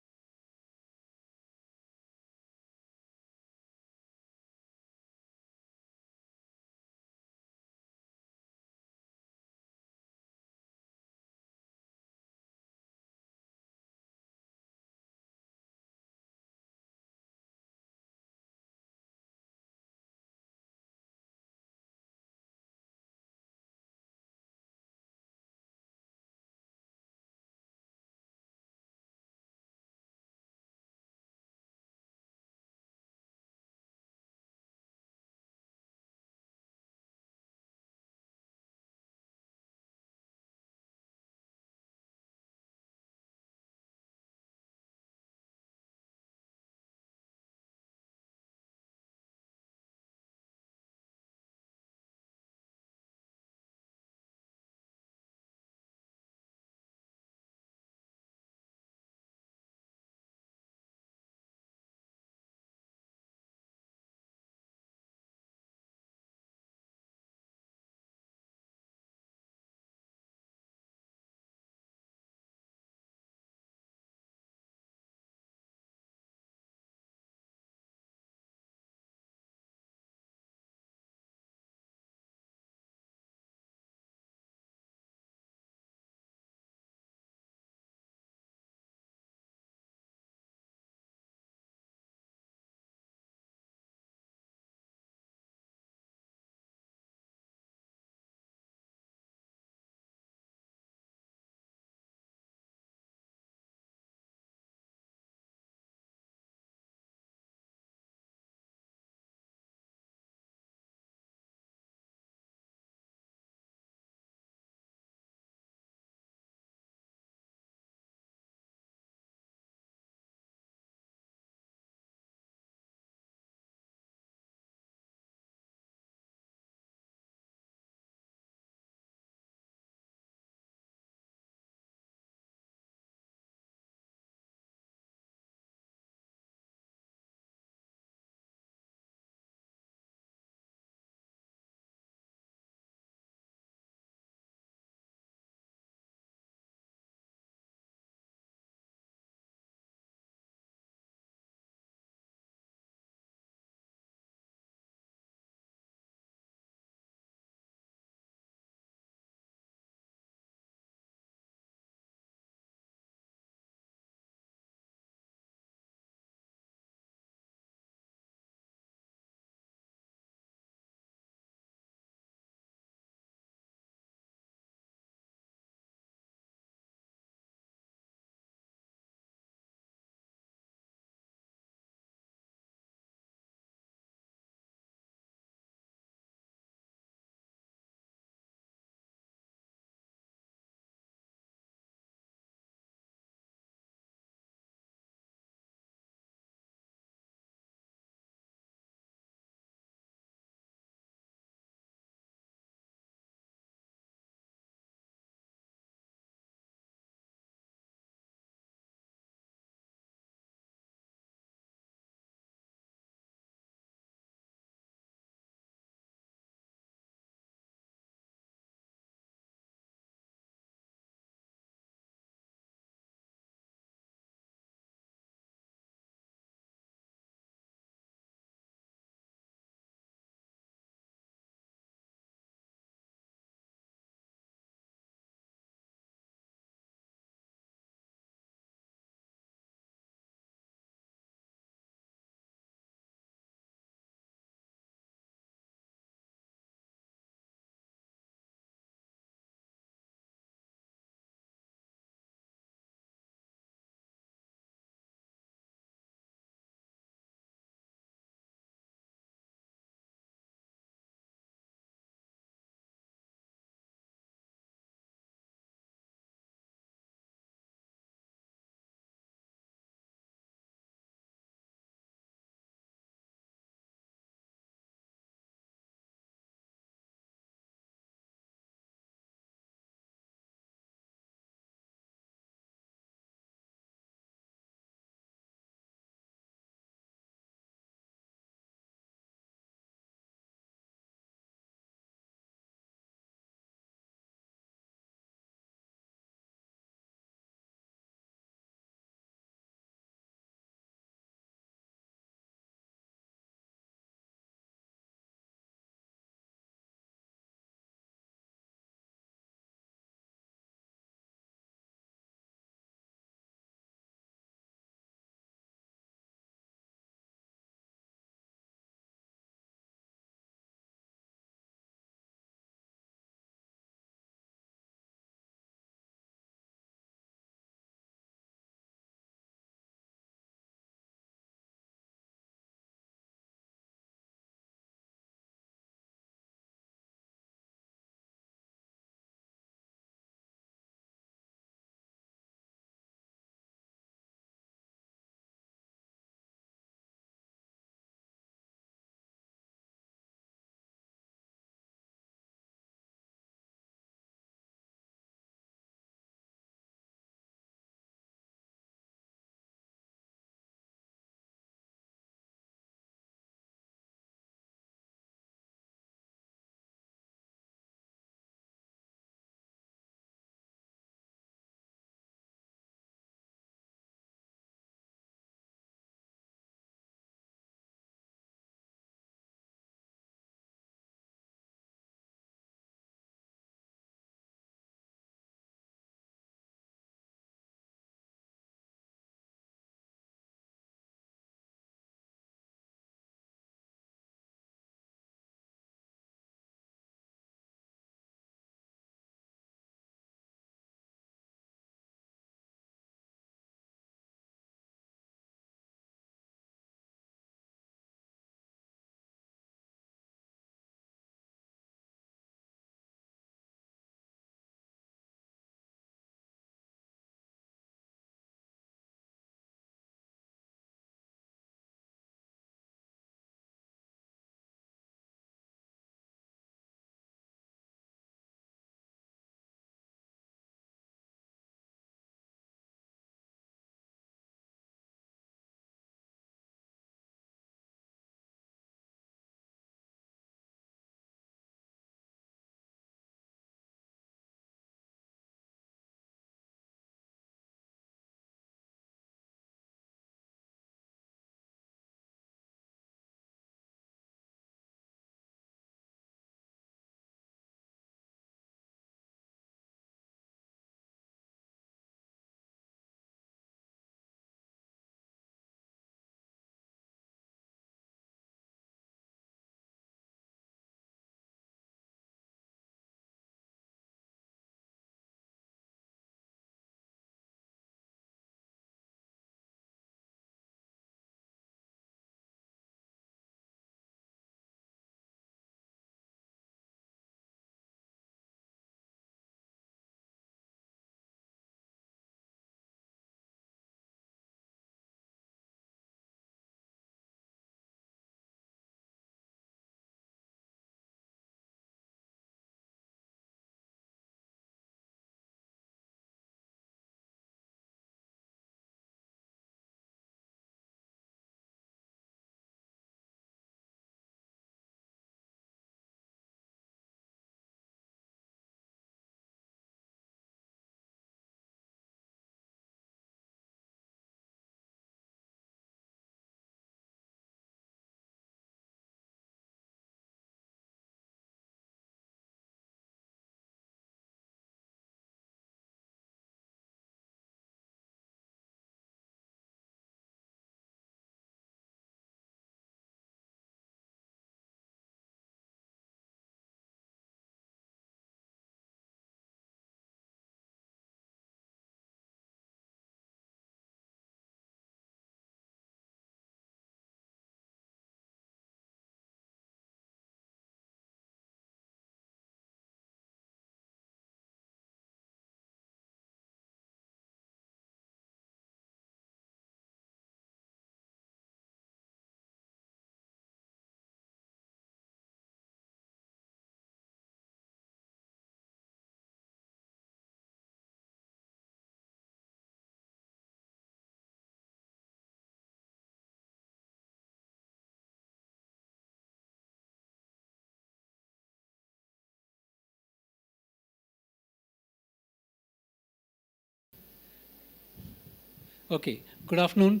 Okay, good afternoon.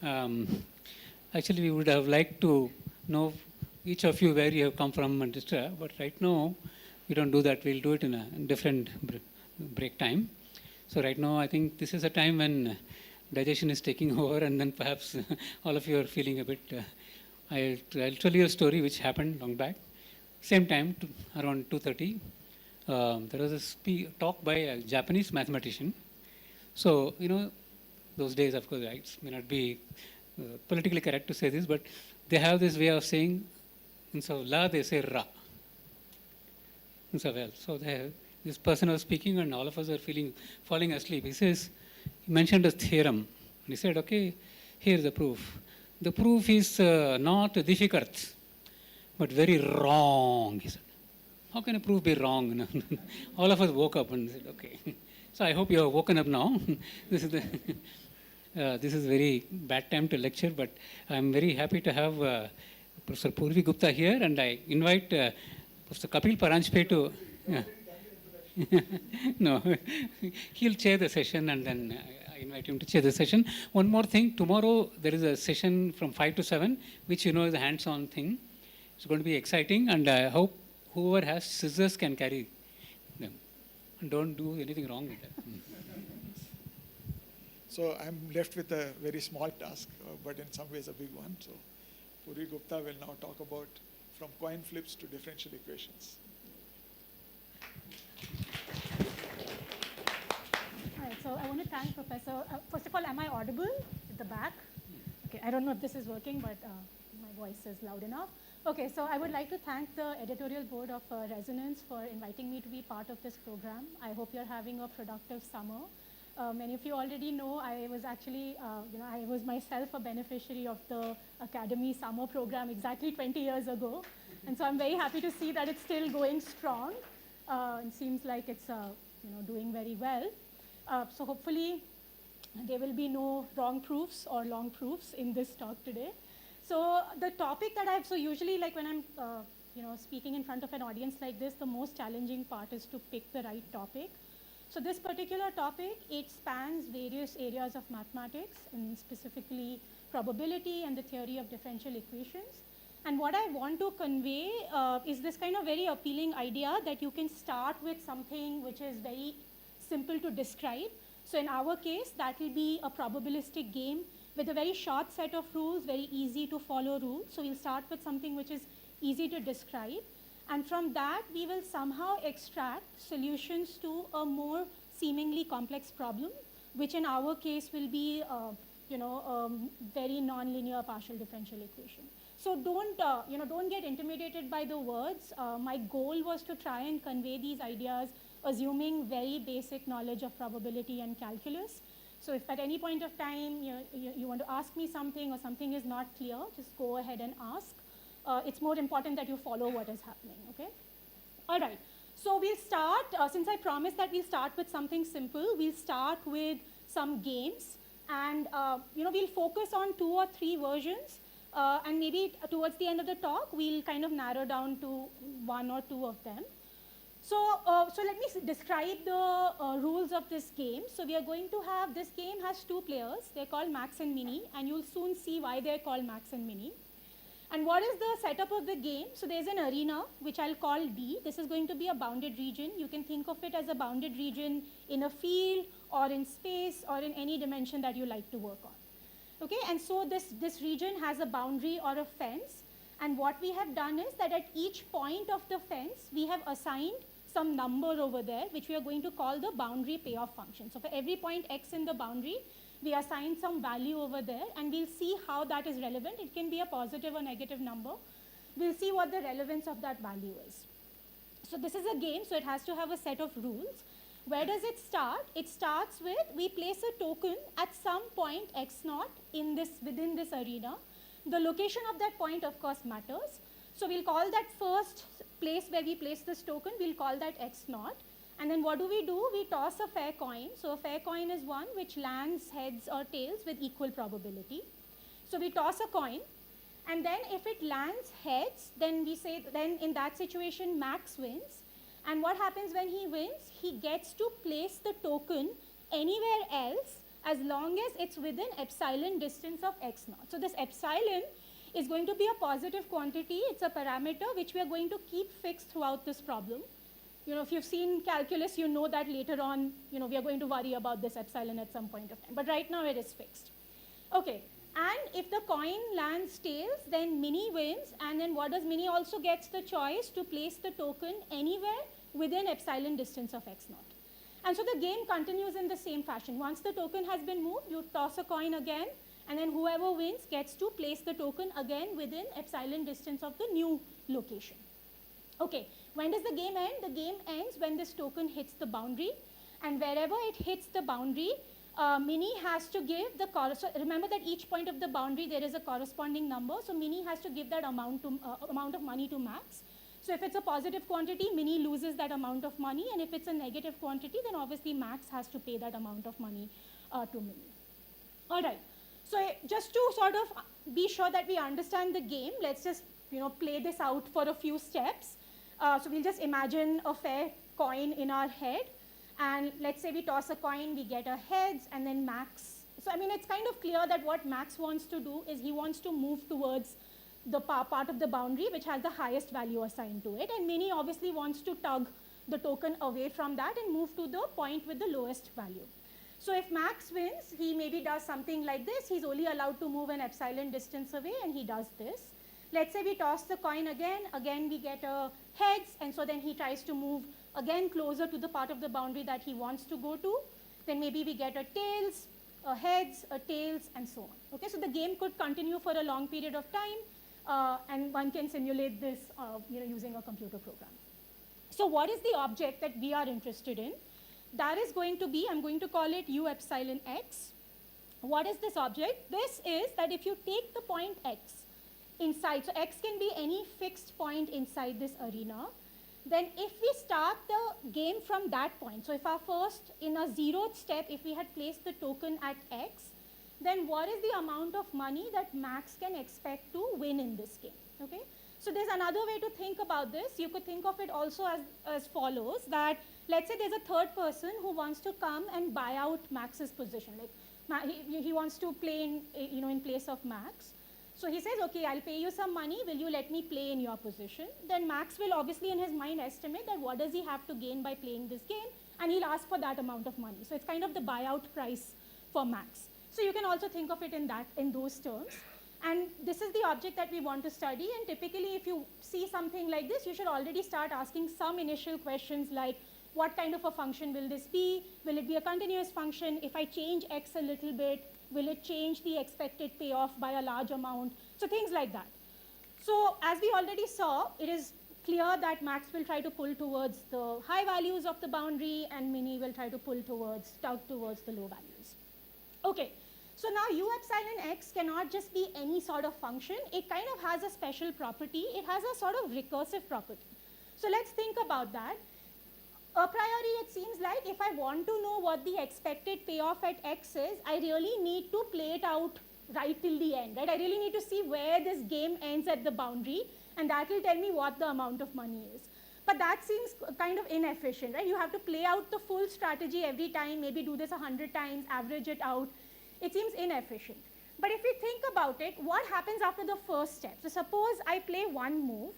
Um, Actually, we would have liked to know each of you where you have come from, and etc. But right now, we don't do that. We'll do it in a different break time. So right now, I think this is a time when digestion is taking over, and then perhaps all of you are feeling a bit. I'll tell you a story which happened long back. Same time, around 2:30, there was a talk by a Japanese mathematician. So, those days, of course, it may not be politically correct to say this, but they have this way of saying, instead of la, they say ra. So this person was speaking, and all of us are falling asleep. He mentioned a theorem, and he said, okay, here's the proof. The proof is not difficult, but very wrong, he said. How can a proof be wrong? All of us woke up and said, okay. So I hope you have woken up now. This is very bad time to lecture, but I'm very happy to have Professor Purvi Gupta here, and I invite Professor Kapil Paranjpe to. No, he'll chair the session, and then I invite him to chair the session. One more thing, tomorrow there is a session from 5 to 7, which is a hands-on thing. It's going to be exciting, and I hope whoever has scissors can carry them. And don't do anything wrong with that. So I'm left with a very small task, but in some ways a big one. So Puri Gupta will now talk about from coin flips to differential equations. All right, so I want to thank Professor. First of all, am I audible at the back? Okay, I don't know if this is working, but my voice is loud enough. Okay, so I would like to thank the editorial board of Resonance for inviting me to be part of this program. I hope you're having a productive summer. Many of you already know I was actually, I was myself a beneficiary of the Academy summer program exactly 20 years ago. And so I'm very happy to see that it's still going strong. It seems like it's, doing very well. So hopefully there will be no wrong proofs or long proofs in this talk today. So the topic that so usually like when I'm, speaking in front of an audience like this, the most challenging part is to pick the right topic. So this particular topic, it spans various areas of mathematics, and specifically probability and the theory of differential equations. And what I want to convey is this kind of very appealing idea that you can start with something which is very simple to describe. So in our case, that will be a probabilistic game with a very short set of rules, very easy to follow rules. So we'll start with something which is easy to describe. And from that, we will somehow extract solutions to a more seemingly complex problem, which in our case will be, very nonlinear partial differential equation. So don't get intimidated by the words. My goal was to try and convey these ideas, assuming very basic knowledge of probability and calculus. So if at any point of time you want to ask me something or something is not clear, just go ahead and ask. It's more important that you follow what is happening, okay? All right, so we'll start, since I promised that we'll start with something simple, we'll start with some games, and we'll focus on 2 or 3 versions, and maybe towards the end of the talk, we'll kind of narrow down to 1 or 2 of them. So let me describe the rules of this game. So we are going to have, this game has 2 players, they're called Max and Mini, and you'll soon see why they're called Max and Mini. And what is the setup of the game? So there's an arena, which I'll call D. This is going to be a bounded region. You can think of it as a bounded region in a field or in space or in any dimension that you like to work on. Okay, and so this region has a boundary or a fence. And what we have done is that at each point of the fence, we have assigned some number over there, which we are going to call the boundary payoff function. So for every point x in the boundary, we assign some value over there, and we'll see how that is relevant. It can be a positive or negative number. We'll see what the relevance of that value is. So this is a game, so it has to have a set of rules. Where does it start? It starts with, we place a token at some point x0 within this arena. The location of that point, of course, matters. So we'll call that first place where we place this token, we'll call that x0. And then what do? We toss a fair coin. So a fair coin is one which lands heads or tails with equal probability. So we toss a coin, and then if it lands heads, then we say, then in that situation, Max wins. And what happens when he wins? He gets to place the token anywhere else as long as it's within epsilon distance of x naught. So this epsilon is going to be a positive quantity. It's a parameter which we are going to keep fixed throughout this problem. You know, if you've seen calculus, you know that later on, you know, we are going to worry about this epsilon at some point of time. But right now it is fixed. Okay, and if the coin lands tails, then Mini wins. And then what does Mini also gets the choice to place the token anywhere within epsilon distance of x naught. And so the game continues in the same fashion. Once the token has been moved, you toss a coin again, and then whoever wins gets to place the token again within epsilon distance of the new location. Okay, when does the game end? The game ends when this token hits the boundary, and wherever it hits the boundary, Mini has to give the, so remember that each point of the boundary there is a corresponding number, so Mini has to give that amount of money to Max. So if it's a positive quantity, Mini loses that amount of money, and if it's a negative quantity, then obviously Max has to pay that amount of money to Mini. All right, so just to sort of be sure that we understand the game, let's just, you know, play this out for a few steps. So we'll just imagine a fair coin in our head, and let's say we toss a coin, we get a heads, and then Max. So I mean, it's kind of clear that what Max wants to do is he wants to move towards the part of the boundary which has the highest value assigned to it, and Mini obviously wants to tug the token away from that and move to the point with the lowest value. So if Max wins, he maybe does something like this. He's only allowed to move an epsilon distance away, and he does this. Let's say we toss the coin again we get a heads, and so then he tries to move again closer to the part of the boundary that he wants to go to. Then maybe we get a tails, a heads, a tails, and so on. Okay, so the game could continue for a long period of time, and one can simulate this you know, using a computer program. So what is the object that we are interested in? That is going to be, I'm going to call it u epsilon x. What is this object? This is that if you take the point x inside, so x can be any fixed point inside this arena, then if we start the game from that point, so if our first, in a 0th step, if we had placed the token at x, then what is the amount of money that Max can expect to win in this game, okay? So there's another way to think about this. You could think of it also as follows, that let's say there's a third person who wants to come and buy out Max's position. Like he wants to play in, you know, in place of Max. So he says, okay, I'll pay you some money, will you let me play in your position? Then Max will obviously in his mind estimate that what does he have to gain by playing this game, and he'll ask for that amount of money. So it's kind of the buyout price for Max. So you can also think of it in those terms. And this is the object that we want to study, and typically if you see something like this, you should already start asking some initial questions like, what kind of a function will this be? Will it be a continuous function? If I change x a little bit, will it change the expected payoff by a large amount? So things like that. So as we already saw, it is clear that Max will try to pull towards the high values of the boundary, and Mini will try to pull towards the low values. Okay, so now u epsilon x cannot just be any sort of function. It kind of has a special property. It has a sort of recursive property. So let's think about that. A priori, it seems like if I want to know what the expected payoff at x is, I really need to play it out right till the end, right? I really need to see where this game ends at the boundary, and that will tell me what the amount of money is. But that seems kind of inefficient, right? You have to play out the full strategy every time, maybe do this 100 times, average it out. It seems inefficient. But if we think about it, what happens after the first step? So suppose I play one move,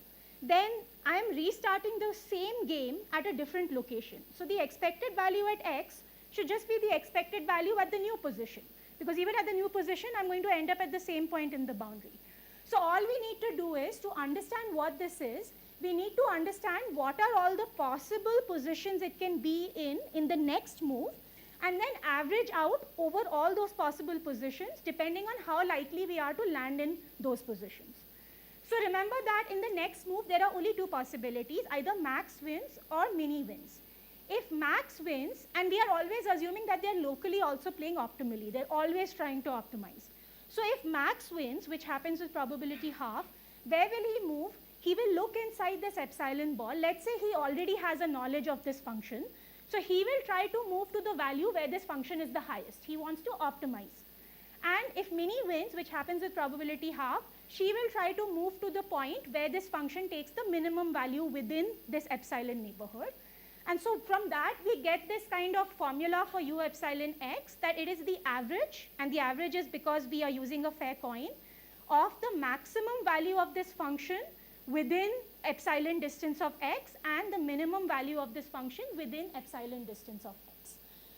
then I am restarting the same game at a different location. So the expected value at x should just be the expected value at the new position, because even at the new position, I'm going to end up at the same point in the boundary. So all we need to do is to understand what this is. We need to understand what are all the possible positions it can be in the next move, and then average out over all those possible positions depending on how likely we are to land in those positions. So remember that in the next move, there are only two possibilities, either Max wins or Mini wins. If Max wins, and we are always assuming that they are locally also playing optimally, they're always trying to optimize. So if Max wins, which happens with probability half, where will he move? He will look inside this epsilon ball. Let's say he already has a knowledge of this function. So he will try to move to the value where this function is the highest. He wants to optimize. And if Mini wins, which happens with probability half, she will try to move to the point where this function takes the minimum value within this epsilon neighborhood. And so from that, we get this kind of formula for u epsilon x, that it is the average, and the average is because we are using a fair coin, of the maximum value of this function within epsilon distance of x and the minimum value of this function within epsilon distance of x.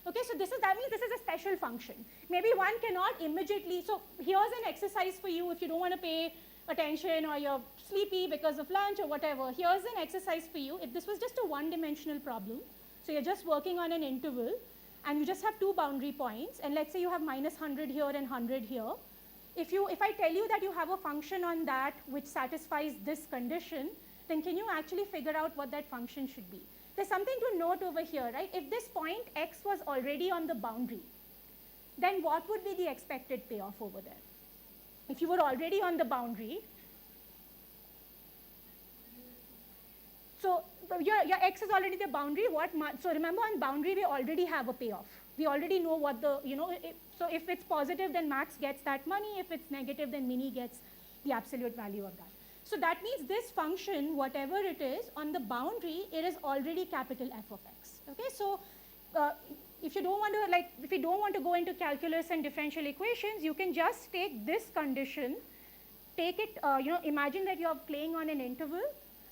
Okay, so that means this is a special function. Maybe one cannot immediately, so here's an exercise for you if you don't want to pay attention or you're sleepy because of lunch or whatever. Here's an exercise for you. If this was just a one-dimensional problem, so you're just working on an interval and you just have two boundary points, and let's say you have minus 100 here and 100 here. If I tell you that you have a function on that which satisfies this condition, then can you actually figure out what that function should be? There's something to note over here, right? If this point x was already on the boundary, then what would be the expected payoff over there? If you were already on the boundary, so your x is already the boundary, so remember on boundary we already have a payoff. We already know what the, so if it's positive then max gets that money, if it's negative then mini gets the absolute value of that. So that means this function, whatever it is, on the boundary, it is already capital F of x. Okay, so if you don't want to go into calculus and differential equations, you can just take this condition, take it, imagine that you're playing on an interval,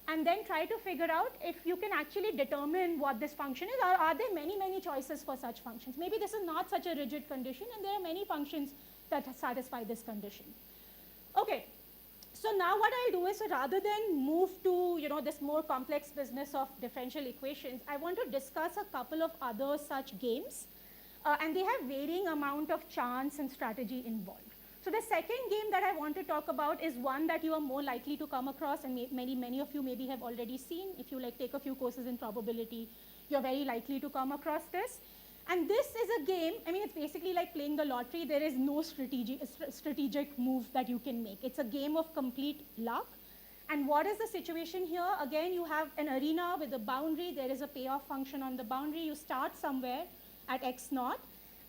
and then try to figure out if you can actually determine what this function is, or are there many, many choices for such functions. Maybe this is not such a rigid condition, and there are many functions that satisfy this condition. Okay. So now what I'll do is, rather than move to this more complex business of differential equations, I want to discuss a couple of other such games, and they have varying amount of chance and strategy involved. So the second game that I want to talk about is one that you are more likely to come across, and many of you maybe have already seen. If you take a few courses in probability, you're very likely to come across this. And this is a game, it's basically like playing the lottery. There is no strategic move that you can make. It's a game of complete luck. And what is the situation here? Again, you have an arena with a boundary. There is a payoff function on the boundary. You start somewhere at x naught.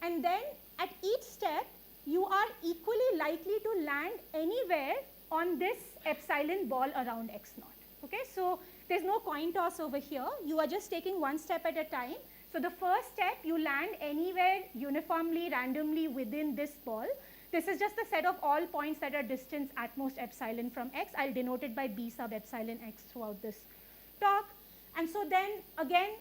And then at each step, you are equally likely to land anywhere on this epsilon ball around x naught. Okay, so there's no coin toss over here. You are just taking one step at a time. So the first step, you land anywhere uniformly, randomly within this ball. This is just the set of all points that are distance at most epsilon from x. I'll denote it by b sub epsilon x throughout this talk. And so then again,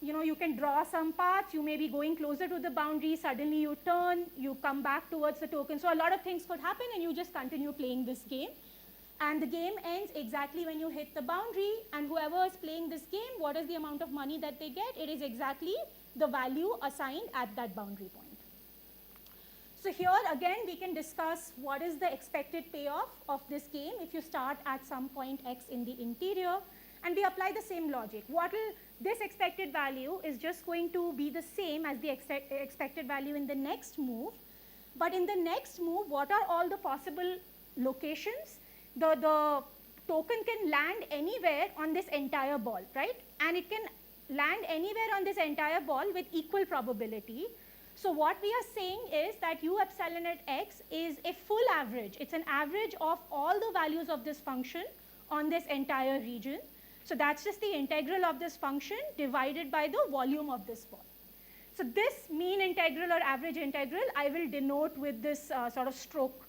you can draw some paths. You may be going closer to the boundary. Suddenly you turn, you come back towards the token. So a lot of things could happen, and you just continue playing this game. And the game ends exactly when you hit the boundary, and whoever is playing this game, what is the amount of money that they get? It is exactly the value assigned at that boundary point. So here again, we can discuss what is the expected payoff of this game if you start at some point x in the interior, and we apply the same logic. This expected value is just going to be the same as the expected value in the next move, but in the next move, what are all the possible locations? The token can land anywhere on this entire ball, right? And it can land anywhere on this entire ball with equal probability. So what we are saying is that u epsilon at x is a full average. It's an average of all the values of this function on this entire region. So that's just the integral of this function divided by the volume of this ball. So this mean integral or average integral, I will denote with this sort of stroke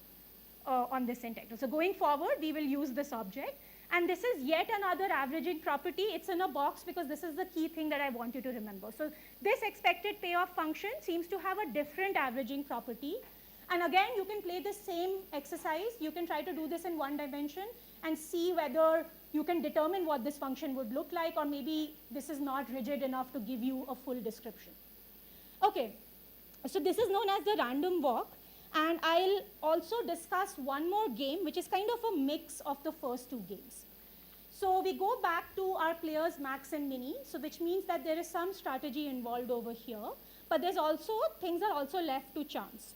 on this integral. So going forward, we will use this object. And this is yet another averaging property. It's in a box because this is the key thing that I want you to remember. So this expected payoff function seems to have a different averaging property. And again, you can play the same exercise. You can try to do this in one dimension and see whether you can determine what this function would look like, or maybe this is not rigid enough to give you a full description. Okay, so this is known as the random walk. And I'll also discuss one more game, which is kind of a mix of the first two games. So we go back to our players max and mini, so which means that there is some strategy involved over here, but there's also, things are also left to chance.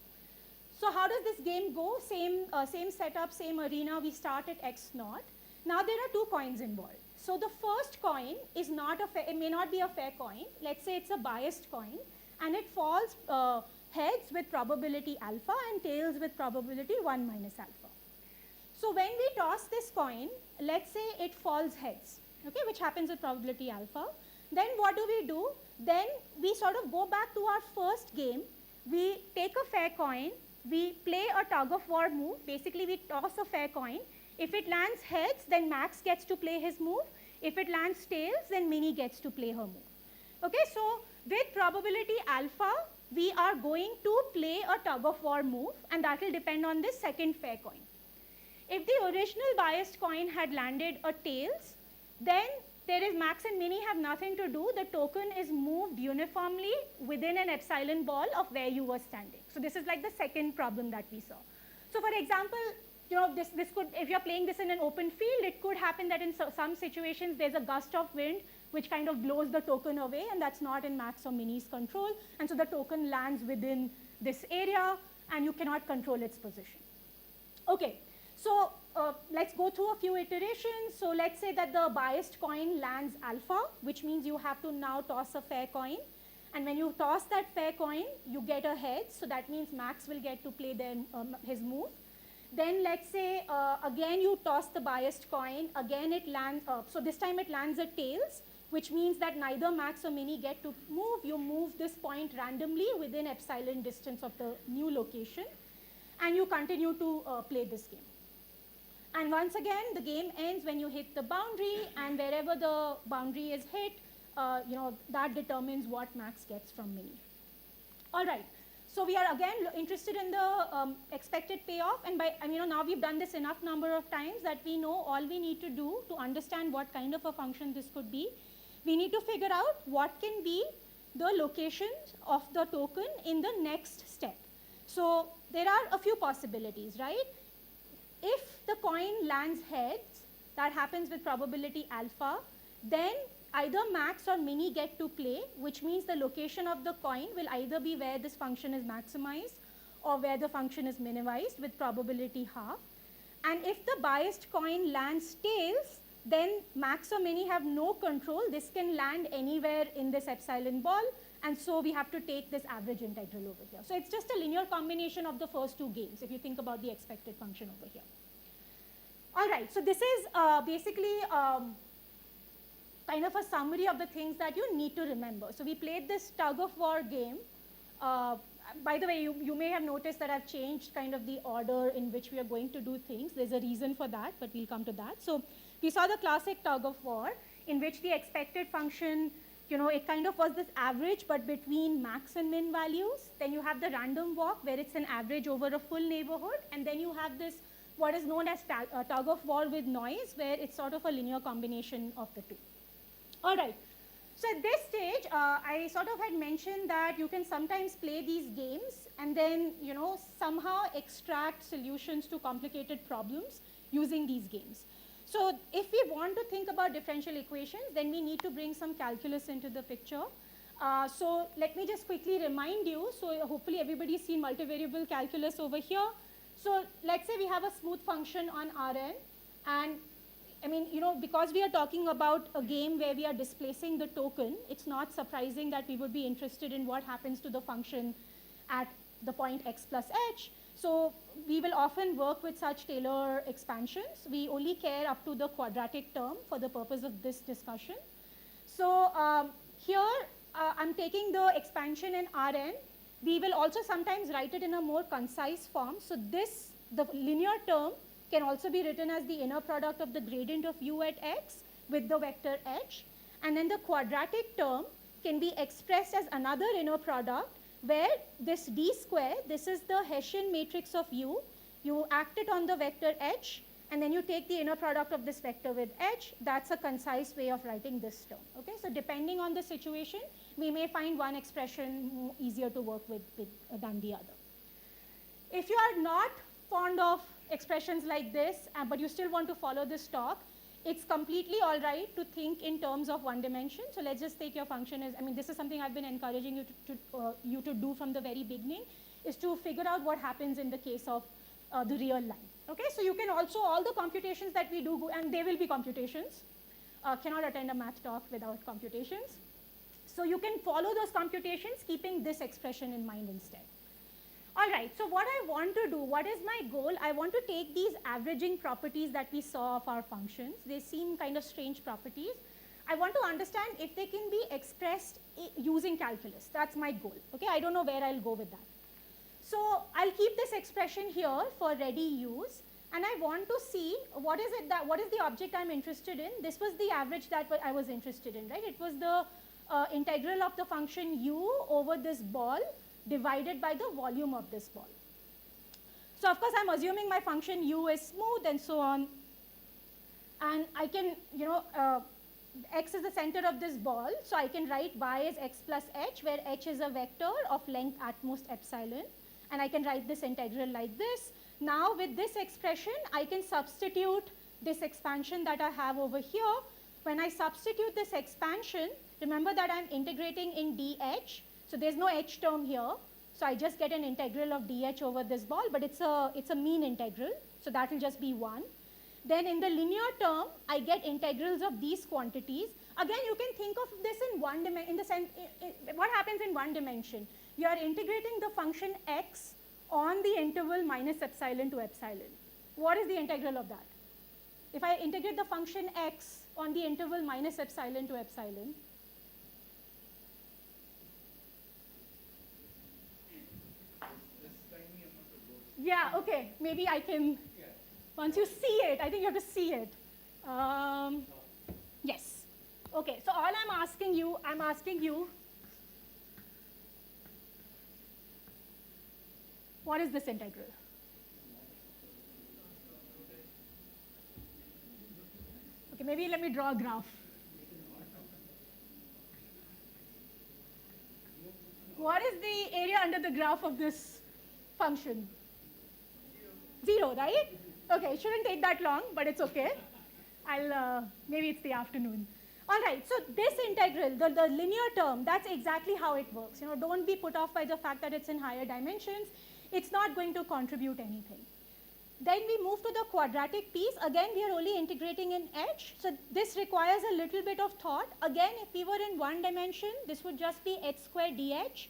So how does this game go? Same setup, same arena, we start at x naught. Now there are 2 coins involved. So the first coin is not it may not be a fair coin. Let's say it's a biased coin, and it falls heads with probability alpha and tails with probability 1 minus alpha. So when we toss this coin, let's say it falls heads, okay, which happens with probability alpha. Then what do? Then we sort of go back to our first game. We take a fair coin, we play a tug of war move. Basically, we toss a fair coin. If it lands heads, then Max gets to play his move. If it lands tails, then Minnie gets to play her move. Okay, so with probability alpha, we are going to play a tug of war move, and that will depend on this second fair coin. If the original biased coin had landed a tails, then there is Max and Minnie have nothing to do. The token is moved uniformly within an epsilon ball of where you were standing. So this is like the second problem that we saw. So for example, you know, this could, if you're playing this in an open field, it could happen that in some situations there's a gust of wind which kind of blows the token away, and that's not in Max or Minnie's control. And so the token lands within this area, and you cannot control its position. Okay, so let's go through a few iterations. So let's say that the biased coin lands alpha, which means you have to now toss a fair coin. And when you toss that fair coin, you get a heads. So that means Max will get to play his move. Then let's say, again, you toss the biased coin. Again, it lands, so this time it lands at tails, which means that neither Max or Minnie get to move. You move this point randomly within epsilon distance of the new location, and you continue to play this game. And once again, the game ends when you hit the boundary, and wherever the boundary is hit, you know, that determines what Max gets from Minnie. All right. So we are again interested in the expected payoff, and now we've done this enough number of times that we know all we need to do to understand what kind of a function this could be. We need to figure out what can be the locations of the token in the next step. So there are a few possibilities, right? If the coin lands heads, that happens with probability alpha, then either Max or Minnie get to play, which means the location of the coin will either be where this function is maximized or where the function is minimized with probability half. And if the biased coin lands tails, then Max or Minnie have no control. This can land anywhere in this epsilon ball, and so we have to take this average integral over here. So it's just a linear combination of the first two games if you think about the expected function over here. All right, so this is basically kind of a summary of the things that you need to remember. So we played this tug of war game. By the way, you may have noticed that I've changed kind of the order in which we are going to do things. There's a reason for that, but we'll come to that. So we saw the classic tug of war in which the expected function, you know, it kind of was this average, but between Max and Min values. Then you have the random walk where it's an average over a full neighborhood. And then you have this, what is known as tug of war with noise, where it's sort of a linear combination of the two. All right. So at this stage, I sort of had mentioned that you can sometimes play these games and then, you know, somehow extract solutions to complicated problems using these games. So if we want to think about differential equations, then we need to bring some calculus into the picture. So let me just quickly remind you. So hopefully everybody's seen multivariable calculus over here. So let's say we have a smooth function on Rn, and I mean, you know, because we are talking about a game where we are displacing the token, it's not surprising that we would be interested in what happens to the function at the point x plus h. So we will often work with such Taylor expansions. We only care up to the quadratic term for the purpose of this discussion. So here I'm taking the expansion in Rn. We will also sometimes write it in a more concise form. So this, the linear term, can also be written as the inner product of the gradient of u at x with the vector h. And then the quadratic term can be expressed as another inner product where this d square, this is the Hessian matrix of u. You act it on the vector h, and then you take the inner product of this vector with h. That's a concise way of writing this term. Okay? So depending on the situation, we may find one expression easier to work with than the other. If you are not fond of expressions like this, but you still want to follow this talk, it's completely all right to think in terms of one dimension. So let's just take your function as, I mean, this is something I've been encouraging you to do from the very beginning, is to figure out what happens in the case of the real line. Okay, so you can also, all the computations that we do, and they will be computations, cannot attend a math talk without computations. So you can follow those computations keeping this expression in mind instead. All right, so what I want to do, what is my goal? I want to take these averaging properties that we saw of our functions. They seem kind of strange properties. I want to understand if they can be expressed using calculus. That's my goal. Okay, I don't know where I'll go with that. So I'll keep this expression here for ready use, and I want to see what is the object I'm interested in. This was the average that I was interested in, right? It was the integral of the function u over this ball divided by the volume of this ball. So of course I'm assuming my function u is smooth and so on, and I can, x is the center of this ball, so I can write y as x plus h, where h is a vector of length at most epsilon, and I can write this integral like this. Now with this expression, I can substitute this expansion that I have over here. When I substitute this expansion, remember that I'm integrating in dh, so there's no h term here, so I just get an integral of dh over this ball, but it's a mean integral, so that will just be 1. Then in the linear term, I get integrals of these quantities. Again, you can think of this in one dimension, what happens in one dimension? You are integrating the function x on the interval minus epsilon to epsilon. What is the integral of that? If I integrate the function x on the interval minus epsilon to epsilon, yeah, okay, maybe I can, once you see it, I think you have to see it. Yes. Okay, so all I'm asking you, what is this integral? Okay, maybe let me draw a graph. What is the area under the graph of this function? 0, right? Okay, it shouldn't take that long, but it's okay. Maybe it's the afternoon. All right, so this integral, the linear term, that's exactly how it works. Don't be put off by the fact that it's in higher dimensions. It's not going to contribute anything. Then we move to the quadratic piece. Again, we are only integrating in h. So this requires a little bit of thought. Again, if we were in one dimension, this would just be h squared dh.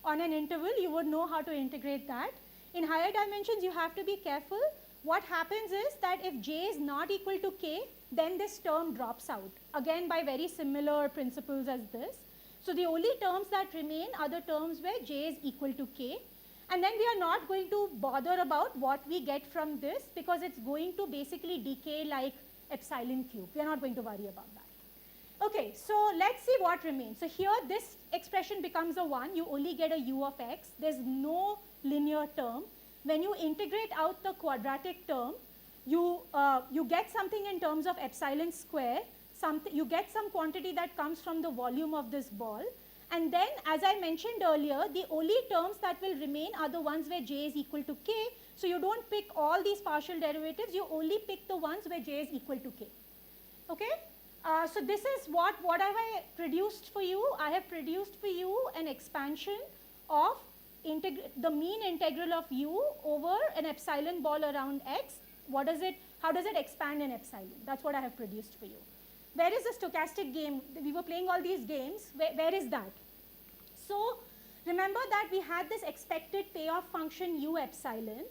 On an interval, you would know how to integrate that. In higher dimensions, you have to be careful. What happens is that if j is not equal to k, then this term drops out, again by very similar principles as this. So the only terms that remain are the terms where j is equal to k. And then we are not going to bother about what we get from this, because it's going to basically decay like epsilon cube. We are not going to worry about that. Okay, so let's see what remains. So here this expression becomes a 1. You only get a u of x. There's no linear term. When you integrate out the quadratic term, you get something in terms of epsilon square. You get some quantity that comes from the volume of this ball. And then, as I mentioned earlier, the only terms that will remain are the ones where j is equal to k. So you don't pick all these partial derivatives. You only pick the ones where j is equal to k. Okay? So this is what have I produced for you? I have produced for you an expansion of the mean integral of u over an epsilon ball around x. How does it expand in epsilon? That's what I have produced for you. Where is the stochastic game? We were playing all these games. Where is that? So remember that we had this expected payoff function u epsilon,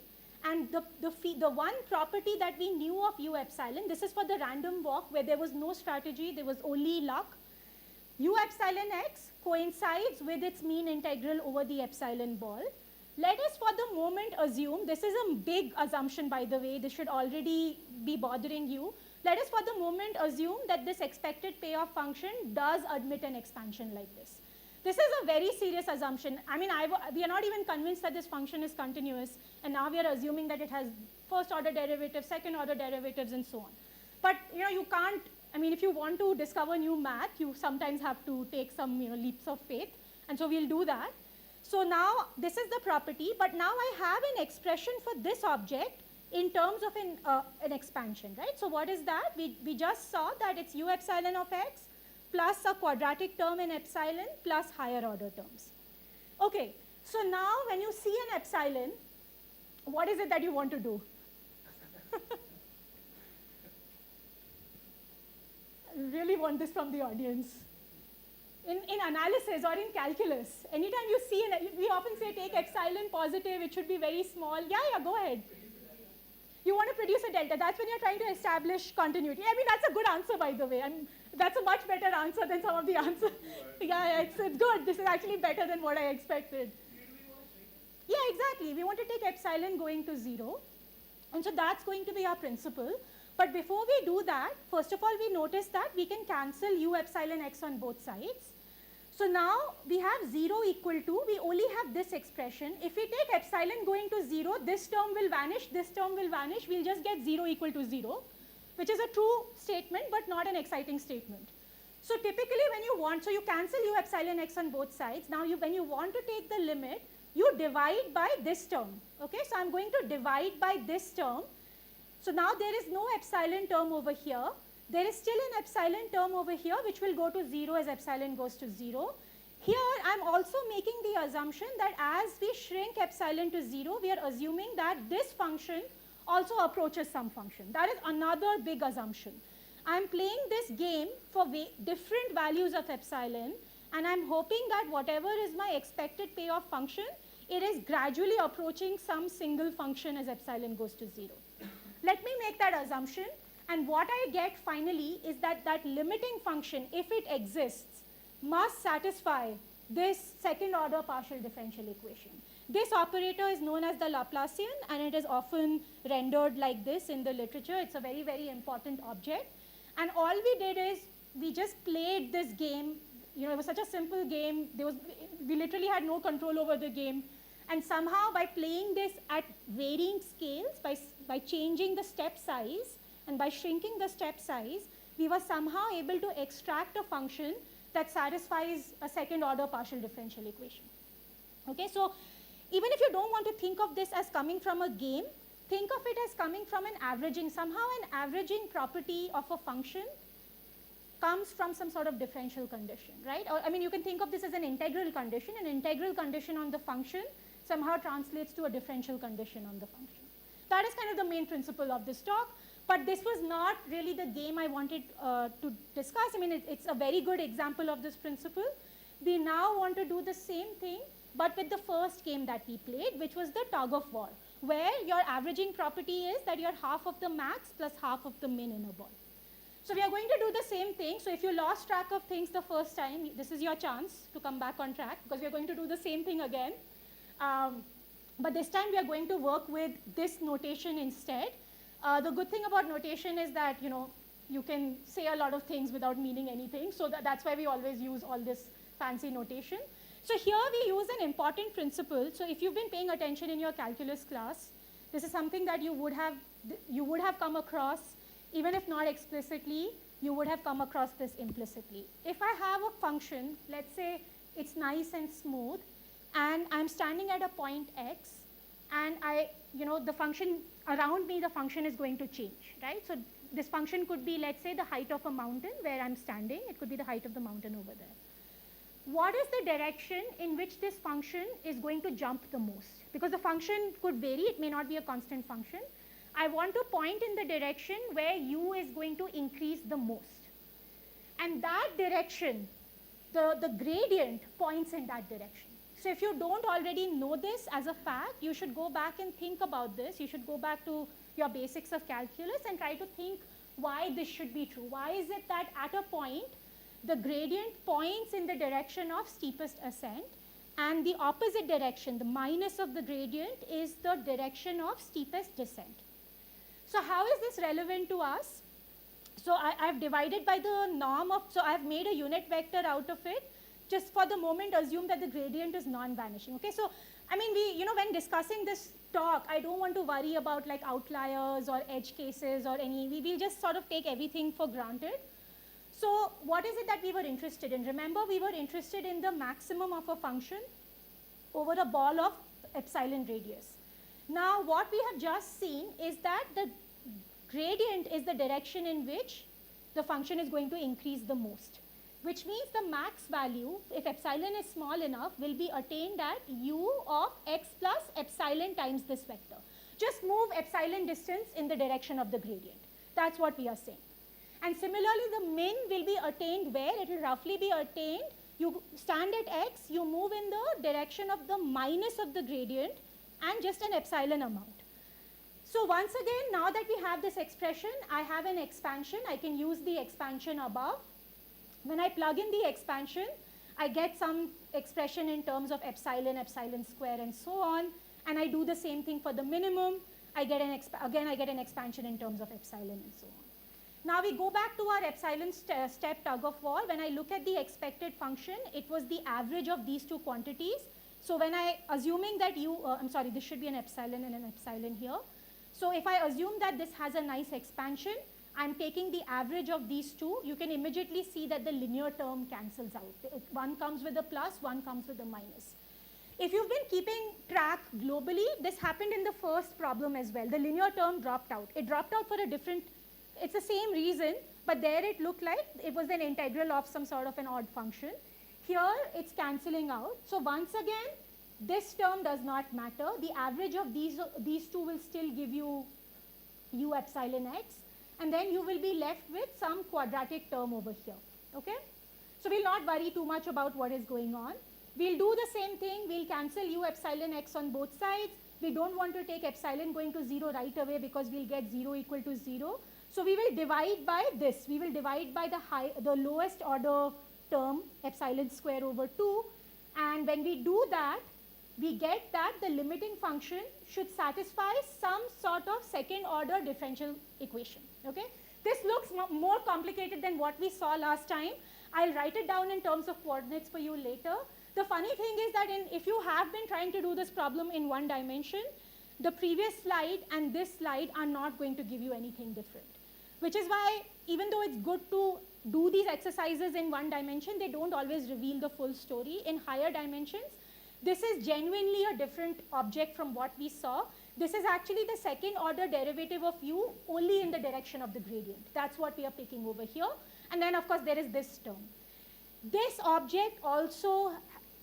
and the one property that we knew of u epsilon, this is for the random walk where there was no strategy, there was only luck. U epsilon x coincides with its mean integral over the epsilon ball. Let us for the moment assume, this is a big assumption by the way, this should already be bothering you. Let us for the moment assume that this expected payoff function does admit an expansion like this. This is a very serious assumption. I mean, we are not even convinced that this function is continuous, and now we are assuming that it has first order derivatives, second order derivatives, and so on. But you can't, I mean, if you want to discover new math, you sometimes have to take some leaps of faith, and so we'll do that. So now this is the property, but now I have an expression for this object in terms of an expansion, right? So what is that? We just saw that it's u epsilon of x plus a quadratic term in epsilon plus higher order terms. Okay, so now when you see an epsilon, what is it that you want to do? I really want this from the audience. In analysis or in calculus, anytime you see, we often say take epsilon positive, it should be very small. Yeah, go ahead. You want to produce a delta. That's when you're trying to establish continuity. I mean, that's a good answer, by the way. That's a much better answer than some of the answers. Yeah, it's good. This is actually better than what I expected. Yeah, exactly. We want to take epsilon going to 0. And so that's going to be our principle. But before we do that, first of all, we notice that we can cancel u epsilon x on both sides. So now we have 0 equal to, we only have this expression. If we take epsilon going to 0, this term will vanish, this term will vanish. We'll just get 0 equal to 0, which is a true statement, but not an exciting statement. So typically when you want, so you cancel u epsilon x on both sides. Now when you want to take the limit, you divide by this term. Okay, so I'm going to divide by this term. So now there is no epsilon term over here. There is still an epsilon term over here which will go to 0 as epsilon goes to 0. Here I'm also making the assumption that as we shrink epsilon to 0, we are assuming that this function also approaches some function. That is another big assumption. I'm playing this game for different values of epsilon, and I'm hoping that whatever is my expected payoff function, it is gradually approaching some single function as epsilon goes to 0. Let me make that assumption. And what I get finally is that that limiting function, if it exists, must satisfy this second order partial differential equation. This operator is known as the Laplacian, and it is often rendered like this in the literature. It's a very, very important object. And all we did is we just played this game. You know, it was such a simple game. We literally had no control over the game. And somehow by playing this at varying scales, by changing the step size, and by shrinking the step size, we were somehow able to extract a function that satisfies a second order partial differential equation. Okay, so even if you don't want to think of this as coming from a game, think of it as coming from an averaging. Somehow an averaging property of a function comes from some sort of differential condition, right? Or, I mean, you can think of this as an integral condition. An integral condition on the function somehow translates to a differential condition on the function. That is kind of the main principle of this talk. But this was not really the game I wanted to discuss. I mean, it's a very good example of this principle. We now want to do the same thing, but with the first game that we played, which was the tug of war, where your averaging property is that you're half of the max plus half of the min in a ball. So we are going to do the same thing. So if you lost track of things the first time, this is your chance to come back on track, because we are going to do the same thing again. But this time we are going to work with this notation instead. The good thing about notation is that, you know, you can say a lot of things without meaning anything. So that's why we always use all this fancy notation. So here we use an important principle. So if you've been paying attention in your calculus class, this is something that you would have come across, even if not explicitly, you would have come across this implicitly. If I have a function, let's say it's nice and smooth, and I'm standing at a point x, and the function around me, the function is going to change, right? So this function could be, let's say, the height of a mountain where I'm standing. It could be the height of the mountain over there. What is the direction in which this function is going to jump the most? Because the function could vary. It may not be a constant function. I want to point in the direction where u is going to increase the most. And that direction, the gradient points in that direction. So if you don't already know this as a fact, you should go back and think about this. You should go back to your basics of calculus and try to think why this should be true. Why is it that at a point, the gradient points in the direction of steepest ascent, and the opposite direction, the minus of the gradient, is the direction of steepest descent? So how is this relevant to us? So I've divided by the norm of, so I've made a unit vector out of it. Just for the moment, assume that the gradient is non-vanishing. Okay, so I mean, when discussing this talk, I don't want to worry about like outliers or edge cases or we'll just sort of take everything for granted. So what is it that we were interested in? Remember, we were interested in the maximum of a function over a ball of epsilon radius. Now, what we have just seen is that the gradient is the direction in which the function is going to increase the most, which means the max value, if epsilon is small enough, will be attained at u of x plus epsilon times this vector. Just move epsilon distance in the direction of the gradient. That's what we are saying. And similarly, the min will be attained where? It will roughly be attained. You stand at x, you move in the direction of the minus of the gradient and just an epsilon amount. So So once again, now that we have this expression, I have an expansion. I can use the expansion above. When I plug in the expansion, I get some expression in terms of epsilon, epsilon square, and so on. And I do the same thing for the minimum. I get an expansion in terms of epsilon and so on. Now we go back to our epsilon step tug of war. When I look at the expected function, it was the average of these two quantities. So when assuming that I'm sorry, this should be an epsilon and an epsilon here. So if I assume that this has a nice expansion, I'm taking the average of these two. You can immediately see that the linear term cancels out. One comes with a plus, one comes with a minus. If you've been keeping track globally, this happened in the first problem as well. The linear term dropped out. It dropped out for a different, it's the same reason, but there it looked like it was an integral of some sort of an odd function. Here it's cancelling out. So once again, this term does not matter. The average of these two will still give you u epsilon x, and then you will be left with some quadratic term over here, okay? So we'll not worry too much about what is going on. We'll do the same thing. We'll cancel u epsilon x on both sides. We don't want to take epsilon going to 0 right away because we'll get 0 equal to 0. So we will divide by this. We will divide by the lowest order term, epsilon square over 2. And when we do that, we get that the limiting function should satisfy some sort of second order differential equation, okay? This looks more complicated than what we saw last time. I'll write it down in terms of coordinates for you later. The funny thing is that if you have been trying to do this problem in one dimension, the previous slide and this slide are not going to give you anything different. Which is why, even though it's good to do these exercises in one dimension, they don't always reveal the full story. In higher dimensions, this is genuinely a different object from what we saw. This is actually the second order derivative of u only in the direction of the gradient. That's what we are picking over here. And then, of course, there is this term. This object also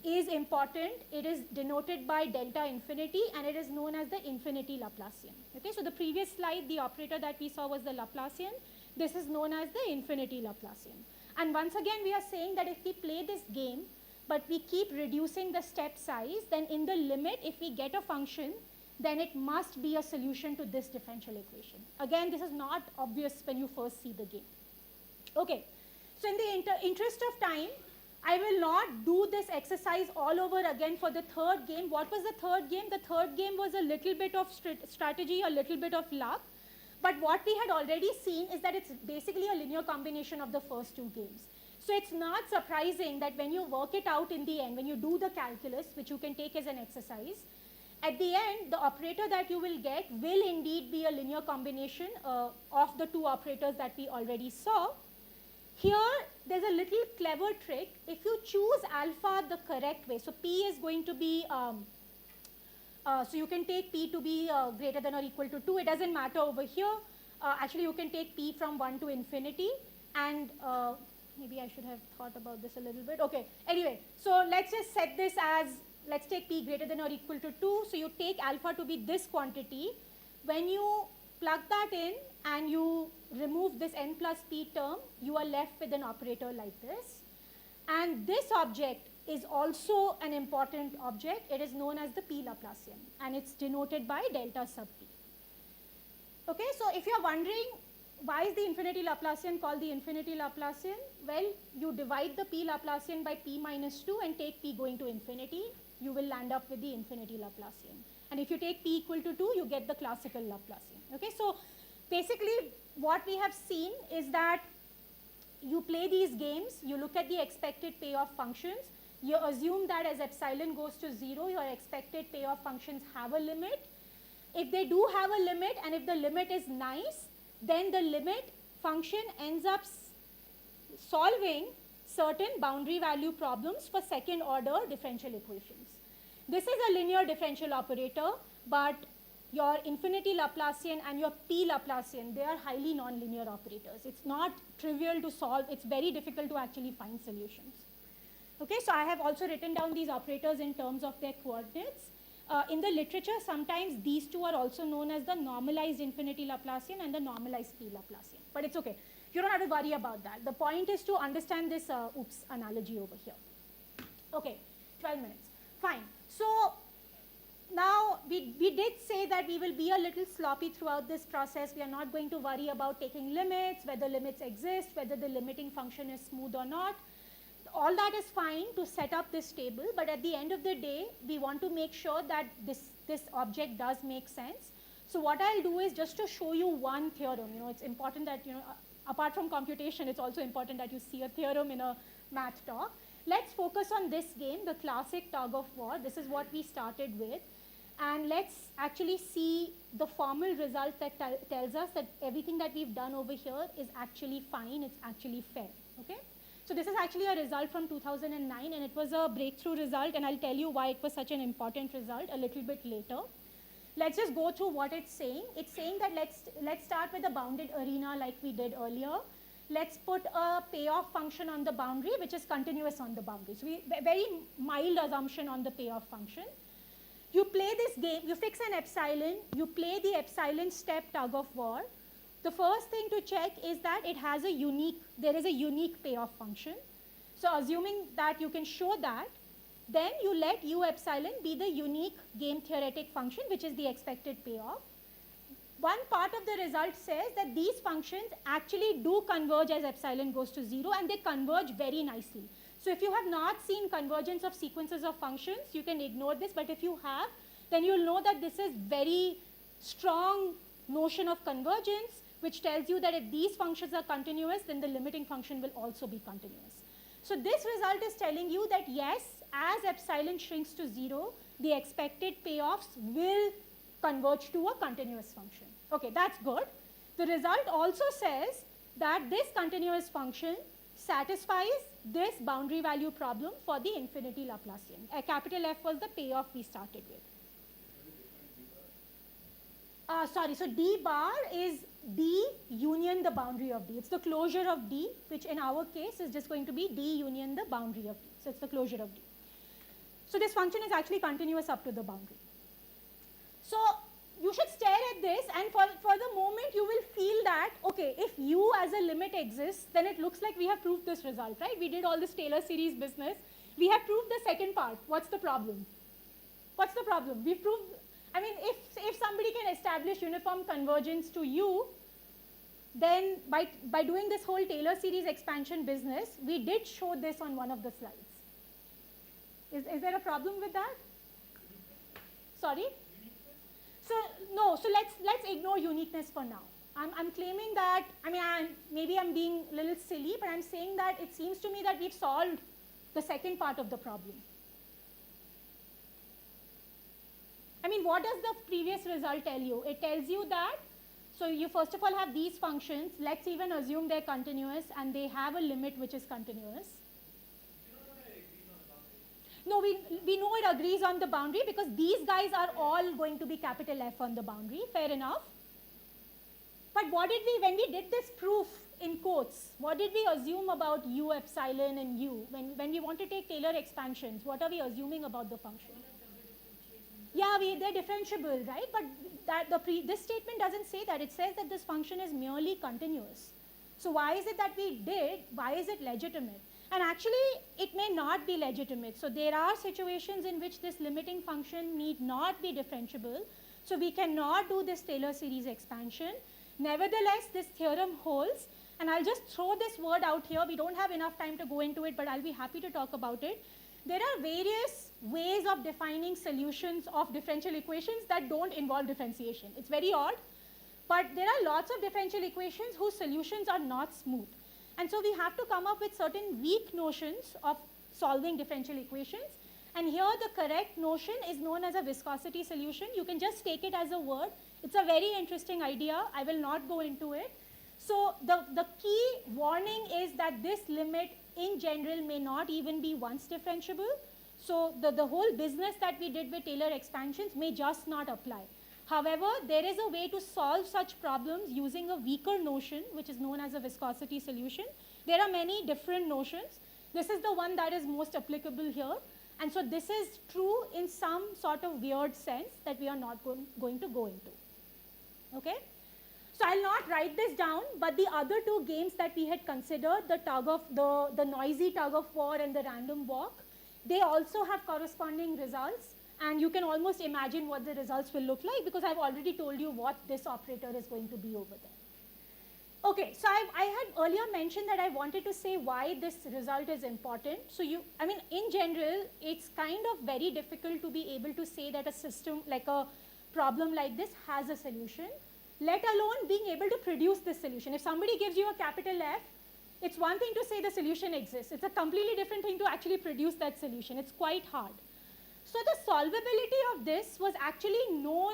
is important. It is denoted by delta infinity, and it is known as the infinity Laplacian. Okay, so the previous slide, the operator that we saw was the Laplacian. This is known as the infinity Laplacian. And once again, we are saying that if we play this game, but we keep reducing the step size, then in the limit, if we get a function, then it must be a solution to this differential equation. Again, this is not obvious when you first see the game. Okay, so in the interest of time, I will not do this exercise all over again for the third game. What was the third game? The third game was a little bit of strategy, a little bit of luck. But what we had already seen is that it's basically a linear combination of the first two games. So it's not surprising that when you work it out in the end, when you do the calculus, which you can take as an exercise, at the end, the operator that you will get will indeed be a linear combination of the two operators that we already saw. Here, there's a little clever trick. If you choose alpha the correct way, so p is going to be, so you can take p to be greater than or equal to 2. It doesn't matter over here. Actually, you can take p from 1 to infinity. And maybe I should have thought about this a little bit. Okay, anyway, so let's just set this as, let's take p greater than or equal to 2. So you take alpha to be this quantity. When you plug that in and you remove this n plus p term, you are left with an operator like this. And this object is also an important object. It is known as the p Laplacian, and it's denoted by delta sub p. Okay, so if you're wondering, why is the infinity Laplacian called the infinity Laplacian? Well, you divide the p Laplacian by p minus 2 and take p going to infinity. You will land up with the infinity Laplacian. And if you take p equal to 2, you get the classical Laplacian. Okay, so basically what we have seen is that you play these games, you look at the expected payoff functions, you assume that as epsilon goes to 0, your expected payoff functions have a limit. If they do have a limit, and if the limit is nice, then the limit function ends up solving certain boundary value problems for second order differential equations. This is a linear differential operator, but your infinity Laplacian and your p Laplacian, they are highly nonlinear operators. It's not trivial to solve. It's very difficult to actually find solutions. Okay, so I have also written down these operators in terms of their coordinates. In the literature, sometimes these two are also known as the normalized infinity Laplacian and the normalized p Laplacian. But it's okay. You don't have to worry about that. The point is to understand this oops analogy over here. Okay, 12 minutes. Fine. So now we we did say that we will be a little sloppy throughout this process. We are not going to worry about taking limits, whether limits exist, whether the limiting function is smooth or not. All that is fine to set up this table, but at the end of the day, we want to make sure that this object does make sense. So what I'll do is just to show you one theorem. It's important that, apart from computation, it's also important that you see a theorem in a math talk. Let's focus on this game, the classic tug of war. This is what we started with. And let's actually see the formal result that tells us that everything that we've done over here is actually fine, it's actually fair, okay? So this is actually a result from 2009, and it was a breakthrough result, and I'll tell you why it was such an important result a little bit later. Let's just go through what it's saying. It's saying that let's start with a bounded arena like we did earlier. Let's put a payoff function on the boundary, which is continuous on the boundary. So very mild assumption on the payoff function. You play this game, you fix an epsilon, you play the epsilon step tug of war. The first thing to check is that there is a unique payoff function. So assuming that you can show that, then you let u epsilon be the unique game theoretic function, which is the expected payoff. One part of the result says that these functions actually do converge as epsilon goes to 0, and they converge very nicely. So if you have not seen convergence of sequences of functions, you can ignore this, but if you have, then you'll know that this is very strong notion of convergence, which tells you that if these functions are continuous, then the limiting function will also be continuous. So this result is telling you that yes, as epsilon shrinks to 0, the expected payoffs will converge to a continuous function. Okay, that's good. The result also says that this continuous function satisfies this boundary value problem for the infinity Laplacian. A capital F was the payoff we started with. So D bar is D union the boundary of D. It's the closure of D, which in our case is just going to be D union the boundary of D. So it's the closure of D. So this function is actually continuous up to the boundary. So you should stare at this, and for the moment you will feel that, okay, if U as a limit exists, then it looks like we have proved this result, right? We did all this Taylor series business. We have proved the second part. What's the problem? What's the problem? We've proved, I mean, if somebody can establish uniform convergence to U, then by doing this whole Taylor series expansion business, we did show this on one of the slides. Is there a problem with that? Sorry? So no, so let's ignore uniqueness for now. I'm claiming that, I mean, maybe I'm being a little silly, but I'm saying that it seems to me that we've solved the second part of the problem. I mean, what does the previous result tell you? It tells you that, so you first of all have these functions, let's even assume they're continuous and they have a limit which is continuous. No, we know it agrees on the boundary because these guys are all going to be capital F on the boundary, fair enough. But what did we, when we did this proof in quotes, what did we assume about U epsilon and U? When we want to take Taylor expansions, what are we assuming about the function? Yeah, they're differentiable, right? But this statement doesn't say that. It says that this function is merely continuous. So why is it that we did? Why is it legitimate? And actually, it may not be legitimate. So there are situations in which this limiting function need not be differentiable. So we cannot do this Taylor series expansion. Nevertheless, this theorem holds. And I'll just throw this word out here. We don't have enough time to go into it, but I'll be happy to talk about it. There are various ways of defining solutions of differential equations that don't involve differentiation. It's very odd, but there are lots of differential equations whose solutions are not smooth. And so we have to come up with certain weak notions of solving differential equations. And here the correct notion is known as a viscosity solution. You can just take it as a word. It's a very interesting idea. I will not go into it. So the key warning is that this limit in general may not even be once differentiable. So the whole business that we did with Taylor expansions may just not apply. However, there is a way to solve such problems using a weaker notion, which is known as a viscosity solution. There are many different notions. This is the one that is most applicable here. And so this is true in some sort of weird sense that we are not going to go into. Okay? So I'll not write this down, but the other two games that we had considered, the noisy tug of war and the random walk, they also have corresponding results. and you can almost imagine what the results will look like because I've already told you what this operator is going to be over there. Okay, so I had earlier mentioned that I wanted to say why this result is important. So in general, it's kind of very difficult to be able to say that a system, like a problem like this has a solution, let alone being able to produce this solution. If somebody gives you a capital F, it's one thing to say the solution exists. It's a completely different thing to actually produce that solution. It's quite hard. So the solvability of this was actually known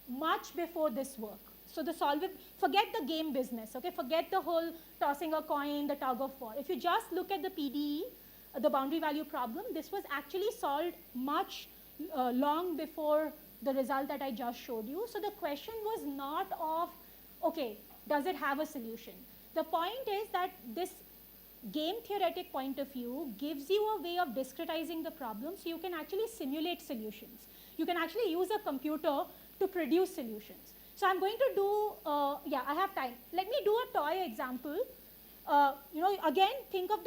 much before this work. So forget the game business, okay? Forget the whole tossing a coin, the tug of war. If you just look at the PDE, the boundary value problem, this was actually solved much long before the result that I just showed you. So the question was not of, okay, does it have a solution? The point is that this game theoretic point of view gives you a way of discretizing the problem so you can actually simulate solutions. You can actually use a computer to produce solutions. So I'm going to do, I have time. Let me do a toy example. Again, think of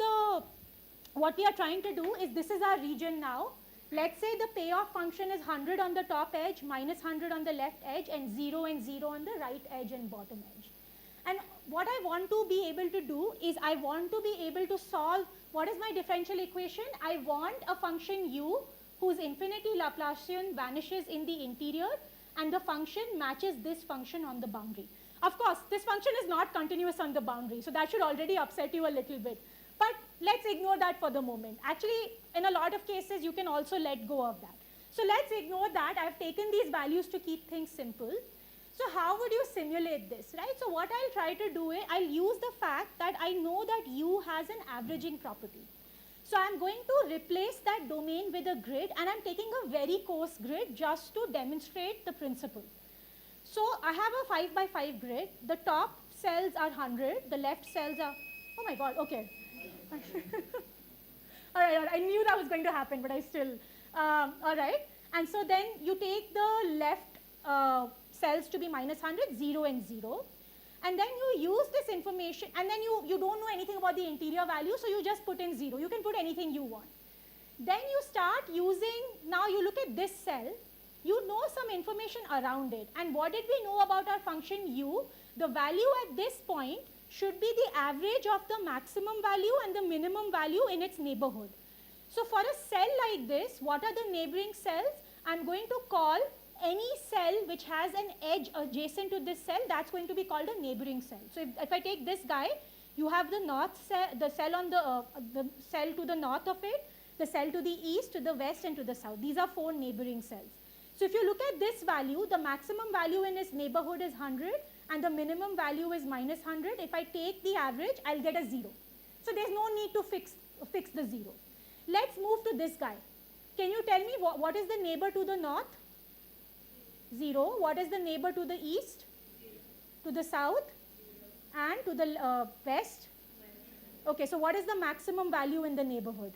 what we are trying to do is this is our region now. Let's say the payoff function is 100 on the top edge, minus 100 on the left edge, and 0 and 0 on the right edge and bottom edge. And what I want to be able to do is I want to be able to solve, what is my differential equation? I want a function u whose infinity Laplacian vanishes in the interior, and the function matches this function on the boundary. Of course, this function is not continuous on the boundary, so that should already upset you a little bit. But let's ignore that for the moment. Actually, in a lot of cases, you can also let go of that. So let's ignore that. I've taken these values to keep things simple. So how would you simulate this, right? So what I'll try to do is, I'll use the fact that I know that U has an averaging property. So I'm going to replace that domain with a grid, and I'm taking a very coarse grid just to demonstrate the principle. So I have a 5 by 5 grid. The top cells are 100. The left cells are, oh my God, okay. all right, I knew that was going to happen, but I still, all right. And so then you take the left cells to be minus 100, 0 and 0. And then you use this information, and then you don't know anything about the interior value, so you just put in 0. You can put anything you want. Then you start using, now you look at this cell, you know some information around it. And what did we know about our function u? The value at this point should be the average of the maximum value and the minimum value in its neighborhood. So for a cell like this, what are the neighboring cells? I'm going to call any cell which has an edge adjacent to this cell, that's going to be called a neighboring cell. So if I take this guy, you have the north cell, the cell on the cell to the north of it, the cell to the east, to the west, and to the south. These are 4 neighboring cells. So if you look at this value, the maximum value in its neighborhood is 100, and the minimum value is minus 100. If I take the average, I'll get a 0. So there's no need to fix the 0. Let's move to this guy. Can you tell me what is the neighbor to the north? 0. What is the neighbor to the east? To the south? And to the west? Okay, so what is the maximum value in the neighborhood?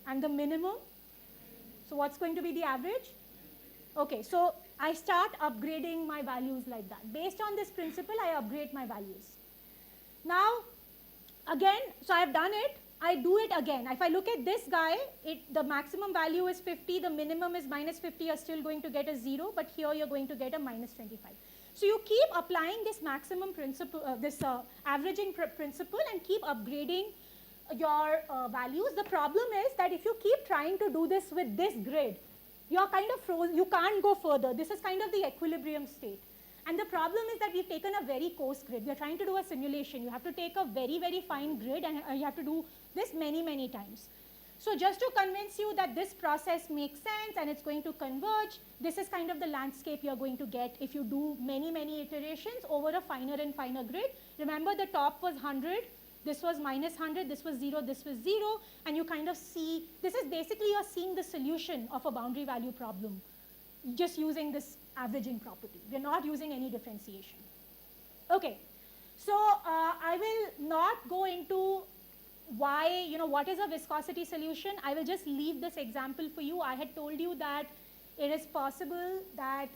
And the minimum? So what's going to be the average? Okay, so I start upgrading my values like that. Based on this principle, I upgrade my values. Now, again, so I've done it. I do it again. If I look at this guy, the maximum value is 50, the minimum is minus 50, you're still going to get a 0, but here you're going to get a minus 25. So you keep applying this maximum principle, averaging principle, and keep upgrading your values. The problem is that if you keep trying to do this with this grid, you're kind of frozen, you can't go further. This is kind of the equilibrium state. And the problem is that we've taken a very coarse grid. We're trying to do a simulation. You have to take a very, very fine grid, and you have to do this many, many times. So just to convince you that this process makes sense and it's going to converge, this is kind of the landscape you're going to get if you do many, many iterations over a finer and finer grid. Remember, the top was 100, this was minus 100, this was 0, this was 0, and you kind of see, this is basically you're seeing the solution of a boundary value problem just using this averaging property. We're not using any differentiation. Okay, so I will not go into why, what is a viscosity solution. I will just leave this example for you. I had told you that it is possible that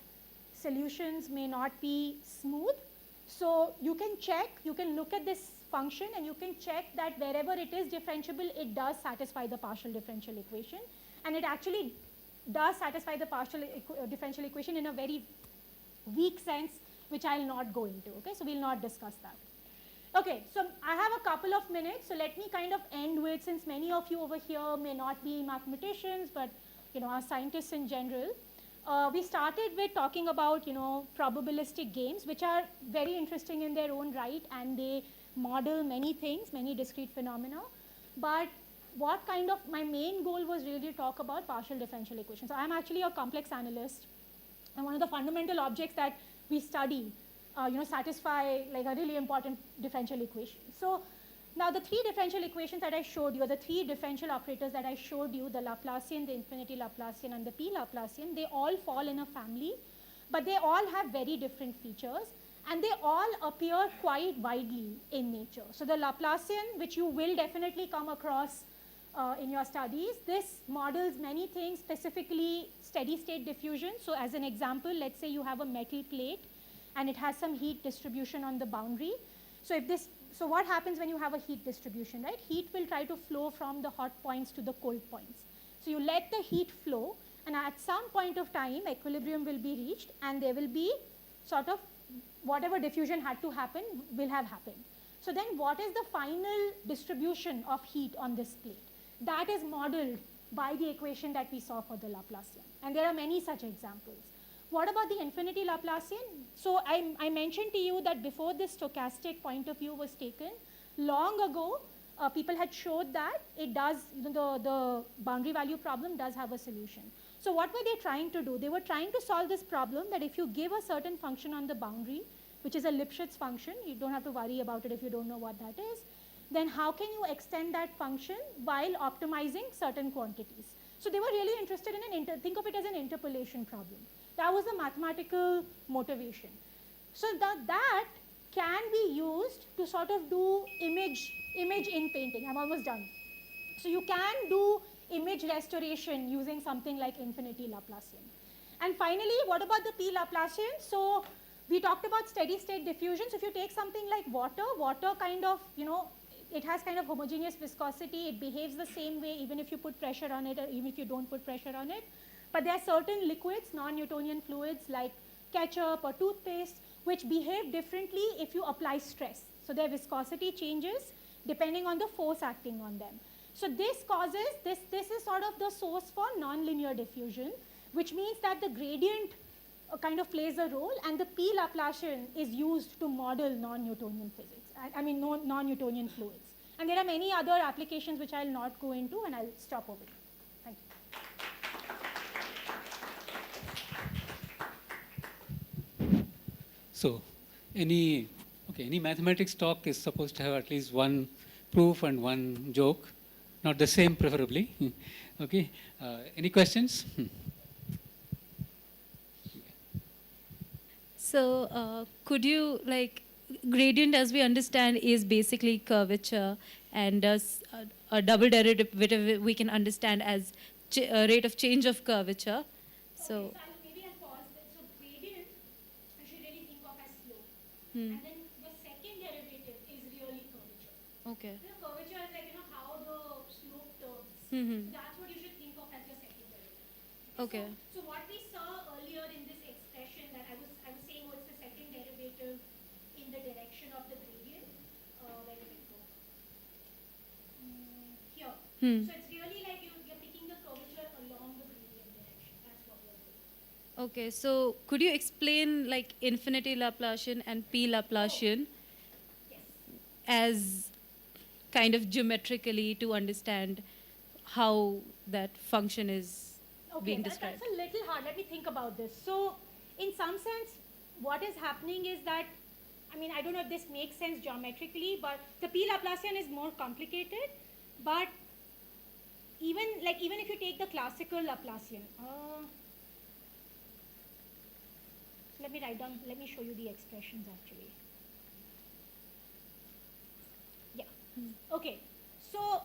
solutions may not be smooth. So you can check, you can look at this function and you can check that wherever it is differentiable, it does satisfy the partial differential equation. And it actually does satisfy the partial differential equation in a very weak sense, which I'll not go into, okay? So we'll not discuss that. Okay, so I have a couple of minutes, so let me kind of end with, since many of you over here may not be mathematicians, but are scientists in general. We started with talking about, probabilistic games, which are very interesting in their own right, and they model many things, many discrete phenomena. But my main goal was really to talk about partial differential equations. So I'm actually a complex analyst, and one of the fundamental objects that we study, satisfy like a really important differential equation. So now the three differential equations that I showed you, the three differential operators that I showed you, the Laplacian, the infinity Laplacian, and the P Laplacian, they all fall in a family, but they all have very different features, and they all appear quite widely in nature. So the Laplacian, which you will definitely come across in your studies, this models many things, specifically steady state diffusion. So as an example, let's say you have a metal plate and it has some heat distribution on the boundary. So what happens when you have a heat distribution, right? Heat will try to flow from the hot points to the cold points. So you let the heat flow, and at some point of time, equilibrium will be reached, and there will be sort of whatever diffusion had to happen will have happened. So then what is the final distribution of heat on this plate? That is modeled by the equation that we saw for the Laplacian. And there are many such examples. What about the infinity Laplacian? So I mentioned to you that before this stochastic point of view was taken, long ago, people had showed that it does, the boundary value problem does have a solution. So what were they trying to do? They were trying to solve this problem that if you give a certain function on the boundary, which is a Lipschitz function, you don't have to worry about it if you don't know what that is, then how can you extend that function while optimizing certain quantities? So they were really interested in think of it as an interpolation problem. That was the mathematical motivation. So that can be used to sort of do image in painting. I'm almost done. So you can do image restoration using something like infinity Laplacian. And finally, what about the P Laplacian? So we talked about steady state diffusion. So if you take something like water kind of, it has kind of homogeneous viscosity. It behaves the same way even if you put pressure on it or even if you don't put pressure on it. But there are certain liquids, non-Newtonian fluids like ketchup or toothpaste, which behave differently if you apply stress. So their viscosity changes depending on the force acting on them. So this causes, this is sort of the source for nonlinear diffusion, which means that the gradient kind of plays a role, and the P Laplacian is used to model non-Newtonian physics, non-Newtonian fluids. And there are many other applications which I'll not go into, and I'll stop over here. Thank you. So any mathematics talk is supposed to have at least one proof and one joke, not the same preferably. Okay, any questions? So could you, gradient as we understand is basically curvature, and a double derivative we can understand as rate of change of curvature. So maybe I'll pause there. So gradient, I should really think of as slope. Hmm. And then the second derivative is really curvature. Okay. The curvature is like, how the slope turns. Mhm. So that's what you should think of as your second derivative. Okay. So what we saw earlier in this expression that I was saying was the second derivative in the direction of the gradient. Where did it go? Here. Hmm. So it's really like you're picking the curvature along the gradient direction. That's what we're doing. Okay, so could you explain infinity Laplacian and P Laplacian as kind of geometrically to understand how that function is being described? That's a little hard. Let me think about this. So in some sense, what is happening is that, I don't know if this makes sense geometrically, but the P Laplacian is more complicated. But even if you take the classical Laplacian, let me show you the expressions actually. Yeah. Okay. So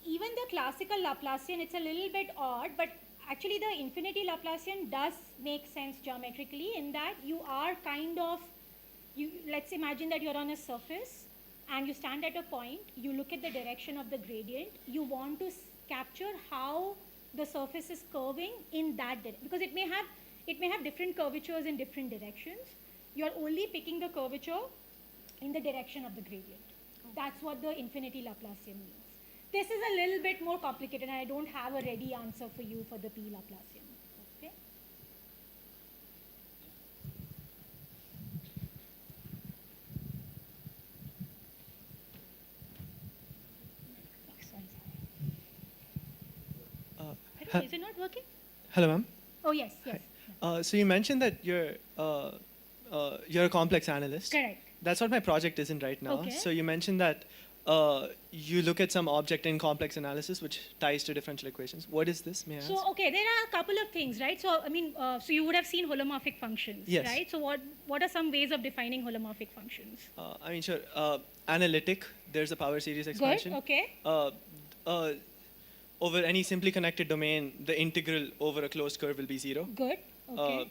even the classical Laplacian, it's a little bit odd, but actually the infinity Laplacian does make sense geometrically in that you are let's imagine that you're on a surface and you stand at a point, you look at the direction of the gradient, you want to capture how the surface is curving in that direction, because it may have different curvatures in different directions. You're only picking the curvature in the direction of the gradient. That's what the infinity Laplacian means. This is a little bit more complicated, and I don't have a ready answer for you for the P Laplacian. Okay? Is it not working? Hello, ma'am. Oh, yes, yes. So you mentioned that you're a complex analyst. Correct. That's what my project is in right now. Okay. So you mentioned that you look at some object in complex analysis which ties to differential equations. What is this, may I ask? So, okay, there are a couple of things, right? So, I mean, so you would have seen holomorphic functions, Yes. right? So, what are some ways of defining holomorphic functions? I mean, sure. Analytic, there's a power series expansion. Good, okay. Over any simply connected domain, the integral over a closed curve will be 0. Good, okay.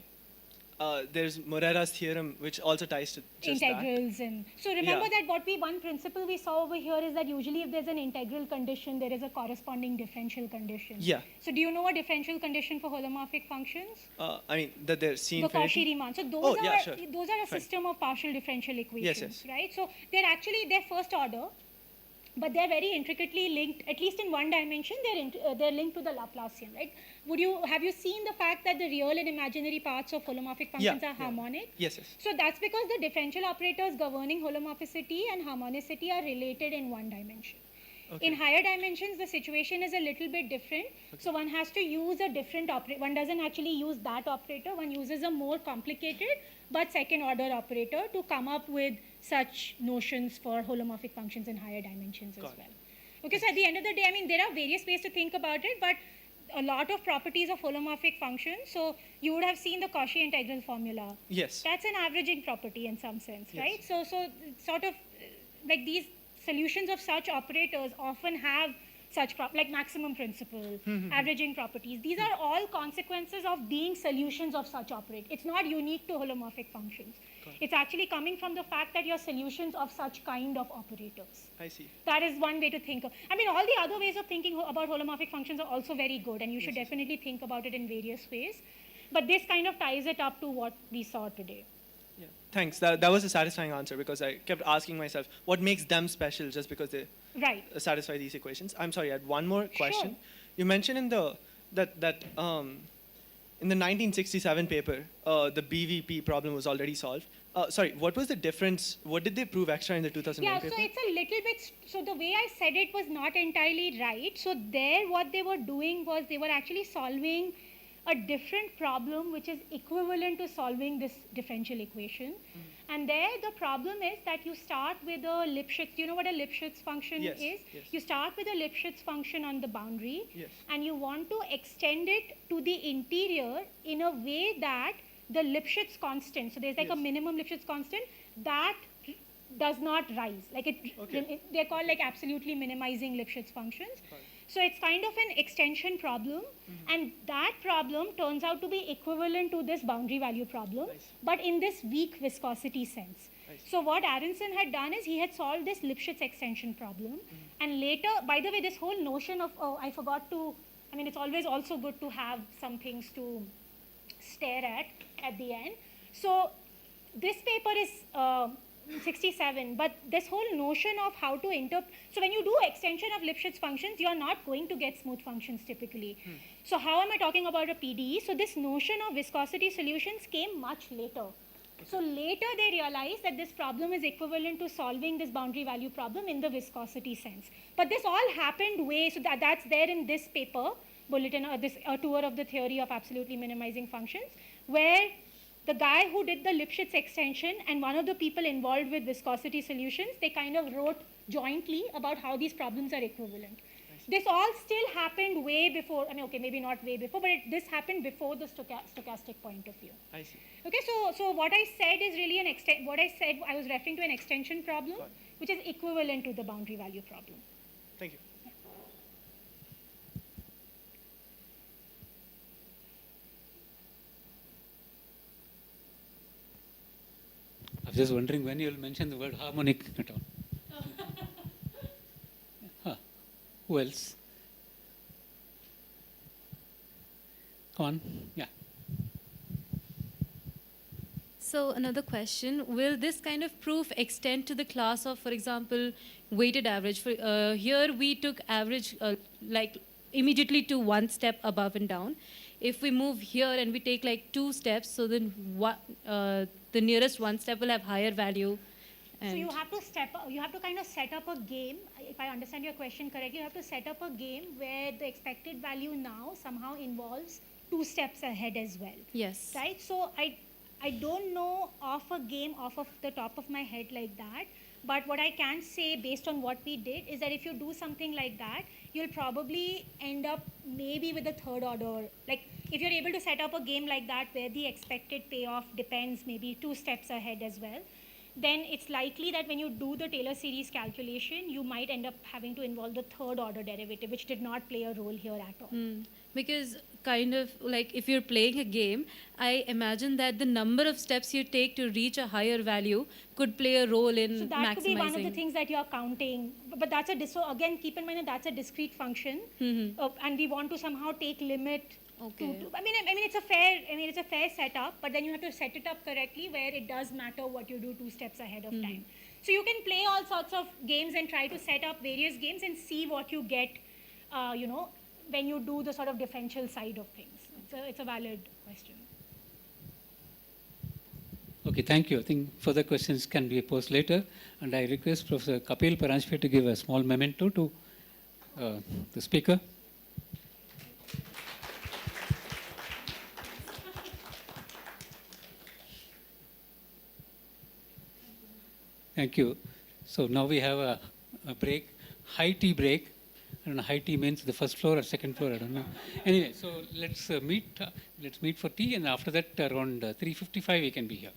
There's Morera's theorem, which also ties to just Integrals and so remember Yeah. that one principle we saw over here is that usually if there's an integral condition, there is a corresponding differential condition. Yeah. So do you know a differential condition for holomorphic functions? I mean, that there's C The infinity. Cauchy-Riemann. So those Oh, are yeah, sure. those are a Fine. system of partial differential equations, yes. right? So they're first order, but they're very intricately linked. At least in one dimension, they're linked to the Laplacian, right? Have you seen the fact that the real and imaginary parts of holomorphic functions are harmonic? Yes. So that's because the differential operators governing holomorphicity and harmonicity are related in one dimension. Okay. In higher dimensions, the situation is a little bit different. So one has to use a different operator. One doesn't actually use that operator. One uses a more complicated but second order operator to come up with such notions for holomorphic functions in higher dimensions as well. Okay, so at the end of the day, I mean, there are various ways to think about it, but a lot of properties of holomorphic functions. So you would have seen the Cauchy integral formula. Yes. That's an averaging property in some sense, Yes. right? So sort of like these solutions of such operators often have such like maximum principle, averaging properties. These are all consequences of being solutions of such operators. It's not unique to holomorphic functions. It's actually coming from the fact that you're solutions of such kind of operators. I see. That is one way to think of. I mean, all the other ways of thinking about holomorphic functions are also very good, and you should definitely think about it in various ways. But this kind of ties it up to what we saw today. Yeah. Thanks. That was a satisfying answer because I kept asking myself, what makes them special just because they satisfy these equations? I'm sorry, I had one more question. You mentioned in the in the 1967 paper, the BVP problem was already solved. Sorry, what was the difference? What did they prove extra in the 2001 paper? So it's a little bit, so the way I said it was not entirely right. So there what they were doing was they were actually solving a different problem which is equivalent to solving this differential equation. And there the problem is that you start with a Lipschitz, you know what a Lipschitz function is? Yes. You start with a Lipschitz function on the boundary, Yes. and you want to extend it to the interior in a way that the Lipschitz constant, so there's like a minimum Lipschitz constant, that does not rise. Like they're called like absolutely minimizing Lipschitz functions. So it's kind of an extension problem, and that problem turns out to be equivalent to this boundary value problem, but in this weak viscosity sense. So what Aronson had done is he had solved this Lipschitz extension problem, and later, by the way, this whole notion of, I forgot to, I mean, it's always also good to have some things to stare at the end. So this paper is 67, but this whole notion of how to interpret, so when you do extension of Lipschitz functions, you are not going to get smooth functions typically. So how am I talking about a PDE? So this notion of viscosity solutions came much later. So later they realized that this problem is equivalent to solving this boundary value problem in the viscosity sense. But this all happened so that's there in this paper, bulletin, this tour of the theory of absolutely minimizing functions, where the guy who did the Lipschitz extension and one of the people involved with viscosity solutions, they kind of wrote jointly about how these problems are equivalent. This all still happened way before, I mean, okay, maybe not way before, but this happened before the stochastic point of view. I see. Okay, so what I said is really I was referring to an extension problem, which is equivalent to the boundary value problem. Thank you. I was just wondering when you'll mention the word harmonic at all. Who else? Come on. Yeah. So another question, will this kind of proof extend to the class of, for example, weighted average? Here we took average like immediately to one step above and down. If we move here and we take like 2 steps, so then the nearest one step will have higher value. So you have to kind of set up a game. If I understand your question correctly, you have to set up a game where the expected value now somehow involves 2 steps ahead as well. Yes. Right? So I don't know of a game off of the top of my head like that. But what I can say based on what we did is that if you do something like that, you'll probably end up maybe with a third order. Like if you're able to set up a game like that where the expected payoff depends maybe 2 steps ahead as well, then it's likely that when you do the Taylor series calculation, you might end up having to involve the third order derivative, which did not play a role here at all. Because kind of like if you're playing a game, I imagine that the number of steps you take to reach a higher value could play a role in So that maximizing. could be one of the things that you're counting. But that's so again, keep in mind that that's a discrete function, and we want to somehow take limit. Okay. I mean, it's a fair setup, but then you have to set it up correctly where it does matter what you do 2 steps ahead of time. So you can play all sorts of games and try to set up various games and see what you get, when you do the sort of differential side of things. It's a valid question. Okay, thank you. I think further questions can be posed later. And I request Professor Kapil Paranjpe to give a small memento to the speaker. Thank you. So now we have a break, high tea break. I don't know, high tea means the first floor or second floor, I don't know. Anyway, so let's meet for tea, and after that around 3:55 we can be here.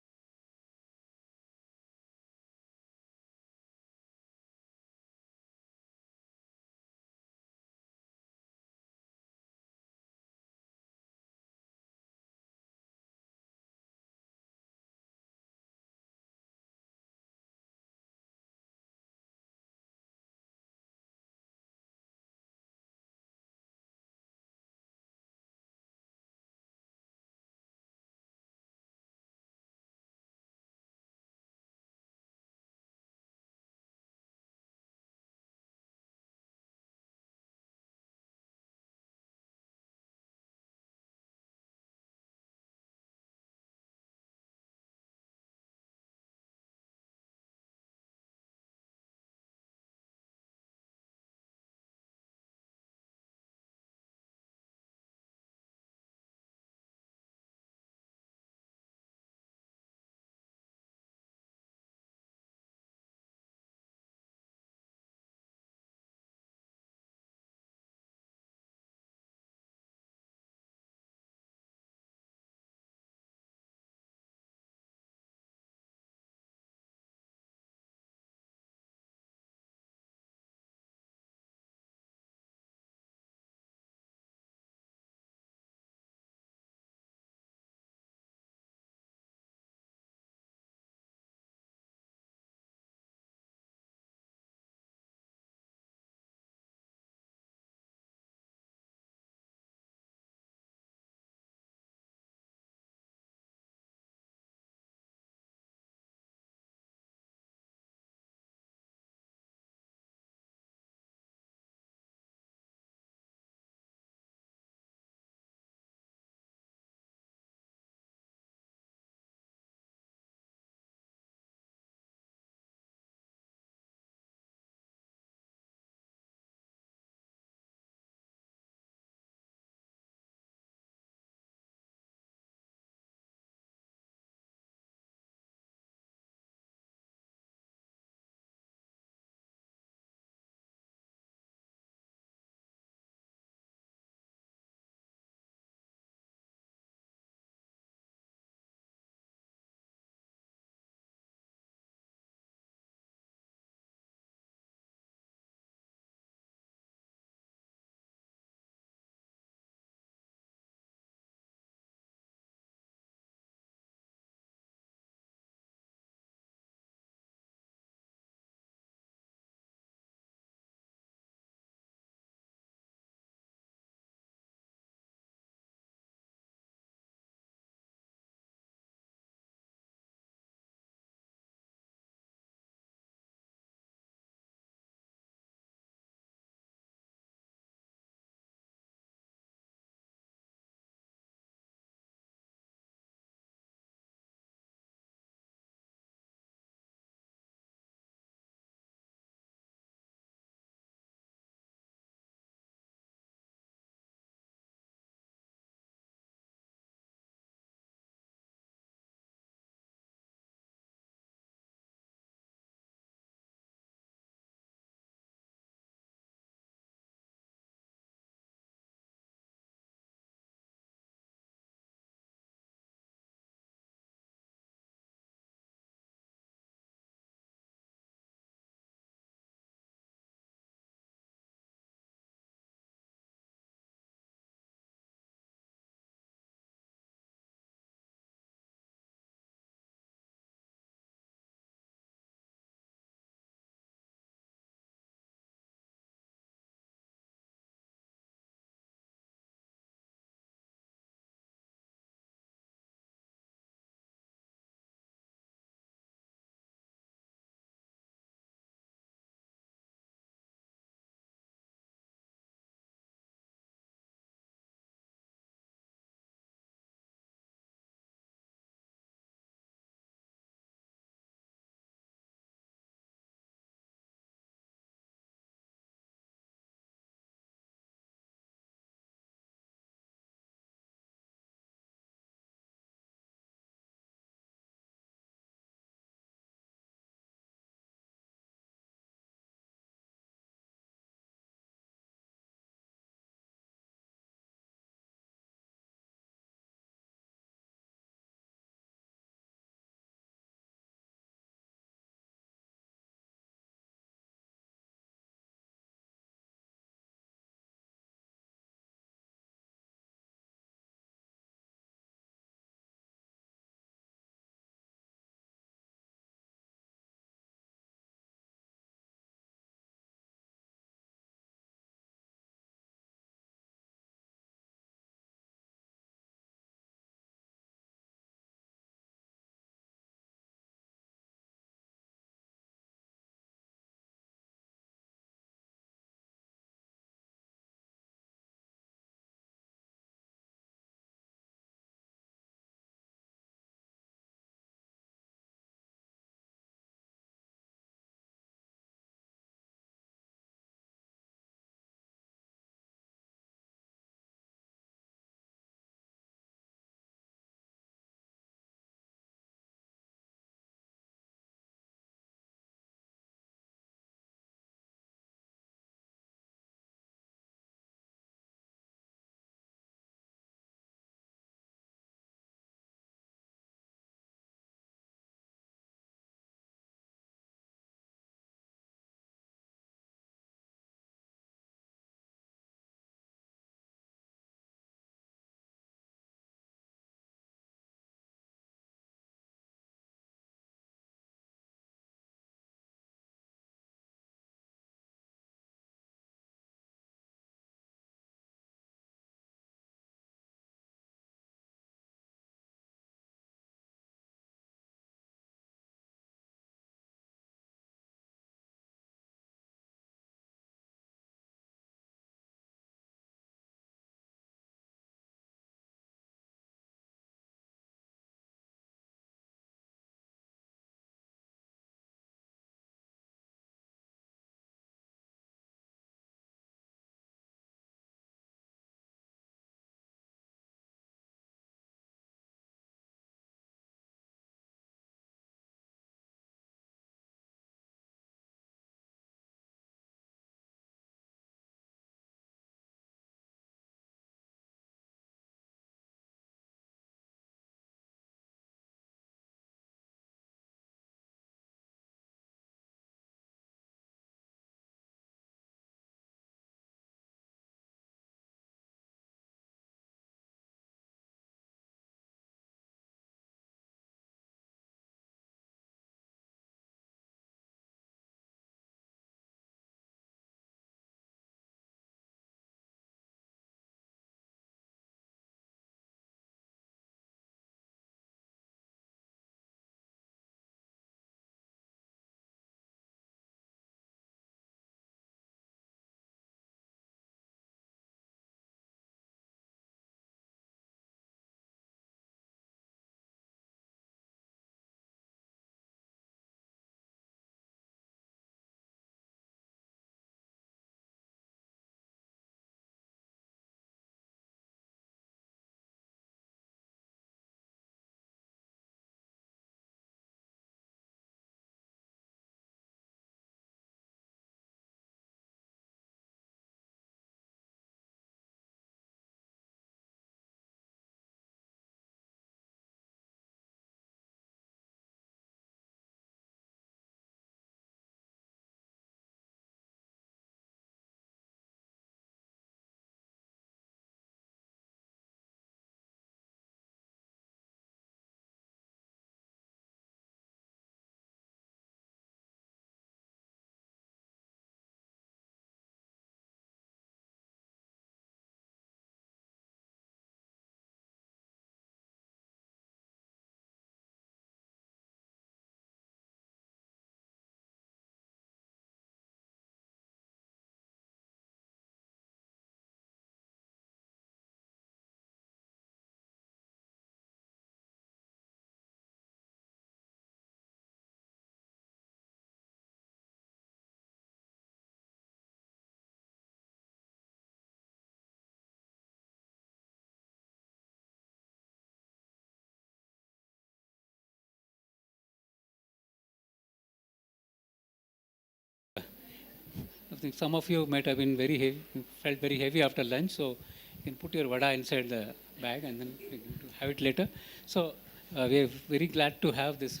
think some of you might have been very heavy, felt very heavy after lunch, so you can put your vada inside the bag and then you can have it later. So we are very glad to have this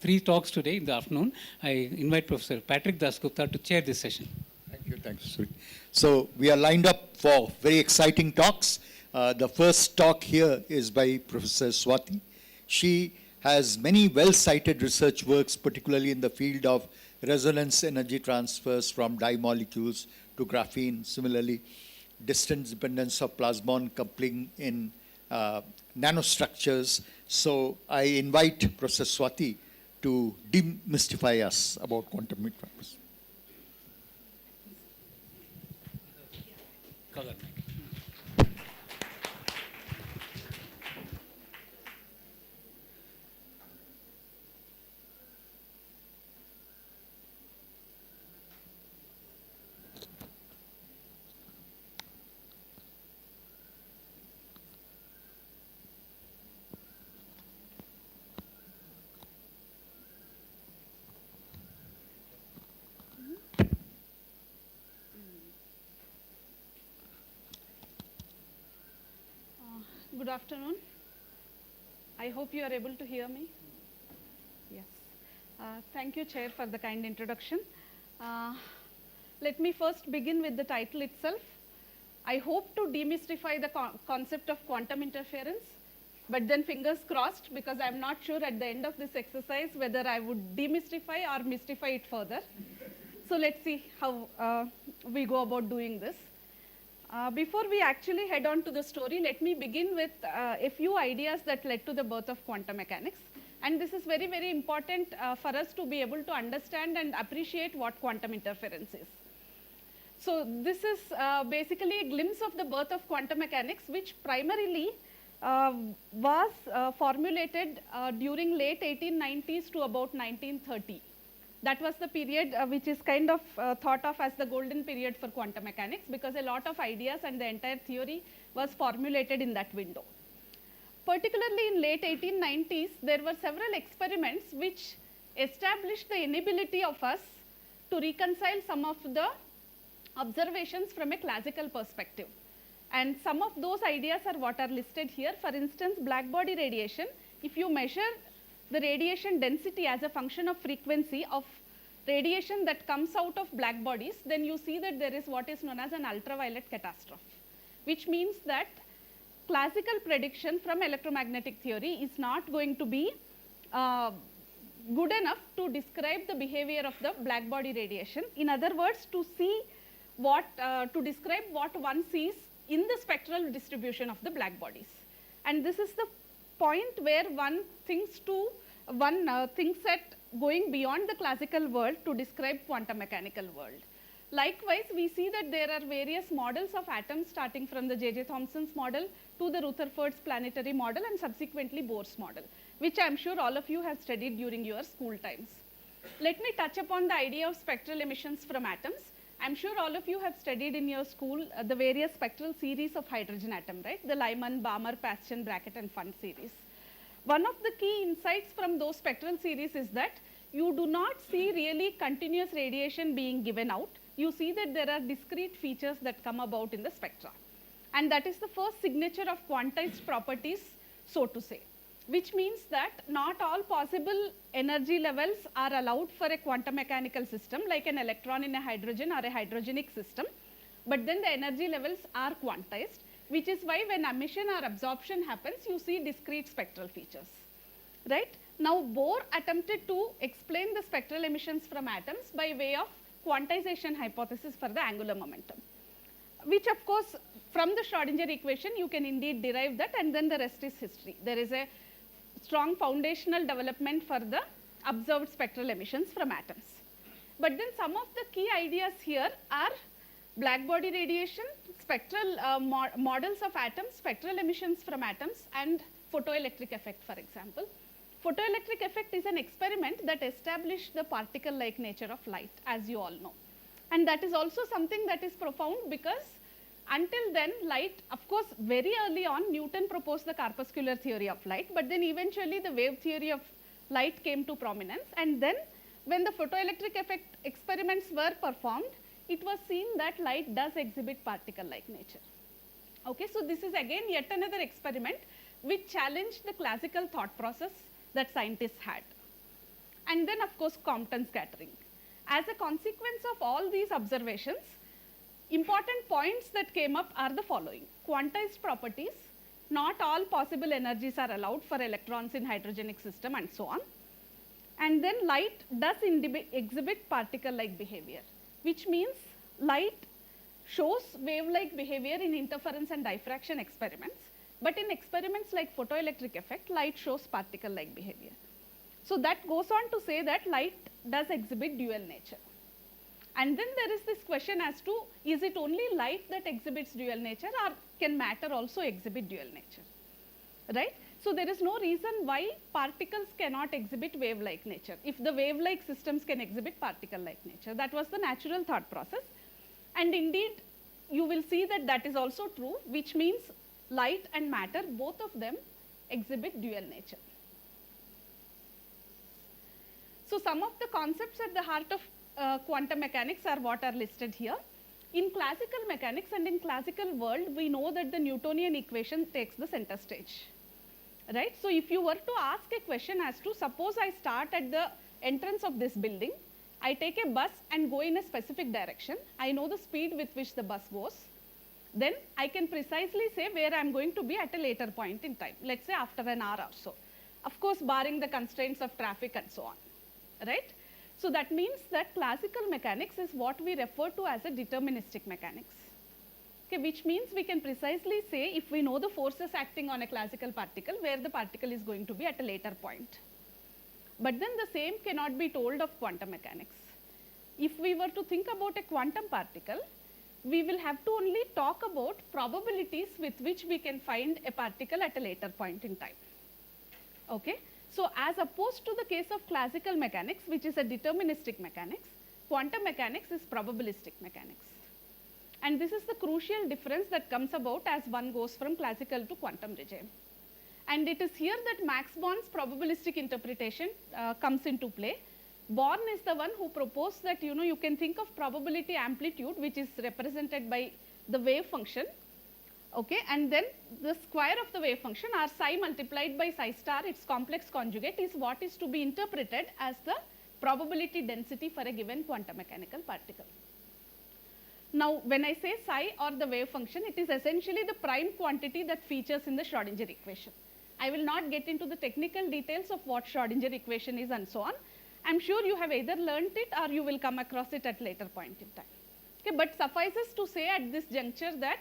3 talks today in the afternoon. I invite Professor Patrick Dasgupta to chair this session. Thanks, Suri. So we are lined up for very exciting talks. The first talk here is by Professor Swati. She has many well-cited research works, particularly in the field of resonance energy transfers from dye molecules to graphene. Similarly, distance dependence of plasmon coupling in nanostructures. So I invite Professor Swati to demystify us about quantum mechanics. Good afternoon. I hope you are able to hear me. Yes. Thank you, Chair, for the kind introduction. Let me first begin with the title itself. I hope to demystify the concept of quantum interference, but then fingers crossed, because I'm not sure at the end of this exercise whether I would demystify or mystify it further. So let's see how we go about doing this. Before we actually head on to the story, let me begin with a few ideas that led to the birth of quantum mechanics. And this is very, very important for us to be able to understand and appreciate what quantum interference is. So this is basically a glimpse of the birth of quantum mechanics, which primarily was formulated during late 1890s to about 1930. That was the period which is kind of thought of as the golden period for quantum mechanics, because a lot of ideas and the entire theory was formulated in that window. Particularly in late 1890s, there were several experiments which established the inability of us to reconcile some of the observations from a classical perspective. And some of those ideas are what are listed here. For instance, black body radiation, if you measure the radiation density as a function of frequency of radiation that comes out of black bodies, then you see that there is what is known as an ultraviolet catastrophe, which means that classical prediction from electromagnetic theory is not going to be good enough to describe the behavior of the black body radiation. In other words, to see what, to describe what one sees in the spectral distribution of the black bodies. And this is the point where one thinks at going beyond the classical world to describe quantum mechanical world. Likewise, we see that there are various models of atoms, starting from the J.J. Thomson's model to the Rutherford's planetary model and subsequently Bohr's model, which I am sure all of you have studied during your school times. Let me touch upon the idea of spectral emissions from atoms. I am sure all of you have studied in your school the various spectral series of hydrogen atom, right? The Lyman, Balmer, Paschen, Brackett and Pfund series. One of the key insights from those spectral series is that you do not see really continuous radiation being given out. You see that there are discrete features that come about in the spectra. And that is the first signature of quantized properties, so to say, which means that not all possible energy levels are allowed for a quantum mechanical system, like an electron in a hydrogen or a hydrogenic system, but then the energy levels are quantized, which is why when emission or absorption happens, you see discrete spectral features, right? Now, Bohr attempted to explain the spectral emissions from atoms by way of quantization hypothesis for the angular momentum, which of course, from the Schrodinger equation, you can indeed derive that, and then the rest is history. There is a strong foundational development for the observed spectral emissions from atoms. But then some of the key ideas here are black body radiation, spectral models of atoms, spectral emissions from atoms, and photoelectric effect, for example. Photoelectric effect is an experiment that established the particle-like nature of light, as you all know. And that is also something that is profound, because until then, light, of course, very early on, Newton proposed the corpuscular theory of light, but then eventually the wave theory of light came to prominence. And then when the photoelectric effect experiments were performed, it was seen that light does exhibit particle-like nature. Okay, so this is again yet another experiment which challenged the classical thought process that scientists had. And then of course Compton scattering. As a consequence of all these observations, important points that came up are the following. Quantized properties, not all possible energies are allowed for electrons in hydrogenic system and so on. And then light does exhibit particle-like behavior, which means light shows wave-like behavior in interference and diffraction experiments, but in experiments like photoelectric effect, light shows particle-like behavior. So that goes on to say that light does exhibit dual nature. And then there is this question as to, is it only light that exhibits dual nature, or can matter also exhibit dual nature, right? So there is no reason why particles cannot exhibit wave-like nature, if the wave-like systems can exhibit particle-like nature. That was the natural thought process. And indeed, you will see that that is also true, which means light and matter, both of them exhibit dual nature. So some of the concepts at the heart of quantum mechanics are what are listed here. In classical mechanics and in classical world, we know that the Newtonian equation takes the center stage, right? So if you were to ask a question as to, suppose I start at the entrance of this building, I take a bus and go in a specific direction, I know the speed with which the bus goes, then I can precisely say where I am going to be at a later point in time, let's say after an hour or so. Of course, barring the constraints of traffic and so on, right? So that means that classical mechanics is what we refer to as a deterministic mechanics, okay, which means we can precisely say, if we know the forces acting on a classical particle, where the particle is going to be at a later point. But then the same cannot be told of quantum mechanics. If we were to think about a quantum particle, we will have to only talk about probabilities with which we can find a particle at a later point in time, okay? So as opposed to the case of classical mechanics, which is a deterministic mechanics, quantum mechanics is probabilistic mechanics. And this is the crucial difference that comes about as one goes from classical to quantum regime. And it is here that Max Born's probabilistic interpretation comes into play. Born is the one who proposed that, you can think of probability amplitude, which is represented by the wave function, okay, and then the square of the wave function, or psi multiplied by psi star, its complex conjugate, is what is to be interpreted as the probability density for a given quantum mechanical particle. Now, when I say psi or the wave function, it is essentially the prime quantity that features in the Schrodinger equation. I will not get into the technical details of what Schrodinger equation is and so on. I'm sure you have either learnt it or you will come across it at later point in time. Okay, but suffices to say at this juncture that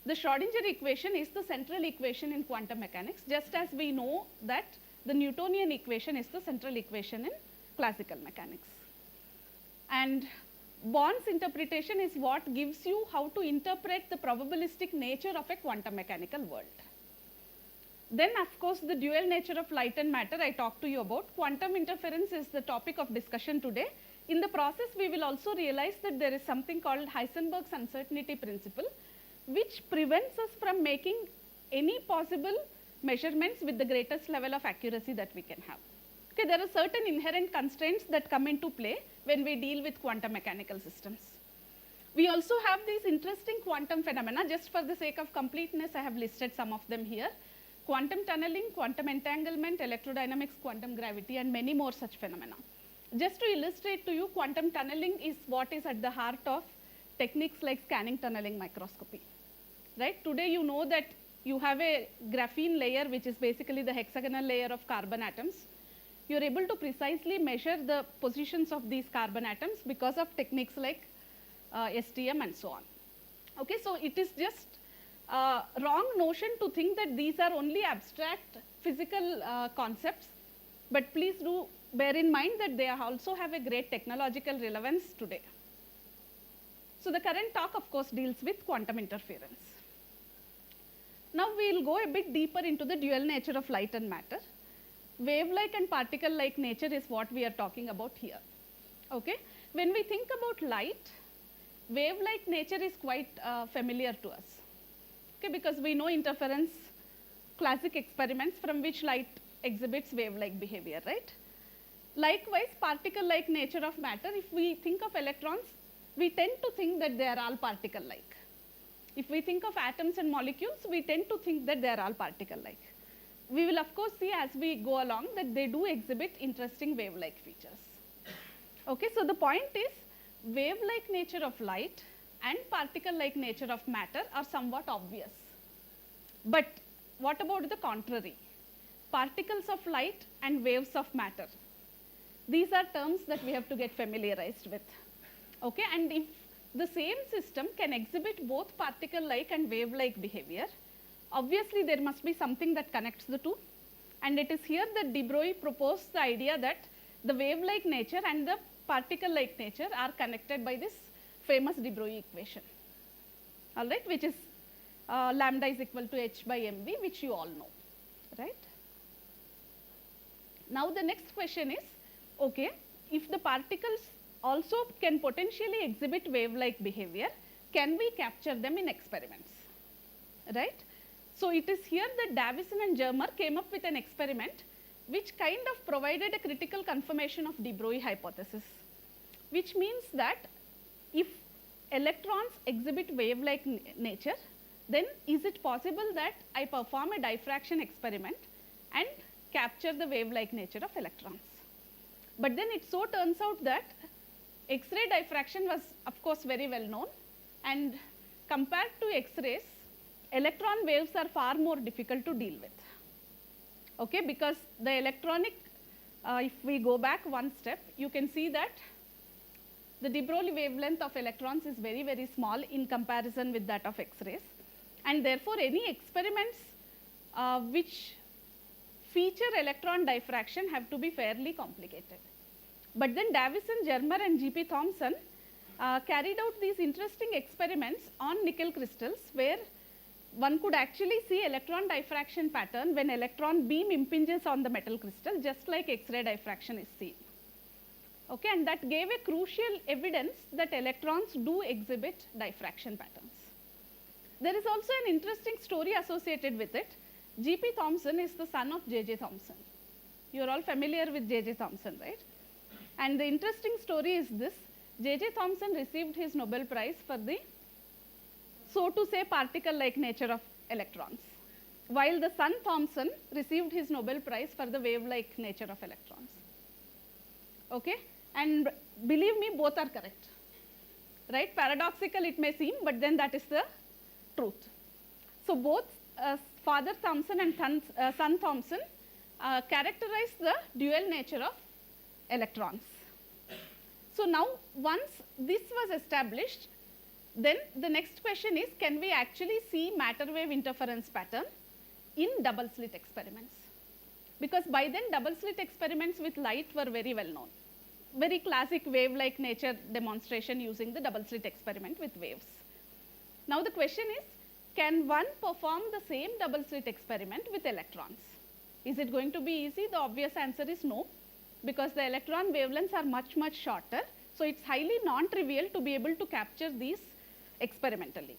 the Schrodinger equation is the central equation in quantum mechanics, just as we know that the Newtonian equation is the central equation in classical mechanics. And Born's interpretation is what gives you how to interpret the probabilistic nature of a quantum mechanical world. Then, of course, the dual nature of light and matter I talked to you about. Quantum interference is the topic of discussion today. In the process, we will also realize that there is something called Heisenberg's uncertainty principle, which prevents us from making any possible measurements with the greatest level of accuracy that we can have. Okay, there are certain inherent constraints that come into play when we deal with quantum mechanical systems. We also have these interesting quantum phenomena. Just for the sake of completeness, I have listed some of them here. Quantum tunneling, quantum entanglement, electrodynamics, quantum gravity, and many more such phenomena. Just to illustrate to you, quantum tunneling is what is at the heart of techniques like scanning tunneling microscopy, right? Today you know that you have a graphene layer, which is basically the hexagonal layer of carbon atoms. You're able to precisely measure the positions of these carbon atoms because of techniques like STM and so on. Okay, so it is just a wrong notion to think that these are only abstract physical concepts, but please do bear in mind that they also have a great technological relevance today. So the current talk, of course, deals with quantum interference. Now we'll go a bit deeper into the dual nature of light and matter. Wave-like and particle-like nature is what we are talking about here. Okay? When we think about light, wave-like nature is quite familiar to us. Okay? Because we know interference, classic experiments from which light exhibits wave-like behavior, right? Likewise, particle-like nature of matter, if we think of electrons, we tend to think that they are all particle-like. If we think of atoms and molecules, we tend to think that they are all particle-like. We will of course see as we go along that they do exhibit interesting wave-like features. Okay, so the point is wave-like nature of light and particle-like nature of matter are somewhat obvious. But what about the contrary? Particles of light and waves of matter. These are terms that we have to get familiarized with. Okay, and if the same system can exhibit both particle-like and wave-like behavior, obviously there must be something that connects the two. And it is here that de Broglie proposed the idea that the wave-like nature and the particle-like nature are connected by this famous de Broglie equation, all right, which is lambda is equal to h by mv, which you all know, right? Now the next question is, okay, if the particles also can potentially exhibit wave-like behavior, can we capture them in experiments, right? So it is here that Davison and Germer came up with an experiment which kind of provided a critical confirmation of de Broglie hypothesis, which means that if electrons exhibit wave-like nature, then is it possible that I perform a diffraction experiment and capture the wave-like nature of electrons? But then it so turns out that X-ray diffraction was of course very well known, and compared to X-rays, electron waves are far more difficult to deal with. Okay, because the electronic, if we go back one step, you can see that the de Broglie wavelength of electrons is very, very small in comparison with that of X-rays. And therefore, any experiments which feature electron diffraction have to be fairly complicated. But then Davison, Germer and G.P. Thomson carried out these interesting experiments on nickel crystals where one could actually see electron diffraction pattern when electron beam impinges on the metal crystal, just like X-ray diffraction is seen. Okay, and that gave a crucial evidence that electrons do exhibit diffraction patterns. There is also an interesting story associated with it. G.P. Thomson is the son of J.J. Thomson. You are all familiar with J.J. Thomson, right? And the interesting story is this: J.J. Thomson received his Nobel Prize for the, so to say, particle-like nature of electrons, while the son Thomson received his Nobel Prize for the wave-like nature of electrons. Okay, and believe me, both are correct, right? Paradoxical it may seem, but then that is the truth. So both father Thomson and son Thomson characterized the dual nature of electrons. So now once this was established, then the next question is, can we actually see matter wave interference pattern in double slit experiments? Because by then double slit experiments with light were very well known. Very classic wave-like nature demonstration using the double slit experiment with waves. Now the question is, can one perform the same double slit experiment with electrons? Is it going to be easy? The obvious answer is no, because the electron wavelengths are much, much shorter. So it's highly non-trivial to be able to capture these experimentally.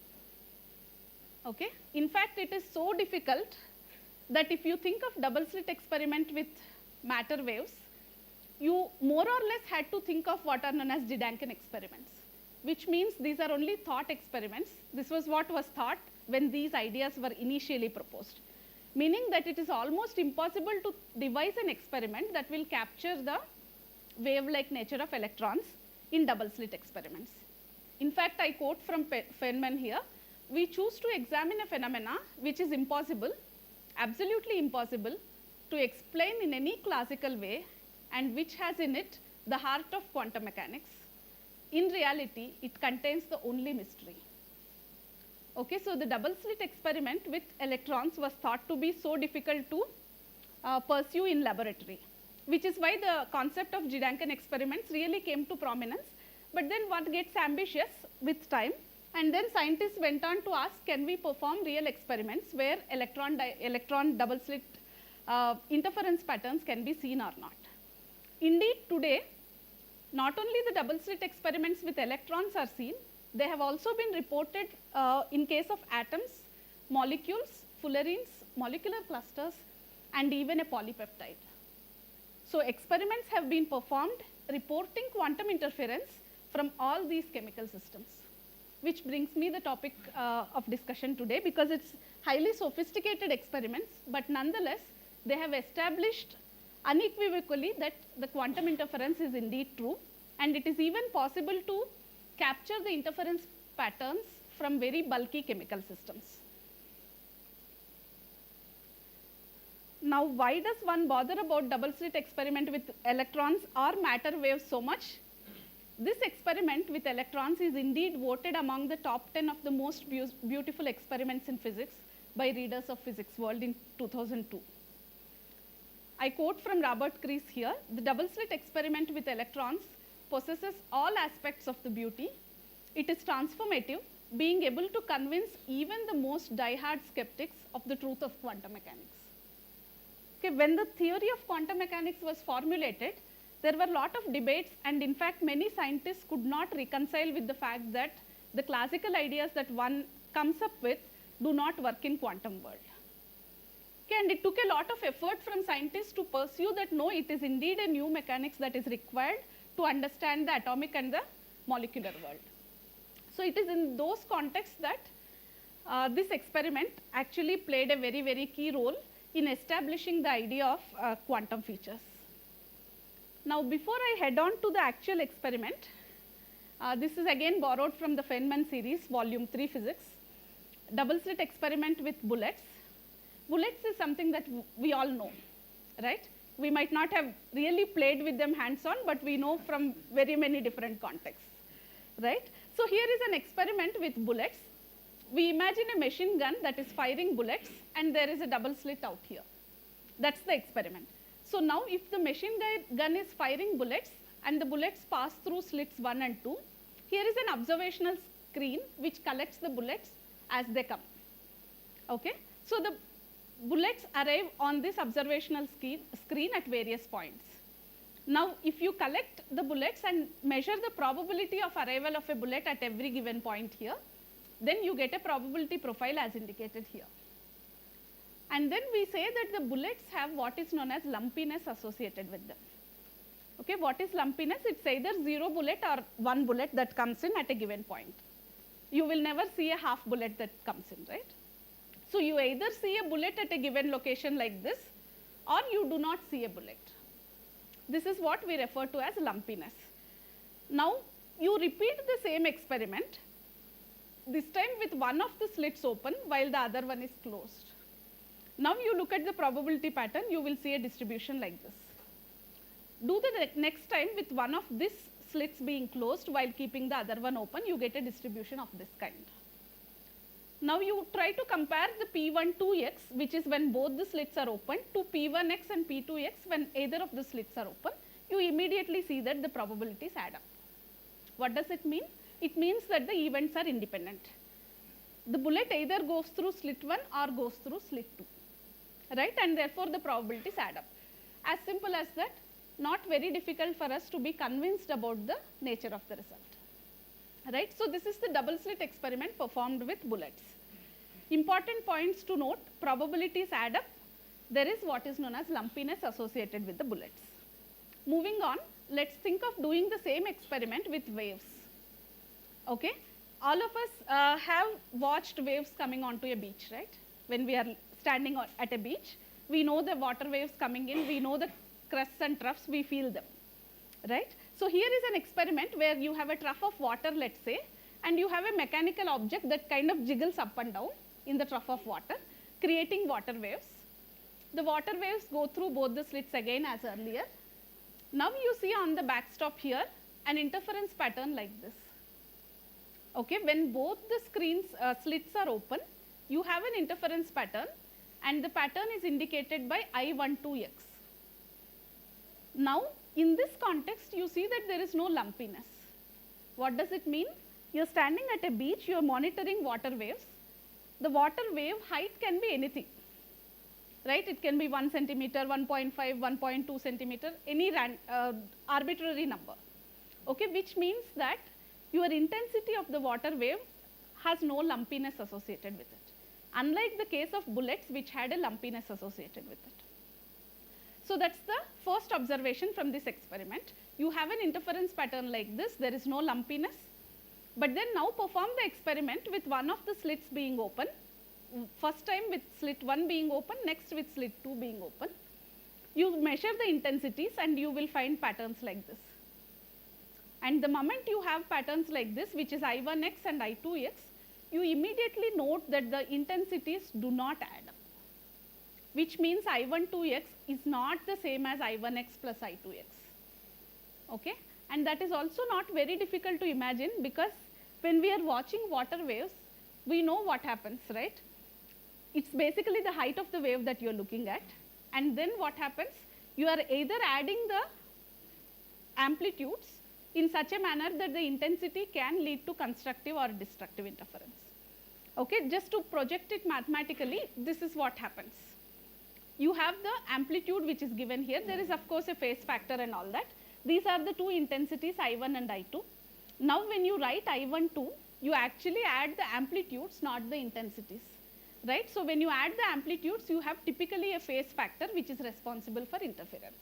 Okay? In fact, it is so difficult that if you think of double slit experiment with matter waves, you more or less had to think of what are known as Dynkin experiments, which means these are only thought experiments. This was what was thought when these ideas were initially proposed, meaning that it is almost impossible to devise an experiment that will capture the wave-like nature of electrons in double slit experiments. In fact, I quote from Feynman here: we choose to examine a phenomena which is impossible, absolutely impossible, to explain in any classical way, and which has in it the heart of quantum mechanics. In reality, it contains the only mystery. Okay, so the double slit experiment with electrons was thought to be so difficult to pursue in laboratory, which is why the concept of Dynkin experiments really came to prominence. But then one gets ambitious with time, and then scientists went on to ask, can we perform real experiments where electron double slit interference patterns can be seen or not? Indeed, today, not only the double slit experiments with electrons are seen, they have also been reported in case of atoms, molecules, fullerenes, molecular clusters, and even a polypeptide. So experiments have been performed reporting quantum interference from all these chemical systems, which brings me the topic of discussion today, because it's highly sophisticated experiments, but nonetheless, they have established unequivocally that the quantum interference is indeed true, and it is even possible to capture the interference patterns from very bulky chemical systems. Now, why does one bother about double slit experiment with electrons or matter waves so much? This experiment with electrons is indeed voted among the top 10 of the most beautiful experiments in physics by readers of Physics World in 2002. I quote from Robert Crease here, "The double slit experiment with electrons possesses all aspects of the beauty. It is transformative, being able to convince even the most die-hard skeptics of the truth of quantum mechanics." Okay, when the theory of quantum mechanics was formulated, there were a lot of debates, and in fact, many scientists could not reconcile with the fact that the classical ideas that one comes up with do not work in quantum world. Okay, and it took a lot of effort from scientists to pursue that no, it is indeed a new mechanics that is required to understand the atomic and the molecular world. So it is in those contexts that this experiment actually played a very, very key role in establishing the idea of quantum features. Now, before I head on to the actual experiment, this is again borrowed from the Feynman series, volume 3 physics, double slit experiment with bullets. Bullets is something that we all know, right? We might not have really played with them hands-on, but we know from very many different contexts, right? So here is an experiment with bullets. We imagine a machine gun that is firing bullets, and there is a double slit out here. That's the experiment. So now if the machine gun is firing bullets and the bullets pass through slits 1 and 2, here is an observational screen which collects the bullets as they come. Okay? So the bullets arrive on this observational screen at various points. Now if you collect the bullets and measure the probability of arrival of a bullet at every given point here, then you get a probability profile as indicated here. And then we say that the bullets have what is known as lumpiness associated with them. Okay, what is lumpiness? It's either 0 bullet or 1 bullet that comes in at a given point. You will never see a half bullet that comes in, right? So you either see a bullet at a given location like this, or you do not see a bullet. This is what we refer to as lumpiness. Now you repeat the same experiment, this time with one of the slits open while the other one is closed. Now you look at the probability pattern, you will see a distribution like this. Do the next time with one of these slits being closed while keeping the other one open, you get a distribution of this kind. Now you try to compare the P12x, which is when both the slits are open, to P1x and P2x when either of the slits are open. You immediately see that the probabilities add up. What does it mean? It means that the events are independent. The bullet either goes through slit 1 or goes through slit 2, right? And therefore the probabilities add up. As simple as that, not very difficult for us to be convinced about the nature of the result, right? So this is the double slit experiment performed with bullets. Important points to note: probabilities add up. There is what is known as lumpiness associated with the bullets. Moving on, let's think of doing the same experiment with waves. Okay, all of us have watched waves coming onto a beach, right? When we are standing at a beach, we know the water waves coming in, we know the crests and troughs, we feel them, right? So here is an experiment where you have a trough of water, let's say, and you have a mechanical object that kind of jiggles up and down in the trough of water, creating water waves. The water waves go through both the slits again as earlier. Now you see on the backstop here an interference pattern like this. Okay, when both the slits are open, you have an interference pattern, and the pattern is indicated by I12x. Now, in this context, you see that there is no lumpiness. What does it mean? You're standing at a beach, you're monitoring water waves. The water wave height can be anything, right? It can be 1 centimeter, 1.5, 1.2 centimeter, any arbitrary number, okay, which means that your intensity of the water wave has no lumpiness associated with it, unlike the case of bullets which had a lumpiness associated with it. So that's the first observation from this experiment. You have an interference pattern like this, there is no lumpiness. But then now perform the experiment with one of the slits being open. First time with slit 1 being open, next with slit 2 being open. You measure the intensities and you will find patterns like this. And the moment you have patterns like this, which is I1x and I2x, you immediately note that the intensities do not add up, which means I12x is not the same as I1x plus I2x. Okay? And that is also not very difficult to imagine, because when we are watching water waves, we know what happens, right? It's basically the height of the wave that you are looking at. And then what happens? You are either adding the amplitudes in such a manner that the intensity can lead to constructive or destructive interference. Okay, just to project it mathematically, this is what happens. You have the amplitude which is given here. There is of course a phase factor and all that. These are the two intensities, I1 and I2. Now when you write I12, you actually add the amplitudes, not the intensities, right? So when you add the amplitudes, you have typically a phase factor which is responsible for interference.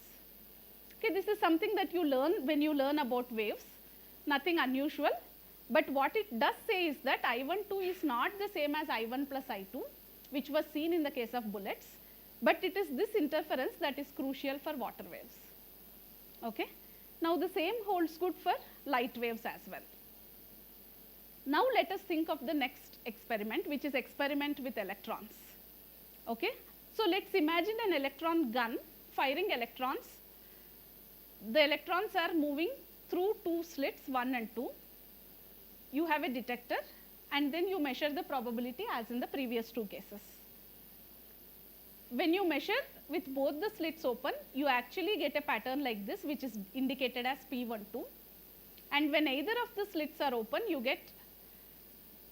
Okay, this is something that you learn when you learn about waves, nothing unusual. But what it does say is that I12 is not the same as I1 plus I2, which was seen in the case of bullets, but it is this interference that is crucial for water waves. Okay? Now the same holds good for light waves as well. Now let us think of the next experiment, which is experiment with electrons. Okay? So let's imagine an electron gun firing electrons. The electrons are moving through two slits, 1 and 2. You have a detector and then you measure the probability as in the previous two cases. When you measure with both the slits open, you actually get a pattern like this, which is indicated as P12. And when either of the slits are open, you get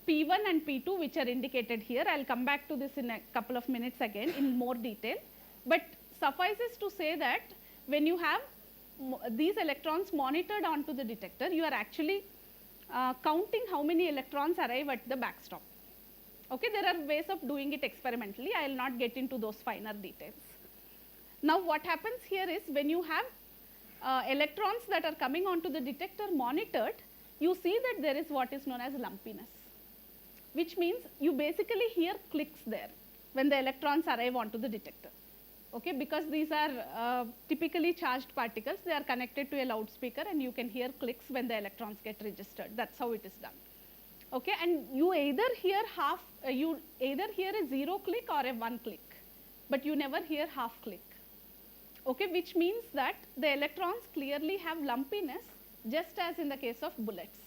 P1 and P2, which are indicated here. I'll come back to this in a couple of minutes again in more detail. But suffices to say that when you have these electrons monitored onto the detector, you are actually counting how many electrons arrive at the backstop. Okay, there are ways of doing it experimentally. I will not get into those finer details. Now what happens here is when you have electrons that are coming onto the detector monitored, you see that there is what is known as lumpiness, which means you basically hear clicks there when the electrons arrive onto the detector. Okay, because these are typically charged particles, they are connected to a loudspeaker and you can hear clicks when the electrons get registered. That's how it is done. Okay, and you either hear a 0 click or a 1 click, but you never hear half click. Okay, which means that the electrons clearly have lumpiness, just as in the case of bullets.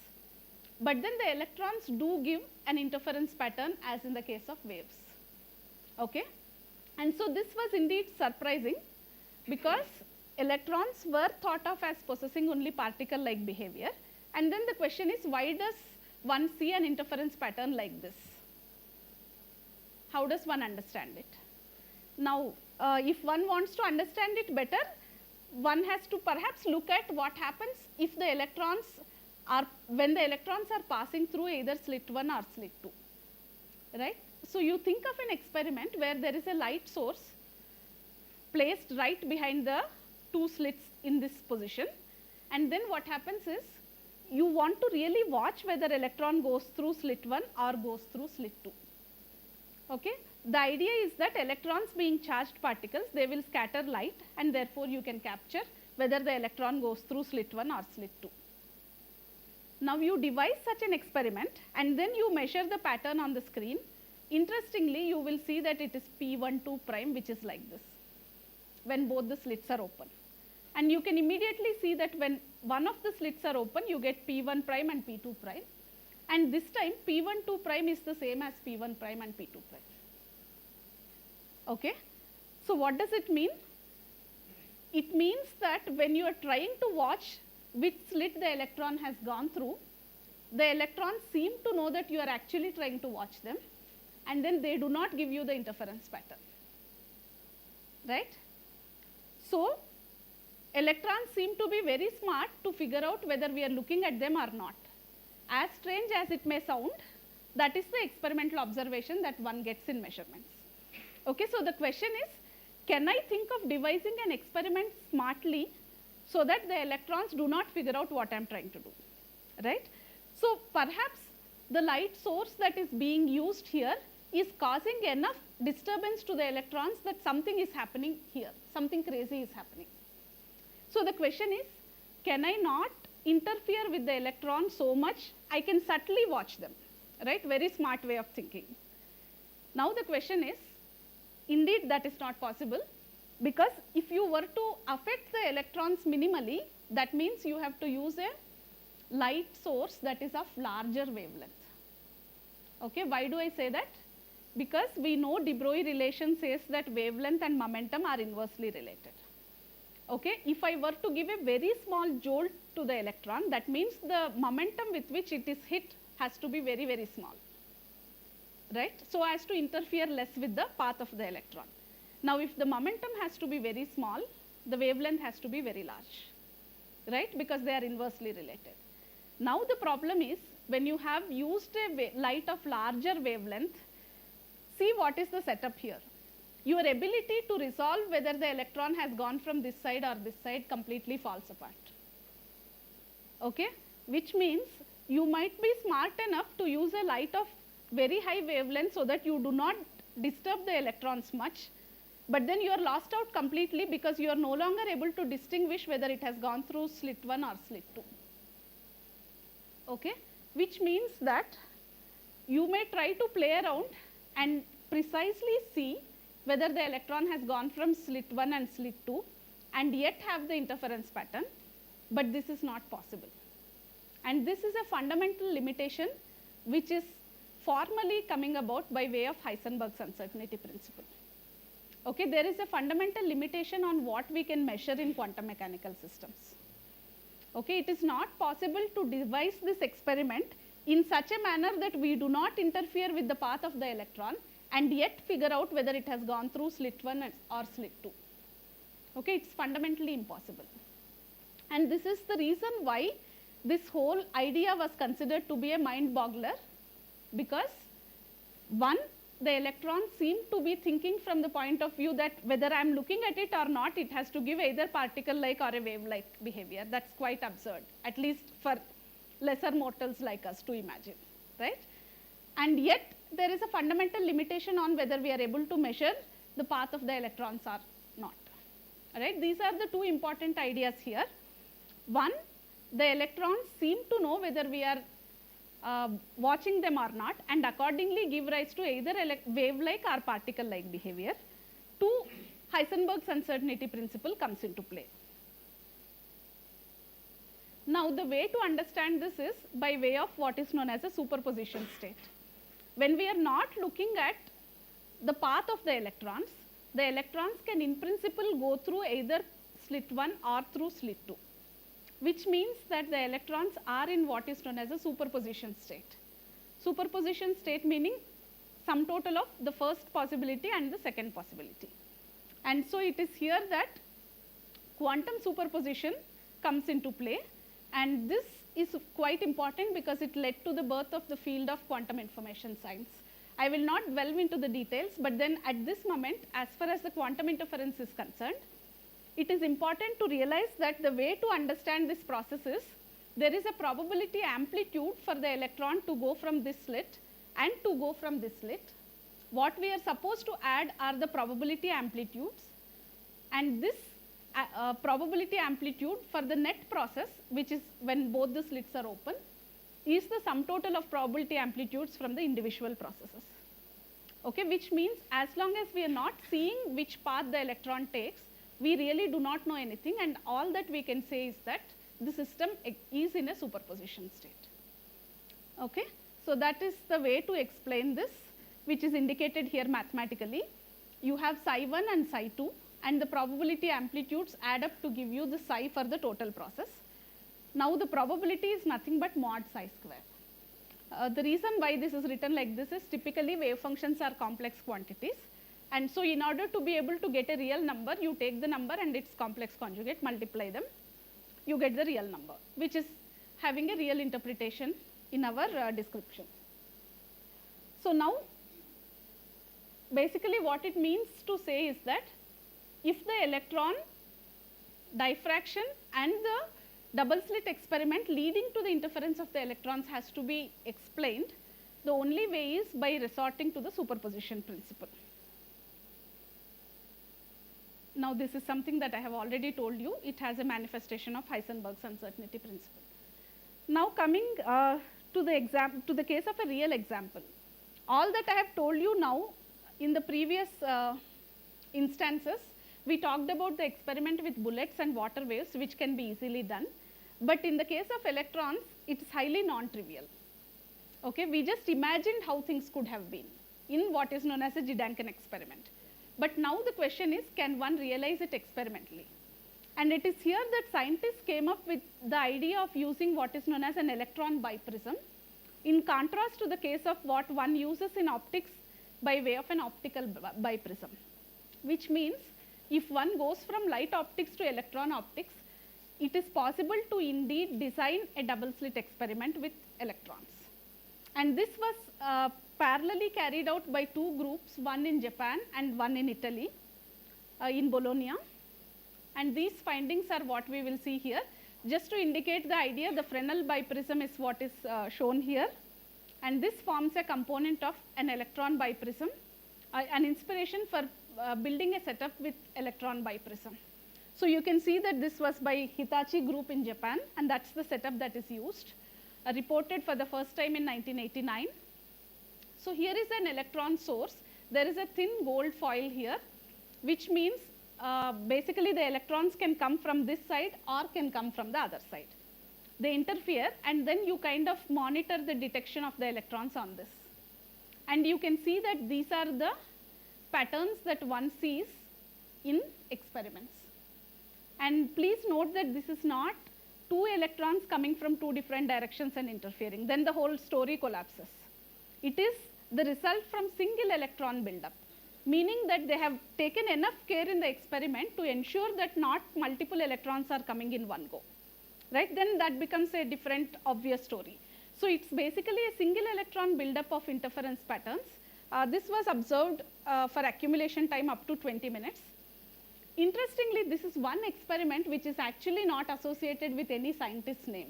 But then the electrons do give an interference pattern as in the case of waves. Okay. And so this was indeed surprising, because electrons were thought of as possessing only particle-like behavior. And then the question is, why does one see an interference pattern like this? How does one understand it? Now, if one wants to understand it better, one has to perhaps look at what happens if the electrons are, when the electrons are passing through either slit 1 or slit 2, right? So you think of an experiment where there is a light source placed right behind the two slits in this position, and then what happens is you want to really watch whether electron goes through slit 1 or goes through slit 2. Okay? The idea is that electrons being charged particles, they will scatter light, and therefore you can capture whether the electron goes through slit 1 or slit 2. Now you devise such an experiment and then you measure the pattern on the screen. Interestingly, you will see that it is P12 prime, which is like this when both the slits are open. And you can immediately see that when one of the slits are open, you get P1 prime and P2 prime. And this time P12 prime is the same as P1 prime and P2 prime. Okay. So what does it mean? It means that when you are trying to watch which slit the electron has gone through, the electrons seem to know that you are actually trying to watch them, and then they do not give you the interference pattern, right? So electrons seem to be very smart to figure out whether we are looking at them or not. As strange as it may sound, that is the experimental observation that one gets in measurements. Okay, so the question is, can I think of devising an experiment smartly so that the electrons do not figure out what I'm trying to do, right? So perhaps the light source that is being used here is causing enough disturbance to the electrons that something is happening here, something crazy is happening. So the question is, can I not interfere with the electrons so much? I can subtly watch them, right? Very smart way of thinking. Now the question is, indeed that is not possible, because if you were to affect the electrons minimally, that means you have to use a light source that is of larger wavelength. Okay, why do I say that? Because we know de Broglie relation says that wavelength and momentum are inversely related. Okay, if I were to give a very small jolt to the electron, that means the momentum with which it is hit has to be very, very small, right? So as to interfere less with the path of the electron. Now if the momentum has to be very small, the wavelength has to be very large, right? Because they are inversely related. Now the problem is, when you have used a light of larger wavelength, see what is the setup here. Your ability to resolve whether the electron has gone from this side or this side completely falls apart. Okay? Which means you might be smart enough to use a light of very high wavelength so that you do not disturb the electrons much, but then you are lost out completely because you are no longer able to distinguish whether it has gone through slit 1 or slit 2. Okay? Which means that you may try to play around and precisely see whether the electron has gone from slit 1 and slit 2 and yet have the interference pattern, but this is not possible. And this is a fundamental limitation which is formally coming about by way of Heisenberg's uncertainty principle. Okay, there is a fundamental limitation on what we can measure in quantum mechanical systems. Okay, it is not possible to devise this experiment in such a manner that we do not interfere with the path of the electron and yet figure out whether it has gone through slit 1 or slit 2. Okay, it's fundamentally impossible. And this is the reason why this whole idea was considered to be a mind boggler, because one, the electrons seem to be thinking from the point of view that whether I am looking at it or not, it has to give either particle-like or a wave-like behavior. That's quite absurd, at least for lesser mortals like us to imagine, right? And yet there is a fundamental limitation on whether we are able to measure the path of the electrons or not. Right? These are the two important ideas here. One, the electrons seem to know whether we are watching them or not, and accordingly give rise to either wave-like or particle-like behavior. Two, Heisenberg's uncertainty principle comes into play. Now the way to understand this is by way of what is known as a superposition state. When we are not looking at the path of the electrons can in principle go through either slit 1 or through slit 2, which means that the electrons are in what is known as a superposition state. Superposition state meaning sum total of the first possibility and the second possibility. And so it is here that quantum superposition comes into play, and this is quite important because it led to the birth of the field of quantum information science. I will not delve into the details, but then at this moment, as far as the quantum interference is concerned, it is important to realize that the way to understand this process is there is a probability amplitude for the electron to go from this slit and to go from this slit. What we are supposed to add are the probability amplitudes, and this probability amplitude for the net process, which is when both the slits are open, is the sum total of probability amplitudes from the individual processes. Okay, which means as long as we are not seeing which path the electron takes, we really do not know anything, and all that we can say is that the system is in a superposition state. Okay, so that is the way to explain this, which is indicated here mathematically. You have psi 1 and psi 2, and the probability amplitudes add up to give you the psi for the total process. Now the probability is nothing but mod psi square. The reason why this is written like this is typically wave functions are complex quantities, and so in order to be able to get a real number, you take the number and its complex conjugate, multiply them, you get the real number, which is having a real interpretation in our description. So now basically what it means to say is that if the electron diffraction and the double slit experiment leading to the interference of the electrons has to be explained, the only way is by resorting to the superposition principle. Now this is something that I have already told you. It has a manifestation of Heisenberg's uncertainty principle. Now coming to the case of a real example. All that I have told you now in the previous instances, we talked about the experiment with bullets and water waves, which can be easily done. But in the case of electrons, it is highly non-trivial. Okay, we just imagined how things could have been in what is known as a Gedanken experiment. But now the question is, can one realize it experimentally? And it is here that scientists came up with the idea of using what is known as an electron biprism, in contrast to the case of what one uses in optics by way of an optical biprism, which means if one goes from light optics to electron optics, it is possible to indeed design a double slit experiment with electrons. And this was parallelly carried out by two groups, one in Japan and one in Italy, in Bologna. And these findings are what we will see here. Just to indicate the idea, the Fresnel biprism is what is shown here. And this forms a component of an electron biprism, an inspiration for building a setup with electron biprism. So you can see that this was by Hitachi Group in Japan, and that's the setup that is used, reported for the first time in 1989. So here is an electron source. There is a thin gold foil here, which means basically the electrons can come from this side or can come from the other side. They interfere, and then you kind of monitor the detection of the electrons on this. And you can see that these are the patterns that one sees in experiments. And please note that this is not two electrons coming from two different directions and interfering. Then the whole story collapses. It is the result from single electron buildup, meaning that they have taken enough care in the experiment to ensure that not multiple electrons are coming in one go. Right? Then that becomes a different obvious story. So it's basically a single electron buildup of interference patterns. This was observed for accumulation time up to 20 minutes. Interestingly, this is one experiment which is actually not associated with any scientist's name,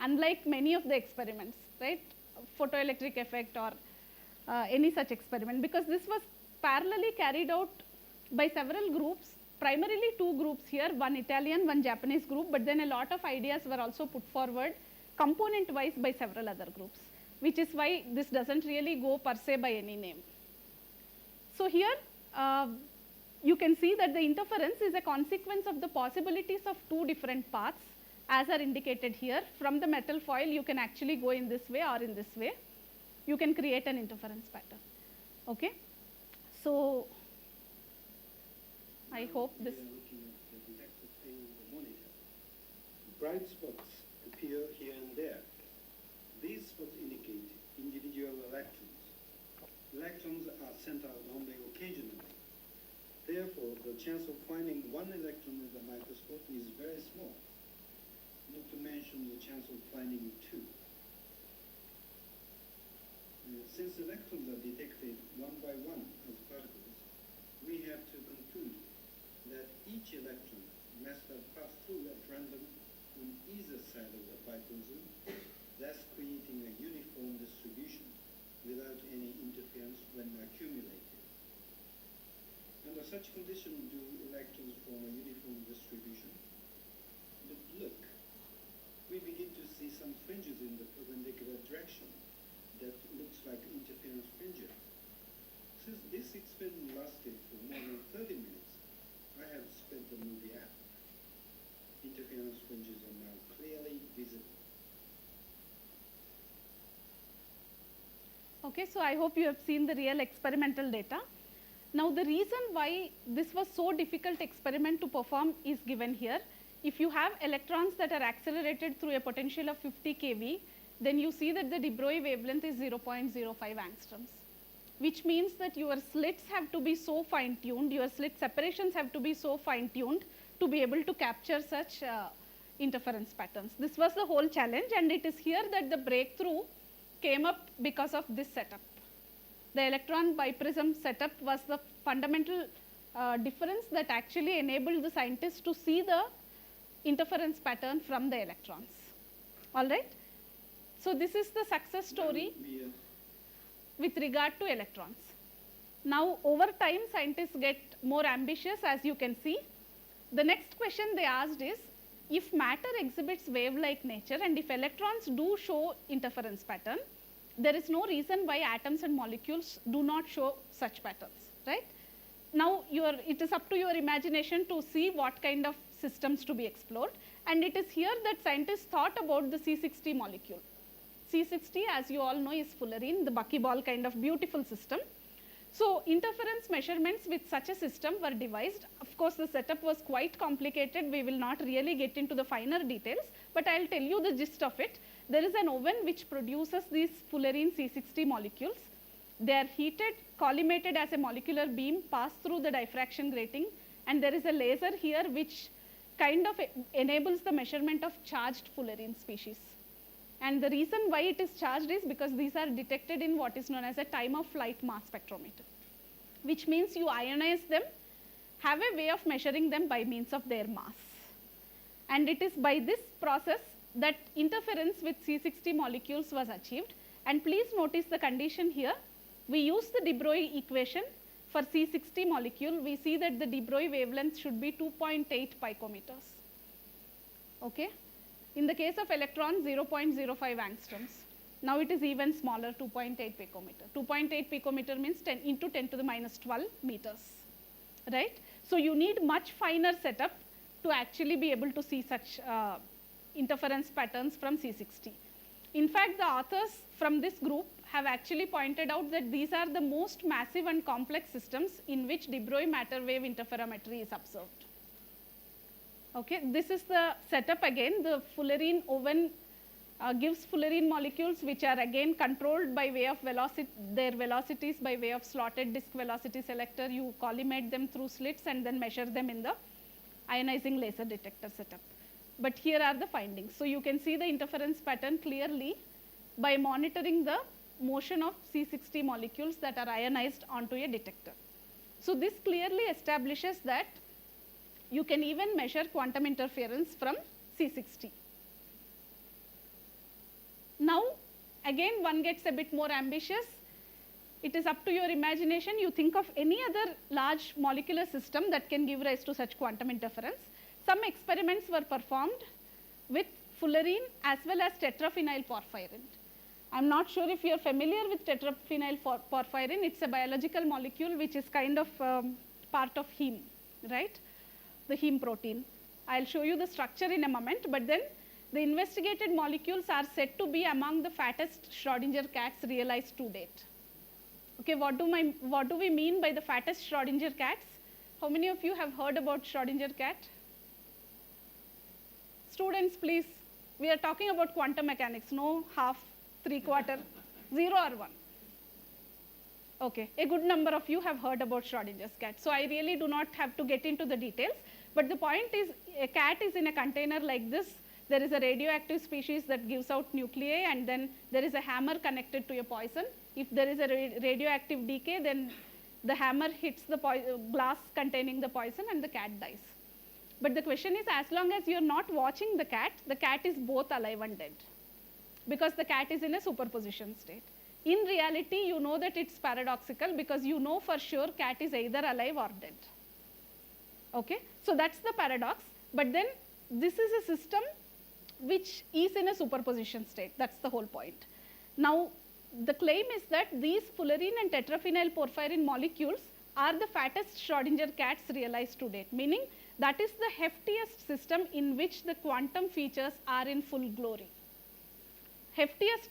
unlike many of the experiments, right? Photoelectric effect or any such experiment, because this was parallelly carried out by several groups, primarily two groups here, one Italian, one Japanese group, but then a lot of ideas were also put forward component-wise by several other groups, which is why this doesn't really go per se by any name. So here, you can see that the interference is a consequence of the possibilities of two different paths, as are indicated here. From the metal foil, you can actually go in this way or in this way. You can create an interference pattern. Okay? So, I hope this. Bright spots appear here and there. These spots indicate individual electrons. Electrons are sent out only occasionally. Therefore, the chance of finding one electron in the microscope is very small, not to mention the chance of finding two. Since electrons are detected one by one as particles, we have to conclude that each electron must have passed through at random on either side of the biprism, thus creating a uniform distribution without any interference when accumulated. Under such condition, do electrons form a uniform distribution? But look, we begin to see some fringes in the perpendicular direction that looks like interference fringes. Since this experiment lasted for more than 30 minutes, I have sped the movie up. Interference fringes are now clearly visible. Okay, so I hope you have seen the real experimental data. Now, the reason why this was so difficult experiment to perform is given here. If you have electrons that are accelerated through a potential of 50 keV, then you see that the de Broglie wavelength is 0.05 angstroms, which means that your slits have to be so fine-tuned, your slit separations have to be so fine-tuned to be able to capture such interference patterns. This was the whole challenge, and it is here that the breakthrough came up because of this setup. The electron biprism setup was the fundamental difference that actually enabled the scientists to see the interference pattern from the electrons. All right. So this is the success story with regard to electrons. Now, over time, scientists get more ambitious, as you can see. The next question they asked is, if matter exhibits wave-like nature and if electrons do show interference pattern, there is no reason why atoms and molecules do not show such patterns, right? Now, it is up to your imagination to see what kind of systems to be explored, and it is here that scientists thought about the C60 molecule. C60, as you all know, is fullerene, the buckyball kind of beautiful system. So interference measurements with such a system were devised. Of course, the setup was quite complicated. We will not really get into the finer details, but I'll tell you the gist of it. There is an oven which produces these fullerene C60 molecules. They are heated, collimated as a molecular beam, pass through the diffraction grating, and there is a laser here which kind of enables the measurement of charged fullerene species. And the reason why it is charged is because these are detected in what is known as a time of flight mass spectrometer, which means you ionize them, have a way of measuring them by means of their mass. And it is by this process that interference with C60 molecules was achieved. And please notice the condition here. We use the de Broglie equation for C60 molecule. We see that the de Broglie wavelength should be 2.8 picometers. Okay. In the case of electron, 0.05 angstroms. Now it is even smaller, 2.8 picometer. 2.8 picometer means 10 into 10 to the minus 12 meters, right? So you need much finer setup to actually be able to see such interference patterns from C60. In fact, the authors from this group have actually pointed out that these are the most massive and complex systems in which de Broglie matter wave interferometry is observed. Okay, this is the setup again. The fullerene oven gives fullerene molecules which are again controlled by way of their velocities by way of slotted disk velocity selector. You collimate them through slits and then measure them in the ionizing laser detector setup. But here are the findings. So you can see the interference pattern clearly by monitoring the motion of C60 molecules that are ionized onto a detector. So this clearly establishes that you can even measure quantum interference from C60. Now, again, one gets a bit more ambitious. It is up to your imagination. You think of any other large molecular system that can give rise to such quantum interference. Some experiments were performed with fullerene as well as tetraphenyl porphyrin. I'm not sure if you're familiar with tetraphenyl porphyrin. It's a biological molecule which is kind of part of heme, right? The heme protein. I'll show you the structure in a moment, but then the investigated molecules are said to be among the fattest Schrodinger cats realized to date. Okay, what do we mean by the fattest Schrodinger cats? How many of you have heard about Schrodinger cat? Students, please. We are talking about quantum mechanics, no half, three-quarter, 0 or 1. Okay, a good number of you have heard about Schrodinger's cat. So I really do not have to get into the details. But the point is, a cat is in a container like this. There is a radioactive species that gives out nuclei, and then there is a hammer connected to a poison. If there is a radioactive decay, then the hammer hits the glass containing the poison and the cat dies. But the question is, as long as you're not watching the cat is both alive and dead, because the cat is in a superposition state. In reality, you know that it's paradoxical because you know for sure cat is either alive or dead. Okay, so that's the paradox. But then this is a system which is in a superposition state. That's the whole point. Now, the claim is that these fullerene and tetraphenyl porphyrin molecules are the fattest Schrodinger cats realized to date, meaning that is the heftiest system in which the quantum features are in full glory. Heftiest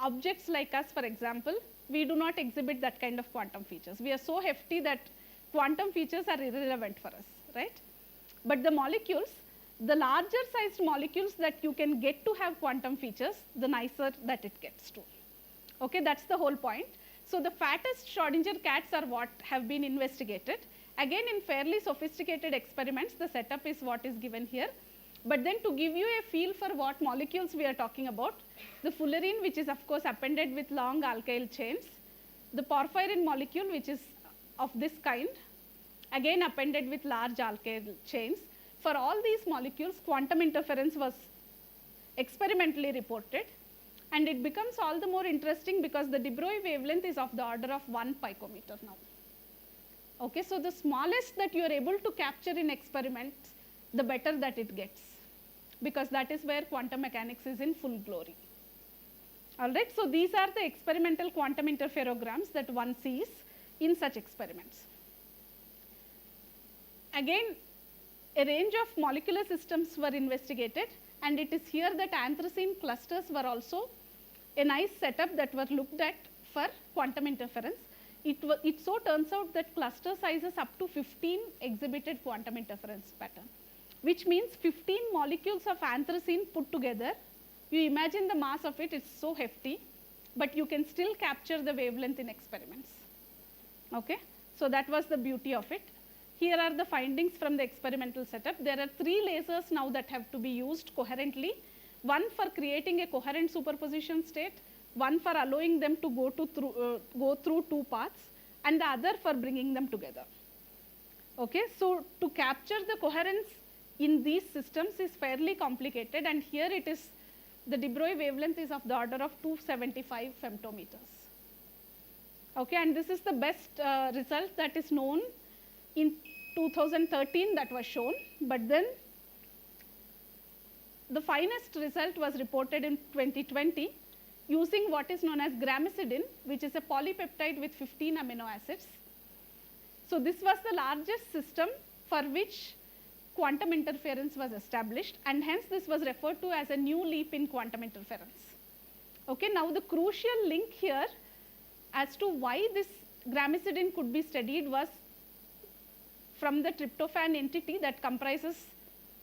objects like us, for example, we do not exhibit that kind of quantum features. We are so hefty that quantum features are irrelevant for us, right? But the molecules, the larger sized molecules that you can get to have quantum features, the nicer that it gets to. Okay, that's the whole point. So the fattest Schrodinger cats are what have been investigated. Again, in fairly sophisticated experiments, the setup is what is given here. But then to give you a feel for what molecules we are talking about, the fullerene, which is of course appended with long alkyl chains, the porphyrin molecule, which is of this kind, again appended with large alkyl chains. For all these molecules, quantum interference was experimentally reported, and it becomes all the more interesting because the de Broglie wavelength is of the order of 1 picometer now. Okay, so the smallest that you are able to capture in experiments, the better that it gets, because that is where quantum mechanics is in full glory. All right, so these are the experimental quantum interferograms that one sees in such experiments. Again, a range of molecular systems were investigated, and it is here that anthracene clusters were also a nice setup that were looked at for quantum interference. It so turns out that cluster sizes up to 15 exhibited quantum interference pattern, which means 15 molecules of anthracene put together. You imagine the mass of it, it's so hefty, but you can still capture the wavelength in experiments. Okay, so that was the beauty of it. Here are the findings from the experimental setup. There are 3 lasers now that have to be used coherently, one for creating a coherent superposition state, one for allowing them to go through 2 paths, and the other for bringing them together. Okay, so to capture the coherence in these systems is fairly complicated, and here it is, the de Broglie wavelength is of the order of 275 femtometers. Okay, and this is the best result that is known. In 2013 that was shown, but then the finest result was reported in 2020 using what is known as gramicidin, which is a polypeptide with 15 amino acids. So this was the largest system for which quantum interference was established, and hence this was referred to as a new leap in quantum interference. Okay, now the crucial link here as to why this gramicidin could be studied was from the tryptophan entity that comprises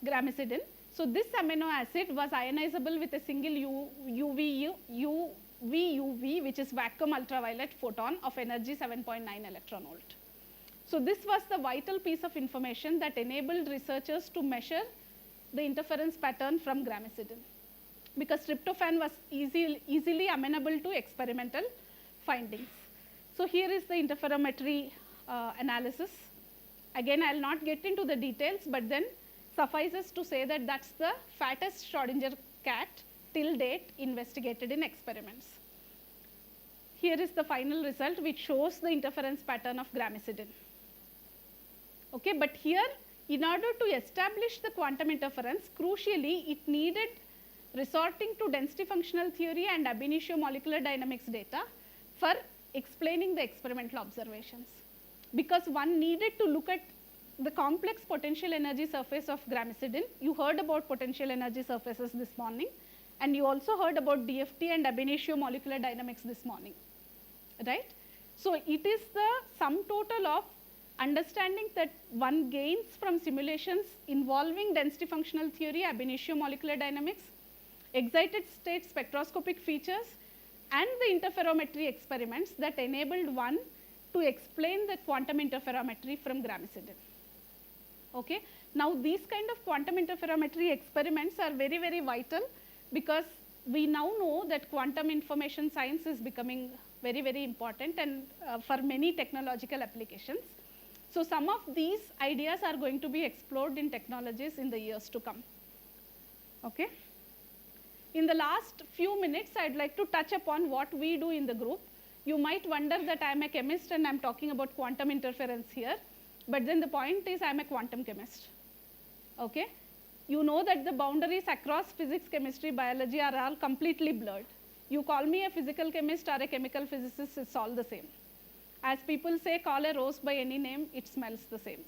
gramicidin. So this amino acid was ionizable with a single UV, which is vacuum ultraviolet photon of energy 7.9 electron volt. So this was the vital piece of information that enabled researchers to measure the interference pattern from gramicidin, because tryptophan was easily amenable to experimental findings. So here is the interferometry analysis. Again, I will not get into the details, but then suffices to say that that's the fattest Schrodinger cat till date investigated in experiments. Here is the final result, which shows the interference pattern of gramicidin. Okay, but here, in order to establish the quantum interference, crucially, it needed resorting to density functional theory and ab initio molecular dynamics data for explaining the experimental observations, because one needed to look at the complex potential energy surface of gramicidin. You heard about potential energy surfaces this morning, and you also heard about DFT and ab initio molecular dynamics this morning, right? So it is the sum total of understanding that one gains from simulations involving density functional theory, ab initio molecular dynamics, excited state spectroscopic features, and the interferometry experiments that enabled one to explain the quantum interferometry from gramicidin. Okay. Now these kind of quantum interferometry experiments are very, very vital, because we now know that quantum information science is becoming very, very important, and for many technological applications. So some of these ideas are going to be explored in technologies in the years to come. Okay. In the last few minutes, I'd like to touch upon what we do in the group. You might wonder that I'm a chemist and I'm talking about quantum interference here, but then the point is I'm a quantum chemist. Okay. You know that the boundaries across physics, chemistry, biology are all completely blurred. You call me a physical chemist or a chemical physicist, it's all the same. As people say, call a rose by any name, it smells the same,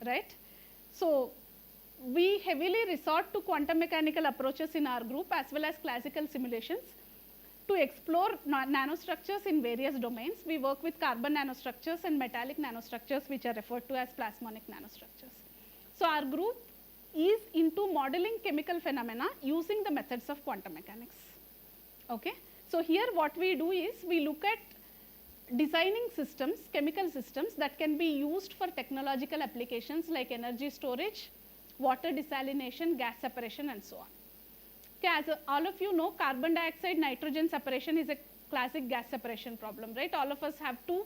right? So we heavily resort to quantum mechanical approaches in our group, as well as classical simulations, to explore nanostructures in various domains. We work with carbon nanostructures and metallic nanostructures, which are referred to as plasmonic nanostructures. So our group is into modeling chemical phenomena using the methods of quantum mechanics. Okay? So here what we do is we look at designing systems, chemical systems that can be used for technological applications like energy storage, water desalination, gas separation, and so on. Okay, as all of you know, carbon dioxide, nitrogen separation is a classic gas separation problem, right? All of us have to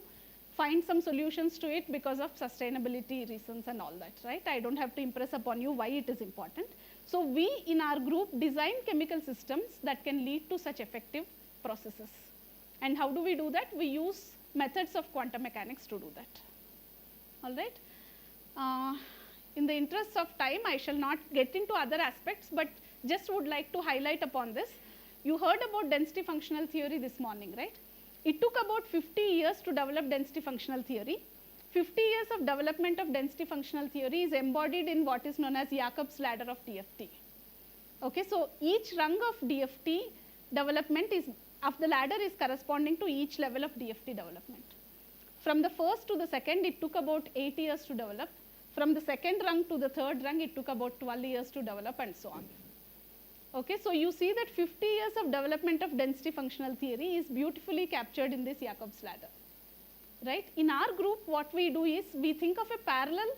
find some solutions to it because of sustainability reasons and all that, right? I don't have to impress upon you why it is important. So we in our group design chemical systems that can lead to such effective processes. And how do we do that? We use methods of quantum mechanics to do that. All right. In the interest of time, I shall not get into other aspects, but just would like to highlight upon this. You heard about density functional theory this morning, right? It took about 50 years to develop density functional theory. 50 years of development of density functional theory is embodied in what is known as Jacob's ladder of DFT. Okay, so each rung of DFT development of the ladder is corresponding to each level of DFT development. From the first to the second, it took about 8 years to develop. From the second rung to the third rung, it took about 12 years to develop, and so on. Okay, so you see that 50 years of development of density functional theory is beautifully captured in this Jacob's ladder, right? In our group, what we do is we think of a parallel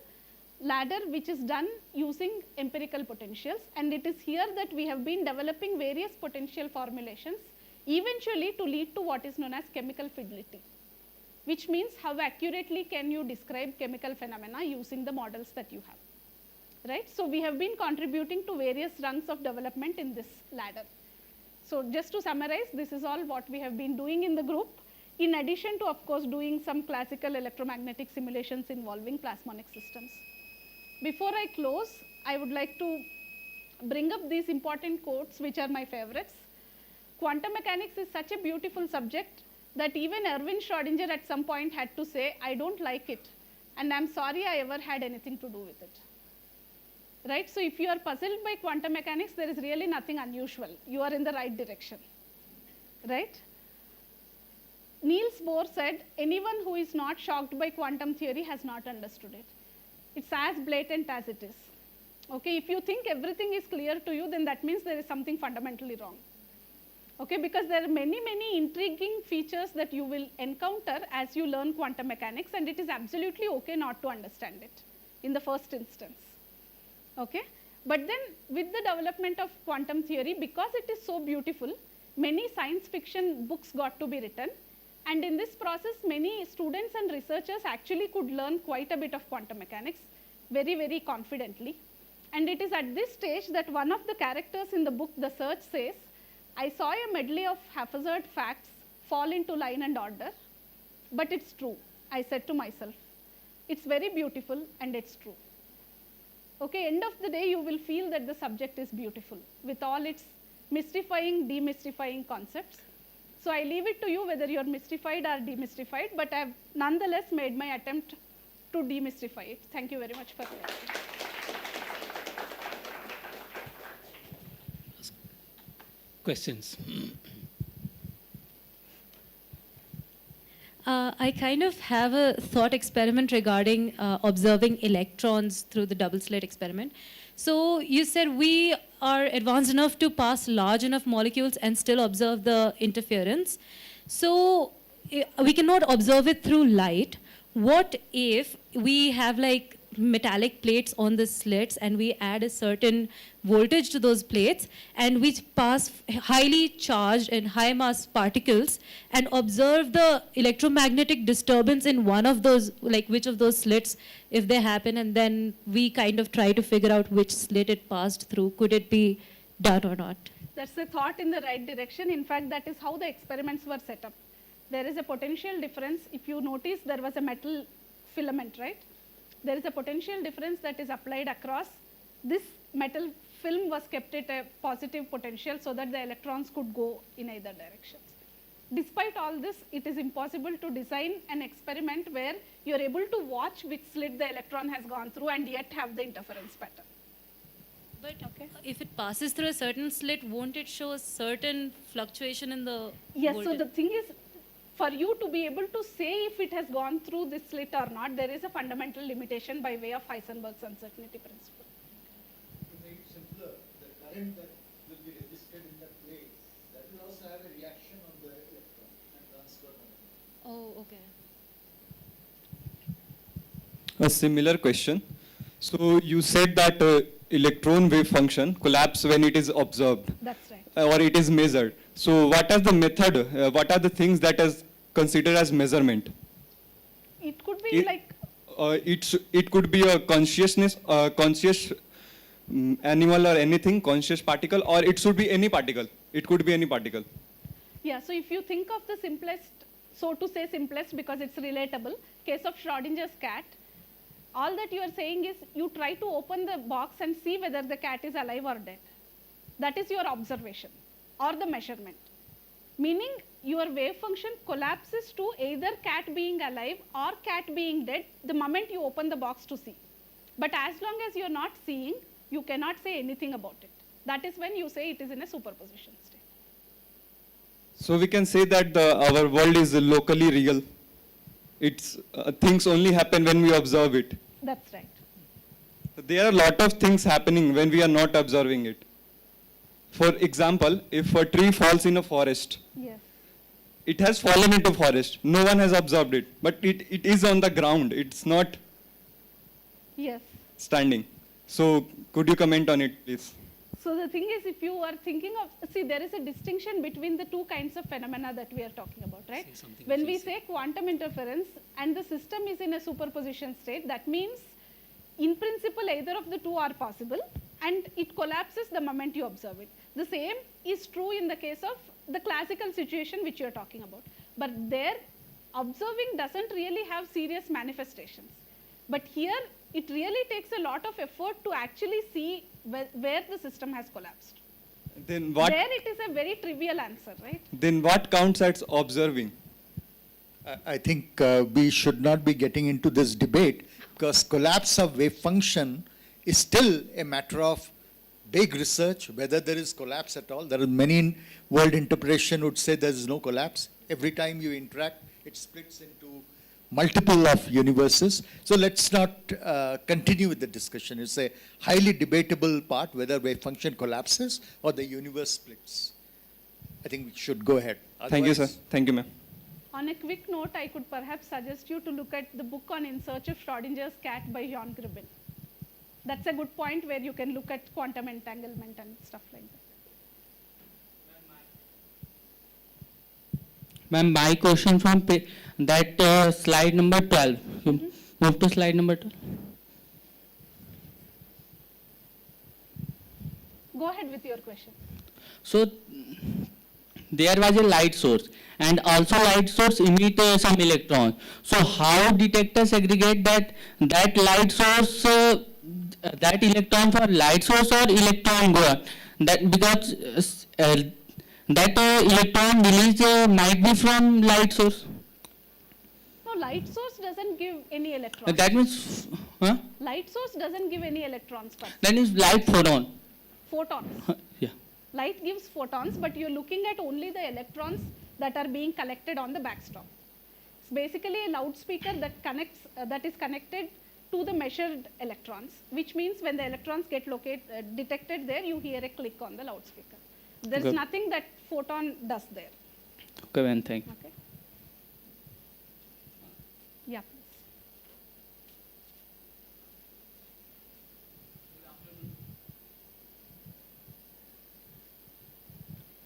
ladder which is done using empirical potentials, and it is here that we have been developing various potential formulations eventually to lead to what is known as chemical fidelity, which means how accurately can you describe chemical phenomena using the models that you have. Right? So we have been contributing to various rungs of development in this ladder. So just to summarize, this is all what we have been doing in the group, in addition to, of course, doing some classical electromagnetic simulations involving plasmonic systems. Before I close, I would like to bring up these important quotes, which are my favorites. Quantum mechanics is such a beautiful subject that even Erwin Schrödinger at some point had to say, I don't like it, and I'm sorry I ever had anything to do with it. Right? So if you are puzzled by quantum mechanics, there is really nothing unusual. You are in the right direction. Right? Niels Bohr said, anyone who is not shocked by quantum theory has not understood it. It's as blatant as it is. Okay? If you think everything is clear to you, then that means there is something fundamentally wrong. Okay? Because there are many, many intriguing features that you will encounter as you learn quantum mechanics, and it is absolutely okay not to understand it in the first instance. Okay? But then with the development of quantum theory, because it is so beautiful, many science fiction books got to be written, and in this process many students and researchers actually could learn quite a bit of quantum mechanics very, very confidently. And it is at this stage that one of the characters in the book The Search says, I saw a medley of haphazard facts fall into line and order, but it's true, I said to myself. It's very beautiful and it's true. Okay, end of the day, you will feel that the subject is beautiful with all its mystifying, demystifying concepts. So I leave it to you whether you're mystified or demystified, but I've nonetheless made my attempt to demystify it. Thank you very much for listening. Questions? I kind of have a thought experiment regarding observing electrons through the double slit experiment. So you said we are advanced enough to pass large enough molecules and still observe the interference. So we cannot observe it through light. What if we have like metallic plates on the slits and we add a certain voltage to those plates and we pass highly charged and high mass particles and observe the electromagnetic disturbance in one of those, like which of those slits if they happen, and then we kind of try to figure out which slit it passed through. Could it be done or not? That's a thought in the right direction. In fact, that is how the experiments were set up. There is a potential difference. If you notice, there was a metal filament, right? There is a potential difference that is applied across. This metal film was kept at a positive potential so that the electrons could go in either directions. Despite all this, it is impossible to design an experiment where you are able to watch which slit the electron has gone through and yet have the interference pattern. But if it passes through a certain slit, won't it show a certain fluctuation in the Yes, voltage? so the thing is, for you to be able to say if it has gone through this slit or not, there is a fundamental limitation by way of Heisenberg's uncertainty principle. To make it simpler, the current that will be registered in the plate, that will also have a reaction on the electron and transfer. Oh, okay. A similar question. So you said that electron wave function collapse when it is observed. That's right. Or it is measured. So what are the method, what are the things that is considered as measurement? feel like it could be a conscious animal or anything, conscious particle, or it should be any particle. It could be any particle. yeah, so if you think of the simplest, so to say simplest because it's relatable, case of Schrodinger's cat, all that you are saying is you try to open the box and see whether the cat is alive or dead. That is your observation or the measurement. Meaning your wave function collapses to either cat being alive or cat being dead the moment you open the box to see. But as long as you are not seeing, you cannot say anything about it. That is when you say it is in a superposition state. So we can say that our world is locally real. It's things only happen when we observe it. That's right. There are a lot of things happening when we are not observing it. For example, if a tree falls in a forest, Yes. it has fallen into forest. No one has observed it, but it is on the ground. It's not Yes. standing. So could you comment on it, please? So the thing is, if you are thinking of, see, there is a distinction between the two kinds of phenomena that we are talking about, right? When we say quantum interference and the system is in a superposition state, that means in principle either of the two are possible and it collapses the moment you observe it. The same is true in the case of the classical situation which you are talking about. But there, observing doesn't really have serious manifestations. But here, it really takes a lot of effort to actually see where the system has collapsed. Then what? There it is a very trivial answer, right? Then what counts as observing? I think we should not be getting into this debate because collapse of wave function is still a matter of big research, whether there is collapse at all. There are many in world interpretation would say there is no collapse. Every time you interact, it splits into multiple of universes. So let's not continue with the discussion. It's a highly debatable part whether wave function collapses or the universe splits. I think we should go ahead. Thank you, sir. Otherwise- Thank you, ma'am. On a quick note, I could perhaps suggest you to look at the book on In Search of Schrodinger's Cat by Jean Gribben. That's a good point where you can look at quantum entanglement and stuff like that. Ma'am, my question from that slide number 12. You move to slide number 12. Go ahead with your question. So there was a light source, and also light source emit some electron. So how detector segregate that light source, that electron for light source or electron goer? That because that electron release might be from light source. No, light source doesn't give any electrons. That means, Light source doesn't give any electrons. Per se. that is light photon. Photons. Yeah. Light gives photons, but you're looking at only the electrons that are being collected on the backstop. It's basically a loudspeaker that connects, that is connected to the measured electrons, which means when the electrons get detected there, you hear a click on the loudspeaker. There's Good. nothing that photon does there. Okay, ma'am, thank you. Okay. Yeah.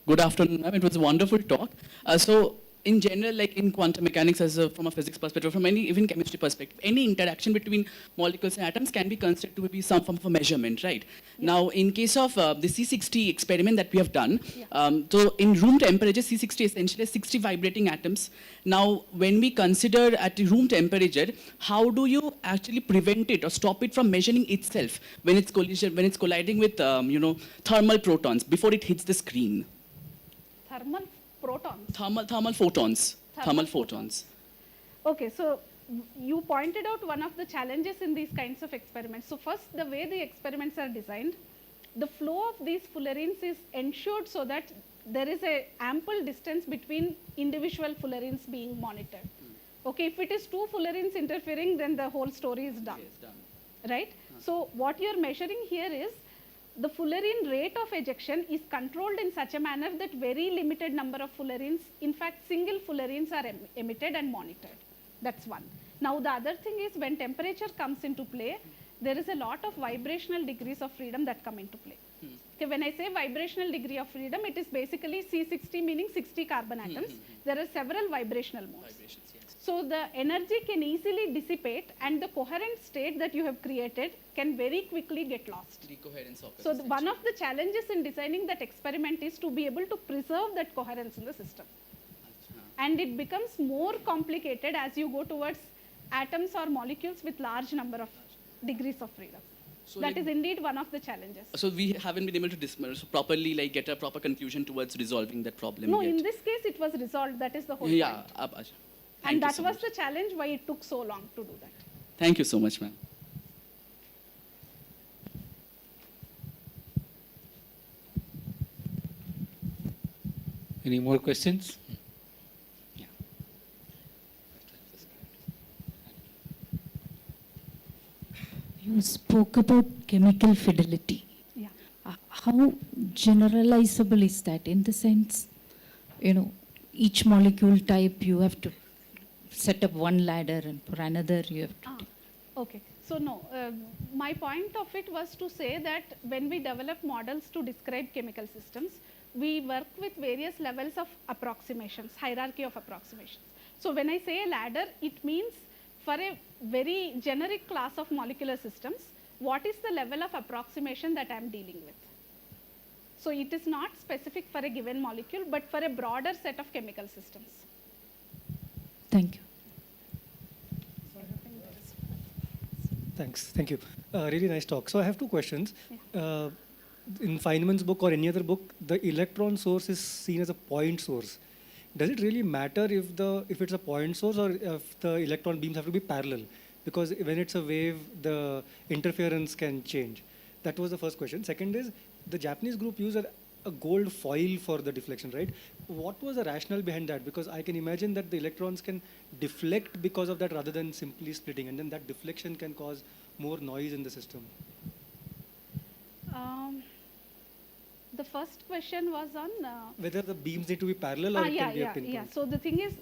Good afternoon, ma'am. It was a wonderful talk. So, in general, like in quantum mechanics, from a physics perspective, from any even chemistry perspective, any interaction between molecules and atoms can be considered to be some form of a measurement, right? Now, in case of the C60 experiment that we have done, so in room temperature, C60 essentially has 60 vibrating atoms. Now, when we consider at room temperature, how do you actually prevent it or stop it from measuring itself when it's colliding with thermal protons before it hits the screen? Thermal protons. Thermal photons. Thermal photons. Okay, so you pointed out one of the challenges in these kinds of experiments. So first, the way the experiments are designed, the flow of these fullerenes is ensured so that there is a ample distance between individual fullerenes being monitored. Okay, if it is two fullerenes interfering, then the whole story is done. Right? So what you're measuring here is the fullerene rate of ejection is controlled in such a manner that very limited number of fullerenes, in fact single fullerenes are emitted and monitored. That's one. Now the other thing is when temperature comes into play, there is a lot of vibrational degrees of freedom that come into play. Okay, when I say vibrational degree of freedom, it is basically C60 meaning 60 carbon atoms. There are several vibrational modes. So the energy can easily dissipate and the coherent state that you have created can very quickly get lost. The coherence occurs. So one of the challenges in designing that experiment is to be able to preserve that coherence in the system. And it becomes more complicated as you go towards atoms or molecules with large number of degrees of freedom. So That like- is indeed one of the challenges. So we haven't been able to properly like get a proper conclusion towards resolving that problem No, yet. in this case it was resolved. That is the whole Yeah. point. Thank And you that so was much. the challenge why it took so long to do that. Thank you so much, ma'am. Any more questions? You spoke about chemical fidelity. Yeah. How generalizable is that in the sense, each molecule type you have to set up one ladder and for another you have to. Okay. So no, my point of it was to say that when we develop models to describe chemical systems, we work with various levels of approximations, hierarchy of approximations. So when I say a ladder, it means for a very generic class of molecular systems, what is the level of approximation that I am dealing with? So it is not specific for a given molecule, but for a broader set of chemical systems. Thank you. Thanks. Thank you. Really nice talk. So I have two questions. In Feynman's book or any other book, the electron source is seen as a point source. Does it really matter if it's a point source or if the electron beams have to be parallel? Because when it's a wave, the interference can change. That was the first question. Second is, the Japanese group used a gold foil for the deflection, right? What was the rationale behind that? Because I can imagine that the electrons can deflect because of that rather than simply splitting, and then that deflection can cause more noise in the system. The first question was on Whether the beams need to be parallel or it can be a pinpoint. Yeah. So the thing is,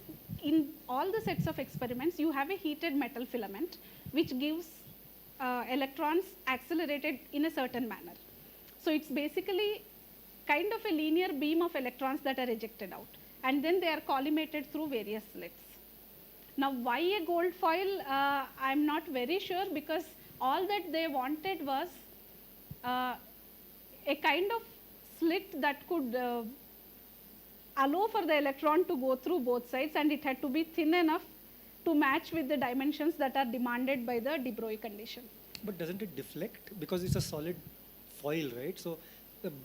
in all the sets of experiments, you have a heated metal filament which gives electrons accelerated in a certain manner. So it's basically kind of a linear beam of electrons that are ejected out, and then they are collimated through various slits. Now, why a gold foil? I'm not very sure, because all that they wanted was a kind of slit that could allow for the electron to go through both sides, and it had to be thin enough to match with the dimensions that are demanded by the de Broglie condition. But doesn't it deflect? Because it's a solid foil, right? So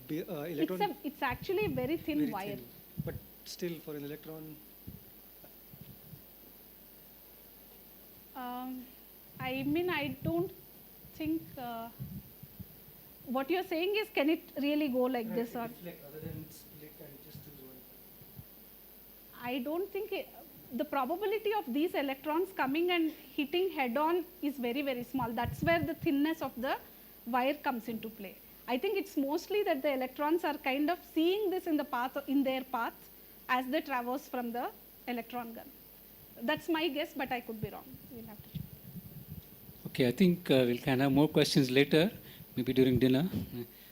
the electron... It's actually a very thin wire. thin. But still, for an electron... I mean, I don't think... what you're saying is, can it really go like this? Or rather than split and just choose one. I don't think the probability of these electrons coming and hitting head on is very, very small. That's where the thinness of the wire comes into play. I think it's mostly that the electrons are kind of seeing this in their path as they traverse from the electron gun. That's my guess, but I could be wrong. We'll have to check. Okay, I think we'll can have more questions later, maybe during dinner.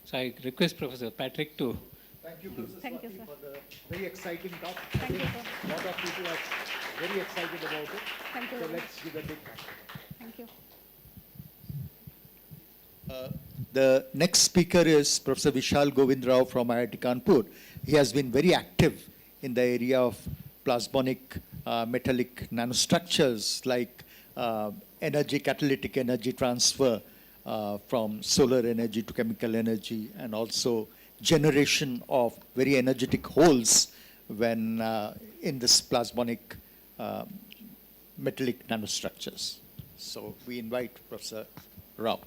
So I request Professor Patrick to... Thank you, Professor Thank you, Swati, sir. for the very exciting talk. Thank you, sir. A lot of people are very excited about it. Thank you So very let's give a big clap. Thank you. The next speaker is Professor Vishal Govindrao from IIT Kanpur. He has been very active in the area of plasmonic metallic nanostructures like catalytic energy transfer from solar energy to chemical energy, and also generation of very energetic holes when in this plasmonic metallic nanostructures. So we invite Professor Rao.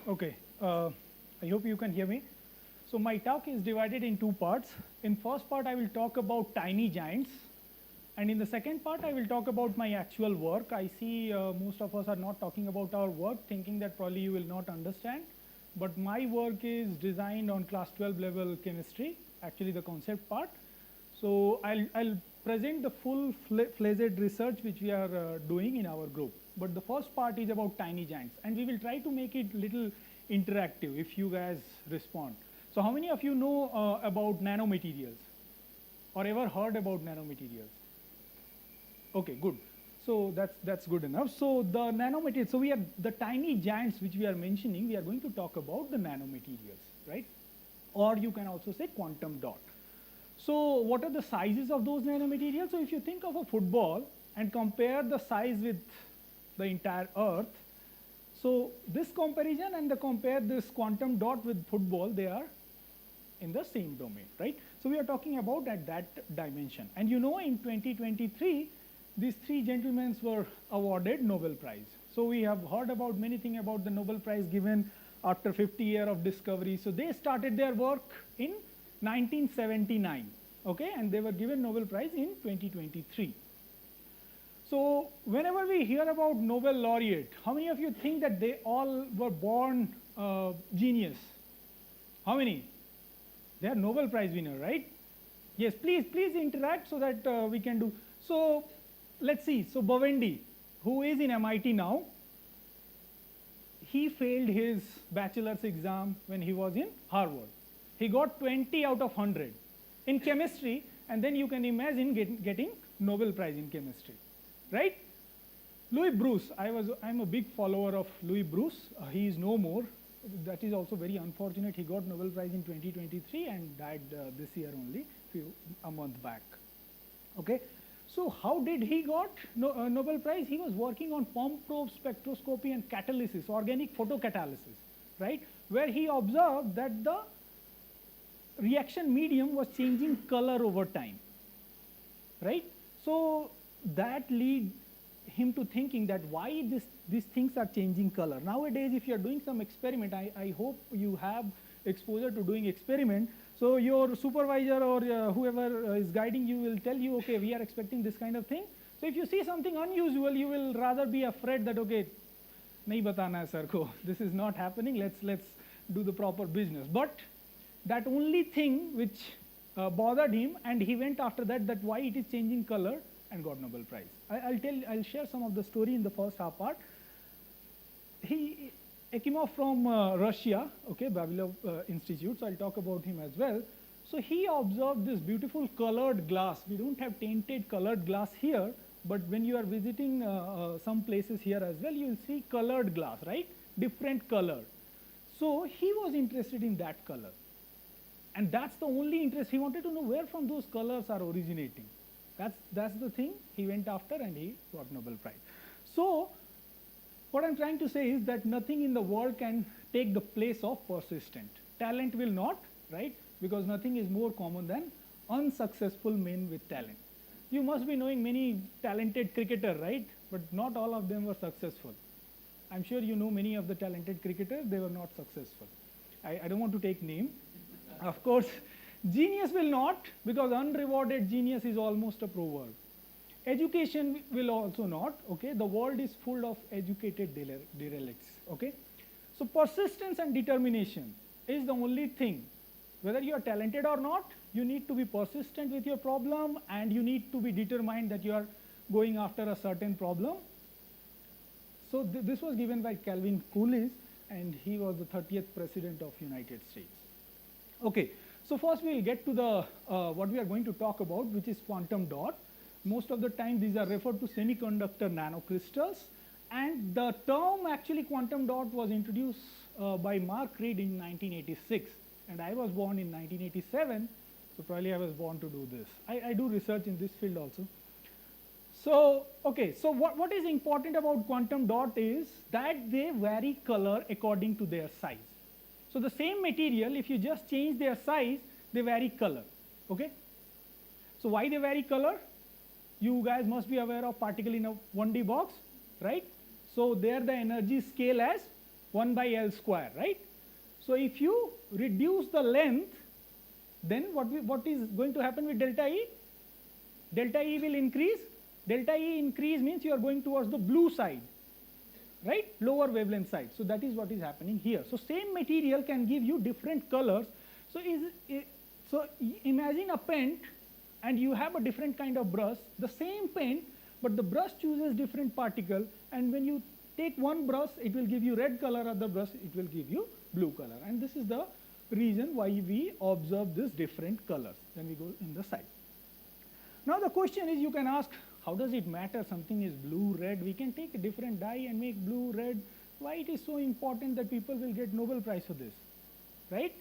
Okay, I hope you can hear me. So my talk is divided in two parts. in first part I will talk about tiny giants, and in the second part I will talk about my actual work. I see most of us are not talking about our work, thinking that probably you will not understand, but my work is designed on class 12 level chemistry, actually the concept part. So I'll present the full-fledged research which we are doing in our group. But the first part is about tiny giants, and we will try to make it little interactive if you guys respond. So how many of you know about nanomaterials or ever heard about nanomaterials? Okay, good. So that's good enough. So the nanomaterials, so we are the tiny giants which we are mentioning, we are going to talk about the nanomaterials, right? Or you can also say quantum dot. So what are the sizes of those nanomaterials? So if you think of a football and compare the size with the entire Earth, so this comparison and compare this quantum dot with football, they are in the same domain, right? So we are talking about at that dimension. And you know, in 2023, these three gentlemen were awarded Nobel Prize. So we have heard about many things about the Nobel Prize given after 50 years of discovery. So they started their work in 1979, okay, and they were given Nobel Prize in 2023. So whenever we hear about Nobel laureate, how many of you think that they all were born genius? How many? They are Nobel Prize winner, right? Yes, please interact so that we can do. So let's see. So Bawendi, who is in MIT now, he failed his bachelor's exam when he was in Harvard. He got 20 out of 100 in chemistry, and then you can imagine getting Nobel Prize in chemistry, right? Louis Bruce, I'm a big follower of Louis Bruce. He is no more. That is also very unfortunate. He got Nobel Prize in 2023 and died this year only, a month back. Okay, so how did he got Nobel Prize? He was working on pump probe spectroscopy and catalysis, organic photocatalysis, right? Where he observed that the reaction medium was changing color over time, right? So that lead him to thinking that why these things are changing color. Nowadays, if you are doing some experiment, I hope you have exposure to doing experiment. So your supervisor or whoever is guiding you will tell you, okay, we are expecting this kind of thing. So if you see something unusual, you will rather be afraid that, okay, nahi batana hai sir ko, this is not happening, let's do the proper business. But that only thing which bothered him, and he went after that why it is changing color, and got Nobel Prize. I'll share some of the story in the first half part. Ekimov from Russia, okay, Vavilov Institute, so I'll talk about him as well. So he observed this beautiful colored glass. We don't have tainted colored glass here, but when you are visiting some places here as well, you will see colored glass, right? Different color. So he was interested in that color. And that's the only interest. He wanted to know where from those colors are originating. That's the thing he went after, and he got Nobel Prize. So what I'm trying to say is that nothing in the world can take the place of persistent. Talent will not, right? Because nothing is more common than unsuccessful men with talent. You must be knowing many talented cricketers, right? But not all of them were successful. I'm sure you know many of the talented cricketers, they were not successful. I don't want to take name. Of course, genius will not, because unrewarded genius is almost a proverb. Education will also not, okay? The world is full of educated derelicts, okay? So persistence and determination is the only thing. Whether you are talented or not, you need to be persistent with your problem, and you need to be determined that you are going after a certain problem. So this was given by Calvin Coolidge, and he was the 30th president of United States. Okay, so first we will get to the what we are going to talk about, which is quantum dot. Most of the time these are referred to semiconductor nanocrystals, and the term actually quantum dot was introduced by Mark Reed in 1986, and I was born in 1987, so probably I was born to do this. I do research in this field also. So, okay, so what is important about quantum dot is that they vary color according to their size. So the same material, if you just change their size, they vary color, okay? So why they vary color? You guys must be aware of particle in a 1D box, right? So there the energy scale as 1 by L square, right? So if you reduce the length, then what is going to happen with delta E? Delta E will increase. Delta E increase means you are going towards the blue side, right? Lower wavelength side. So that is what is happening here. So same material can give you different colors. So imagine a paint and you have a different kind of brush, the same paint, but the brush chooses different particle, and when you take one brush, it will give you red color, other brush, it will give you blue color. And this is the reason why we observe these different colors. Then we go in the side. Now the question is, you can ask, how does it matter something is blue, red? We can take a different dye and make blue, red. Why it is so important that people will get Nobel Prize for this, right?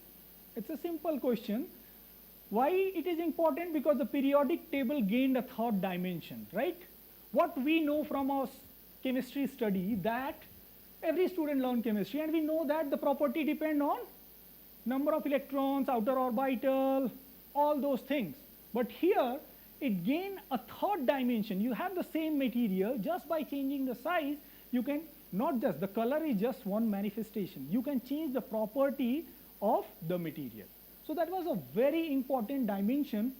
It's a simple question. Why it is important? Because the periodic table gained a third dimension, right? What we know from our chemistry study, that every student learn chemistry, and we know that the property depend on number of electrons, outer orbital, all those things. But here it gain a third dimension. You have the same material, just by changing the size, you can not just, the color is just one manifestation. You can change the property of the material. So that was a very important dimension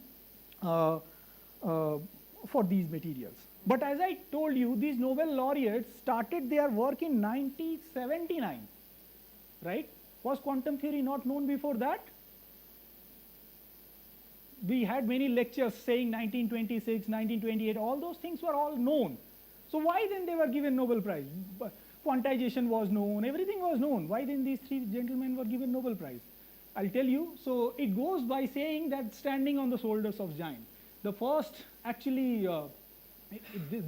for these materials. But as I told you, these Nobel laureates started their work in 1979, right? Was quantum theory not known before that? We had many lectures saying 1926, 1928, all those things were all known. So why then they were given Nobel Prize? Quantization was known, everything was known. Why then these three gentlemen were given Nobel Prize? I'll tell you. So it goes by saying that standing on the shoulders of giants. The first, actually,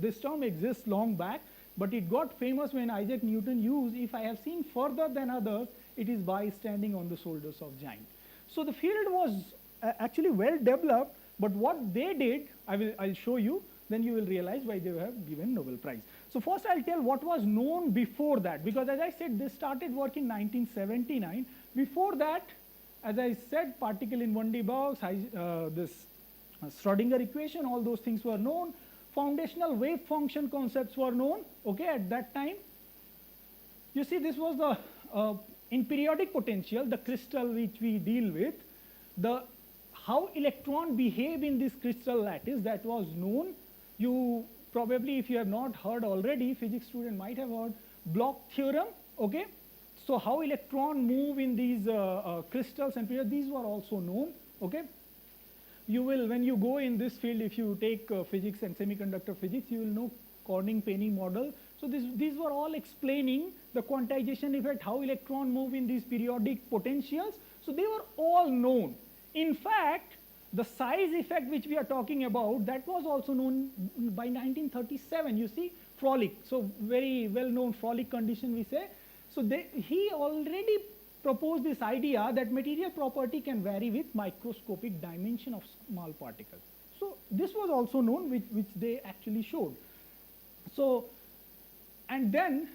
this term exists long back, but it got famous when Isaac Newton used, if I have seen further than others, it is by standing on the shoulders of giants. So the field was actually well developed, but what they did, I'll show you, then you will realize why they have given Nobel Prize. So first I'll tell what was known before that, because as I said, this started work in 1979. Before that, as I said, particle in 1D box, this Schrodinger equation, all those things were known. Foundational wave function concepts were known, okay, at that time. You see, this was the, in periodic potential, the crystal which we deal with, how electron behave in this crystal lattice, that was known. You probably, if you have not heard already, physics student might have heard Bloch theorem, okay. So how electron move in these crystals and periods, these were also known, okay. You will, when you go in this field, if you take physics and semiconductor physics, you will know Corning-Penny model. So these were all explaining the quantization effect, how electron move in these periodic potentials. So they were all known. In fact, the size effect which we are talking about, that was also known by 1937. You see, Froelich, so very well known Froelich condition we say. So he already proposed this idea that material property can vary with microscopic dimension of small particles. So this was also known, which they actually showed. So, and then,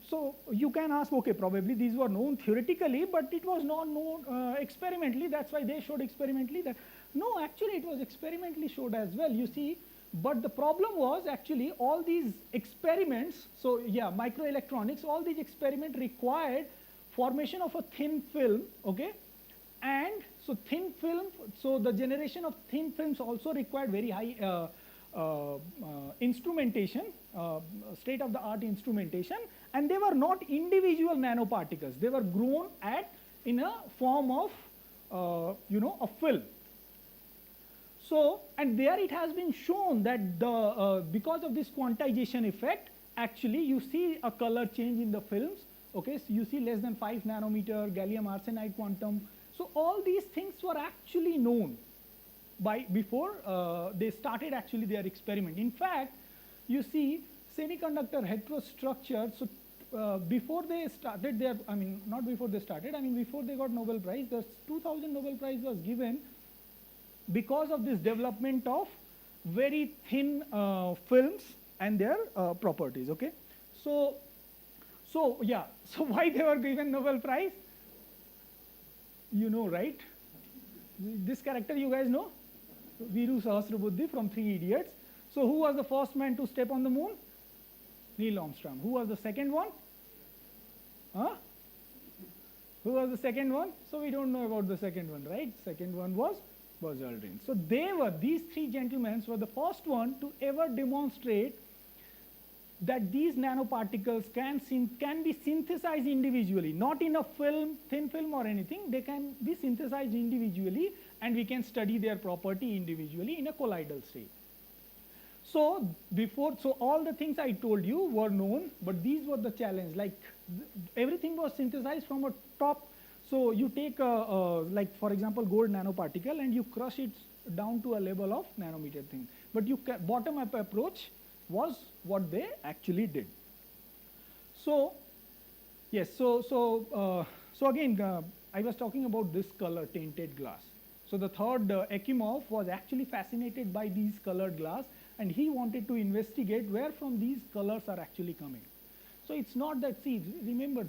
so you can ask, okay, probably these were known theoretically, but it was not known experimentally. That's why they showed experimentally that, no, actually it was experimentally showed as well, you see. But the problem was actually all these experiments, so yeah, microelectronics, all these experiments required formation of a thin film, okay? And so thin film, so the generation of thin films also required very high instrumentation, state-of-the-art instrumentation, and they were not individual nanoparticles. They were grown in a form of, a film. So, and there it has been shown that because of this quantization effect, actually you see a color change in the films. Okay, so you see less than 5 nanometer gallium arsenide quantum. So all these things were actually known before they started actually their experiment. In fact, you see semiconductor heterostructure. So before they started their, not before they started, before they got Nobel Prize, the 2000 Nobel Prize was given because of this development of very thin films and their properties, okay. So yeah, so why they were given Nobel Prize? You know, right? This character you guys know? Viru Sahasrabuddhe from 3 Idiots. So who was the first man to step on the moon? Neil Armstrong. Who was the second one? Huh? Who was the second one? So we don't know about the second one, right? Second one was Buzz Aldrin. So these three gentlemen were the first one to ever demonstrate that these nanoparticles can be synthesized individually, not in a film, thin film or anything. They can be synthesized individually, and we can study their property individually in a colloidal state. So all the things I told you were known, but these were the challenge. Like everything was synthesized from a top. So you take like for example gold nanoparticle and you crush it down to a level of nanometer thing. But bottom up approach was what they actually did. So yes, so again I was talking about this color tainted glass. So the third Ekimov was actually fascinated by these colored glass, and he wanted to investigate where from these colors are actually coming. So it's not that, see, remember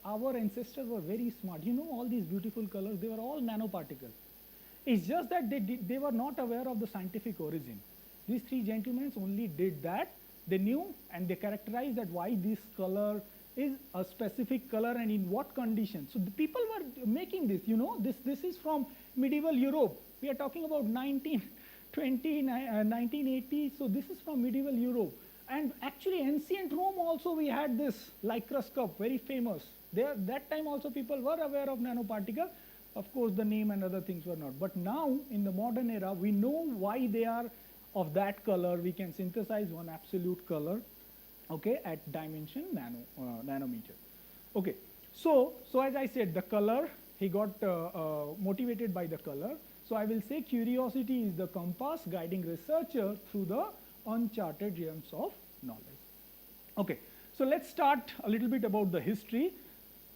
our ancestors were very smart. You know, all these beautiful colors, they were all nanoparticles. It's just that they were not aware of the scientific origin. These three gentlemen only did that. They knew and they characterized that why this color is a specific color and in what conditions. So the people were making this, you know, this is from medieval Europe. We are talking about 1920, 1980, so this is from medieval Europe. And actually ancient Rome also we had this microscope, very famous. That time also people were aware of nanoparticles. Of course the name and other things were not. But now in the modern era we know why they are of that color. We can synthesize one absolute color, okay, at dimension nanometer. Okay, so as I said, the color, he got motivated by the color. So I will say curiosity is the compass guiding researcher through the uncharted realms of knowledge. Okay, so let's start a little bit about the history.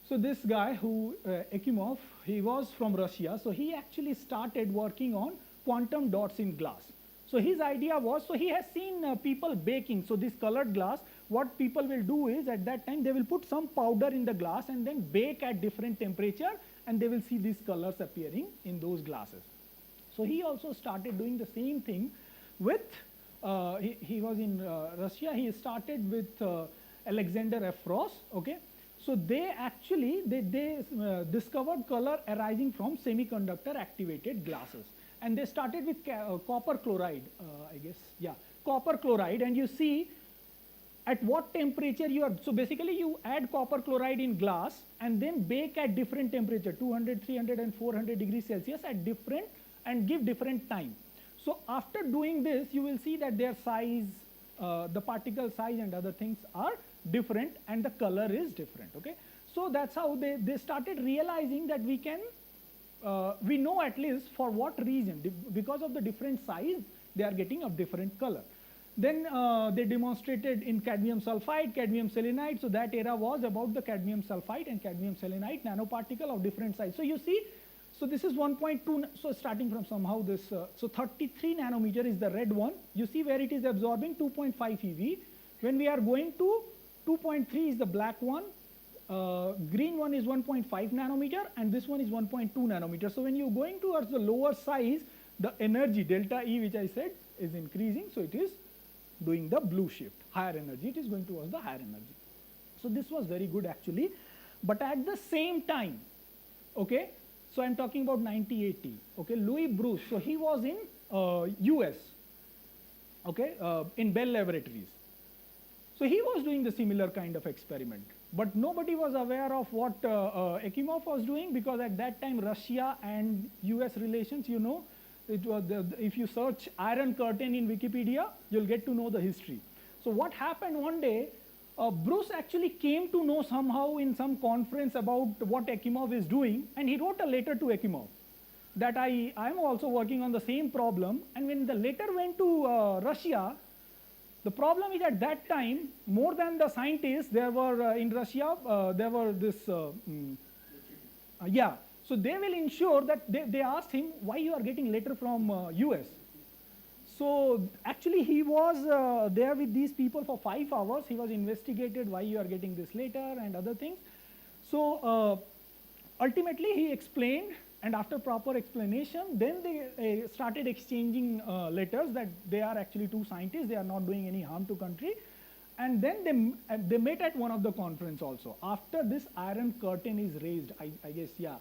So this guy Ekimov, he was from Russia. So he actually started working on quantum dots in glass. So his idea was, so he has seen people baking. So this colored glass, what people will do is at that time they will put some powder in the glass and then bake at different temperature, and they will see these colors appearing in those glasses. So he also started doing the same thing with, he was in Russia, he started with Alexander F. Ross, okay. So they actually, they discovered color arising from semiconductor activated glasses. And they started with copper chloride, I guess, yeah, copper chloride, and you see at what temperature you are, so basically you add copper chloride in glass and then bake at different temperature, 200, 300 and 400 degrees Celsius at different, and give different time. So after doing this, you will see that their size, the particle size and other things are different and the color is different, okay. So that's how they started realizing that we can, we know at least for what reason, because of the different size, they are getting a different color. Then they demonstrated in cadmium sulfide, cadmium selenide. So that era was about the cadmium sulfide and cadmium selenide nanoparticle of different size. So you see, so this is 1.2, so starting from somehow this, so 33 nanometer is the red one. You see where it is absorbing 2.5 eV. When we are going to 2.3 is the black one. Green one is 1.5 nanometer and this one is 1.2 nanometer. So when you're going towards the lower size, the energy delta E, which I said, is increasing. So it is doing the blue shift, higher energy. It is going towards the higher energy. So this was very good actually. But at the same time, okay, so I'm talking about 1980. Okay, Louis Bruce. So he was in US. Okay, in Bell Laboratories. So he was doing the similar kind of experiment. But nobody was aware of what Ekimov was doing, because at that time Russia and US relations, you know, it was if you search Iron Curtain in Wikipedia, you'll get to know the history. So what happened one day, Bruce actually came to know somehow in some conference about what Ekimov is doing, and he wrote a letter to Ekimov that I'm also working on the same problem. And when the letter went to Russia, the problem is at that time, more than the scientists, there were in Russia, there were this, yeah. So they will ensure that they asked him why you are getting letter from US. So actually he was there with these people for 5 hours. He was investigated why you are getting this letter and other things. So ultimately he explained, and after proper explanation, then they started exchanging letters that they are actually two scientists, they are not doing any harm to country. And then they met at one of the conference also. After this Iron Curtain is raised, I guess, yeah,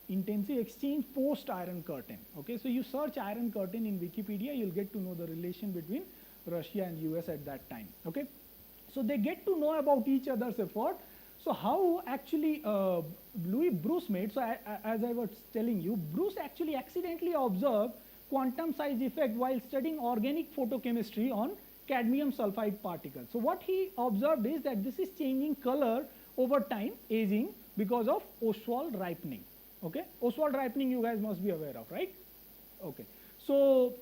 intensive exchange post Iron Curtain. Okay, so you search Iron Curtain in Wikipedia, you'll get to know the relation between Russia and US at that time. Okay, so they get to know about each other's effort. So how actually Louis Bruce made, so as I was telling you, Bruce actually accidentally observed quantum size effect while studying organic photochemistry on cadmium sulfide particles. So what he observed is that this is changing color over time, aging, because of Ostwald ripening. Okay, Ostwald ripening you guys must be aware of, right? Okay, so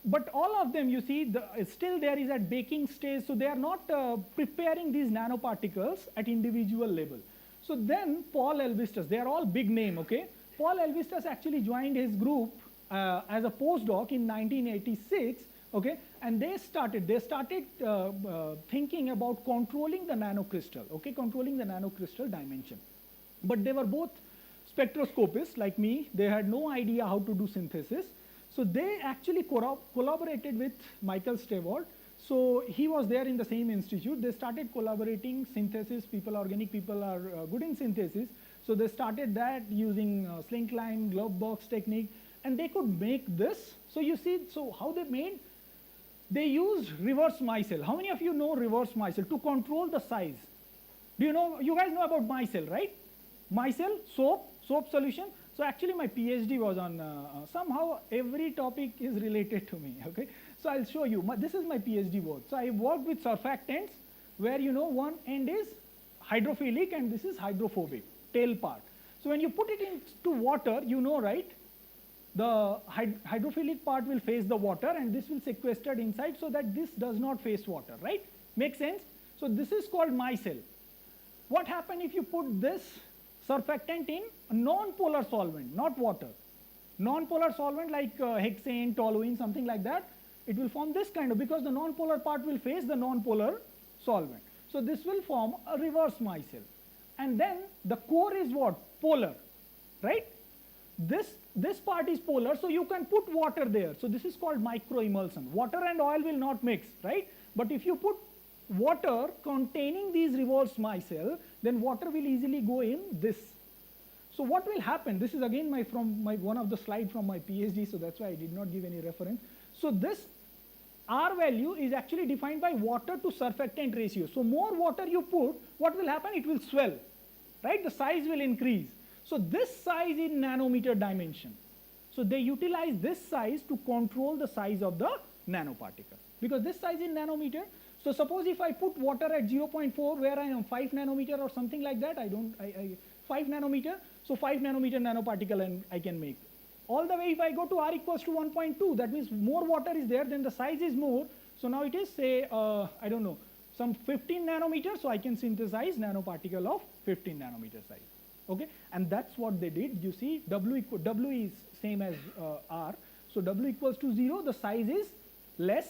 but all of them, you see, still there is at baking stage, so they are not preparing these nanoparticles at individual level. So then Paul Elvistus, they are all big name, okay? Paul Elvistus actually joined his group as a postdoc in 1986, okay? And they started thinking about controlling the nanocrystal, okay? Controlling the nanocrystal dimension. But they were both spectroscopists like me. They had no idea how to do synthesis. So they actually collaborated with Michael Stewart. So he was there in the same institute. They started collaborating synthesis. Organic people are good in synthesis. So they started that using slinkline, glove box technique, and they could make this. So you see, so how they made? They used reverse micelle. How many of you know reverse micelle to control the size? Do you know? You guys know about micelle, right? Micelle, soap solution. So actually my PhD was on, somehow every topic is related to me, okay? So I'll show you, this is my PhD work. So I worked with surfactants where one end is hydrophilic and this is hydrophobic, tail part. So when you put it into water, right? The hydrophilic part will face the water and this will sequestered inside so that this does not face water, right? Make sense? So this is called micelle. What happens if you put this surfactant in a non-polar solvent, not water? Non-polar solvent like hexane, toluene, something like that, it will form this kind of, because the non-polar part will face the non-polar solvent. So this will form a reverse micelle. And then the core is what? Polar, right? This part is polar, so you can put water there. So this is called microemulsion. Water and oil will not mix, right? But if you put water containing these reverse micelle, then water will easily go in this. So what will happen? This is again one of the slides from my PhD, so that's why I did not give any reference. So this R value is actually defined by water to surfactant ratio. So more water you put, what will happen? It will swell, right? The size will increase. So this size in nanometer dimension. So they utilize this size to control the size of the nanoparticle, because this size in nanometer. So suppose if I put water at 0.4 where I am 5 nanometer or something like that, 5 nanometer, so 5 nanometer nanoparticle and I can make. All the way if I go to R equals to 1.2, that means more water is there, then the size is more. So now it is say, I don't know, some 15 nanometers, so I can synthesize nanoparticle of 15 nanometer size. Okay, and that's what they did. You see, W is same as R. So W equals to 0, the size is less.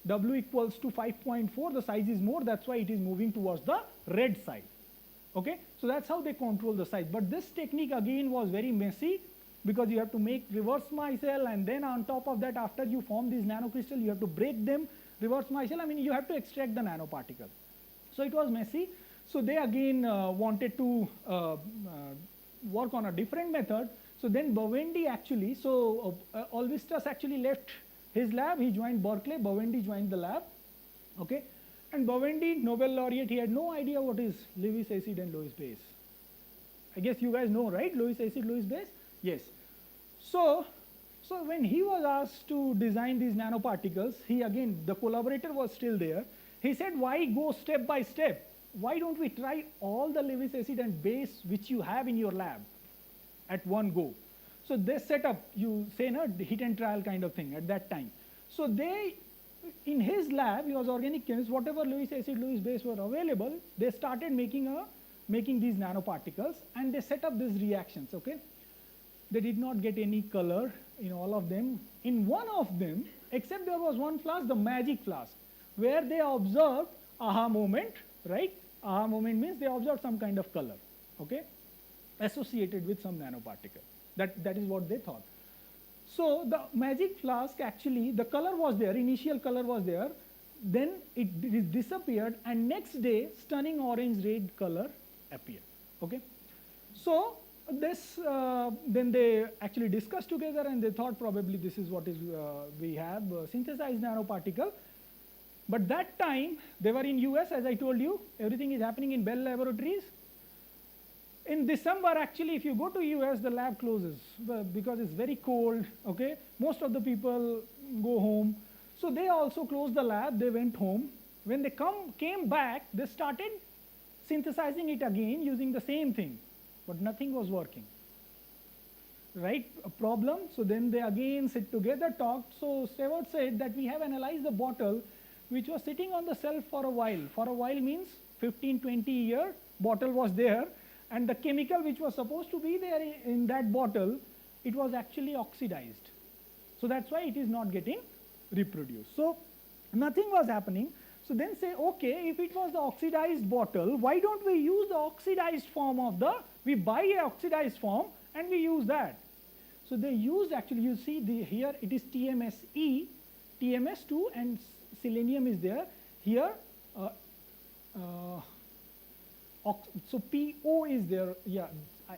W equals to 5.4, the size is more. That's why it is moving towards the red side. Okay, so that's how they control the size. But this technique again was very messy, because you have to make reverse micelle, and then on top of that, after you form these nanocrystal, you have to break them, reverse micelle. I mean, you have to extract the nanoparticle. So it was messy. So they again wanted to work on a different method. So then Bovendi actually, Elvistus actually left his lab, he joined Berkeley, Bovendi joined the lab, okay? And Bovendi, Nobel laureate, he had no idea what is Lewis acid and Lewis base. I guess you guys know, right? Lewis acid, Lewis base? Yes. So when he was asked to design these nanoparticles, the collaborator was still there. He said, why go step by step? Why don't we try all the Lewis acid and base which you have in your lab at one go? So they set up, you say, hit and trial kind of thing at that time. So they, in his lab, he was organic chemist, whatever Lewis acid, Lewis base were available, they started making these nanoparticles, and they set up these reactions, okay? They did not get any color in all of them. In one of them, except there was one flask, the magic flask, where they observed aha moment, right? Aha moment means they observed some kind of color, okay, associated with some nanoparticle. That is what they thought. So the magic flask, actually, the color was there, initial color was there, then it disappeared, and next day stunning orange red color appeared. Okay, so this then they actually discussed together, and they thought probably this is what is we have synthesized nanoparticle. But that time they were in US, as I told you, everything is happening in Bell Laboratories. In December, actually, if you go to US, the lab closes because it's very cold. Okay, most of the people go home, so they also closed the lab. They went home. When they came back, they started synthesizing it again using the same thing, but nothing was working. Right, a problem. So then they again sit together, talked. So Stewart said that we have analyzed the bottle which was sitting on the shelf for a while. For a while means 15, 20 year bottle was there, and the chemical which was supposed to be there in that bottle, it was actually oxidized. So that's why it is not getting reproduced. So nothing was happening. So then say, okay, if it was the oxidized bottle, why don't we use the oxidized form of we buy a oxidized form and we use that. So they used, actually, you see here it is TMSE, TMS2, and selenium is there. Here, so PO is there. Yeah,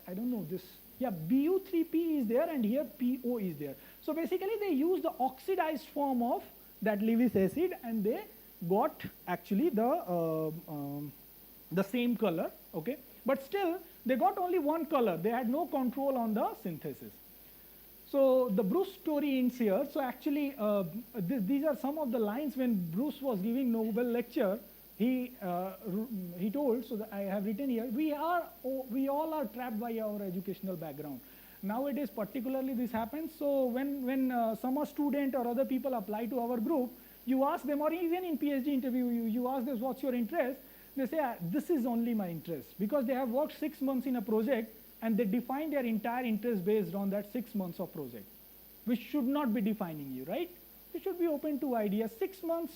I don't know this. Yeah, BU3P is there, and here PO is there. So basically they use the oxidized form of that Lewis acid, and they got actually the same color. Okay, but still they got only one color. They had no control on the synthesis. So the Bruce story ends here. So actually, these are some of the lines when Bruce was giving Nobel lecture. He told, so that I have written here, we all are trapped by our educational background. Nowadays, particularly this happens. So when some student or other people apply to our group, you ask them, or even in PhD interview, you ask them, what's your interest? They say, this is only my interest, because they have worked 6 months in a project, and they define their entire interest based on that 6 months of project, which should not be defining you, right? You should be open to ideas. 6 months,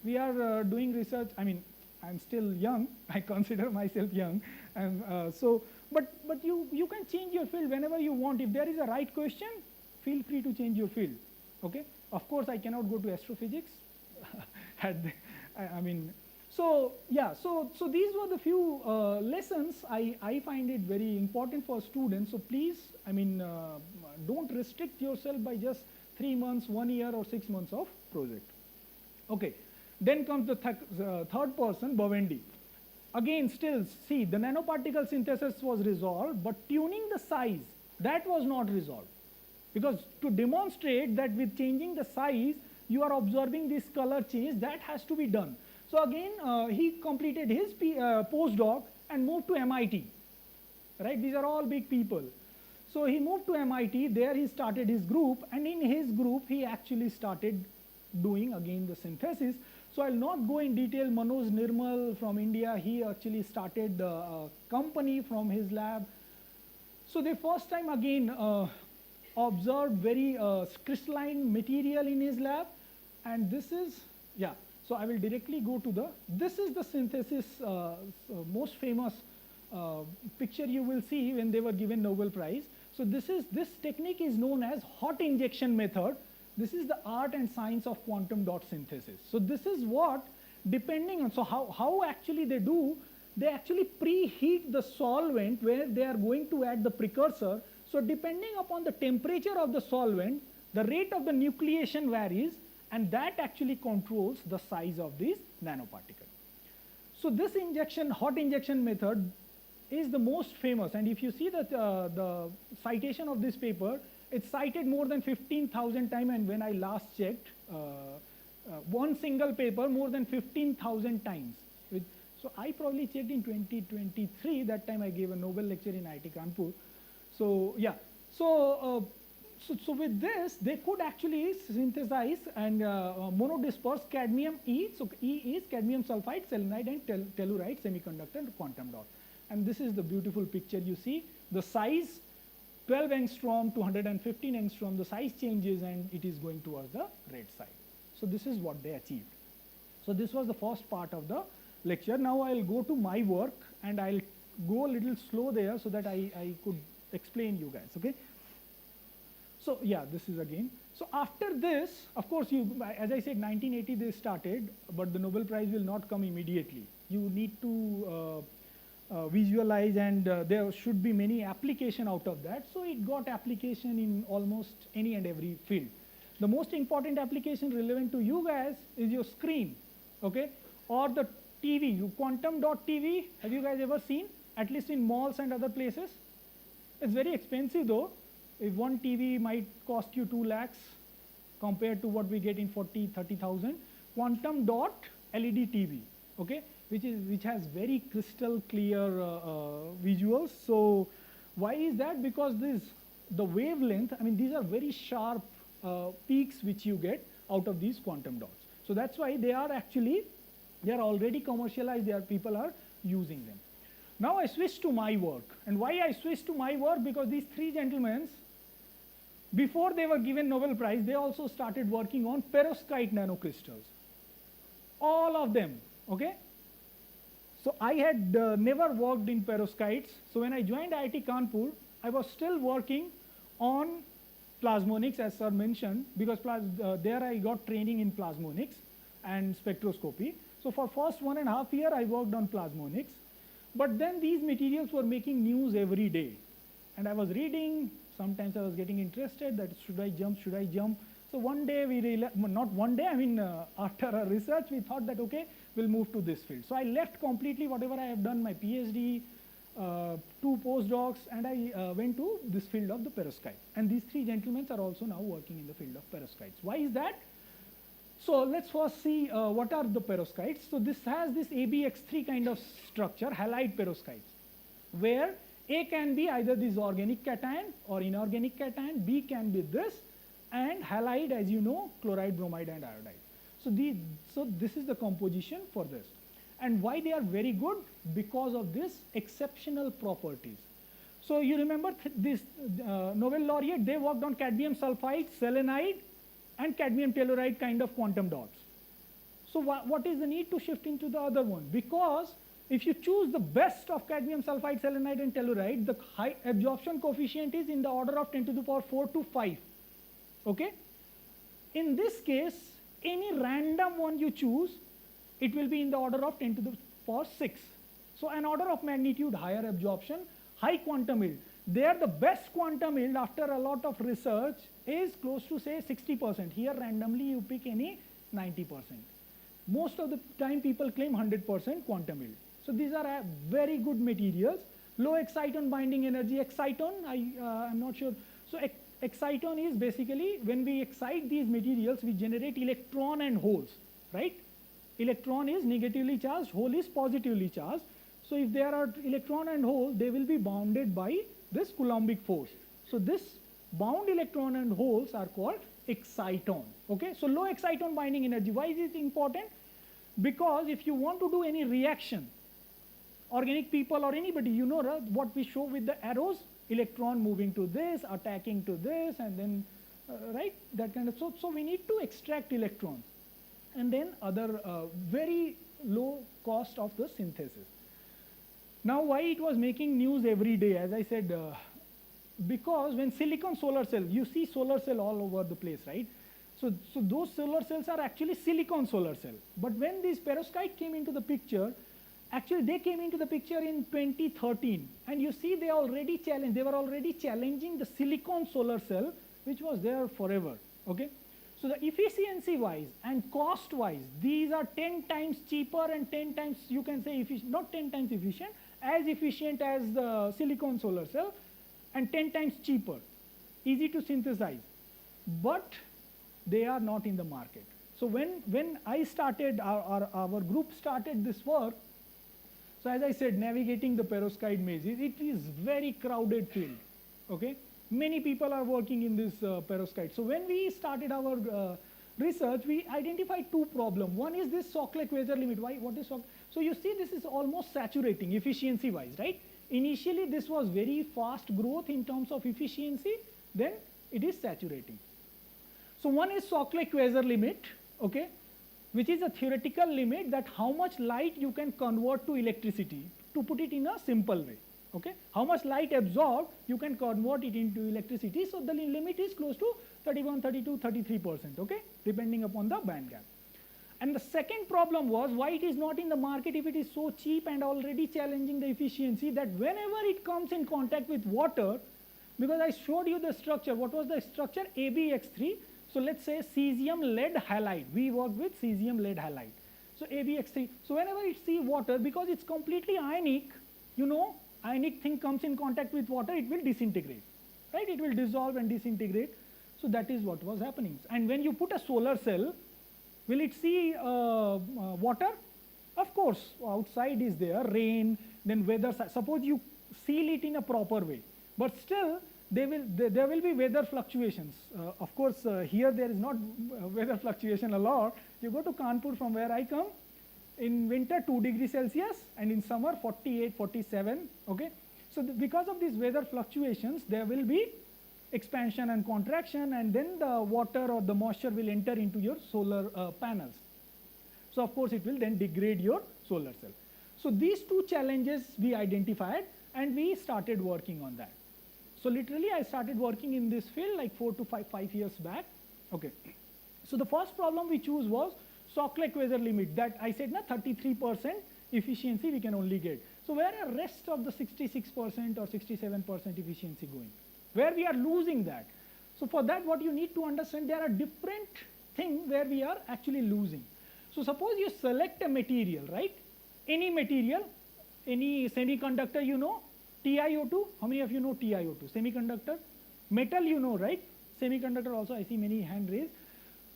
we are doing research. I mean, I'm still young. I consider myself young. And but you can change your field whenever you want. If there is a right question, feel free to change your field. Okay? Of course, I cannot go to astrophysics. I mean, so yeah, so these were the few lessons. I find it very important for students. So please, I mean, don't restrict yourself by just 3 months, 1 year, or 6 months of project. Okay, then comes the third person, Bovendi. Again, still, see, the nanoparticle synthesis was resolved, but tuning the size, that was not resolved. Because to demonstrate that with changing the size, you are observing this color change, that has to be done. So again, he completed his postdoc and moved to MIT, right? These are all big people. So he moved to MIT, there he started his group, and in his group, he actually started doing again the synthesis. So I'll not go in detail. Manoj Nirmal from India, he actually started the company from his lab. So they first time again observed very crystalline material in his lab, and this is, yeah. So I will directly go to this is the synthesis, most famous picture you will see when they were given Nobel Prize. So this technique is known as hot injection method. This is the art and science of quantum dot synthesis. So this is what, depending on, so how actually they do, they actually preheat the solvent where they are going to add the precursor. So depending upon the temperature of the solvent, the rate of the nucleation varies, and that actually controls the size of this nanoparticle. So this hot injection method is the most famous, and if you see that the citation of this paper, it's cited more than 15,000 times, and when I last checked, one single paper more than 15,000 times. So I probably checked in 2023, that time I gave a Nobel lecture in IIT Kanpur. So yeah, so with this, they could actually synthesize and monodisperse cadmium E. So E is cadmium sulfide, selenide, and telluride semiconductor and quantum dot. And this is the beautiful picture you see. The size, 12 angstrom to 115 angstrom, the size changes and it is going towards the red side. So this is what they achieved. So this was the first part of the lecture. Now I'll go to my work, and I'll go a little slow there so that I could explain you guys, okay? So yeah, this is again. So after this, of course, as I said, 1980 they started, but the Nobel Prize will not come immediately. You need to visualize, and there should be many application out of that. So it got application in almost any and every field. The most important application relevant to you guys is your screen, okay, or the TV. You quantum dot TV. Have you guys ever seen? At least in malls and other places. It's very expensive though. If one TV might cost you 2 lakhs compared to what we get in 40, 30,000. Quantum dot LED TV, okay, which has very crystal clear visuals. So why is that? Because the wavelength, I mean, these are very sharp peaks which you get out of these quantum dots. So that's why they are already commercialized. People are using them. Now I switch to my work. And why I switched to my work? Because these three gentlemen, before they were given Nobel Prize, they also started working on perovskite nanocrystals. All of them, okay? So I had never worked in perovskites. So when I joined IIT Kanpur, I was still working on plasmonics, as sir mentioned, because there I got training in plasmonics and spectroscopy. So for first 1.5 years, I worked on plasmonics. But then these materials were making news every day. And I was reading, sometimes I was getting interested that should I jump? So one day not one day, I mean after our research, we thought that okay, we'll move to this field. So I left completely whatever I have done, my PhD, 2 postdocs, and I went to this field of the perovskite. And these three gentlemen are also now working in the field of perovskites. Why is that? So let's first see what are the perovskites. So this has this ABX3 kind of structure, halide perovskites, where A can be either this organic cation or inorganic cation, B can be this, and halide, as you know, chloride, bromide, and iodide. So this is the composition for this. And why they are very good? Because of this exceptional properties. So you remember this Nobel laureate, they worked on cadmium sulfide, selenide, and cadmium telluride kind of quantum dots. So what is the need to shift into the other one? Because if you choose the best of cadmium sulfide, selenide, and telluride, the high absorption coefficient is in the order of 10 to the power 4 to 5. Okay? In this case, any random one you choose, it will be in the order of 10 to the power 6. So an order of magnitude higher absorption, high quantum yield. There the best quantum yield after a lot of research is close to say 60%. Here randomly you pick any 90%. Most of the time people claim 100% quantum yield. So these are very good materials. Low exciton binding energy. Exciton, I'm not sure. So exciton is basically when we excite these materials, we generate electron and holes, right? Electron is negatively charged, hole is positively charged. So if there are electron and hole, they will be bounded by this Coulombic force. So this bound electron and holes are called exciton. Okay, so low exciton binding energy. Why is it important? Because if you want to do any reaction, organic people or anybody, you know what we show with the arrows, electron moving to this, attacking to this, and then, right, that kind of, so we need to extract electrons. And then other very low cost of the synthesis. Now why it was making news every day, as I said, because when silicon solar cell, you see solar cell all over the place, right? So those solar cells are actually silicon solar cell. But when these perovskite came into the picture, actually they came into the picture in 2013. And you see they were already challenging the silicon solar cell, which was there forever, okay? So the efficiency wise and cost wise, these are 10 times cheaper and 10 times, you can say, not 10 times efficient, as efficient as the silicon solar cell, and 10 times cheaper, easy to synthesize, but they are not in the market. So when I started, our group started this work, so as I said, navigating the perovskite maze, it is very crowded field, okay? Many people are working in this perovskite. So when we started our research, we identified 2 problems. One is this Shockley-Quasar limit. What is Shockley? So you see this is almost saturating efficiency-wise, right? Initially this was very fast growth in terms of efficiency, then it is saturating. So one is Shockley-Quasar limit, okay, which is a theoretical limit that how much light you can convert to electricity, to put it in a simple way, Okay, how much light absorbed, you can convert it into electricity. So the limit is close to 31, 32, 33%, okay, depending upon the band gap. And the second problem was why it is not in the market if it is so cheap and already challenging the efficiency, that whenever it comes in contact with water, because I showed you the structure, what was the structure? ABX3. So let's say cesium lead halide. We worked with cesium lead halide. So ABX3. So whenever it sees water, because it's completely ionic, you know, ionic thing comes in contact with water, it will disintegrate, right? It will dissolve and disintegrate. So that is what was happening. And when you put a solar cell, will it see water? Of course, outside is there, rain, then weather. Suppose you seal it in a proper way, but still there will be weather fluctuations. Of course, here there is not weather fluctuation a lot. You go to Kanpur from where I come, in winter 2 degrees Celsius and in summer 48, 47, okay. So because of these weather fluctuations, there will be expansion and contraction, and then the water or the moisture will enter into your solar panels. So of course it will then degrade your solar cell. So these two challenges we identified and we started working on that. So literally I started working in this field like 4 to 5 years back. Okay. So the first problem we chose was Sokal-Queisser limit, that I said na 33% efficiency we can only get. So where are rest of the 66% or 67% efficiency going? Where we are losing that? So for that, what you need to understand, there are different things where we are actually losing. So suppose you select a material, right? Any material, any semiconductor, you know, TiO2. How many of you know TiO2? Semiconductor. Metal, you know, right? Semiconductor also, I see many hand raised.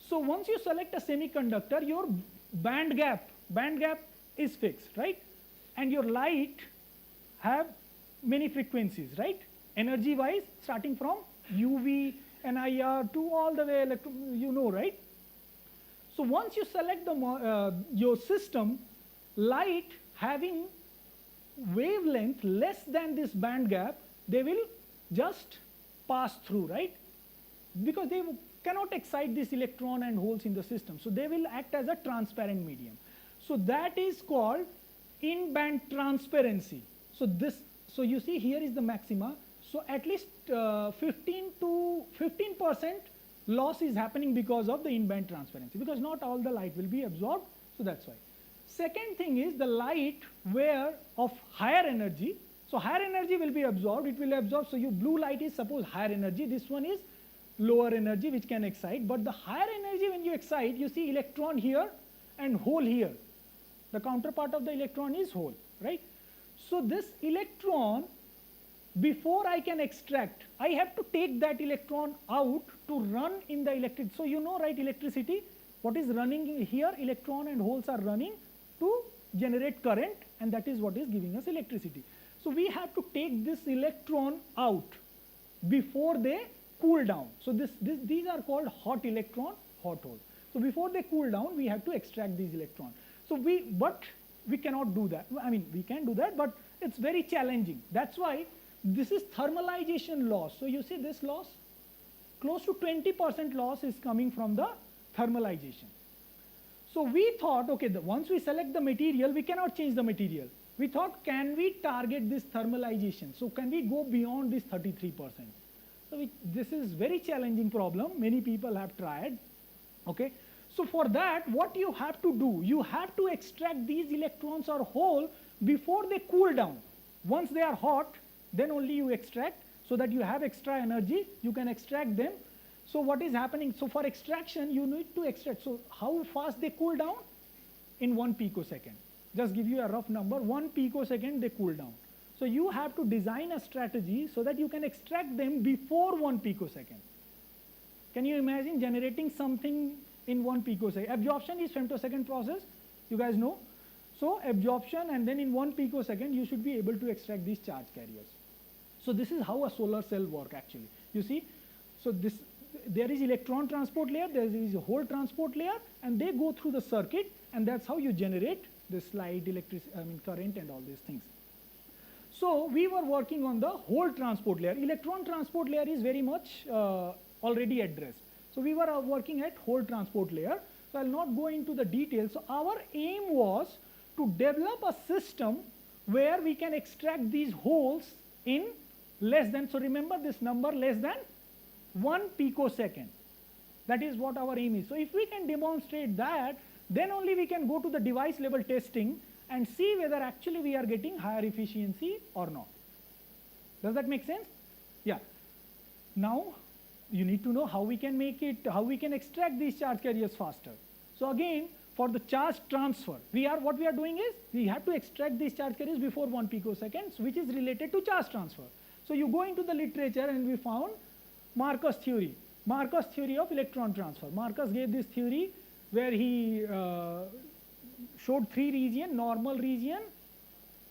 So once you select a semiconductor, your band gap is fixed, right? And your light have many frequencies, right? Energy wise, starting from UV, NIR to all the way, you know, right? So once you select the your system, light having wavelength less than this band gap, they will just pass through, right? Because they cannot excite this electron and holes in the system. So they will act as a transparent medium. So that is called in-band transparency. So you see here is the maxima. So at least 15% loss is happening because of the in-band transparency, because not all the light will be absorbed. So that's why. Second thing is the light where of higher energy. So higher energy will be absorbed. It will absorb. So your blue light is suppose higher energy. This one is lower energy which can excite. But the higher energy when you excite, you see electron here and hole here. The counterpart of the electron is hole, right? So this electron, before I can extract, I have to take that electron out to run in the electric. So you know, right, electricity, what is running here, electron and holes are running to generate current, and that is what is giving us electricity. So we have to take this electron out before they cool down. So these are called hot electron, hot hole. So before they cool down, we have to extract these electrons. So but we cannot do that. I mean, we can do that, but it's very challenging. That's why this is thermalization loss. So you see this loss, close to 20% loss is coming from the thermalization. So we thought, okay, once we select the material, we cannot change the material. We thought, can we target this thermalization? So can we go beyond this 33%? So this is very challenging problem. Many people have tried, okay? So for that, what you have to do, you have to extract these electrons or hole before they cool down. Once they are hot, then only you extract, so that you have extra energy, you can extract them. So what is happening? So for extraction, you need to extract. So how fast they cool down? In 1 picosecond. Just give you a rough number, 1 picosecond they cool down. So you have to design a strategy so that you can extract them before 1 picosecond. Can you imagine generating something in 1 picosecond? Absorption is femtosecond process, you guys know. So absorption, and then in 1 picosecond, you should be able to extract these charge carriers. So this is how a solar cell works actually. You see, so there is electron transport layer, there is a hole transport layer, and they go through the circuit, and that's how you generate this light, current and all these things. So we were working on the hole transport layer. Electron transport layer is very much already addressed. So we were working at hole transport layer. So I'll not go into the details. So our aim was to develop a system where we can extract these holes in less than, so remember this number, less than 1 picosecond. That is what our aim is. So if we can demonstrate that, then only we can go to the device level testing and see whether actually we are getting higher efficiency or not. Does that make sense? Yeah. Now you need to know how we can make it, how we can extract these charge carriers faster. So again, for the charge transfer, what we are doing is we have to extract these charge carriers before 1 picosecond, which is related to charge transfer. So you go into the literature and we found Marcus theory of electron transfer. Marcus gave this theory where he showed 3 regions: normal region,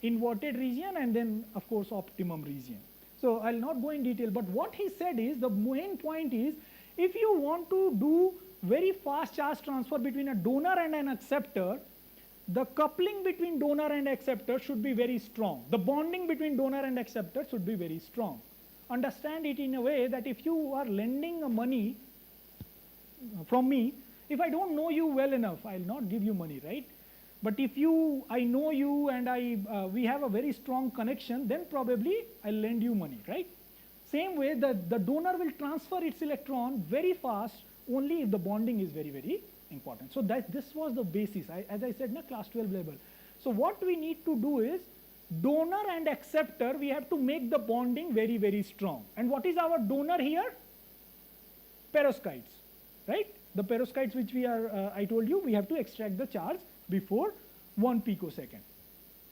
inverted region, and then of course optimum region. So I'll not go in detail, but what he said is, the main point is, if you want to do very fast charge transfer between a donor and an acceptor, the coupling between donor and acceptor should be very strong. The bonding between donor and acceptor should be very strong. Understand it in a way that if you are lending money from me, if I don't know you well enough, I'll not give you money, right? But if I know you and we have a very strong connection, then probably I'll lend you money, right? Same way, the donor will transfer its electron very fast only if the bonding is very, very important. So this was the basis, as I said, class 12 level. So what we need to do is, donor and acceptor, we have to make the bonding very, very strong. And what is our donor here? Perovskites, right? The perovskites which I told you, we have to extract the charge before 1 picosecond.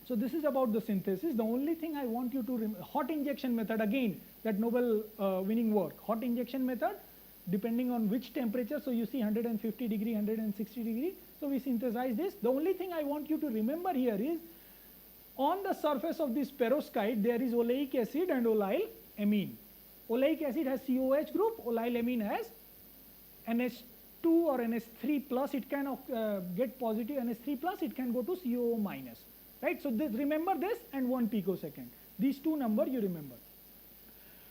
So this is about the synthesis. The only thing I want you to remember, hot injection method, again, that Nobel winning work. Hot injection method, depending on which temperature, so you see 150 degree, 160 degree, so we synthesize this. The only thing I want you to remember here is, on the surface of this perovskite, there is oleic acid and oleyl amine. Oleic acid has COH group, oleyl amine has NH2 or NH3 plus, it can get positive NH3 plus, it can go to COO minus, right? So remember this and 1 picosecond. These two numbers you remember.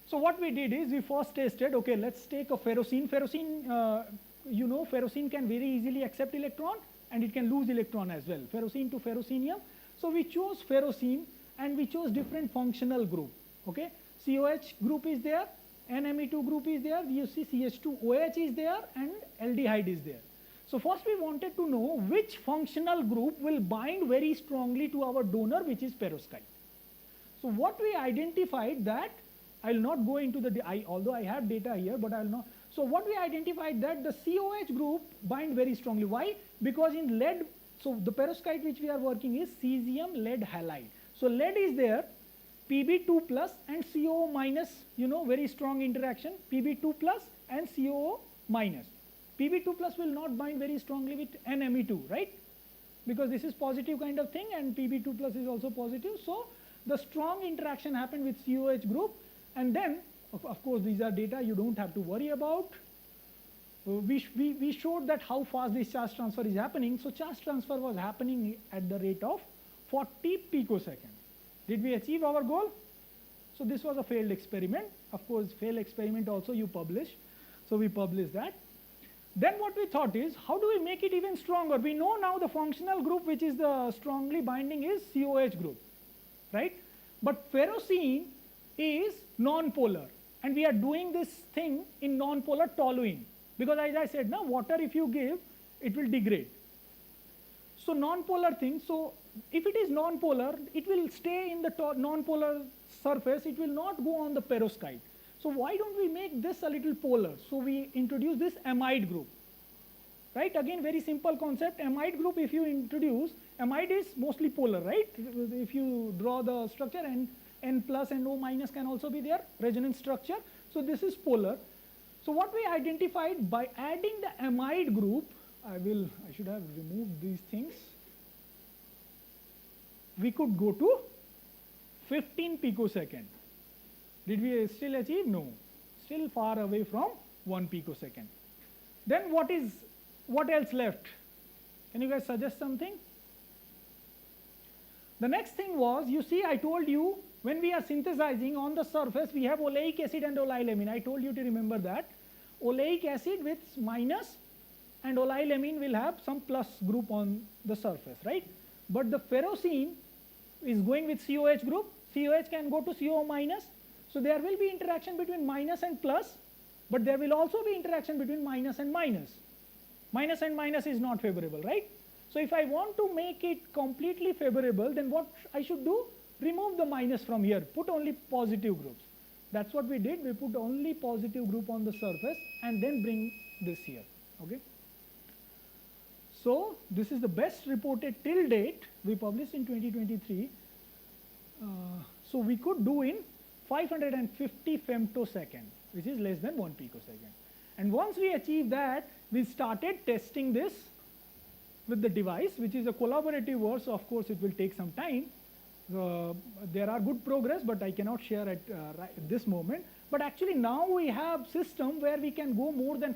So what we did is, we first tested, okay, let's take a ferrocene. Ferrocene, you know, ferrocene can very easily accept electron and it can lose electron as well, ferrocene to ferrocenium. So we chose ferrocene and we chose different functional group, okay? COH group is there, NMe2 group is there, you see CH2OH is there, and aldehyde is there. So first we wanted to know which functional group will bind very strongly to our donor, which is perovskite. So what we identified that, I'll not go into although I have data here, but I'll not. So what we identified that the COH group bind very strongly. Why? Because in lead, so the perovskite which we are working is cesium lead halide. So lead is there, Pb2 plus and COO minus, you know, very strong interaction, Pb2 plus and COO minus. Pb2 plus will not bind very strongly with NMe2, right? Because this is positive kind of thing and Pb2 plus is also positive. So the strong interaction happened with COH group, and then of course these are data you don't have to worry about. We showed that how fast this charge transfer is happening. So charge transfer was happening at the rate of 40 picoseconds. Did we achieve our goal? So this was a failed experiment. Of course, failed experiment also you publish. So we published that. Then what we thought is, how do we make it even stronger? We know now the functional group which is the strongly binding is COH group, right? But ferrocene is non-polar, and we are doing this thing in non-polar toluene, because as I said, now water if you give, it will degrade. So non-polar thing, so if it is non-polar, it will stay in the non-polar surface, it will not go on the perovskite. So why don't we make this a little polar? So we introduce this amide group, right? Again, very simple concept. Amide group, if you introduce, amide is mostly polar, right? If you draw the structure, and N plus and O minus can also be there, resonance structure. So this is polar. So what we identified by adding the amide group, I should have removed these things. We could go to 15 picosecond. Did we still achieve? No. Still far away from 1 picosecond. Then what else left? Can you guys suggest something? The next thing was, you see, I told you, when we are synthesizing on the surface, we have oleic acid and oleyl amine. I told you to remember that. Oleic acid with minus and oleyl amine will have some plus group on the surface, right? But the ferrocene is going with COH group, COH can go to CO minus. So there will be interaction between minus and plus, but there will also be interaction between minus and minus. Minus and minus is not favorable, right? So if I want to make it completely favorable, then what I should do? Remove the minus from here, put only positive groups. That's what we did. We put only positive group on the surface and then bring this here. Okay. So this is the best reported till date. We published in 2023. So we could do in 550 femtosecond, which is less than 1 picosecond. And once we achieve that, we started testing this with the device, which is a collaborative work, so of course it will take some time. There are good progress, but I cannot share at this moment. But actually now we have system where we can go more than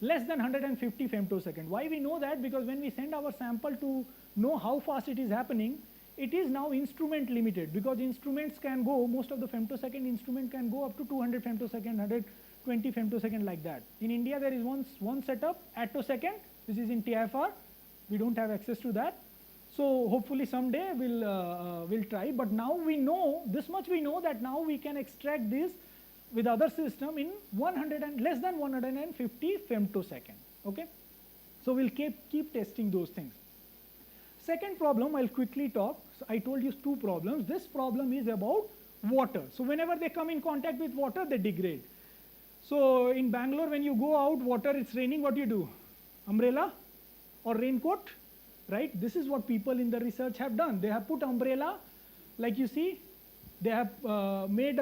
less than 150 femtosecond. Why we know that? Because when we send our sample to know how fast it is happening, it is now instrument limited, because instruments can go, most of the femtosecond instrument can go up to 200 femtosecond, 120 femtosecond, like that. In India there is one setup, attosecond, which is in TIFR. We don't have access to that. So hopefully someday we'll try, but now we know, this much we know, that now we can extract this with other system in less than 150 femtosecond. Okay? So we'll keep testing those things. Second problem I'll quickly talk. So I told you two problems. This problem is about water. So whenever they come in contact with water, they degrade. So in Bangalore, when you go out, water, it's raining, what do you do? Umbrella or raincoat, right? This is what people in the research have done. They have put umbrella, like you see, they have made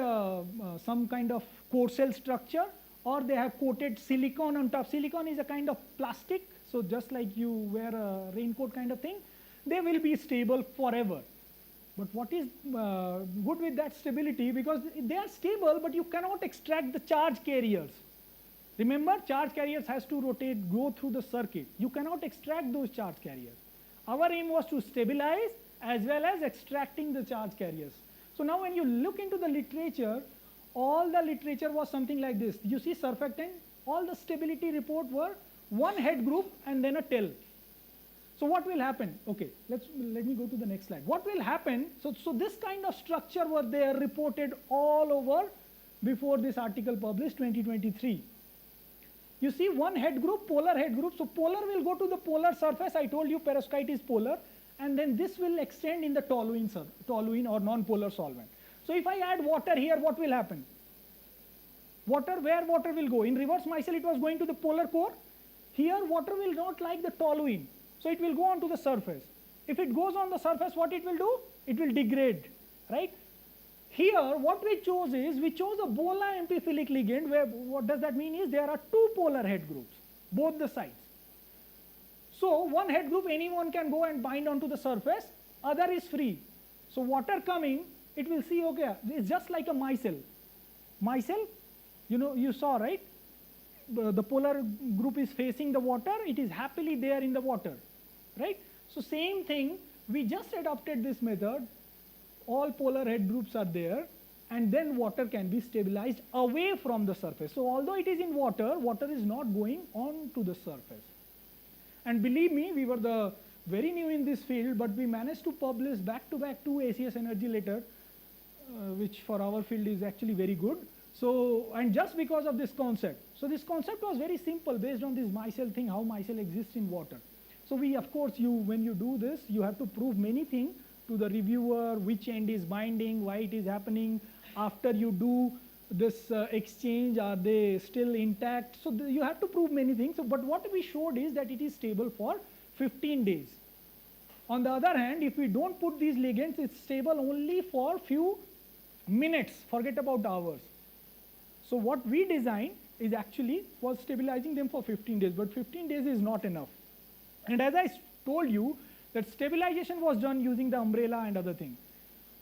some kind of core cell structure, or they have coated silicon on top. Silicon is a kind of plastic, so just like you wear a raincoat kind of thing, they will be stable forever. But what is good with that stability, because they are stable, but you cannot extract the charge carriers. Remember, charge carriers has to rotate, go through the circuit. You cannot extract those charge carriers. Our aim was to stabilize as well as extracting the charge carriers. So now when you look into the literature, all the literature was something like this. You see surfactant, all the stability report were one head group and then a tail. So what will happen? Okay, let me go to the next slide. What will happen? So this kind of structure were there reported all over before this article published 2023. You see one head group, polar head group. So polar will go to the polar surface. I told you perovskite is polar, and then this will extend in the toluene or non-polar solvent. So if I add water here, what will happen? Water, where water will go? In reverse micelle, it was going to the polar core. Here, water will not like the toluene. So it will go onto the surface. If it goes on the surface, what it will do? It will degrade, right? Here, what we chose is, we chose a BOLA amphiphilic ligand, where what does that mean is there are two polar head groups, both the sides. So one head group, anyone can go and bind onto the surface, other is free. So water coming, it will see, okay, it's just like a micelle. Micelle, you know, you saw, right? The polar group is facing the water, it is happily there in the water, right? So same thing, we just adopted this method, all polar head groups are there, and then water can be stabilized away from the surface. So although it is in water, water is not going on to the surface. And believe me, we were very new in this field, but we managed to publish back-to-back 2 ACS Energy letters, which for our field is actually very good. So, and just because of this concept. So this concept was very simple based on this micelle thing, how micelle exists in water. So we, of course, when you do this, you have to prove many things to the reviewer, which end is binding, why it is happening. After you do this exchange, are they still intact? So you have to prove many things. So, but what we showed is that it is stable for 15 days. On the other hand, if we don't put these ligands, it's stable only for few minutes, forget about hours. So what we designed is actually was stabilizing them for 15 days, but 15 days is not enough. And as I told you, that stabilization was done using the umbrella and other things.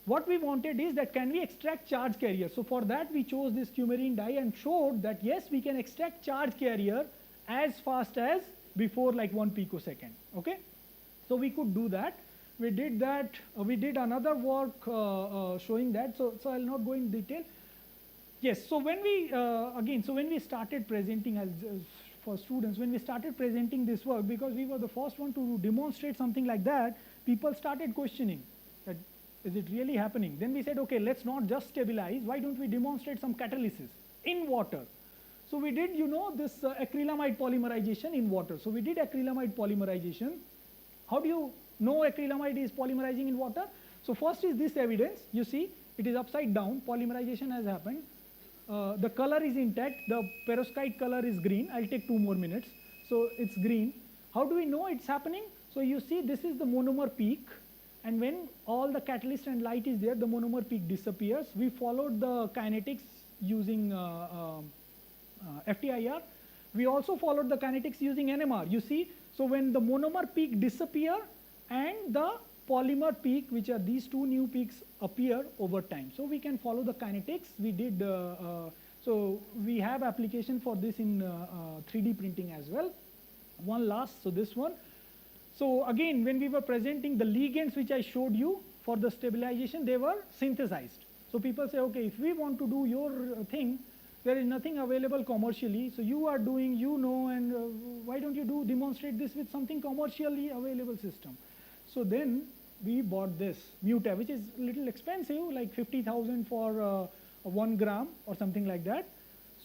What we wanted is that can we extract charge carrier? So for that we chose this coumarin dye and showed that yes, we can extract charge carrier as fast as before, like 1 picosecond, okay? So we could do that. We did that, we did another work showing that, so I'll not go in detail. Yes, so when we, when we started presenting for students, when we started presenting this work, because we were the first one to demonstrate something like that, people started questioning that, is it really happening? Then we said, okay, let's not just stabilize. Why don't we demonstrate some catalysis in water? So we did, this acrylamide polymerization in water. So we did acrylamide polymerization. How do you know acrylamide is polymerizing in water? So first is this evidence. You see, it is upside down. Polymerization has happened. The color is intact. The perovskite color is green. I'll take 2 more minutes. So it's green. How do we know it's happening? So you see, this is the monomer peak. And when all the catalyst and light is there, the monomer peak disappears. We followed the kinetics using FTIR. We also followed the kinetics using NMR. You see, so when the monomer peak disappear and the polymer peak, which are these 2 new peaks, appear over time. So we can follow the kinetics. We did, so we have application for this in 3D printing as well. One last, so this one. So again, when we were presenting the ligands which I showed you for the stabilization, they were synthesized. So people say, okay, if we want to do your thing, there is nothing available commercially. So you are doing, and why don't you demonstrate this with something commercially available system? So then we bought this Muta, which is a little expensive, like 50,000 for 1 gram or something like that.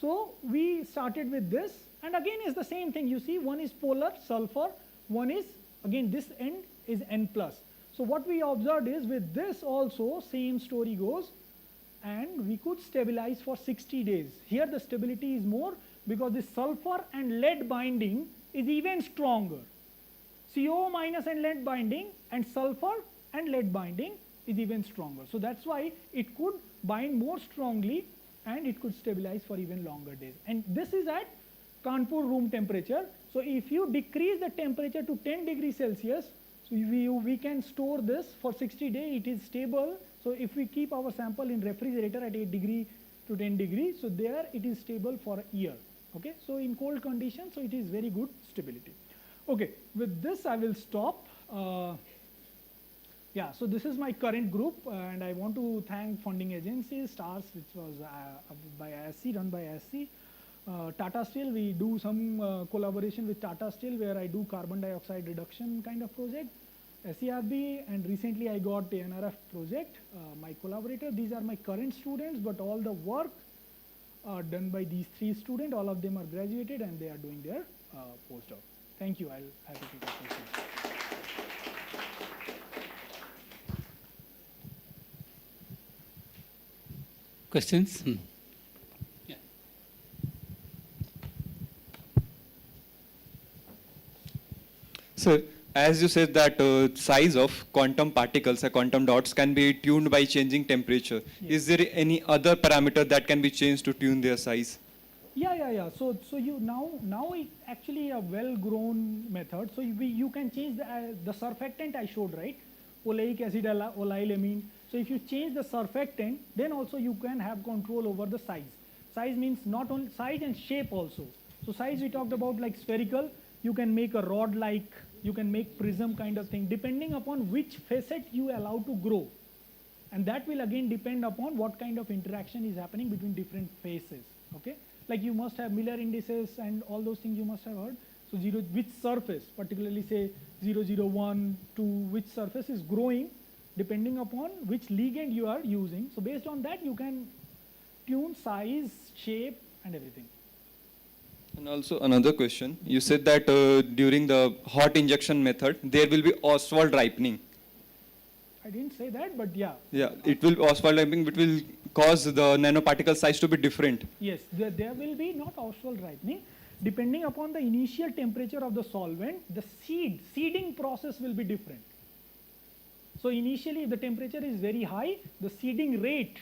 So we started with this, and again is the same thing. You see, one is polar sulfur, one is, again, this end is N+. So what we observed is with this also same story goes, and we could stabilize for 60 days. Here the stability is more because the sulfur and lead binding is even stronger. CO minus and lead binding and sulfur and lead binding is even stronger. So that's why it could bind more strongly and it could stabilize for even longer days. And this is at Kanpur room temperature. So if you decrease the temperature to 10 degrees Celsius, so we can store this for 60 days, it is stable. So if we keep our sample in refrigerator at 8 degree to 10 degrees, so there it is stable for a year. Okay, so in cold conditions, so it is very good stability. Okay, with this I will stop. Yeah, so this is my current group, and I want to thank funding agencies, STARS, which was by ISC, run by ISC. Tata Steel, we do some collaboration with Tata Steel where I do carbon dioxide reduction kind of project. SERB, and recently I got the NRF project, my collaborator. These are my current students, but all the work are done by these 3 students. All of them are graduated and they are doing their postdoc. Thank you. I'll happy to take questions. Questions? Yeah. So, as you said that size of quantum particles or quantum dots can be tuned by changing temperature. Yes. Is there any other parameter that can be changed to tune their size? Yeah. So you now it actually a well-grown method. So you can change the surfactant I showed, right? Oleic acid, oleamine. So if you change the surfactant, then also you can have control over the size. Size means not only size and shape also. So size we talked about like spherical. You can make a rod-like. You can make prism kind of thing, depending upon which facet you allow to grow. And that will again depend upon what kind of interaction is happening between different faces, okay? Like you must have Miller indices and all those things you must have heard. So which surface, particularly say 001 to which surface is growing, depending upon which ligand you are using. So based on that, you can tune size, shape, and everything. And also another question, you said that during the hot injection method, there will be Ostwald ripening. I didn't say that, but yeah. Yeah, it will Ostwald ripening, which will cause the nanoparticle size to be different. Yes, there will be not Ostwald ripening. Depending upon the initial temperature of the solvent, the seeding process will be different. So initially, if the temperature is very high, the seeding rate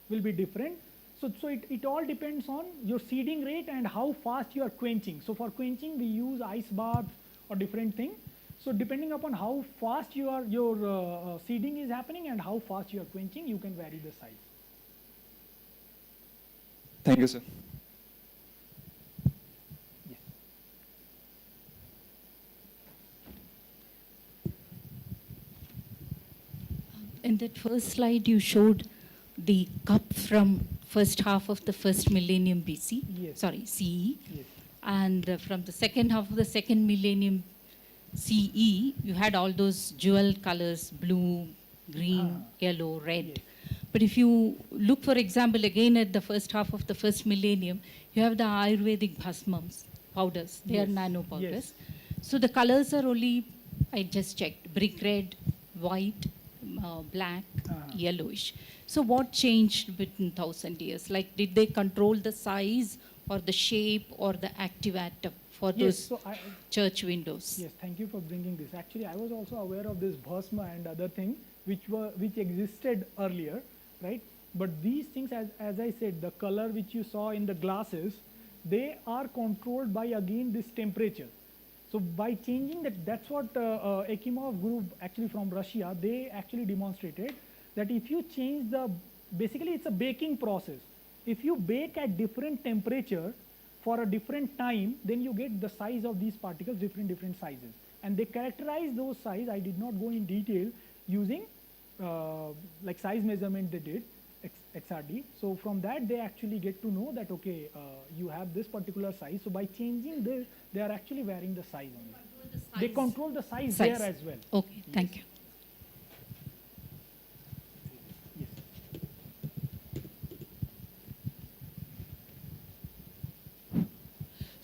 will be different. So it all depends on your seeding rate and how fast you are quenching. So for quenching, we use ice bath or different thing. So depending upon how fast your seeding is happening and how fast you are quenching, you can vary the size. Thank you, sir. Yes. In that first slide, you showed the cup from first half of the first millennium BC, Yes. sorry, CE, Yes. and from the second half of the second millennium CE, you had all those jewel colors, blue, green, yellow, red. But if you look, for example, again at the first half of the first millennium, you have the Ayurvedic bhasmams, powders. They are Yes, nano powders. yes. So the colors are only, I just checked, brick red, white, black, yellowish. So what changed within 1,000 years? Like, did they control the size or the shape or the active atom for Yes, those so church windows? Yes, thank you for bringing this. Actually, I was also aware of this bhasma and other thing which existed earlier, right? But these things, as I said, the color which you saw in the glasses, they are controlled by again this temperature. So by changing that, that's what Ekimov group actually from Russia, they actually demonstrated that if you change basically it's a baking process. If you bake at different temperature for a different time, then you get the size of these particles, different sizes. And they characterize those size, I did not go in detail, using like size measurement they did, XRD. So from that they actually get to know that, okay, you have this particular size. So by changing this, they are actually varying the size only. They control the size there as well. Okay, thank you.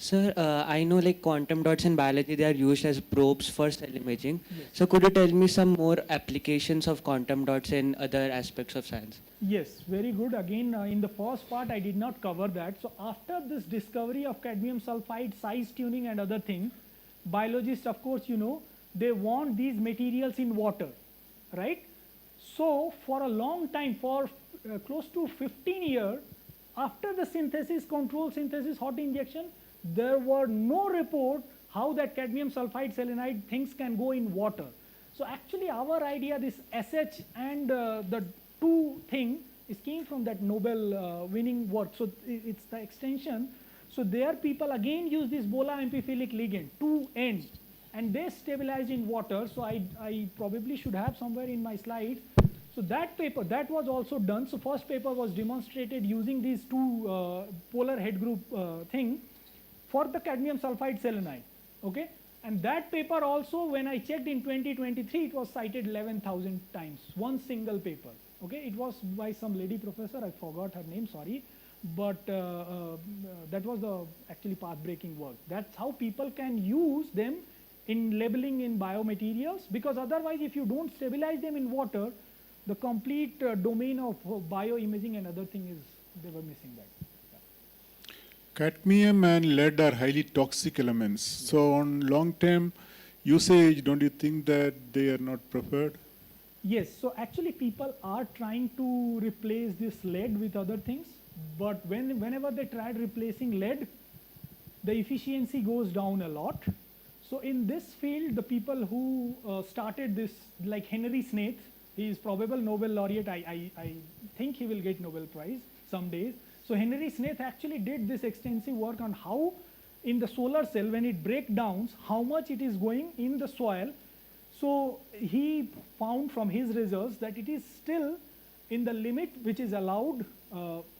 Sir, I know like quantum dots in biology, they are used as probes for cell imaging. So could you tell me some more applications of quantum dots in other aspects of science? Yes, very good. Again, in the first part, I did not cover that. So after this discovery of cadmium sulfide, size tuning and other things, biologists, of course, you know, they want these materials in water, right? So for a long time, for close to 15 years, after the synthesis, control synthesis, hot injection, there were no report how that cadmium sulfide selenide things can go in water. So actually our idea, this SH and the two thing, is came from that Nobel winning work. So it's the extension. So there people again use this Bola amphiphilic ligand, 2N, and they stabilize in water. So I probably should have somewhere in my slides. So that paper, that was also done. So first paper was demonstrated using these two polar head group thing for the cadmium sulfide selenide, okay? And that paper also, when I checked in 2023, it was cited 11,000 times, one single paper, okay? It was by some lady professor, I forgot her name, sorry, but that was the actually path-breaking work. That's how people can use them in labeling in biomaterials, because otherwise if you don't stabilize them in water, the complete domain of bioimaging and other thing is, they were missing that. Cadmium and lead are highly toxic elements. So on long-term usage, don't you think that they are not preferred? Yes, so actually people are trying to replace this lead with other things, but whenever they tried replacing lead, the efficiency goes down a lot. So in this field, the people who started this, like Henry Snaith, he is probable Nobel laureate. I think he will get Nobel Prize some days. So Henry Snaith actually did this extensive work on how in the solar cell, when it breaks down, how much it is going in the soil. So he found from his results that it is still in the limit which is allowed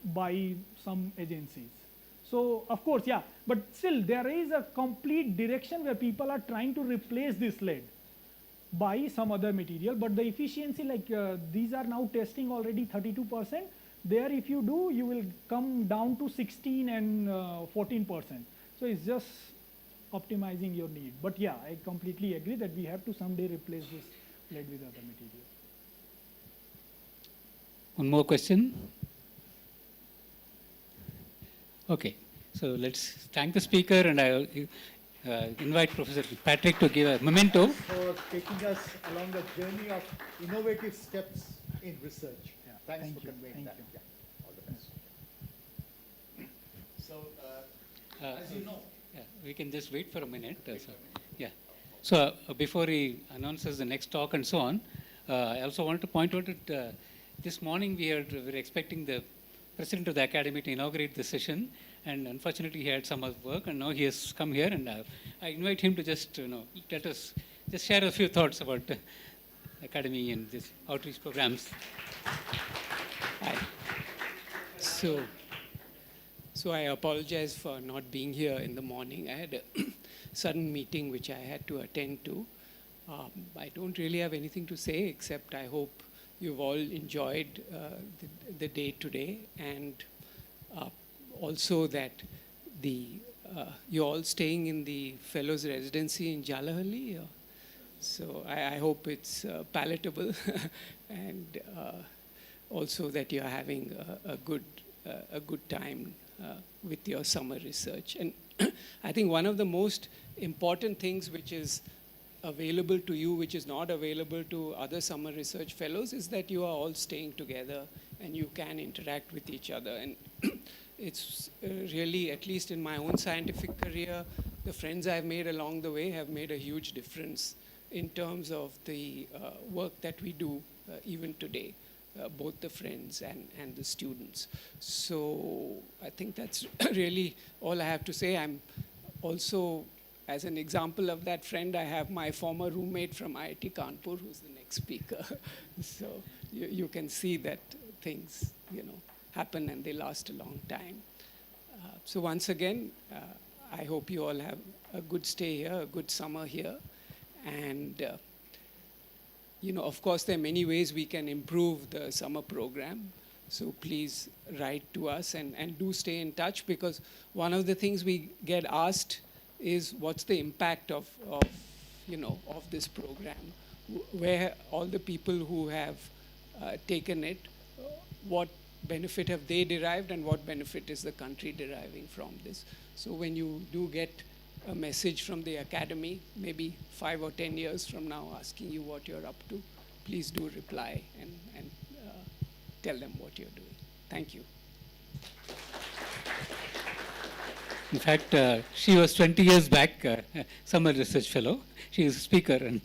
by some agencies. So of course, yeah, but still there is a complete direction where people are trying to replace this lead by some other material, but the efficiency, like these are now testing already 32%. There if you do, you will come down to 16 and 14%. So it's just optimizing your need. But yeah, I completely agree that we have to someday replace this lead with other material. One more question. Okay, so let's thank the speaker, and I invite Professor Patrick to give a memento. For taking us along the journey of innovative steps in research. Thanks for conveying that. Yeah. All the best. So, as you know, yeah, we can just wait for a minute. Yeah. So before he announces the next talk and so on, I also wanted to point out that this morning we were expecting the president of the academy to inaugurate the session, and unfortunately he had some other work, and now he has come here, and I invite him to just let us just share a few thoughts about the academy and this outreach programs. Hi. So I apologize for not being here in the morning. I had sudden meeting which I had to attend to. I don't really have anything to say except I hope you've all enjoyed the day today, and also that you're all staying in the Fellows Residency in Jalahalli. So I hope it's palatable and also that you're having a good time with your summer research. And I think one of the most important things which is available to you, which is not available to other summer research fellows, is that you are all staying together and you can interact with each other. And it's really, at least in my own scientific career, the friends I've made along the way have made a huge difference in terms of the work that we do even today, both the friends and the students. So I think that's really all I have to say. I'm also, as an example of that friend, I have my former roommate from IIT Kanpur, who's the next speaker. So you can see that things, happen and they last a long time. So once again, I hope you all have a good stay here, a good summer here. And, of course, there are many ways we can improve the summer program. So please write to us and do stay in touch, because one of the things we get asked is what's the impact of this program, where all the people who have taken it, what benefit have they derived and what benefit is the country deriving from this. So when you do get a message from the academy, maybe 5 or 10 years from now, asking you what you're up to, please do reply and tell them what you're doing. Thank you. In fact, she was 20 years back, summer research fellow. She is a speaker. And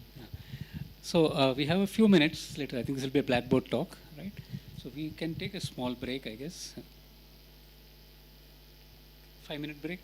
so we have a few minutes later. I think this will be a blackboard talk, right? So we can take a small break, I guess. 5-minute break.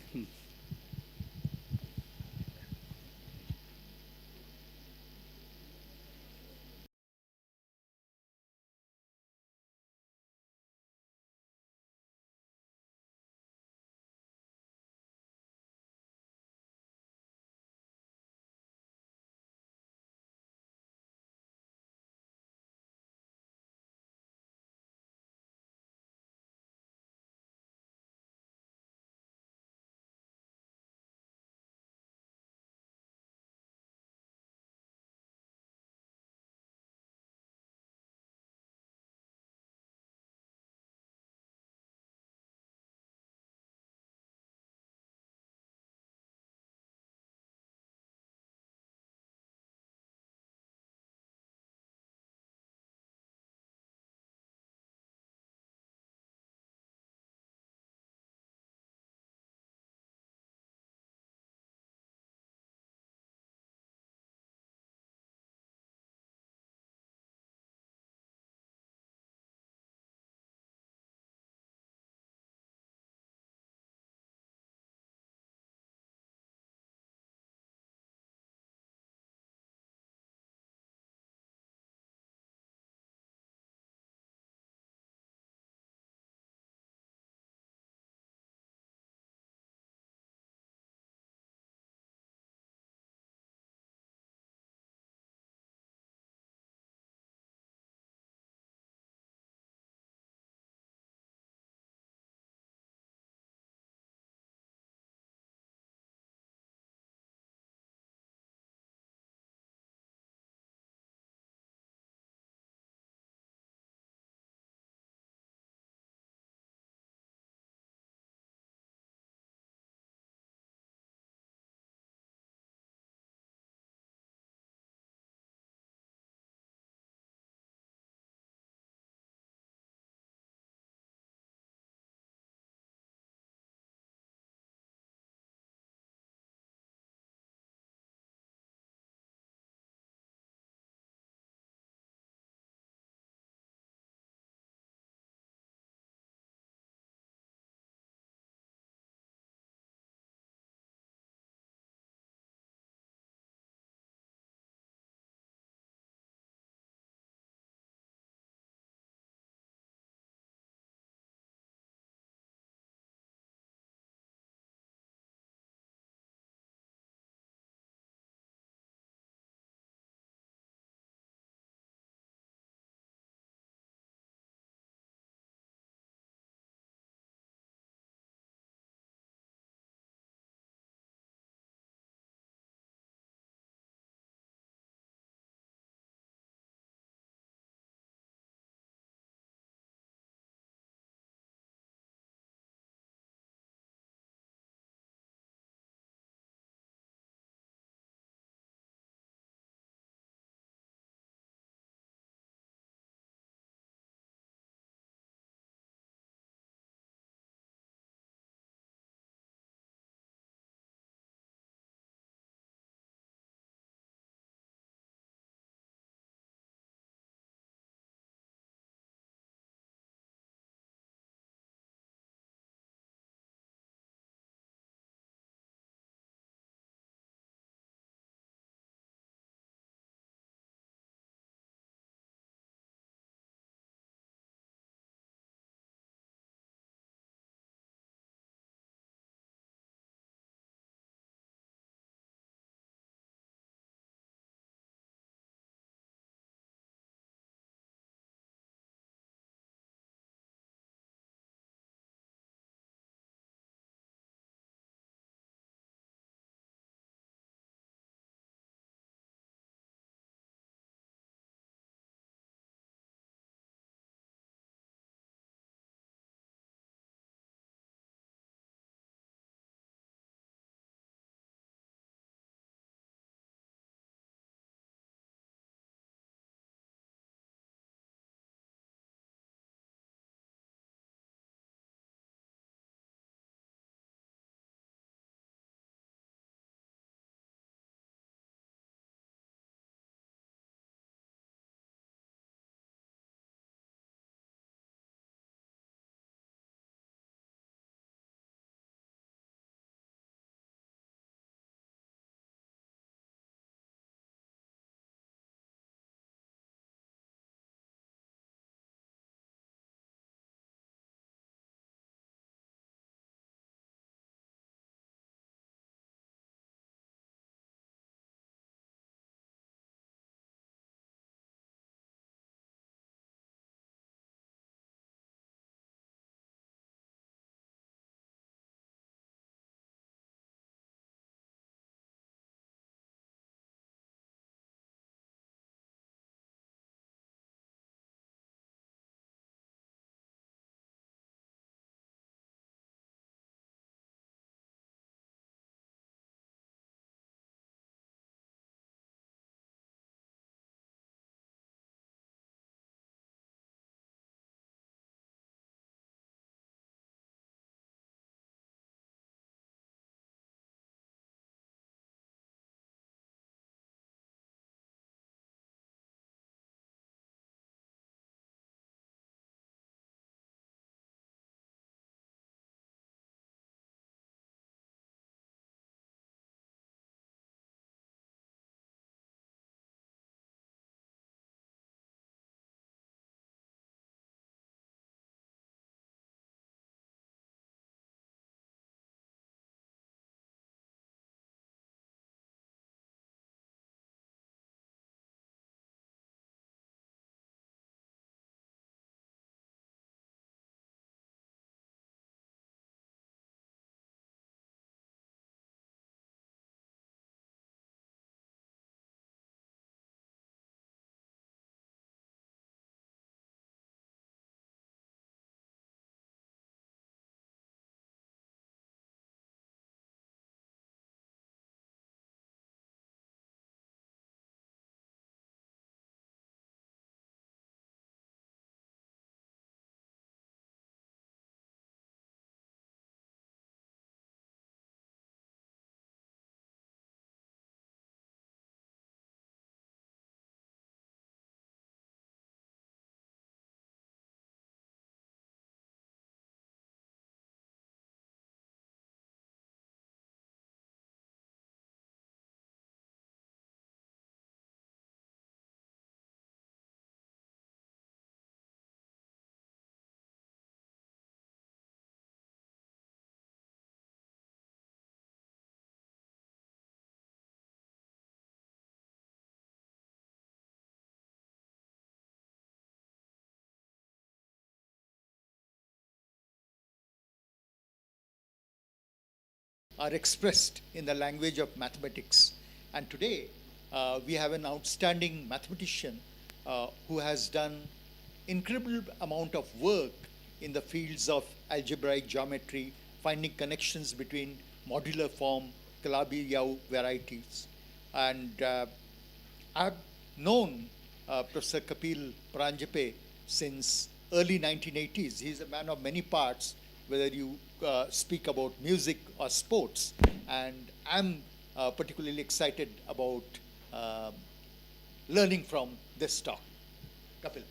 are expressed in the language of mathematics. And today, we have an outstanding mathematician who has done incredible amount of work in the fields of algebraic geometry, finding connections between modular form, Calabi-Yau varieties. And I've known Professor Kapil Pranjape since early 1980s. He's a man of many parts, whether you speak about music or sports. And I'm particularly excited about learning from this talk. Kapil.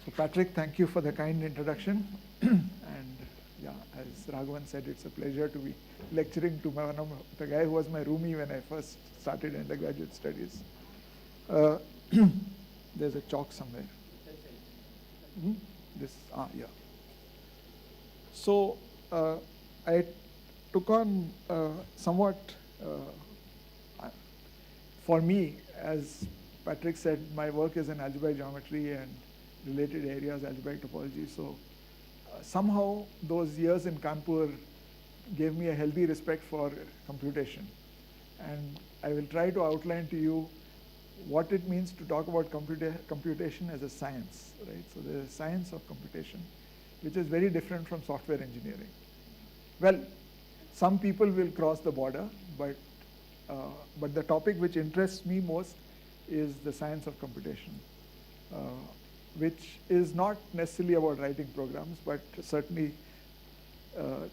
So Patrick, thank you for the kind introduction. And yeah, as Raghavan said, it's a pleasure to be lecturing to the guy who was my roomie when I first started undergraduate studies. There's a chalk somewhere. Yeah. So I took on somewhat, for me, as Patrick said, my work is in algebraic geometry and related areas, algebraic topology. So somehow those years in Kanpur gave me a healthy respect for computation. And I will try to outline to you what it means to talk about computation as a science, right? So there's a science of computation, which is very different from software engineering. Well, some people will cross the border, but the topic which interests me most is the science of computation, which is not necessarily about writing programs, but certainly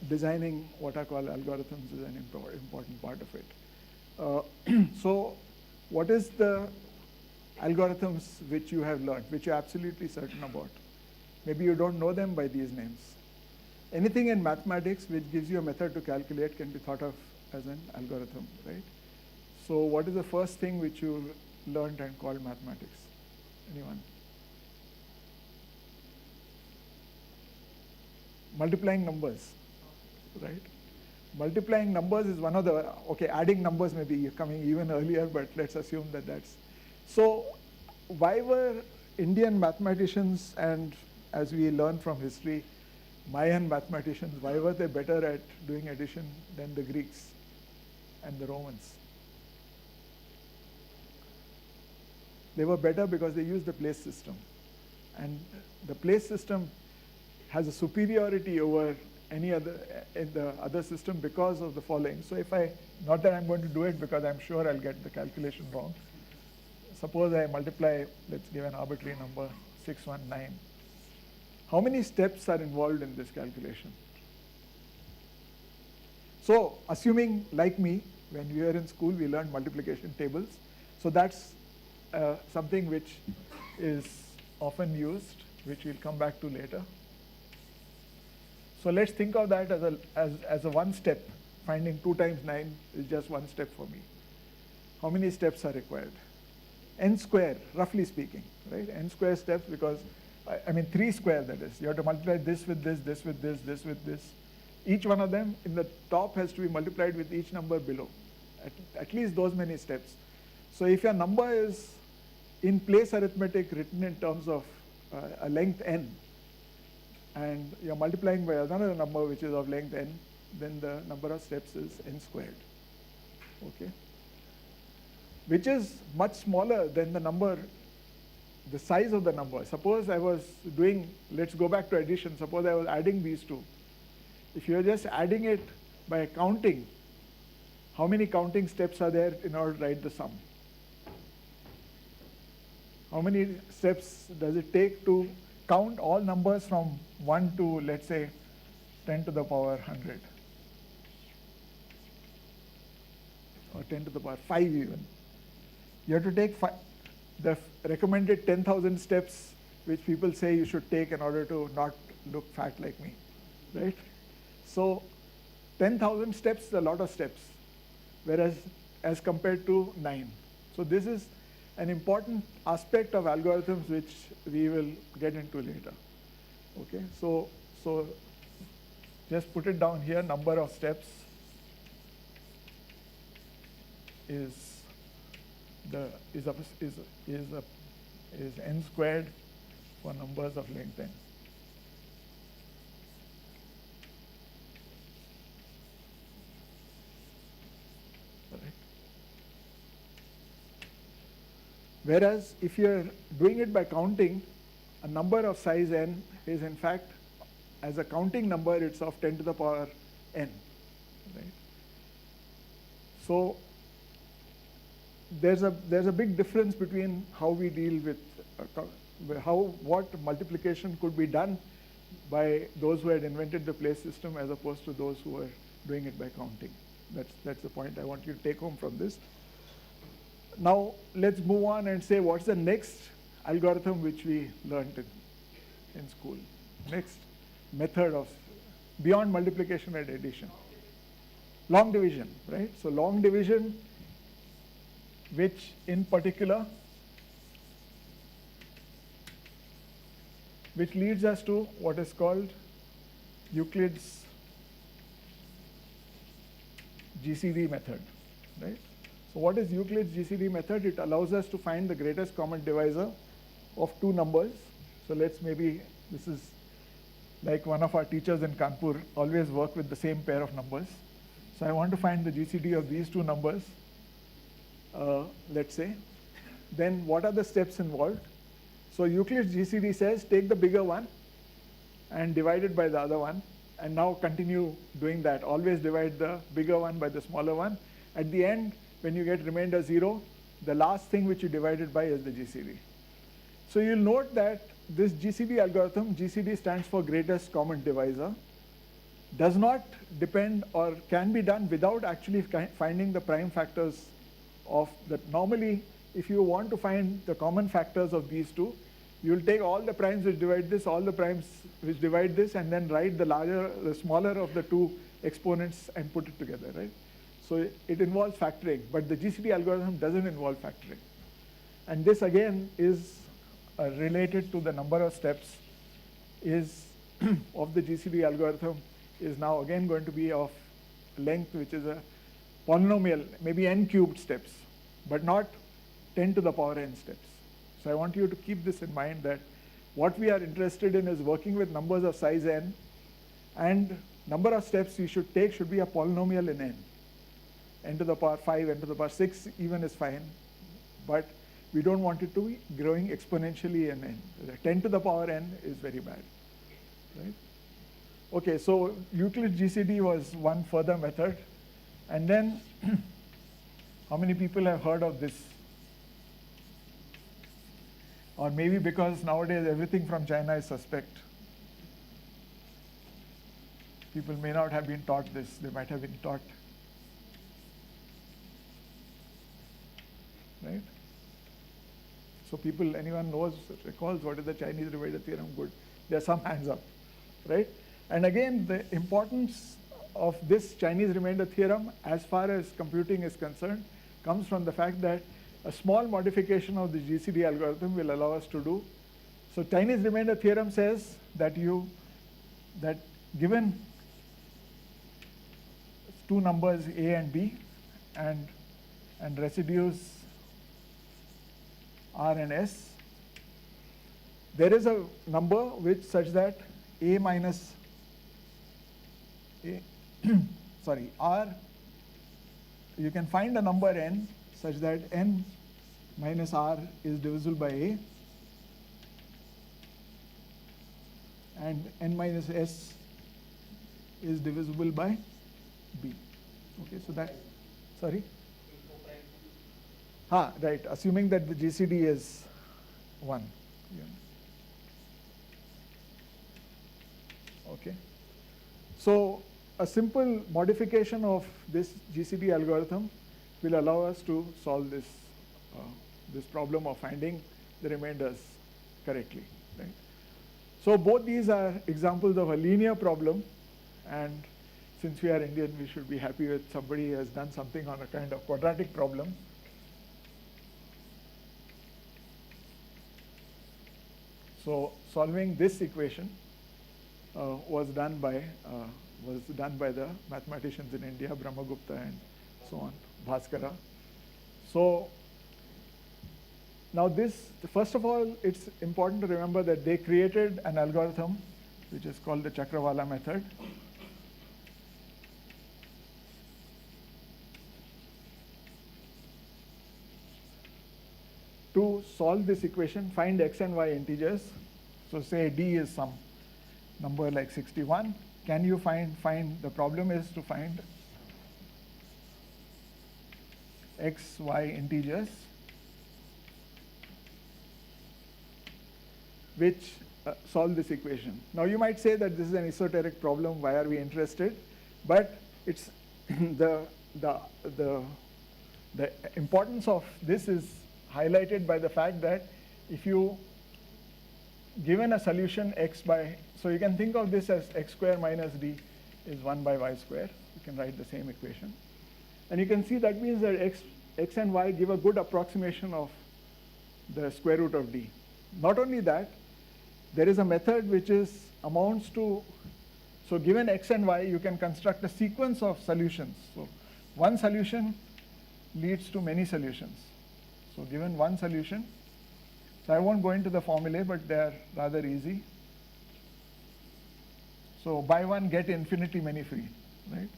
designing what I call algorithms is an important part of it. So what is the algorithms which you have learned, which you're absolutely certain about? Maybe you don't know them by these names. Anything in mathematics which gives you a method to calculate can be thought of as an algorithm, right? So what is the first thing which you learned and called mathematics? Anyone? Multiplying numbers, right? Multiplying numbers is one of the, okay, adding numbers may be coming even earlier, but let's assume that that's. So why were Indian mathematicians, and as we learn from history, Mayan mathematicians, why were they better at doing addition than the Greeks and the Romans? They were better because they used the place system. And the place system has a superiority over any other in the other system because of the following. So if I, not that I'm going to do it because I'm sure I'll get the calculation wrong. Suppose I multiply, let's give an arbitrary number, 619. How many steps are involved in this calculation? So assuming, like me, when we were in school, we learned multiplication tables. So that's something which is often used, which we'll come back to later. So let's think of that as a one step. Finding 2 times 9 is just one step for me. How many steps are required? N square, roughly speaking, right? N square steps, because, I mean 3 square, that is. You have to multiply this with this, this with this, this with this. Each one of them in the top has to be multiplied with each number below. At least those many steps. So if your number is in place arithmetic written in terms of a length n, and you're multiplying by another number which is of length n, then the number of steps is n squared, okay? Which is much smaller than the number, the size of the number. Suppose I was doing, let's go back to addition, suppose I was adding these two. If you're just adding it by counting, how many counting steps are there in order to write the sum? How many steps does it take to count all numbers from 1 to, let's say, 10 to the power 100? Or 10 to the power 5 even. You have to take the recommended 10,000 steps which people say you should take in order to not look fat like me, right? So 10,000 steps is a lot of steps, whereas as compared to 9. So this is an important aspect of algorithms which we will get into later. Okay, so just put it down here, number of steps is the is n squared for numbers of length n. Correct. Whereas if you're doing it by counting, a number of size n is in fact, as a counting number, it's of 10 to the power n. Right? So there's a big difference between how we deal with what multiplication could be done by those who had invented the place system as opposed to those who were doing it by counting. That's the point I want you to take home from this. Now let's move on and say what's the next algorithm which we learned in school. Next method of beyond multiplication and addition. Long division, right? So long division, which in particular, which leads us to what is called Euclid's GCD method, right? So what is Euclid's GCD method? It allows us to find the greatest common divisor of two numbers. So let's maybe, this is like one of our teachers in Kanpur, always work with the same pair of numbers. So I want to find the GCD of these two numbers, let's say. Then what are the steps involved? So Euclid's GCD says take the bigger one and divide it by the other one, and now continue doing that. Always divide the bigger one by the smaller one. At the end, when you get remainder 0, the last thing which you divided by is the GCD. So you'll note that this GCD algorithm, GCD stands for greatest common divisor, does not depend or can be done without actually finding the prime factors of that. Normally, if you want to find the common factors of these two, you'll take all the primes which divide this, all the primes which divide this, and then write the smaller of the two exponents and put it together, right? So it involves factoring, but the GCD algorithm doesn't involve factoring. And this again is related to the number of steps is of the GCD algorithm is now again going to be of length which is a polynomial, maybe n cubed steps, but not 10 to the power n steps. So I want you to keep this in mind that what we are interested in is working with numbers of size n, and number of steps you should take should be a polynomial in n. N to the power 5, n to the power 6 even is fine, but we don't want it to be growing exponentially in n. 10 to the power n is very bad, right? Okay, so Euclid GCD was one further method. And then, how many people have heard of this? Or maybe because nowadays everything from China is suspect. People may not have been taught this, they might have been taught. Right? So people, anyone knows, recalls what is the Chinese remainder theorem? Good. There are some hands up, right? And again, the importance of this Chinese remainder theorem, as far as computing is concerned, comes from the fact that a small modification of the GCD algorithm will allow us to do. So Chinese remainder theorem says that given two numbers a and b and residues r and s, there is a number which such that a minus sorry, r, you can find a number n such that n minus r is divisible by a, and n minus s is divisible by b. Okay, so that, sorry? Right, assuming that the GCD is 1. Yeah. Okay. So a simple modification of this GCD algorithm will allow us to solve this, this problem of finding the remainders correctly. Right? So both these are examples of a linear problem, and since we are Indian, we should be happy with somebody has done something on a kind of quadratic problem. So solving this equation was done by the mathematicians in India, Brahmagupta and so on, Bhaskara. So Now this, first of all, it's important to remember that they created an algorithm which is called the Chakravala method. To solve this equation, find x and y integers. So say d is some number like 61. Can you find, the problem is to find x, y integers which solve this equation. Now you might say that this is an esoteric problem, why are we interested? But it's the importance of this is highlighted by the fact that if you given a solution x by, so you can think of this as x square minus d is 1 by y square. You can write the same equation. And you can see that means that x and y give a good approximation of the square root of d. Not only that, there is a method which is amounts to, so given x and y, you can construct a sequence of solutions. So one solution leads to many solutions. So given one solution, so I won't go into the formulae, but they are rather easy. So buy one, get infinity many free, right?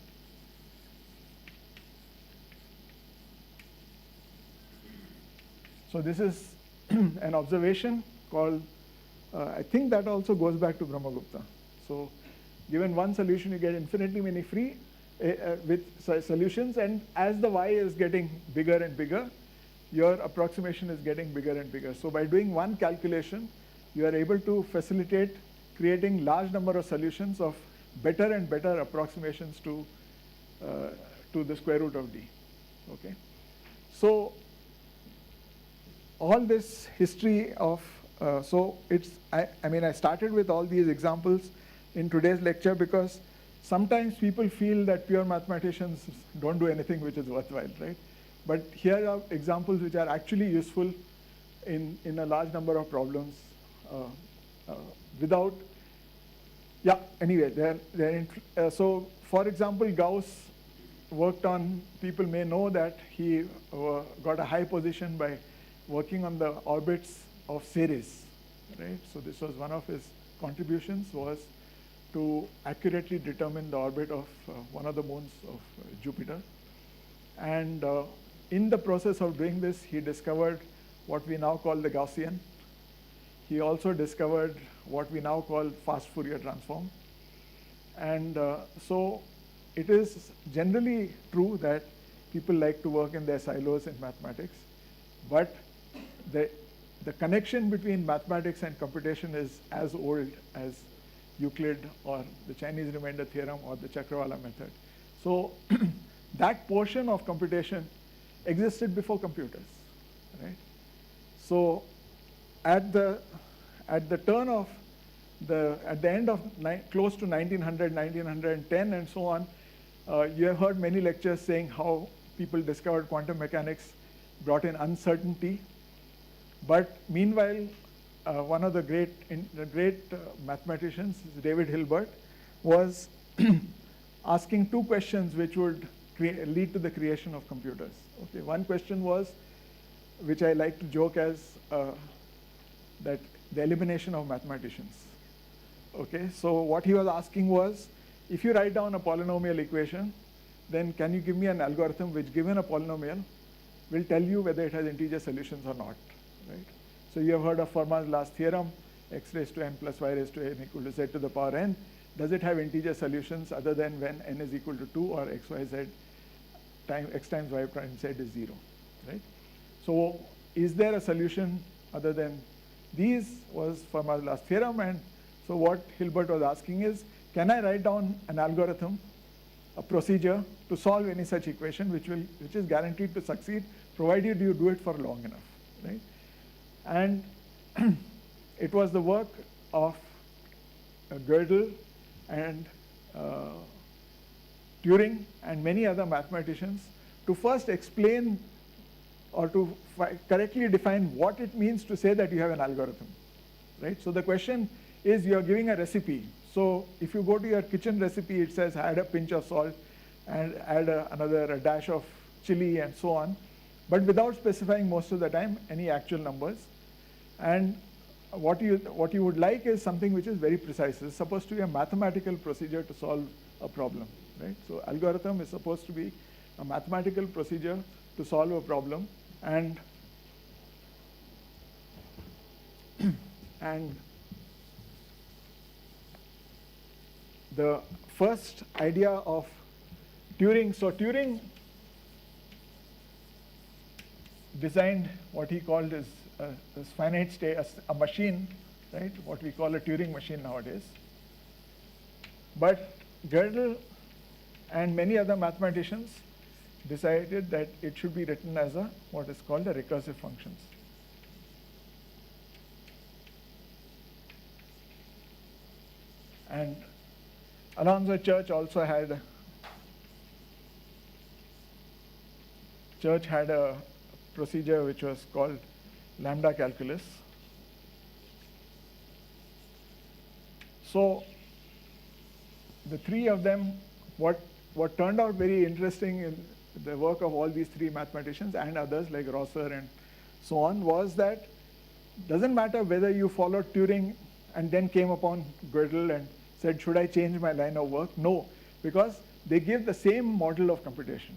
So this is an observation called, I think that also goes back to Brahmagupta. So given one solution, you get infinitely many free with solutions, and as the y is getting bigger and bigger, your approximation is getting bigger and bigger. So by doing one calculation, you are able to facilitate creating large number of solutions of better and better approximations to the square root of d. Okay, so all this history of so it's I mean I started with all these examples in today's lecture because sometimes people feel that pure mathematicians don't do anything which is worthwhile, right? But here are examples which are actually useful in a large number of problems without, yeah, anyway, so for example, Gauss worked on, people may know that he got a high position by working on the orbits of Ceres, right? So this was one of his contributions, was to accurately determine the orbit of one of the moons of Jupiter. And in the process of doing this, he discovered what we now call the Gaussian. He also discovered what we now call fast Fourier transform. And so it is generally true that people like to work in their silos in mathematics, but the connection between mathematics and computation is as old as Euclid or the Chinese remainder theorem or the Chakravala method. So that portion of computation existed before computers, right? So at the turn of at the end of close to 1900, 1910 and so on, you have heard many lectures saying how people discovered quantum mechanics, brought in uncertainty. But meanwhile, one of the great mathematicians, David Hilbert, was asking two questions which would lead to the creation of computers. Okay, one question was, which I like to joke as that the elimination of mathematicians. Okay, so what he was asking was, if you write down a polynomial equation, then can you give me an algorithm which, given a polynomial, will tell you whether it has integer solutions or not, right? So you have heard of Fermat's last theorem, x raised to n plus y raised to n equal to z to the power n. Does it have integer solutions other than when n is equal to 2 or x, y, z x times y prime z is 0, right? So is there a solution other than these? Was Fermat's last theorem. And so what Hilbert was asking is, can I write down an algorithm, a procedure to solve any such equation which is guaranteed to succeed provided you do it for long enough, right? And it was the work of Gödel and Turing and many other mathematicians to first explain or to correctly define what it means to say that you have an algorithm, right? So the question is, you're giving a recipe. So if you go to your kitchen recipe, it says add a pinch of salt and add a dash of chili and so on. but without specifying most of the time any actual numbers. And what you would like is something which is very precise. It's supposed to be a mathematical procedure to solve a problem, right? So algorithm is supposed to be a mathematical procedure to solve a problem, and the first idea of Turing, so Turing designed what he called as finite state, a machine, right? What we call a Turing machine nowadays. But Gödel and many other mathematicians decided that it should be written as what is called a recursive functions. And Alonzo Church also had a procedure which was called lambda calculus. So the three of them, what turned out very interesting in the work of all these three mathematicians and others like Rosser and so on, was that doesn't matter whether you followed Turing and then came upon Gödel and said, should I change my line of work? No, because they give the same model of computation.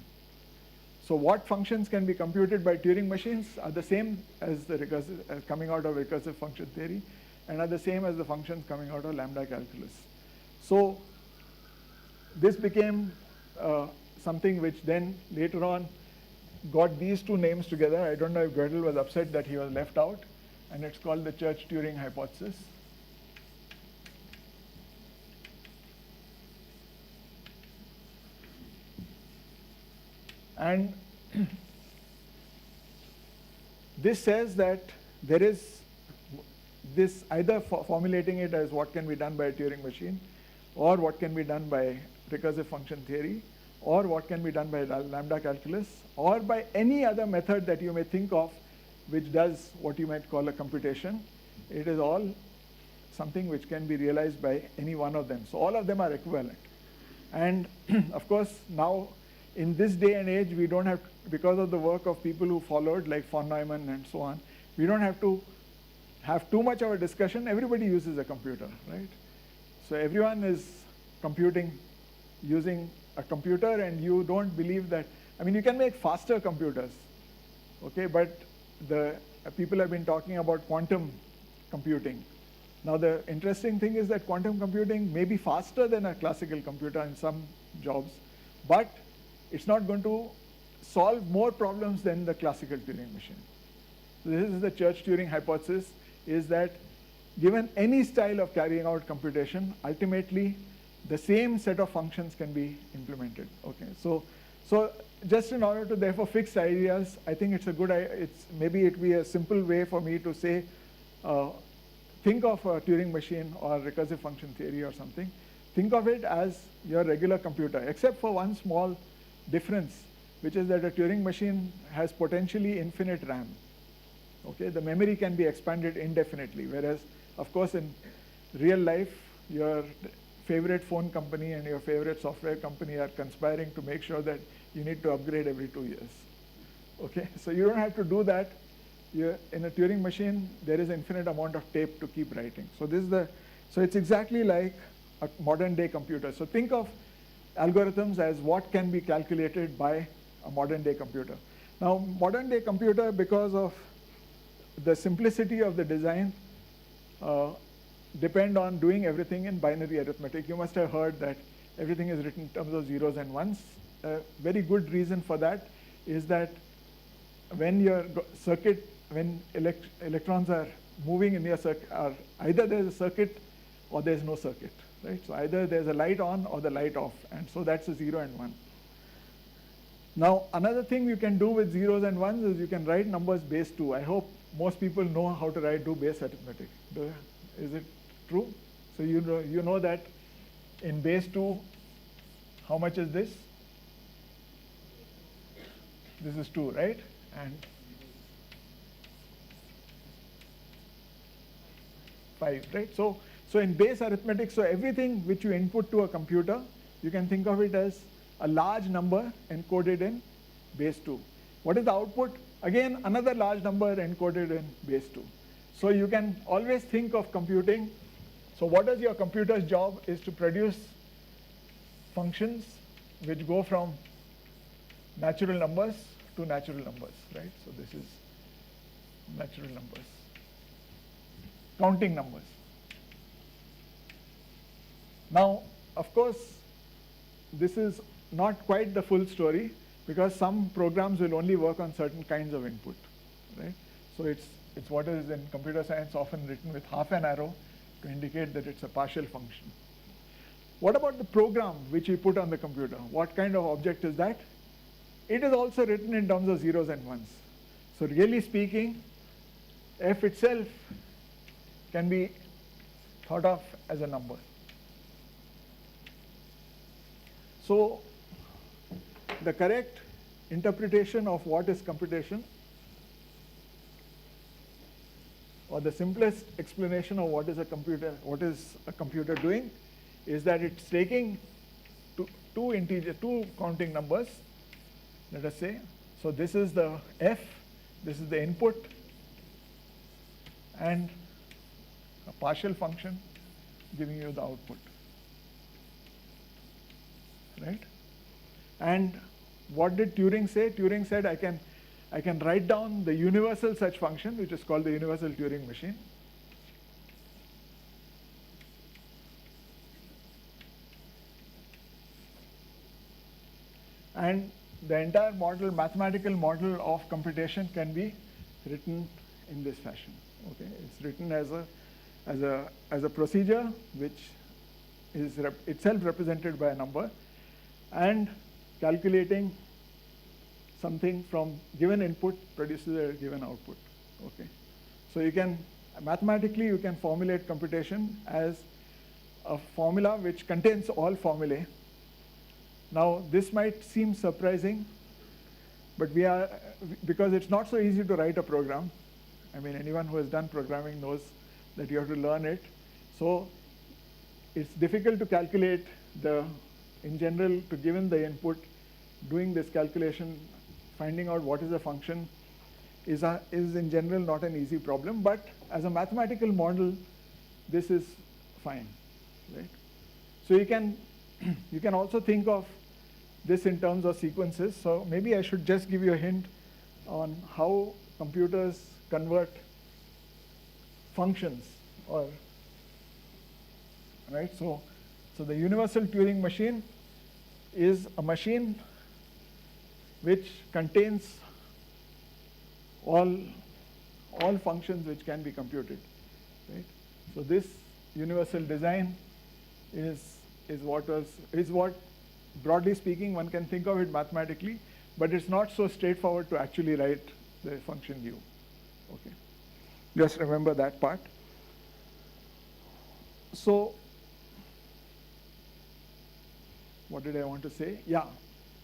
So what functions can be computed by Turing machines are the same as the recursive, coming out of recursive function theory, and are the same as the functions coming out of lambda calculus. So this became something which then later on got these two names together. I don't know if Gödel was upset that he was left out, and it's called the Church-Turing hypothesis. And this says that there is this either formulating it as what can be done by a Turing machine, or what can be done by recursive function theory, or what can be done by lambda calculus, or by any other method that you may think of which does what you might call a computation. It is all something which can be realized by any one of them. So all of them are equivalent. And of course, now in this day and age, we don't have, because of the work of people who followed, like von Neumann and so on, we don't have to have too much of a discussion. Everybody uses a computer, right? So everyone is computing using a computer, and you don't believe that, I mean, you can make faster computers, okay, but the people have been talking about quantum computing. Now the interesting thing is that quantum computing may be faster than a classical computer in some jobs, but it's not going to solve more problems than the classical Turing machine. So this is the Church-Turing hypothesis, is that given any style of carrying out computation, ultimately the same set of functions can be implemented. Okay, so just in order to therefore fix ideas, I think it's a good, maybe it be a simple way for me to say, think of a Turing machine or recursive function theory or something. Think of it as your regular computer, except for one small difference, which is that a Turing machine has potentially infinite RAM. Okay, the memory can be expanded indefinitely, whereas, of course, in real life, your favorite phone company and your favorite software company are conspiring to make sure that you need to upgrade every 2 years. Okay, so you don't have to do that. In a Turing machine, there is infinite amount of tape to keep writing. So so it's exactly like a modern day computer. So think of algorithms as what can be calculated by a modern day computer. Now, modern day computer, because of the simplicity of the design, depend on doing everything in binary arithmetic. You must have heard that everything is written in terms of zeros and ones. A very good reason for that is that when your circuit, when electrons are moving in your circuit, either there's a circuit or there's no circuit, right? So either there's a light on or the light off, and so that's a 0 and 1. Now, another thing you can do with zeros and ones is you can write numbers base 2. I hope most people know how to do base arithmetic. Is it true? So you know that in base 2, how much is this? This is 2, right? And 5, right? So in base arithmetic, so everything which you input to a computer, you can think of it as a large number encoded in base 2. What is the output? Again, another large number encoded in base 2. So you can always think of computing. So what is your computer's job is to produce functions which go from natural numbers to natural numbers, right? So this is natural numbers, counting numbers. Now, of course, this is not quite the full story because some programs will only work on certain kinds of input, right? So it's what is in computer science often written with half an arrow to indicate that it's a partial function. What about the program which we put on the computer? What kind of object is that? It is also written in terms of zeros and ones. So really speaking, f itself can be thought of as a number. So the correct interpretation of what is computation, or the simplest explanation of what is a computer doing, is that it's taking two counting numbers, let us say. So this is the f, this is the input, and a partial function giving you the output, right? And what did Turing say? Turing said I can write down the universal such function, which is called the universal Turing machine. And the entire model, mathematical model of computation can be written in this fashion. Okay, it's written as a procedure which is itself represented by a number, and calculating something from given input produces a given output. Okay, so you can mathematically you can formulate computation as a formula which contains all formulae. Now this might seem surprising, but because it's not so easy to write a program. I mean, anyone who has done programming knows that you have to learn it. So it's difficult to calculate in general, to given the input, doing this calculation, finding out what is a function is in general not an easy problem, but as a mathematical model, this is fine, right? So you can also think of this in terms of sequences. So maybe I should just give you a hint on how computers convert functions, or right? So the universal Turing machine is a machine which contains all functions which can be computed, right? So this universal design is what broadly speaking one can think of it mathematically, but it's not so straightforward to actually write the function u. Okay, just remember that part. So what did I want to say? Yeah.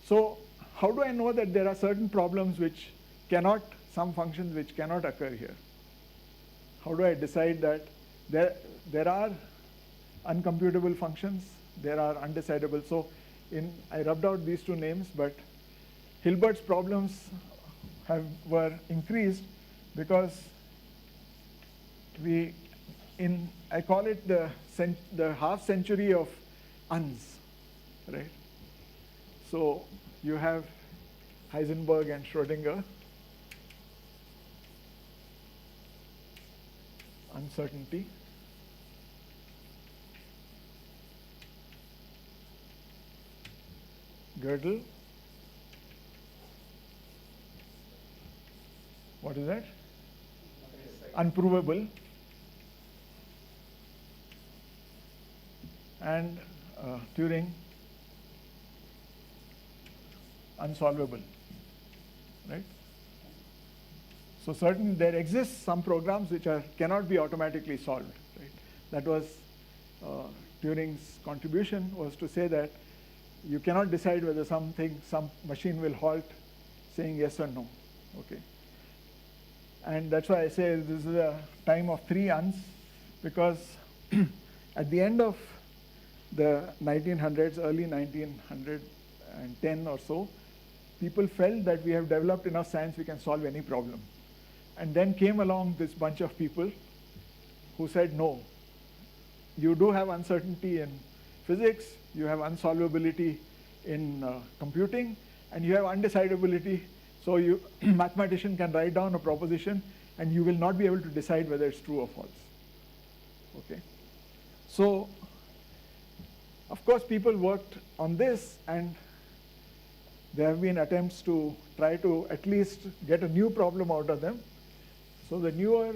So how do I know that there are certain problems which cannot, some functions which cannot occur here? How do I decide that there are uncomputable functions, there are undecidable? So I rubbed out these two names, but Hilbert's problems were increased because I call it the half century of uns, right? So you have Heisenberg and Schrödinger, uncertainty. Gödel. What is that? Unprovable. And Turing, unsolvable, right? So certainly there exists some programs which cannot be automatically solved, right? That was Turing's contribution, was to say that you cannot decide whether some machine will halt saying yes or no, okay? And that's why I say this is a time of three uns, because at the end of the 1900s, early 1910 or so, people felt that we have developed enough science, we can solve any problem. And then came along this bunch of people who said, no, you do have uncertainty in physics, you have unsolvability in computing, and you have undecidability. So you mathematician can write down a proposition and you will not be able to decide whether it's true or false. Okay. So, of course, people worked on this, and there have been attempts to try to at least get a new problem out of them. So the newer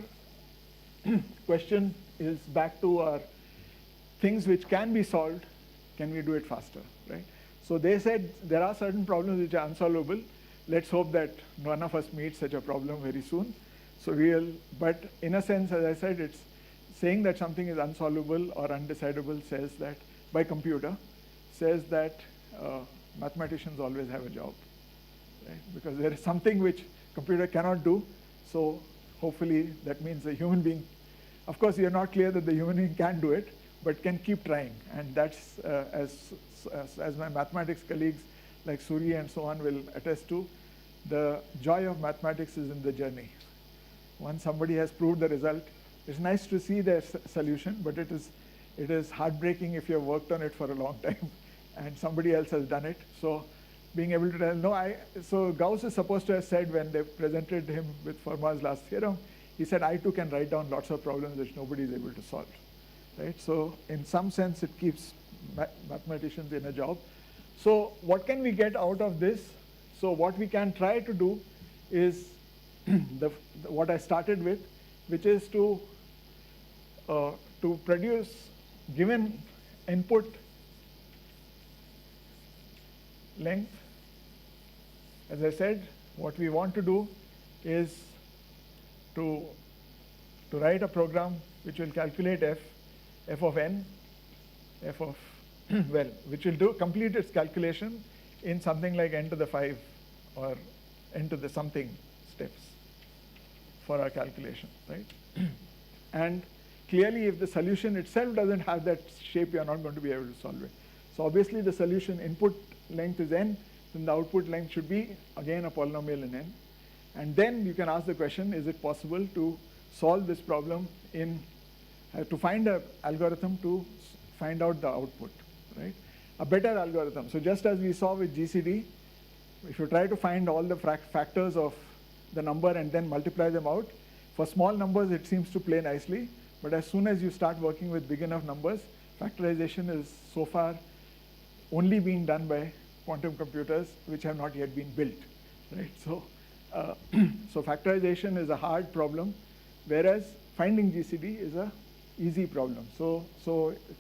question is back to our things which can be solved, can we do it faster, right? So they said there are certain problems which are unsolvable. Let's hope that none of us meet such a problem very soon. So but in a sense, as I said, it's saying that something is unsolvable or undecidable says that, by computer, says that mathematicians always have a job, right? Because there is something which computer cannot do, so hopefully that means the human being, of course you're not clear that the human being can do it, but can keep trying. And that's, as my mathematics colleagues like Suri and so on will attest to, the joy of mathematics is in the journey. Once somebody has proved the result, it's nice to see their solution, but it is heartbreaking if you have worked on it for a long time and somebody else has done it. So being able to tell, no, so Gauss is supposed to have said when they presented him with Fermat's last theorem, he said, I too can write down lots of problems which nobody is able to solve, right? So in some sense, it keeps mathematicians in a job. So what can we get out of this? So what we can try to do is what I started with, which is to produce, given input length, as I said, what we want to do is to write a program which will calculate f of n, f of, well, which will complete its calculation in something like n to the 5 or n to the something steps for our calculation, right? And clearly, if the solution itself doesn't have that shape, you're not going to be able to solve it. So obviously, the solution input length is n, then the output length should be, again, a polynomial in n. And then you can ask the question, is it possible to solve this problem to find an algorithm to find out the output, right? A better algorithm. So just as we saw with GCD, if you try to find all the factors of the number and then multiply them out, for small numbers, it seems to play nicely. But as soon as you start working with big enough numbers, factorization is so far only being done by quantum computers, which have not yet been built, right? So, so factorization is a hard problem, whereas finding GCD is a easy problem. So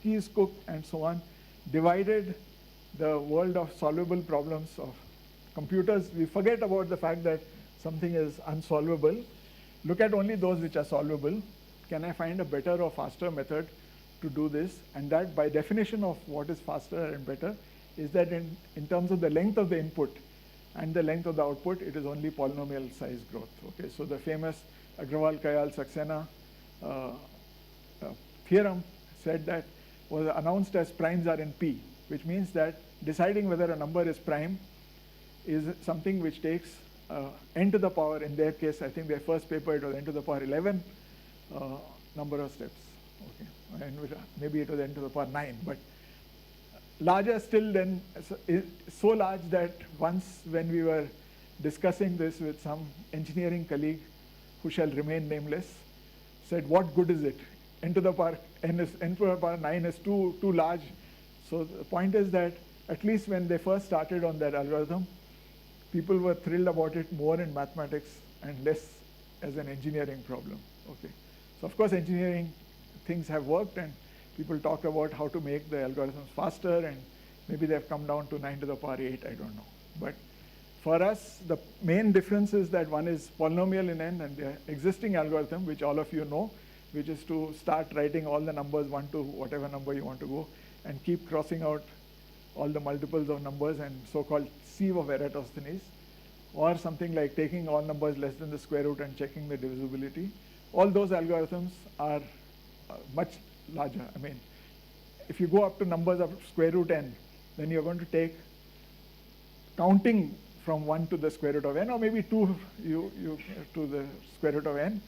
Keyes, Cook, and so on divided the world of solvable problems of computers. We forget about the fact that something is unsolvable. Look at only those which are solvable. Can I find a better or faster method to do this? And that, by definition of what is faster and better, is that in terms of the length of the input and the length of the output, it is only polynomial size growth. Okay, so the famous Agrawal-Kayal-Saxena theorem said that was announced as primes are in P, which means that deciding whether a number is prime is something which takes n to the power, in their case, I think their first paper, it was n to the power 11 number of steps. Okay, and maybe it was n to the power 9, but larger still than, so large that once when we were discussing this with some engineering colleague who shall remain nameless, said, what good is it? N to the power, n to the power 9 is too large. So the point is that at least when they first started on that algorithm, people were thrilled about it more in mathematics and less as an engineering problem. Okay, so of course engineering things have worked and people talk about how to make the algorithms faster, and maybe they've come down to 9 to the power 8, I don't know. But for us, the main difference is that one is polynomial in n, and the existing algorithm, which all of you know, which is to start writing all the numbers 1 to whatever number you want to go, and keep crossing out all the multiples of numbers and so-called sieve of Eratosthenes, or something like taking all numbers less than the square root and checking the divisibility. All those algorithms are much larger. I mean, if you go up to numbers of square root n, then you're going to take, counting from 1 to the square root of n, or maybe 2 to the square root of n,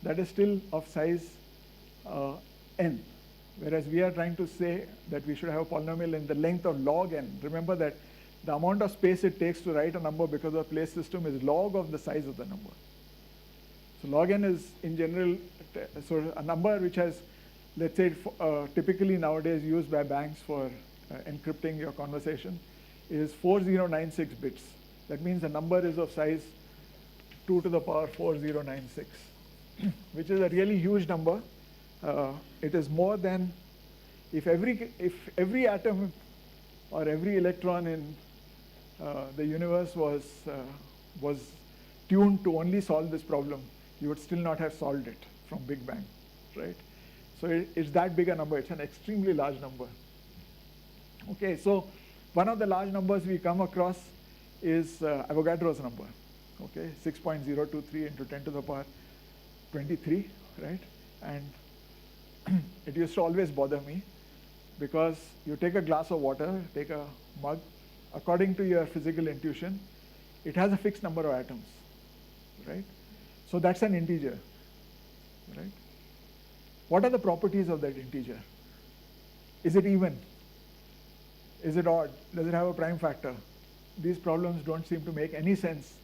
that is still of size n. Whereas we are trying to say that we should have a polynomial in the length of log n. Remember that the amount of space it takes to write a number because of place system is log of the size of the number. So log n is in general, so a number which has, let's say, typically nowadays used by banks for encrypting your conversation is 4096 bits. That means the number is of size 2 to the power 4096, which is a really huge number. It is more than if every atom or every electron in the universe was tuned to only solve this problem, you would still not have solved it from Big Bang, right? So it's that big a number. It's an extremely large number. Okay, so one of the large numbers we come across is Avogadro's number. Okay, 6.023 into 10 to the power 23, right? And it used to always bother me because you take a glass of water, take a mug, according to your physical intuition, it has a fixed number of atoms, right? So that's an integer, right? What are the properties of that integer? Is it even? Is it odd? Does it have a prime factor? These problems don't seem to make any sense.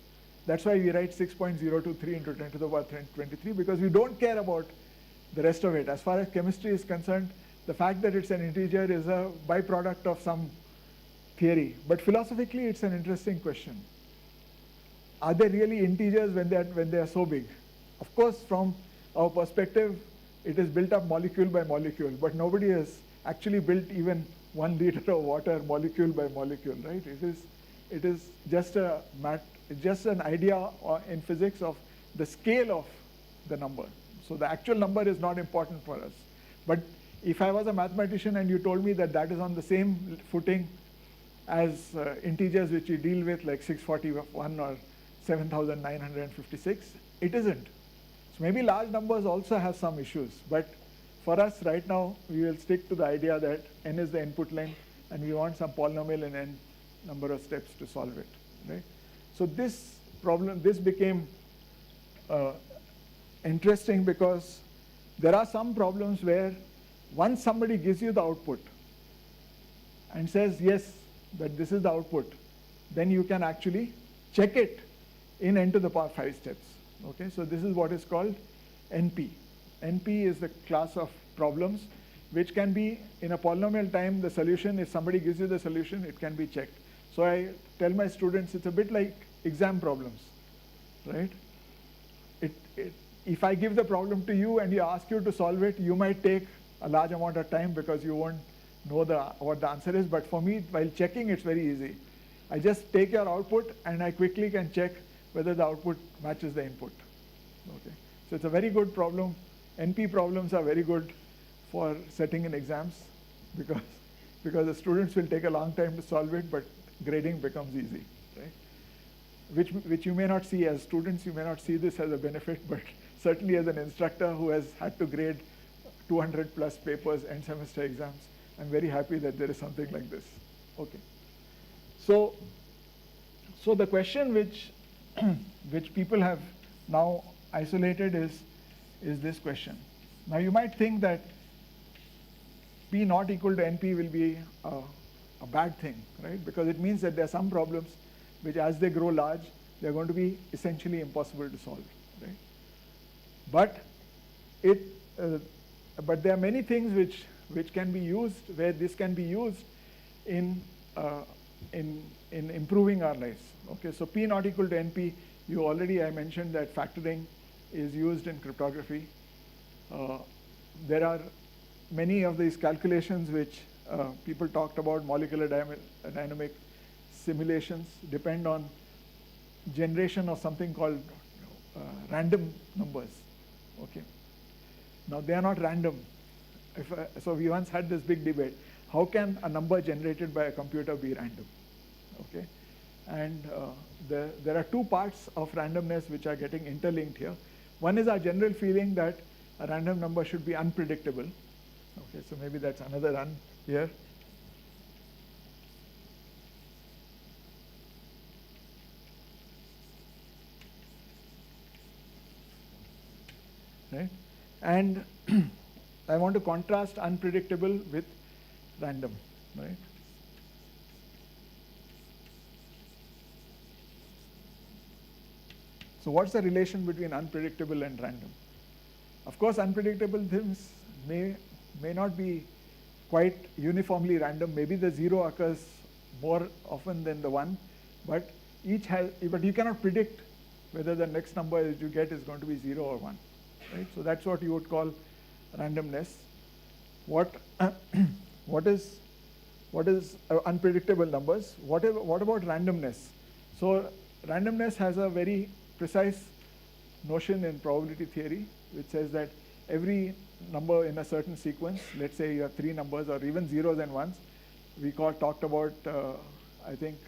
That's why we write 6.023 into 10 to the power 23, because we don't care about the rest of it. As far as chemistry is concerned, the fact that it's an integer is a byproduct of some theory. But philosophically, it's an interesting question. Are they really integers when they are so big? Of course, from our perspective, it is built up molecule by molecule, but nobody has actually built even 1 liter of water molecule by molecule, right? It is just an idea in physics of the scale of the number. So the actual number is not important for us. But if I was a mathematician and you told me that that is on the same footing as integers which we deal with, like 641 or 7,956, it isn't. So maybe large numbers also have some issues, but for us right now, we will stick to the idea that n is the input length and we want some polynomial in n number of steps to solve it, right? So this problem, this became interesting because there are some problems where once somebody gives you the output and says, yes, that this is the output, then you can actually check it in n to the power 5 steps. Okay, so this is what is called NP. NP is the class of problems which can be in a polynomial time, the solution, if somebody gives you the solution, it can be checked. So I tell my students it's a bit like exam problems, right? If I give the problem to you and you ask you to solve it, you might take a large amount of time because you won't know what the answer is. But for me, while checking, it's very easy. I just take your output and I quickly can check whether the output matches the input. Okay, so it's a very good problem. NP problems are very good for setting in exams because the students will take a long time to solve it, but grading becomes easy, right? Which you may not see as students, you may not see this as a benefit, but certainly as an instructor who has had to grade 200 plus papers and semester exams, I'm very happy that there is something like this. Okay. So the question which people have now isolated is this question. Now you might think that P not equal to NP will be a bad thing, right? Because it means that there are some problems which as they grow large, they're going to be essentially impossible to solve, right? But there are many things which can be used, where this can be used in improving our lives. Okay, so P not equal to NP, I mentioned that factoring is used in cryptography. There are many of these calculations which people talked about, molecular dynamic simulations, depend on generation of something called random numbers. Okay. Now they are not random. So we once had this big debate. How can a number generated by a computer be random? Okay. And there are two parts of randomness which are getting interlinked here. One is our general feeling that a random number should be unpredictable. Okay, so maybe that's another run here. right? And I want to contrast unpredictable with random, right? So what's the relation between unpredictable and random? Of course, unpredictable things may not be quite uniformly random. Maybe the 0 occurs more often than the 1, but but you cannot predict whether the next number that you get is going to be 0 or 1, right? So that's what you would call randomness. What is unpredictable numbers? What about randomness? So randomness has a very precise notion in probability theory, which says that every number in a certain sequence, let's say you have 3 numbers or even zeros and ones, we talked about, I think,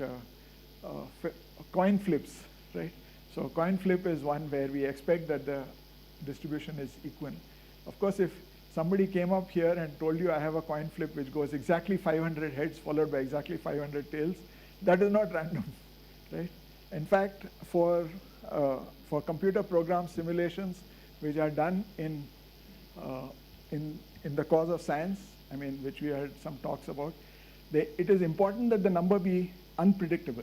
coin flips, right? So coin flip is one where we expect that the distribution is equal. Of course, if somebody came up here and told you I have a coin flip which goes exactly 500 heads followed by exactly 500 tails, that is not random, right? In fact, for computer program simulations which are done in the cause of science, I mean, which we had some talks about, it is important that the number be unpredictable.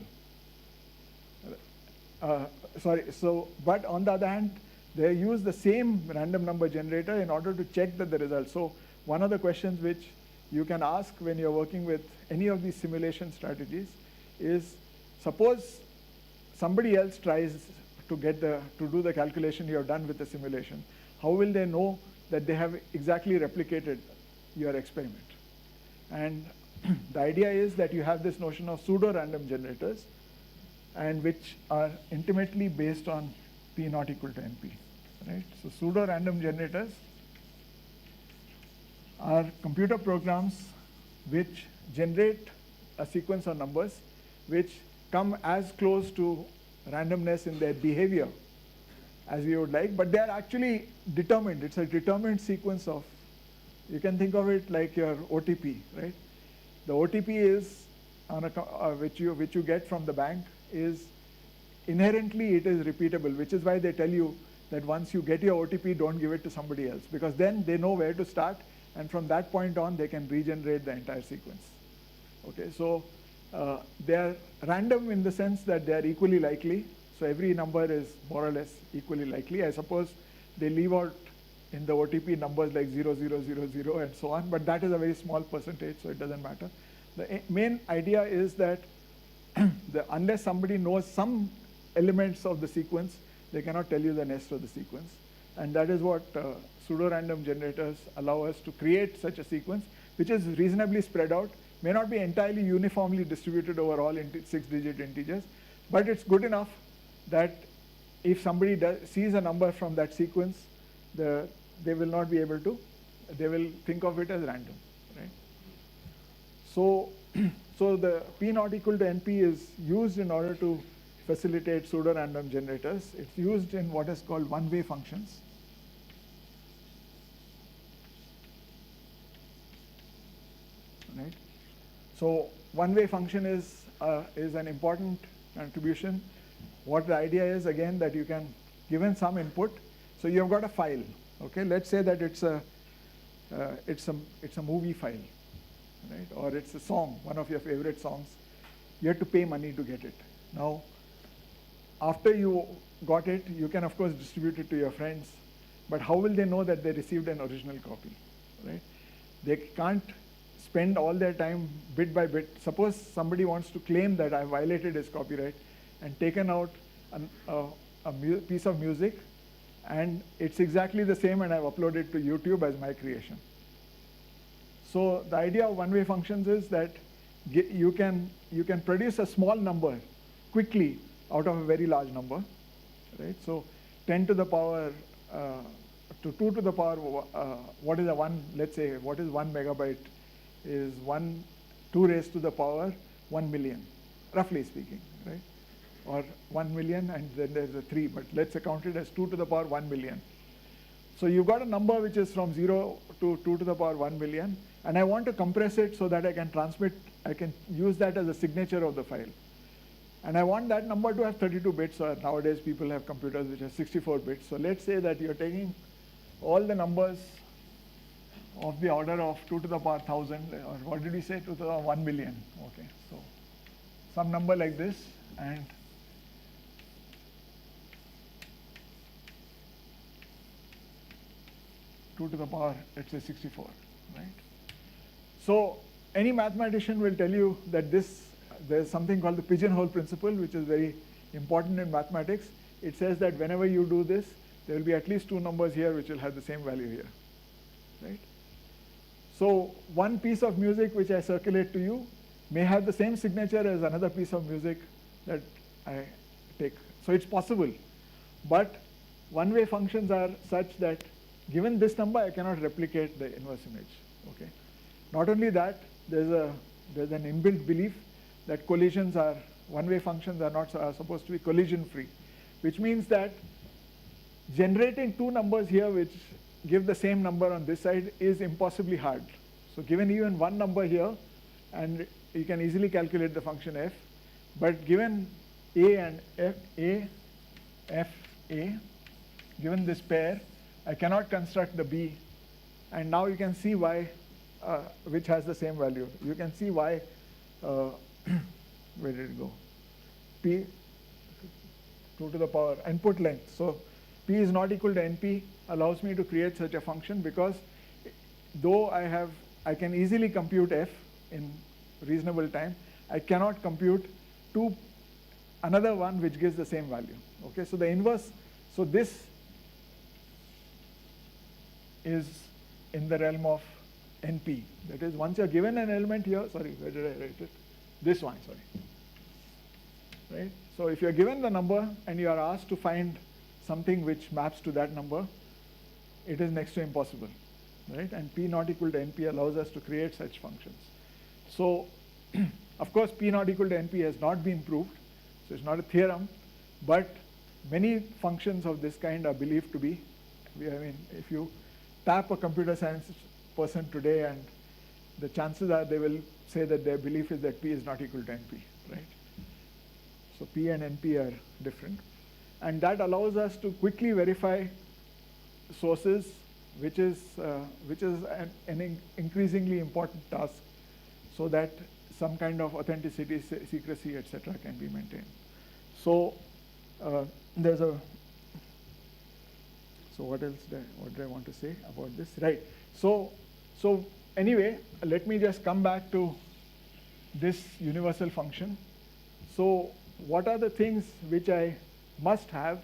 But on the other hand, they use the same random number generator in order to check that the result. So one of the questions which you can ask when you're working with any of these simulation strategies is, suppose somebody else tries to do the calculation you have done with the simulation. How will they know that they have exactly replicated your experiment? And the idea is that you have this notion of pseudo-random generators, and which are intimately based on P not equal to NP, right? So pseudo-random generators are computer programs which generate a sequence of numbers which come as close to randomness in their behavior as we would like, but they are actually determined. It's a determined sequence of, you can think of it like your OTP, right? The OTP is, which you get from the bank, is inherently it is repeatable, which is why they tell you that once you get your OTP, don't give it to somebody else, because then they know where to start, and from that point on, they can regenerate the entire sequence. Okay, so they are random in the sense that they are equally likely. So every number is more or less equally likely. I suppose they leave out in the OTP numbers like 0000 and so on, but that is a very small percentage, so it doesn't matter. The main idea is that unless somebody knows some elements of the sequence, they cannot tell you the rest of the sequence. And that is what pseudo-random generators allow us to create such a sequence, which is reasonably spread out, may not be entirely uniformly distributed over all 6-digit integers, but it's good enough that if somebody sees a number from that sequence, they will not be able to, they will think of it as random, right? So the P not equal to NP is used in order to facilitate pseudo-random generators. It's used in what is called one-way functions. Right? So one-way function is an important contribution. What the idea is, again, that you can, given some input, so you've got a file. Okay, let's say that it's a movie file, right? Or it's a song, one of your favorite songs. You have to pay money to get it. Now, after you got it, you can of course distribute it to your friends, but how will they know that they received an original copy, right? They can't spend all their time bit by bit. Suppose somebody wants to claim that I violated his copyright and taken out a piece of music, and it's exactly the same, and I've uploaded to YouTube as my creation. So the idea of one-way functions is that you can produce a small number quickly out of a very large number, right? So 10 to the power to 2 to the power, what is a 1, let's say, what is 1 megabyte is 2 raised to the power 1 million, roughly speaking, right? Or 1 million, and then there's a 3, but let's count it as 2 to the power 1 million. So you've got a number which is from 0 to 2 to the power 1 million, and I want to compress it so that I can use that as a signature of the file. And I want that number to have 32 bits, or nowadays people have computers which have 64 bits. So let's say that you're taking all the numbers of the order of 2 to the power 1000, or what did we say, 2 to the power 1 million. Okay, so some number like this, and two to the power, let's say 64, right? So any mathematician will tell you that there's something called the pigeonhole principle, which is very important in mathematics. It says that whenever you do this, there will be at least two numbers here which will have the same value here, right? So one piece of music which I circulate to you may have the same signature as another piece of music that I take. So it's possible, but one-way functions are such that given this number, I cannot replicate the inverse image. Okay. Not only that, there's an inbuilt belief that collisions are one-way functions are supposed to be collision-free, which means that generating two numbers here which give the same number on this side is impossibly hard. So given even one number here, and you can easily calculate the function f, but given a and f, given this pair, I cannot construct the b, and now you can see why, which has the same value. You can see why, where did it go? P, 2 to the power, input length. So p is not equal to np allows me to create such a function, because though I can easily compute f in reasonable time, I cannot compute another one which gives the same value. Okay, so the inverse, so this is in the realm of NP. That is, once you're given an element here, sorry, where did I write it? This one, sorry. Right? So if you're given the number and you are asked to find something which maps to that number, it is next to impossible. Right? And P not equal to NP allows us to create such functions. So, of course, P not equal to NP has not been proved, so it's not a theorem, but many functions of this kind are believed to be. I mean, if you tap a computer science person today, and the chances are they will say that their belief is that P is not equal to NP, right? So P and NP are different. And that allows us to quickly verify sources, which is an increasingly important task, so that some kind of authenticity, secrecy, etc. can be maintained. So there's a, so what else what do I want to say about this? Right. So anyway, let me just come back to this universal function. So what are the things which I must have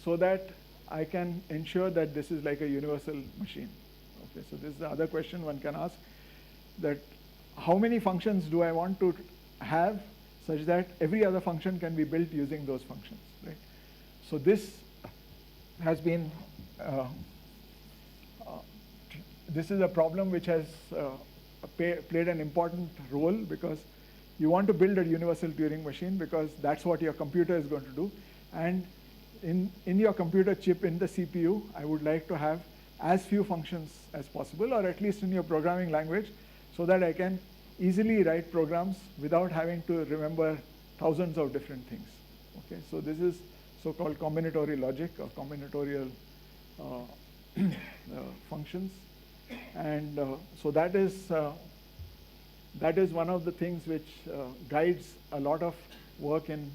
so that I can ensure that this is like a universal machine? Okay, so this is the other question one can ask, that how many functions do I want to have such that every other function can be built using those functions, right? So this has been, this is a problem which has played an important role, because you want to build a universal Turing machine because that's what your computer is going to do. And in your computer chip, in the CPU, I would like to have as few functions as possible, or at least in your programming language, so that I can easily write programs without having to remember thousands of different things. Okay, so this is so-called combinatory logic, or combinatorial functions. And so that is one of the things which guides a lot of work in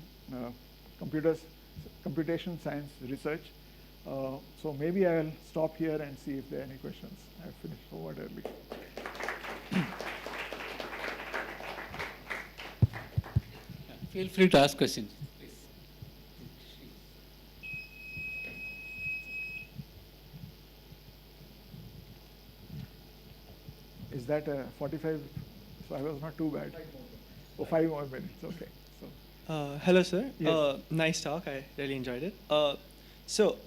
computation science research. So maybe I'll stop here and see if there are any questions. I've finished forward early. Feel free to ask questions. Is that 45? So I was not too bad. Oh, 5 more minutes, okay. So. Hello, sir. Yes. Nice talk. I really enjoyed it. So,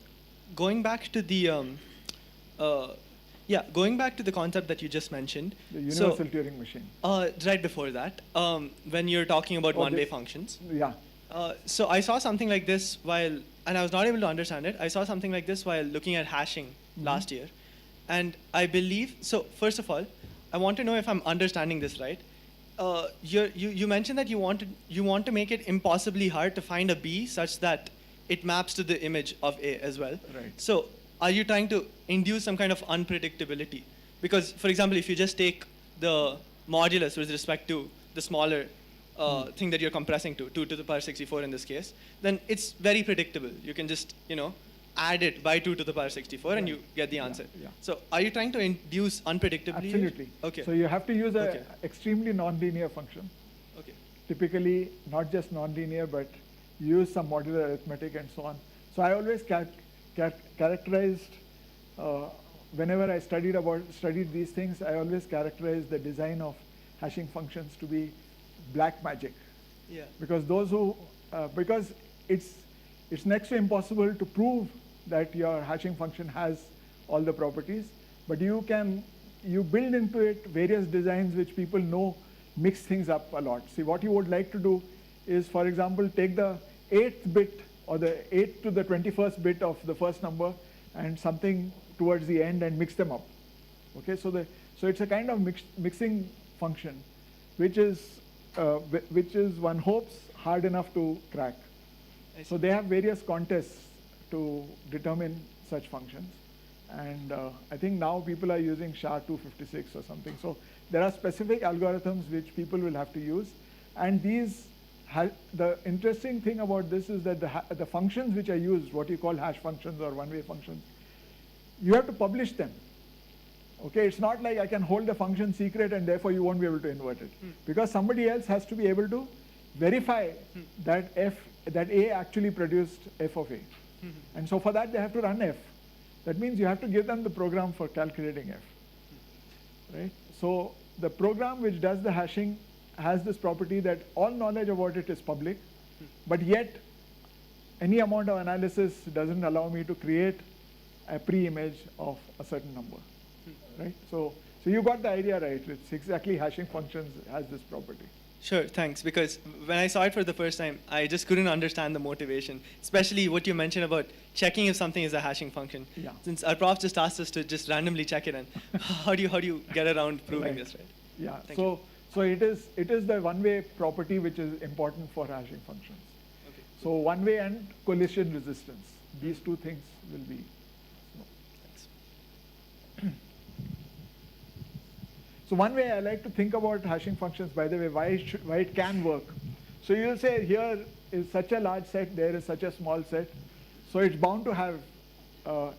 going back to the going back to the concept that you just mentioned. The universal Turing machine. Right before that, when you're talking about one-way functions. Yeah. So I saw something like this while, and I was not able to understand it. I saw something like this while looking at hashing last year, and I believe so. First of all, I want to know if I'm understanding this right. You mentioned that you want to make it impossibly hard to find a B such that it maps to the image of A as well. Right. So are you trying to induce some kind of unpredictability? Because, for example, if you just take the modulus with respect to the smaller thing that you're compressing to, 2 to the power 64 in this case, then it's very predictable. You can just, add it by 2 to the power 64 and you get the answer. Yeah. So are you trying to induce unpredictability? Absolutely. Okay. So you have to use an Okay. extremely nonlinear function. Okay. Typically, not just nonlinear, but use some modular arithmetic and so on. So I always characterized, whenever I studied these things, I always characterized the design of hashing functions to be black magic. Yeah. Because because it's next to impossible to prove that your hashing function has all the properties, but you build into it various designs which people know mix things up a lot. See, what you would like to do is, for example, take the 8th bit or the 8th to the 21st bit of the first number and something towards the end and mix them up. Okay, so it's a kind of mixing function, which is one hopes hard enough to crack. So they have various contests to determine such functions. And I think now people are using SHA-256 or something. So there are specific algorithms which people will have to use. And the interesting thing about this is that the functions which are used, what you call hash functions or one-way functions, you have to publish them. Okay, it's not like I can hold the function secret and therefore you won't be able to invert it. Because somebody else has to be able to verify that A actually produced f of A. And so for that, they have to run f. That means you have to give them the program for calculating f. Right? So the program which does the hashing has this property that all knowledge about it is public, but yet any amount of analysis doesn't allow me to create a pre-image of a certain number. Right? So you got the idea right. It's exactly hashing functions has this property. Sure, thanks. Because when I saw it for the first time, I just couldn't understand the motivation, especially what you mentioned about checking if something is a hashing function. Yeah. Since our prof just asked us to just randomly check it, and how do you get around proving this, right? Yeah. Thank you. So it is the one-way property which is important for hashing functions. Okay. So one-way and collision resistance. These two things will be. Thanks. So one way I like to think about hashing functions, by the way, why it can work. So you'll say here is such a large set, there is such a small set, so it's bound to have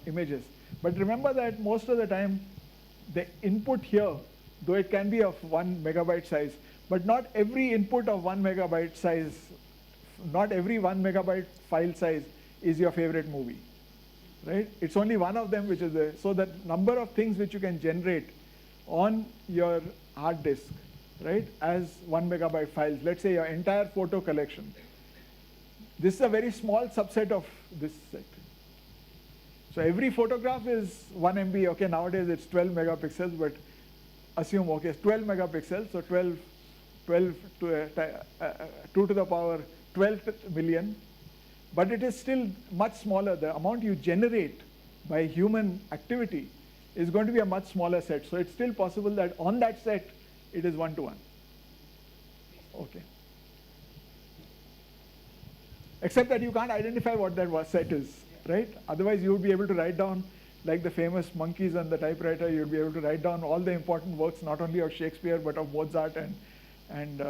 images. But remember that most of the time, the input here, though it can be of 1 megabyte size, but not every input of 1 megabyte size, not every 1 megabyte file size is your favorite movie, right? It's only one of them which is there. So the number of things which you can generate on your hard disk, right, as 1 megabyte files, let's say your entire photo collection. This is a very small subset of this set. So every photograph is 1 MB. Okay, nowadays it's 12 megapixels, but assume, okay, it's 12 megapixels, so 12 to 2 to the power 12 million. But it is still much smaller. The amount you generate by human activity is going to be a much smaller set. So it's still possible that on that set, it is 1-to-1. Okay. Except that you can't identify what that set is, right? Otherwise, you would be able to write down, like the famous monkeys on the typewriter, you'd be able to write down all the important works, not only of Shakespeare, but of Mozart and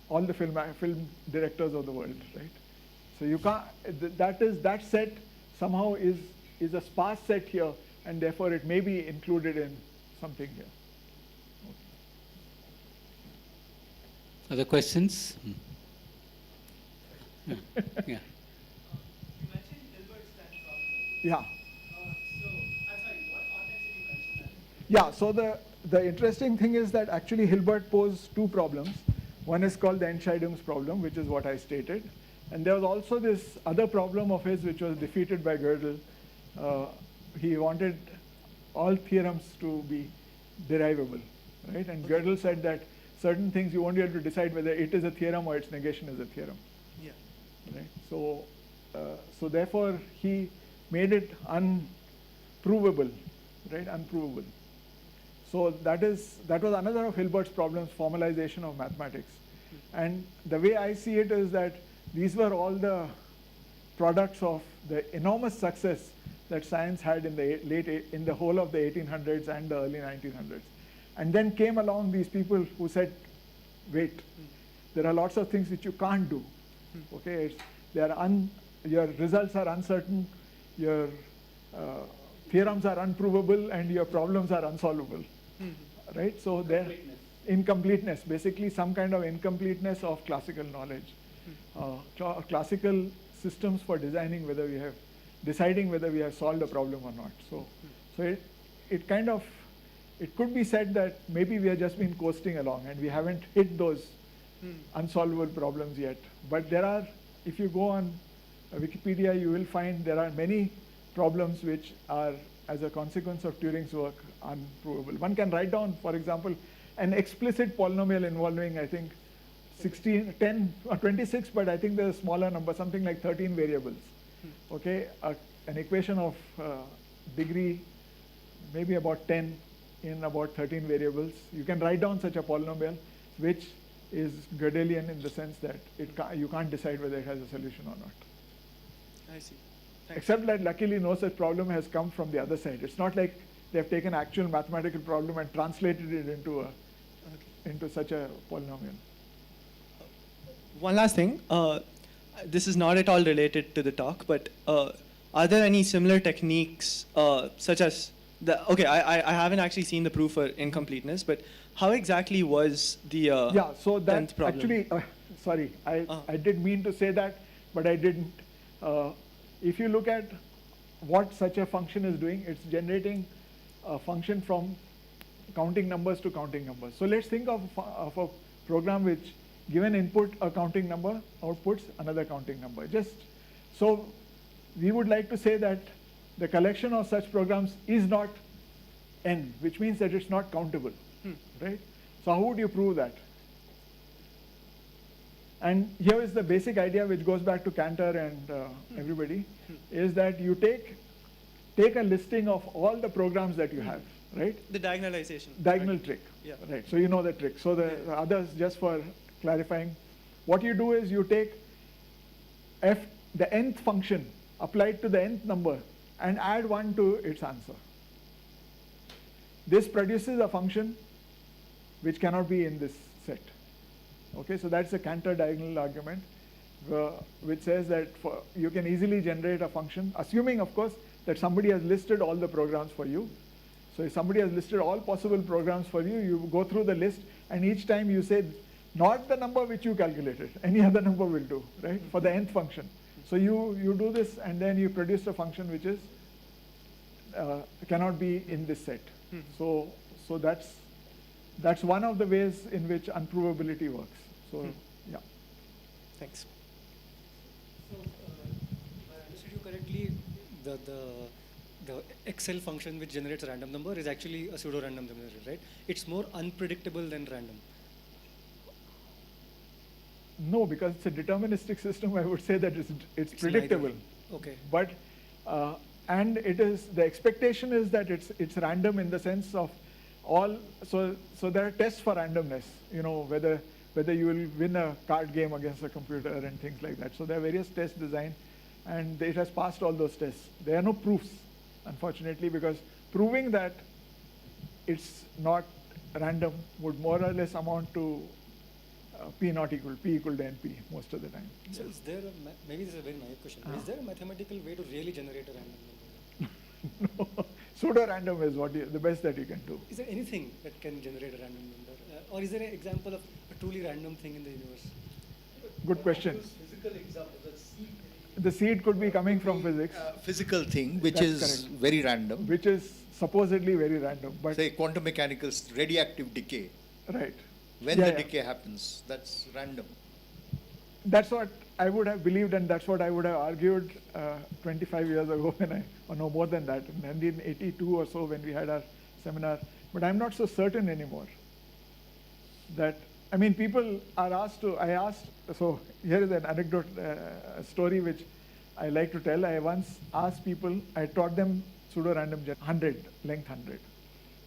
all the film directors of the world, right? So you can't, that set somehow is a sparse set here, and therefore it may be included in something here. Okay. Other questions? Yeah. Yeah. Yeah. Yeah, so the interesting thing is that actually Hilbert posed two problems. One is called the Entscheidungs problem, which is what I stated. And there was also this other problem of his which was defeated by Gödel. He wanted all theorems to be derivable, right? And Gödel said that certain things you won't be able to decide whether it is a theorem or its negation is a theorem. Yeah. Right? So therefore he made it unprovable, right? Unprovable. So that was another of Hilbert's problems, formalization of mathematics. And the way I see it is that these were all the products of the enormous success that science had in in the whole of the 1800s and the early 1900s. And then came along these people who said, wait, there are lots of things which you can't do. Okay, your results are uncertain, your theorems are unprovable, and your problems are unsolvable. Right? So there, incompleteness, basically some kind of incompleteness of classical knowledge. Classical systems for deciding whether we have solved a problem or not. So it could be said that maybe we have just been coasting along and we haven't hit those unsolvable problems yet. But there are, if you go on Wikipedia, you will find there are many problems which are, as a consequence of Turing's work, unprovable. One can write down, for example, an explicit polynomial involving, I think, 16, 10 or 26, but I think there's a smaller number, something like 13 variables. Okay, an equation of degree maybe about 10 in about 13 variables. You can write down such a polynomial, which is Gödelian in the sense that you can't decide whether it has a solution or not. I see. Thanks. Except that luckily no such problem has come from the other side. It's not like they have taken actual mathematical problem and translated it into such a polynomial. One last thing. This is not at all related to the talk, but are there any similar techniques such as I haven't actually seen the proof for incompleteness, but how exactly was the so that 10th problem? actually, sorry, I did mean to say that, but I didn't. If you look at what such a function is doing, it's generating a function from counting numbers to counting numbers. So let's think of a program which, given input a counting number, outputs another counting number. So we would like to say that the collection of such programs is not n, which means that it's not countable, right? So how would you prove that? And here is the basic idea which goes back to Cantor and everybody, is that you take a listing of all the programs that you have, right? The diagonalization. Diagonal trick, Yeah. right? So you know the trick. So the others, just for clarifying, what you do is you take the nth function applied to the nth number and add 1 to its answer. This produces a function which cannot be in this set. Okay, so that's a Cantor diagonal argument, which says that you can easily generate a function, assuming, of course, that somebody has listed all the programs for you. So if somebody has listed all possible programs for you, you go through the list, and each time you say, not the number which you calculated, any other number will do, right, for the nth function. So you do this, and then you produce a function which is cannot be in this set. So that's one of the ways in which unprovability works. So yeah. Thanks. So if I understood you correctly, the Excel function which generates a random number is actually a pseudo-random generator, right? It's more unpredictable than random. No, because it's a deterministic system, I would say that it's predictable. Neither. Okay. But and the expectation is that it's random in the sense of all. So there are tests for randomness. You know, whether you will win a card game against a computer and things like that. So there are various tests designed, and it has passed all those tests. There are no proofs, unfortunately, because proving that it's not random would more or less amount to P equal to NP most of the time. So is there maybe this is a very naive question, but is there a mathematical way to really generate a random number? No, pseudo-random is the best that you can do. Is there anything that can generate a random number? Or is there an example of a truly random thing in the universe? Good question. Physical examples. The seed could be coming from physics. Physical thing, which That's is correct. very random. Which is supposedly very random. But say quantum mechanical radioactive decay. Right. When the decay happens, that's random. That's what I would have believed, and that's what I would have argued 25 years ago, or no more than that, in 1982 or so when we had our seminar. But I'm not so certain anymore. I mean, people are asked to, so here is an anecdote, a story which I like to tell. I once asked people, I taught them pseudo-random 100, length 100.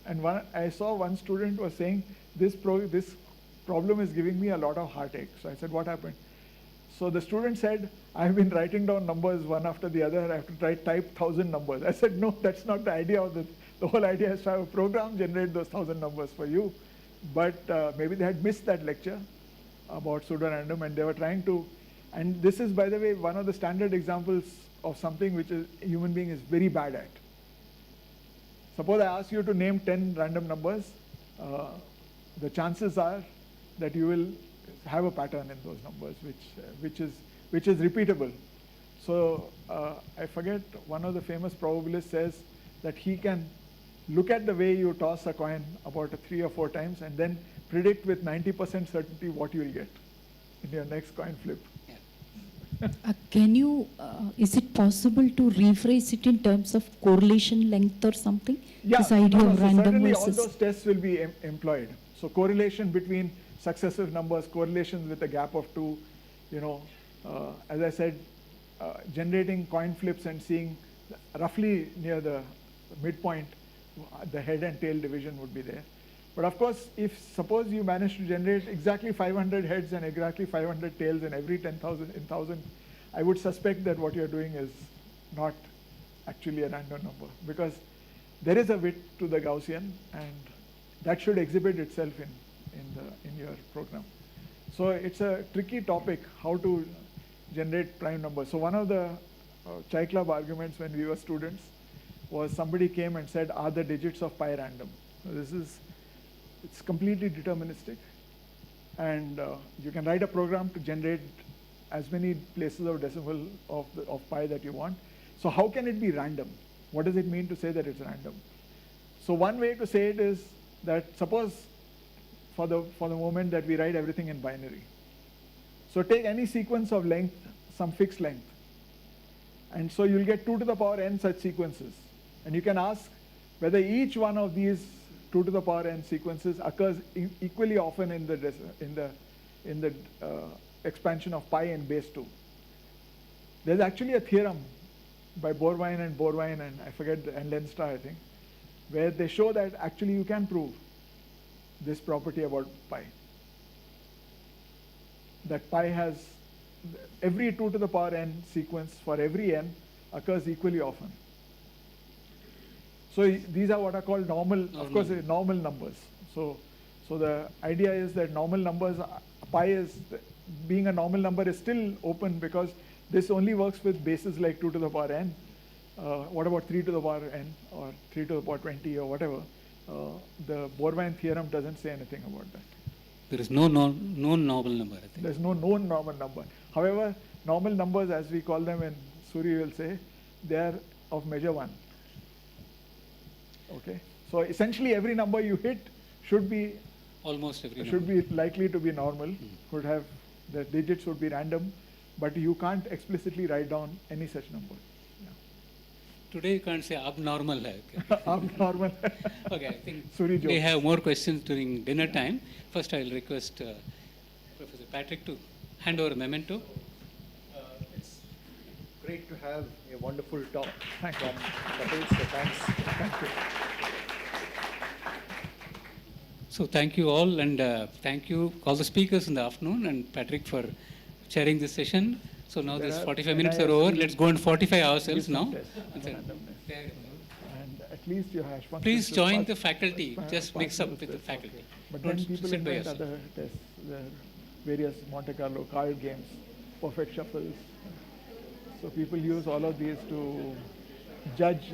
And I saw one student was saying, this problem is giving me a lot of heartache. So I said, what happened? So the student said, I've been writing down numbers one after the other. I have to type 1,000 numbers. I said, no, that's not the idea of this. The whole idea is to have a program generate those 1,000 numbers for you. But maybe they had missed that lecture about pseudorandom, and they were trying to, and this is, by the way, one of the standard examples of something which a human being is very bad at. Suppose I ask you to name 10 random numbers, the chances are that you will have a pattern in those numbers, which is repeatable. So I forget, one of the famous probabilists says that he can look at the way you toss a coin about 3 or 4 times and then predict with 90% certainty what you will get in your next coin flip. Is it possible to rephrase it in terms of correlation length or something? Yeah, this idea of so random certainly versus. all those tests will be employed. So correlation between successive numbers, correlations with a gap of 2, as I said, generating coin flips and seeing roughly near the midpoint, the head and tail division would be there. But of course, if suppose you manage to generate exactly 500 heads and exactly 500 tails in every 10,000, I would suspect that what you're doing is not actually a random number, because there is a width to the Gaussian, and that should exhibit itself in your program. So it's a tricky topic, how to generate prime numbers. So one of the Chai Club arguments when we were students was somebody came and said, are the digits of pi random? So it's completely deterministic, and you can write a program to generate as many places of decimal of pi that you want. So how can it be random? What does it mean to say that it's random? So one way to say it is that suppose for the moment that we write everything in binary. So take any sequence of length, some fixed length, and so you'll get 2 to the power n such sequences, and you can ask whether each one of these 2 to the power n sequences occurs equally often in the expansion of pi in base 2. There's actually a theorem by Borwein and I forget, and Lenstra, I think, where they show that actually you can prove this property about pi. That pi has every 2 to the power n sequence for every n occurs equally often. So these are what are called normal, of course, normal numbers. So the idea is that normal numbers, pi is, being a normal number is still open because this only works with bases like 2 to the power n. What about 3 to the power n or 3 to the power 20 or whatever? The Borwein theorem doesn't say anything about that. There is no known normal number, I think. There's no known normal number. However, normal numbers, as we call them, and Suri will say, they are of measure 1. Okay, so essentially every number you hit should be almost every should be likely to be normal. Could have the digits would be random, but you can't explicitly write down any such number. Today you can't say abnormal. Abnormal. Okay, I think Suri we jokes. have more questions during dinner time. First, I will request Professor Patrick to hand over a memento. It's great to have a wonderful talk from Kapil, so thanks. Thank you. So thank you all, and thank you all the speakers in the afternoon, and Patrick for chairing this session. So now There this are 45 minutes are over. Let's go and fortify ourselves now. And at least your hash function. Please should join pass- the faculty. pass- Just pass mix up those with the tests, faculty. okay. But Don't then people sit by invent yourself. other tests. There are various Monte Carlo card games, perfect shuffles. So people use all of these to judge